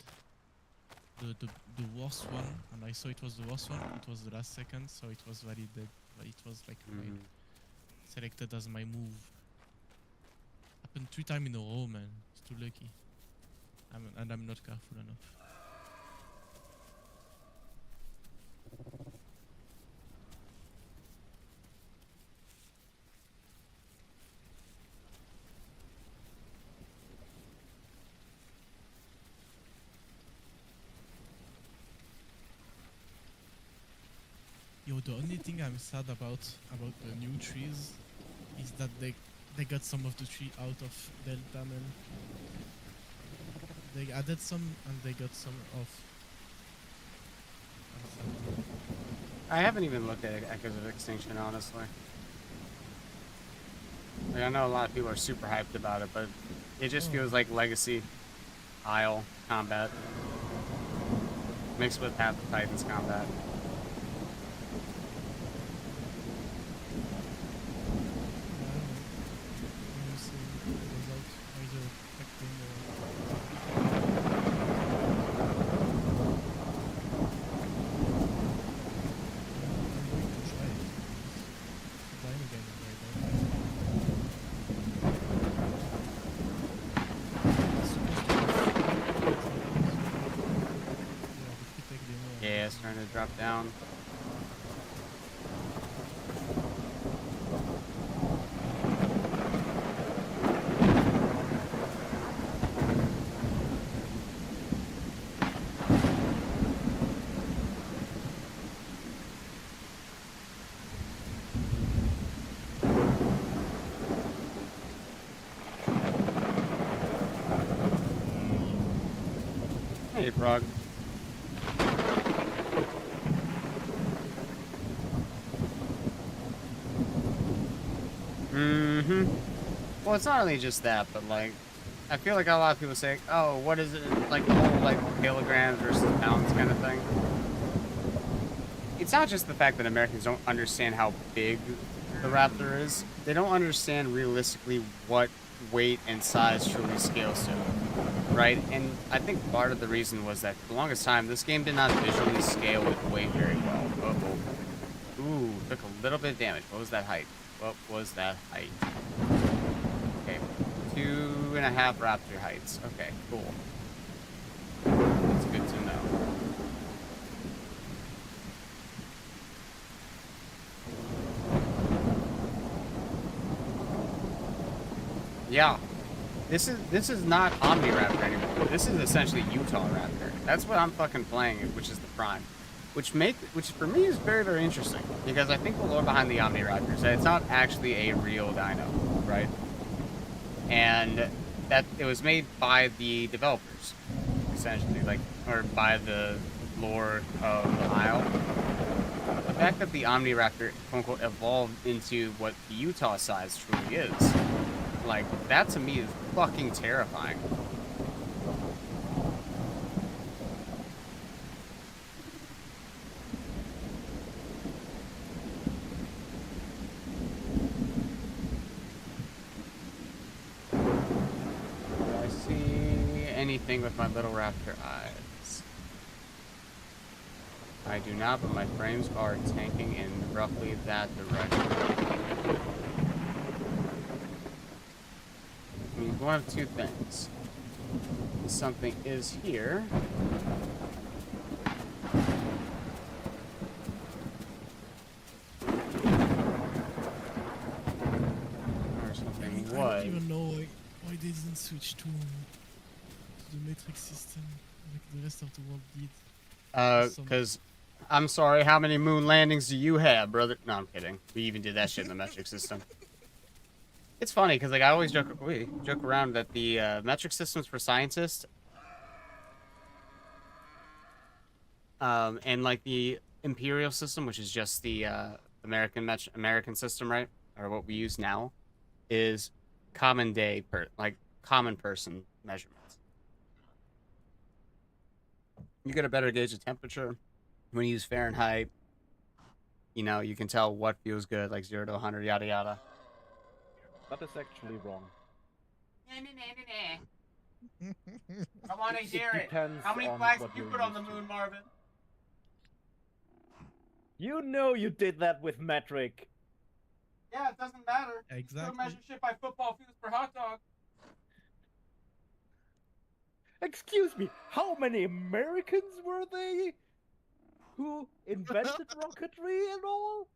the worst one, and I saw it was the worst one, it was the last second, so it was validated. But it was like selected as my move. Happened 3 times in a row, man. It's too lucky. And I'm not careful enough. Yo, the only thing I'm sad about the new trees is that they got some of the tree out of Delta, man. They added some and they got some off. I'm sad. I haven't even looked at Echoes of Extinction, honestly. Like, I know a lot of people are super hyped about it, but it just feels like Legacy, Isle, combat. Mixed with Path of Titans combat. Yeah, it's starting to drop down. Hey, Frog. Mm-hmm. Well, it's not only just that, but like, I feel like a lot of people say, "Oh, what is it like the whole like kilograms versus pounds kind of thing?" It's not just the fact that Americans don't understand how big the raptor is; they don't understand realistically what weight and size truly scales to, right? And I think part of the reason was that for the longest time, this game did not visually scale with weight very well. Uh-oh. Ooh, took a little bit of damage. What was that height? What was that height? Okay, 2.5 raptor heights. Okay, cool. That's good to know. Yeah, this is not Omni Raptor anymore. This is essentially Utah Raptor. That's what I'm fucking playing, which is the Prime. Which for me is very, very interesting, because I think the lore behind the Omni Raptor is that it's not actually a real dino, right? And that it was made by the developers, essentially, like, or by the lore of the Isle. The fact that the Omni Raptor, quote unquote, evolved into what the Utah size truly is, like, that to me is fucking terrifying. Anything with my little raptor eyes. I do not, but my frames are tanking in roughly that direction. I mean, one of two things. Something is here. Or something was. I don't even know why they didn't switch to the metric system like the rest of the world did. Because I'm sorry, how many moon landings do you have, brother? No, I'm kidding. We even did that shit in the metric system. It's funny because like I always joke around that the metric systems for scientists, and like the imperial system, which is just the American system, right, or what we use now, is common person measurements. You get a better gauge of temperature when you use Fahrenheit. You know, you can tell what feels good, like 0 to 100, yada yada. That is actually wrong. I want to hear it. Depends How many on flags what did you you're put on the used to. moon, Marvin? You know you did that with metric. Yeah, it doesn't matter. Exactly. You still measure shit by football fields per hot dog. Excuse me, how many Americans were they who invented rocketry and all?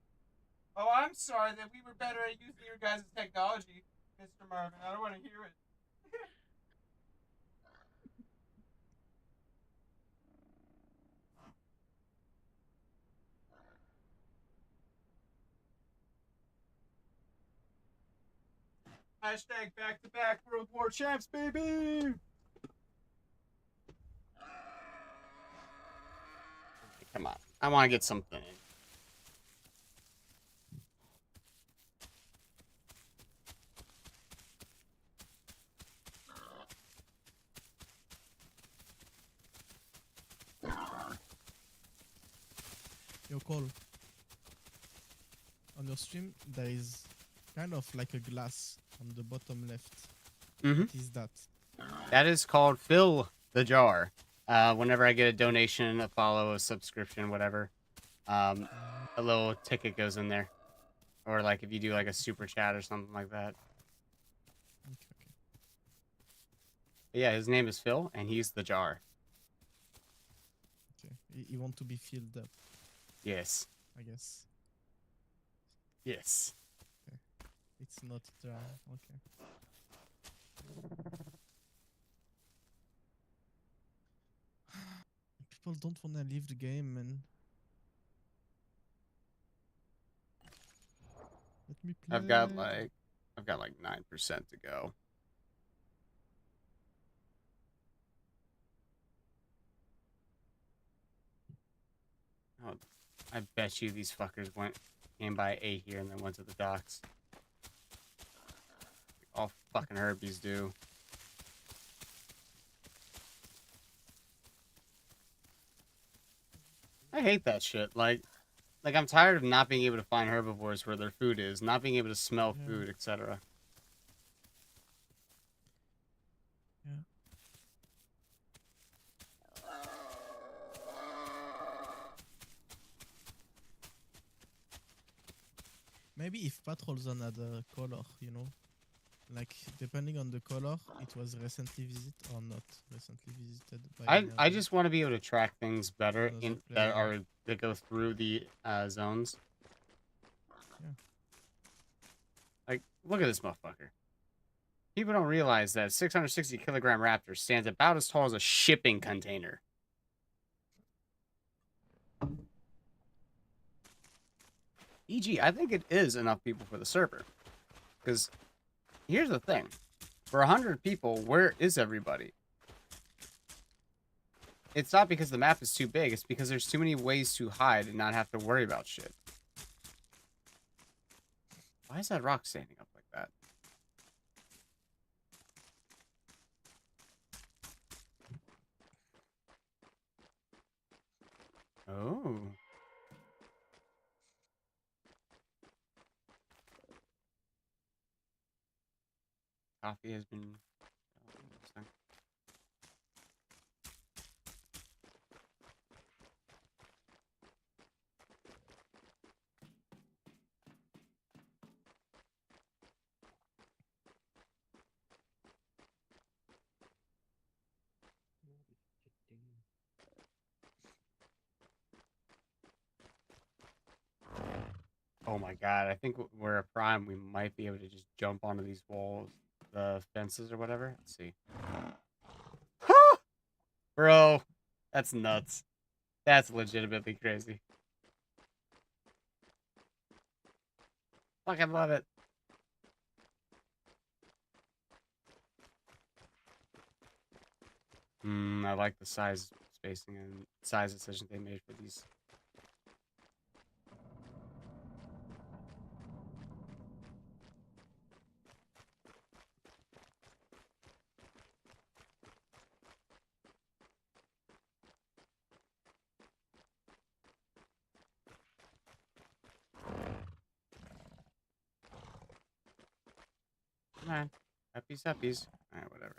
Oh, I'm sorry that we were better at using your guys' technology, Mr. Marvin. I don't want to hear it. Hashtag back-to-back World War champs, baby! Come on. I want to get something in. Your call. On your stream, there is kind of like a glass on the bottom left. Mm-hmm. What is that? That is called Fill the Jar. Whenever I get a donation, a follow, a subscription, whatever, a little ticket goes in there. Or like if you do like a super chat or something like that. Okay. But yeah, his name is Phil, and he's the jar. Okay. You want to be filled up, Yes. I guess. Yes. It's not dry. Okay. People don't want to leave the game, man. Let me play. I've got like 9% to go. I bet you these fuckers came by 8 here and then went to the docks. All fucking herbies do. I hate that shit. Like I'm tired of not being able to find herbivores where their food is, not being able to smell Yeah. food, etc. Yeah. Maybe if patrols on had a color, you know, like depending on the color, it was recently visited or not recently visited by I just want to be able to track things better Another that player. go through the zones. Yeah. Like, look at this motherfucker. People don't realize that a 660 kilogram raptor stands about as tall as a shipping container. E.g., I think it is enough people for the server. Because here's the thing. For 100 people, where is everybody? It's not because the map is too big. It's because there's too many ways to hide and not have to worry about shit. Why is that rock standing up like that? Oh. Coffee has been... oh, interesting. Oh my god, I think we're a prime. We might be able to just jump onto these walls, the fences or whatever. Let's see. Bro, that's nuts. That's legitimately crazy. Fucking love it. I like the size spacing and size decision they made for these. Come on. Huppies, huppies. Alright, whatever.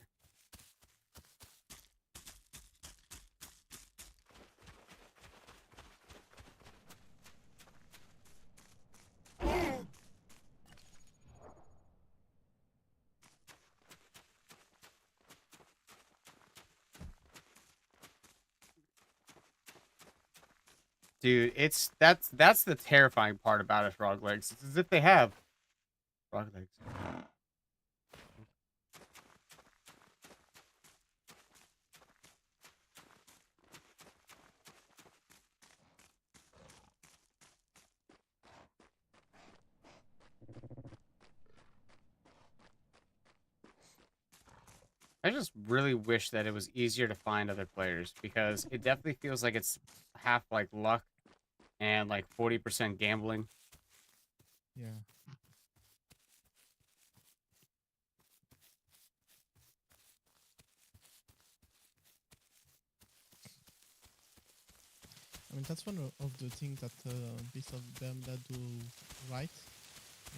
Dude, that's the terrifying part about it, frog legs. It's as if they have frog legs. I just really wish that it was easier to find other players because it definitely feels like it's half like luck and like 40% gambling. Yeah. I mean, that's one of the things that piece of them that do right.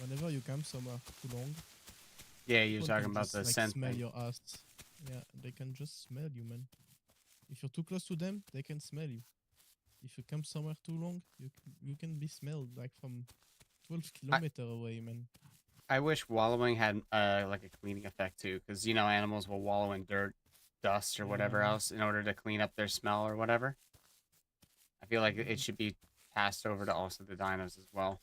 Whenever you camp somewhere too long, Yeah, you're people talking can about just, the like, scent smell thing. your ass. Yeah, they can just smell you, man. If you're too close to them, they can smell you. If you camp somewhere too long, you can be smelled like from 12 kilometers away, man. I wish wallowing had like a cleaning effect too, because you know animals will wallow in dirt, dust, or whatever Yeah. else in order to clean up their smell or whatever. I feel like it should be passed over to also the dinos as well,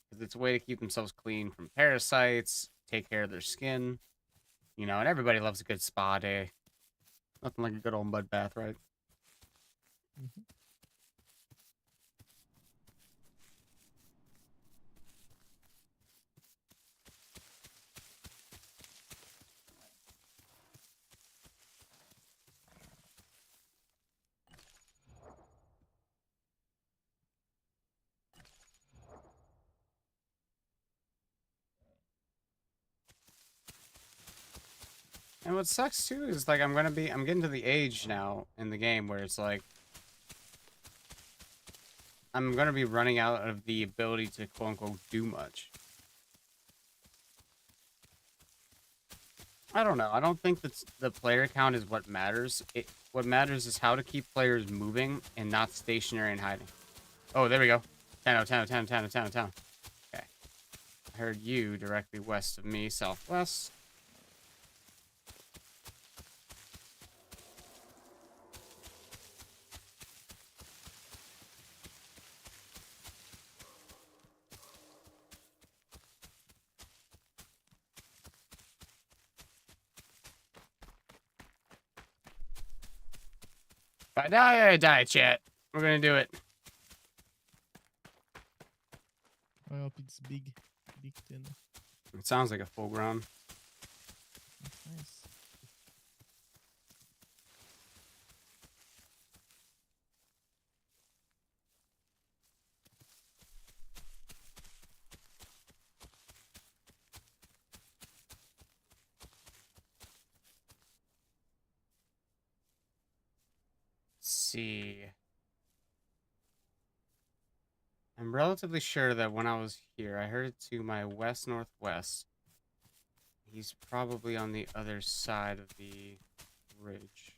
because it's a way to keep themselves clean from parasites, take care of their skin, you know. And everybody loves a good spa day. Nothing like a good old mud bath, right? Mm-hmm. And what sucks too is like I'm getting to the age now in the game where it's like I'm gonna be running out of the ability to quote unquote do much. I don't know. I don't think that the player count is what matters. What matters is how to keep players moving and not stationary and hiding. Oh, there we go. 10 10 10 10 10 10. Okay. I heard you directly west of me, southwest. If I die, I die, chat. We're gonna do it. I hope it's big 10. It sounds like a full grown. That's nice. See. I'm relatively sure that when I was here, I heard it to my west-northwest. He's probably on the other side of the ridge.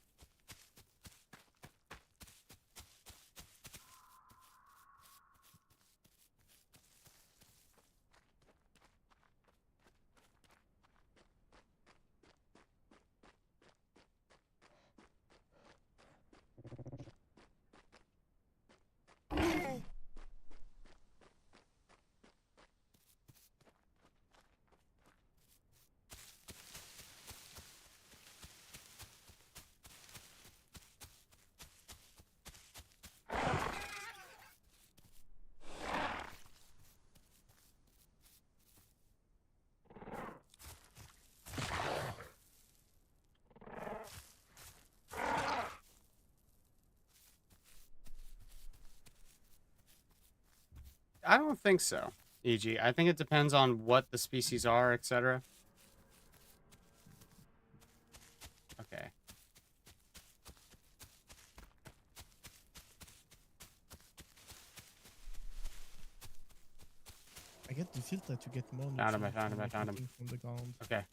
I don't think so, EG. I think it depends on what the species are, etc. Okay. I get the feel that you get more Found him, I nutrients found him, from, I like, found him. eating from the ground. Okay.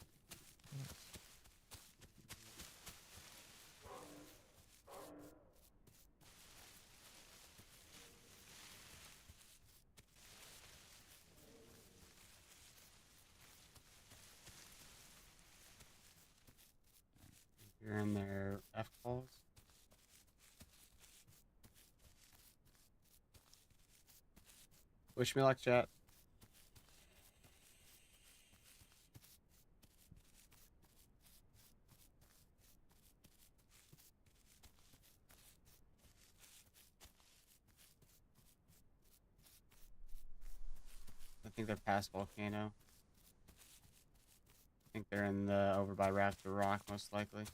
You're in their F calls. Wish me luck, chat. I think they're past Volcano. I think they're in the over by Raptor Rock, most likely.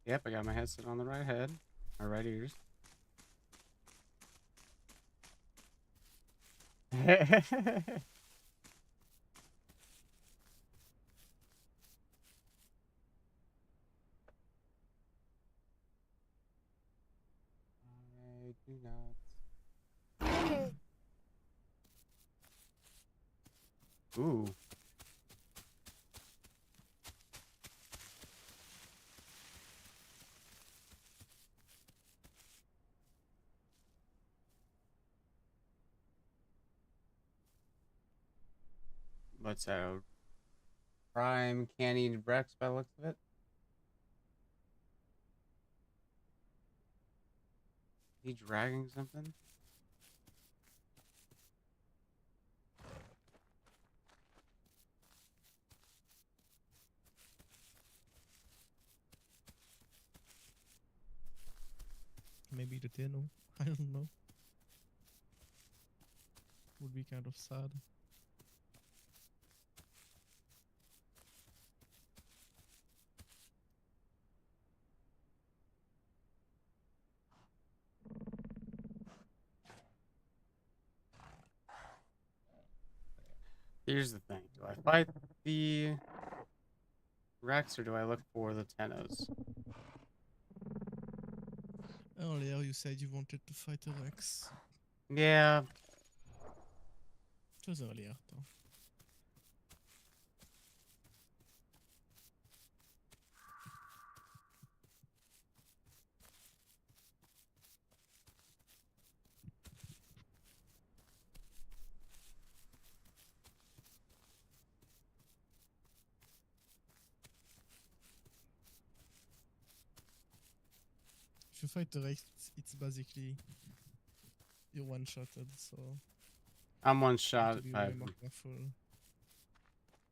Yep, I got my headset on the right head. My right ears. I do not. Ooh. What's that? A prime candied Brex by the looks of it? He dragging something? maybe the Tenno. I don't know. Would be kind of sad. Here's the thing. Do I fight the Rex or do I look for the Tennos? Earlier you said you wanted to fight a Rex. Yeah. It was earlier though. If you fight the Rex, it's basically you're one-shotted, so I'm one you have shot. to be I, way more careful.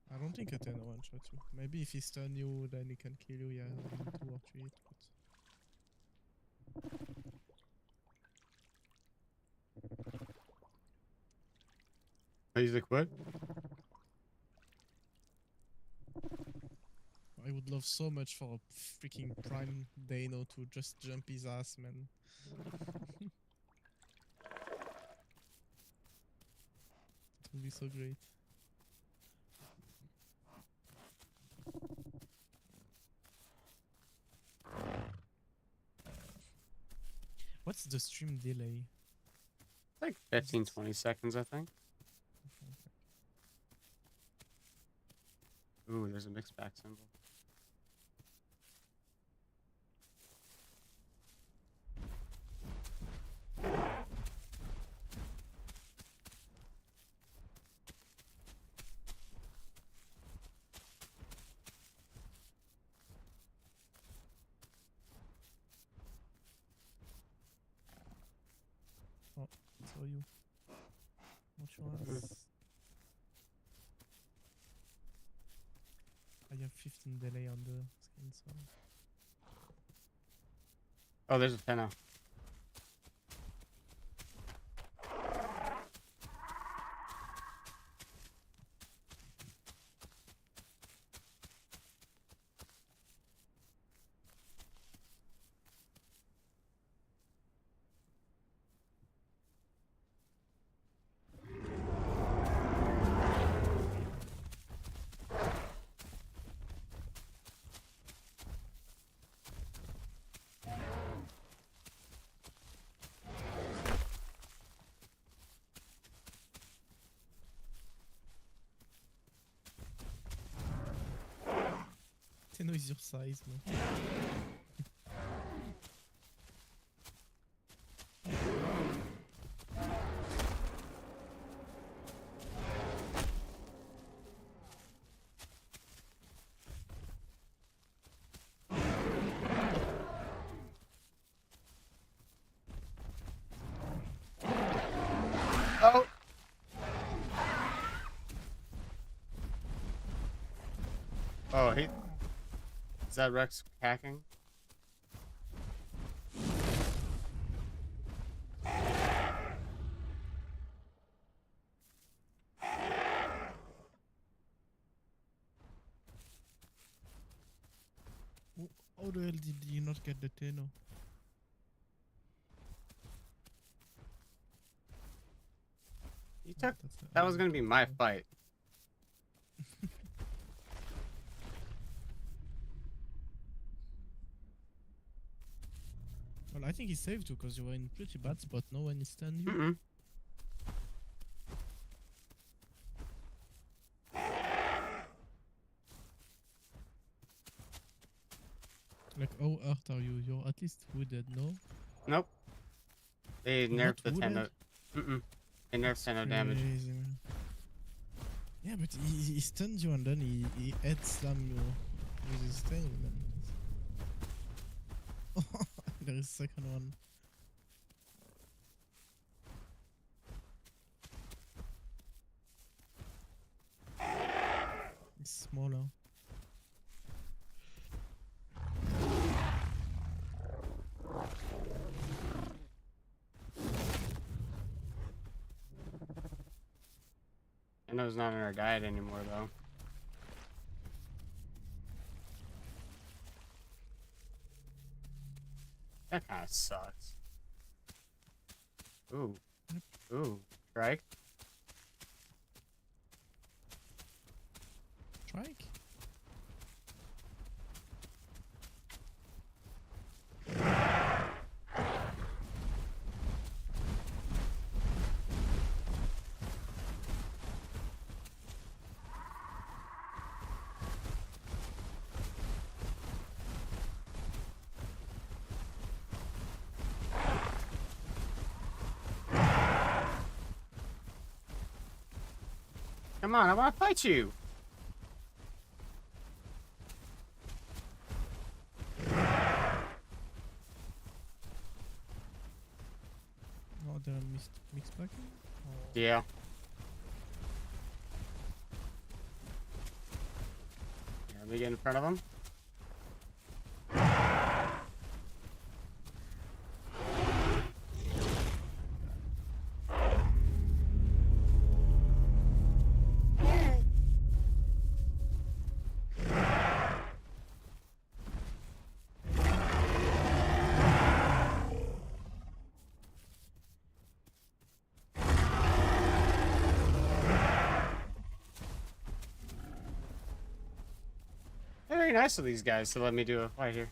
I don't think a Tenno one-shot you. Maybe if he stun you, then he can kill you, yeah, in 2 or 3 hits, but... he's like, what? I would love so much for a freaking Prime Dano to just jump his ass, man. It would be so great. What's the stream delay? Like 15, 20 seconds, I think. Ooh, there's a mixed back symbol. Oh, saw you. Watch your ass. I have 15 delay on the skin, so... Oh, there's a Tenno. Tenno is your size, man. Oh! Oh, he... Is that Rex hacking? How the hell did you not get the Tenno? You took... That's That was gonna be my fight. Well, I think he saved you because you were in pretty bad spot. No one is stunned you. Mm-mm. Like, how hurt are you? You're at least wounded, no? Nope. They You're nerfed not the Tenno. wounded? Mm-mm. They nerfed Tenno damage. Crazy, man. Yeah, but he stunned you and then he head slammed you with his tail, man. There is a second one. It's smaller. Minno's not in our diet anymore, though. That kind of sucks. Ooh. Ooh. Strike. Strike. Come on, I want to fight you. Oh, they're mixed packing? Or... Yeah. Let me get in front of him. Very nice of these guys to let me do a fight here.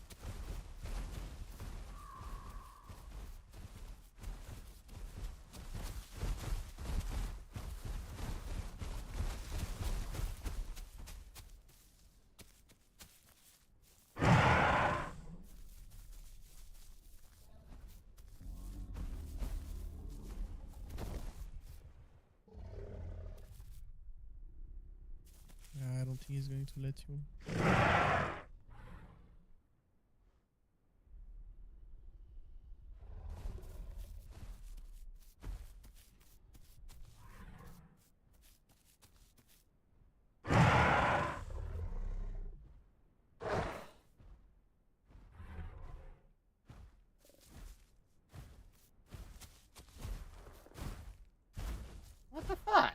I don't think he's going to let you. What the fuck?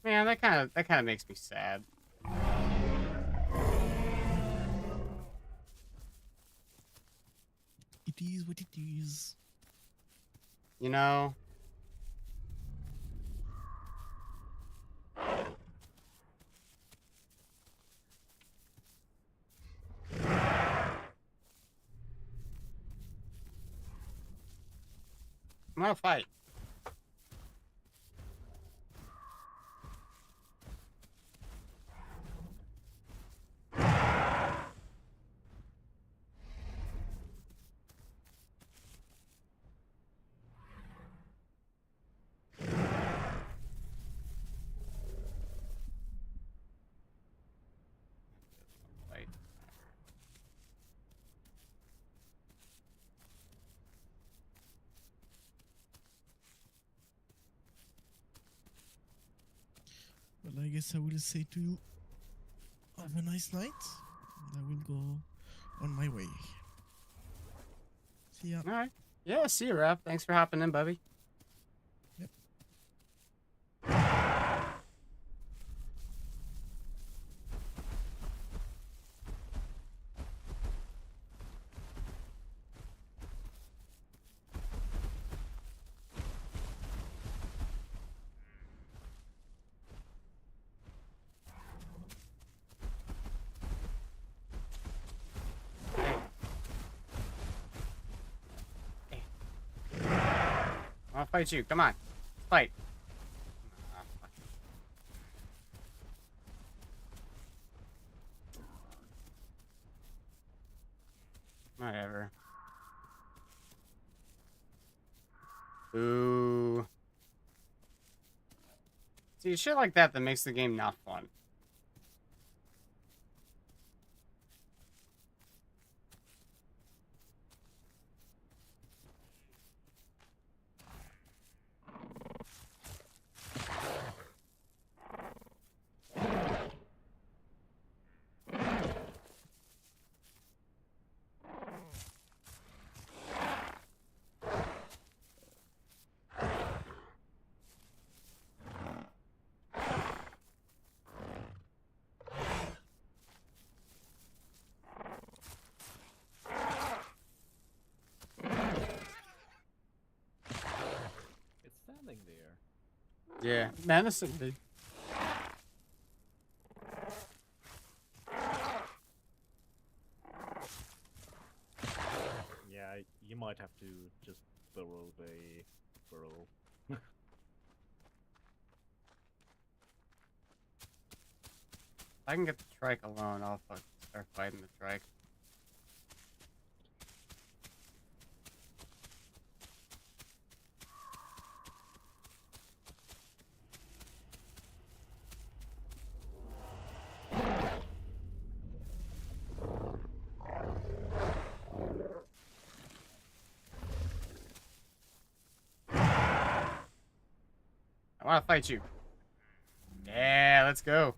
Man, that kind of makes me sad. It is what it is. You know. I'm gonna fight. Fight. Well, I guess I will say to you, have a nice night. And I will go on my way. See ya. All right. Yeah, see you, Raph. Thanks for hopping in, Bubby. Yep. I'll fight you. Come on. Fight. Whatever. Ooh. See, shit like that makes the game not fun. Yeah, menacingly. Yeah, you might have to just burrow the burrow. If I can get the trike alone, I'll fucking start fighting the trike. I want to fight you. Yeah, let's go.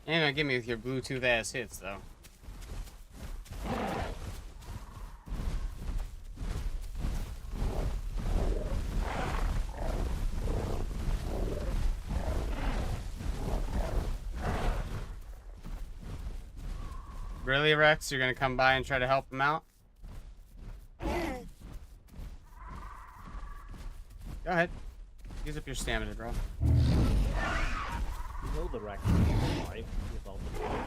You ain't gonna get me with your Bluetooth ass hits, though. Really, Rex? You're gonna come by and try to help him out? Go ahead. Use up your stamina, bro. You know the rack is alive without the burrow.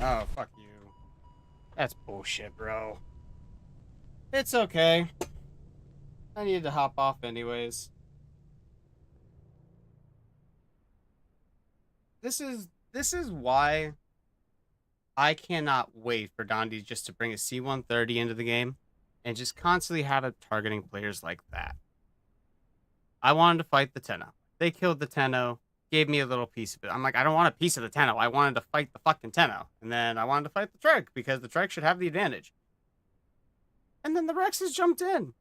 Oh, fuck you. That's bullshit, bro. It's okay. I needed to hop off anyways. This is why I cannot wait for Dondi just to bring a C-130 into the game and just constantly have it targeting players like that. I wanted to fight the Tenno. They killed the Tenno, gave me a little piece of it. I'm like, I don't want a piece of the Tenno. I wanted to fight the fucking Tenno. And then I wanted to fight the Trike because the Trike should have the advantage. And then the Rexes jumped in.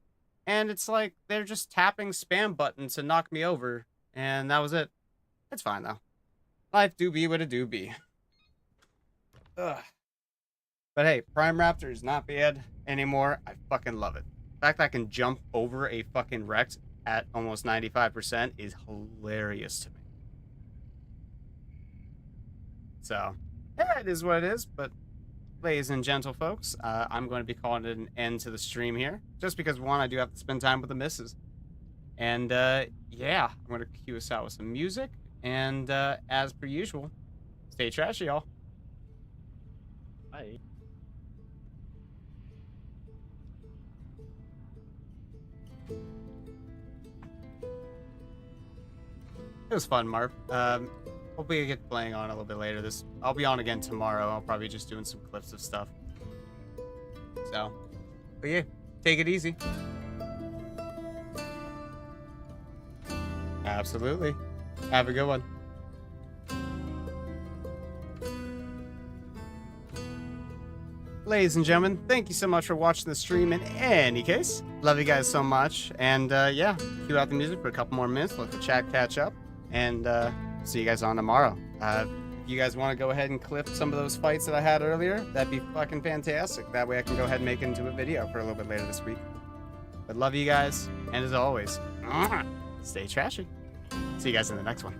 And it's like they're just tapping spam buttons to knock me over. And that was it. It's fine, though. Life do be what it do be. Ugh. But hey, Prime Raptor is not bad anymore. I fucking love it. The fact that I can jump over a fucking Rex at almost 95% is hilarious to me. So, yeah, it is what it is. But, ladies and gentle folks, I'm going to be calling it an end to the stream here. Just because, one, I do have to spend time with the missus. And, yeah, I'm going to cue us out with some music. And, as per usual, stay trashy, y'all. Bye. It was fun, Marv. Hopefully I get playing on a little bit later. I'll be on again tomorrow. I'll probably just doing some clips of stuff. So, but yeah, take it easy. Absolutely. Have a good one. Ladies and gentlemen, thank you so much for watching the stream in any case. Love you guys so much. And yeah, cue out the music for a couple more minutes. Let the chat catch up. And see you guys on tomorrow. If you guys want to go ahead and clip some of those fights that I had earlier, that'd be fucking fantastic. That way I can go ahead and make it into a video for a little bit later this week. But love you guys. And as always, stay trashy. See you guys in the next one.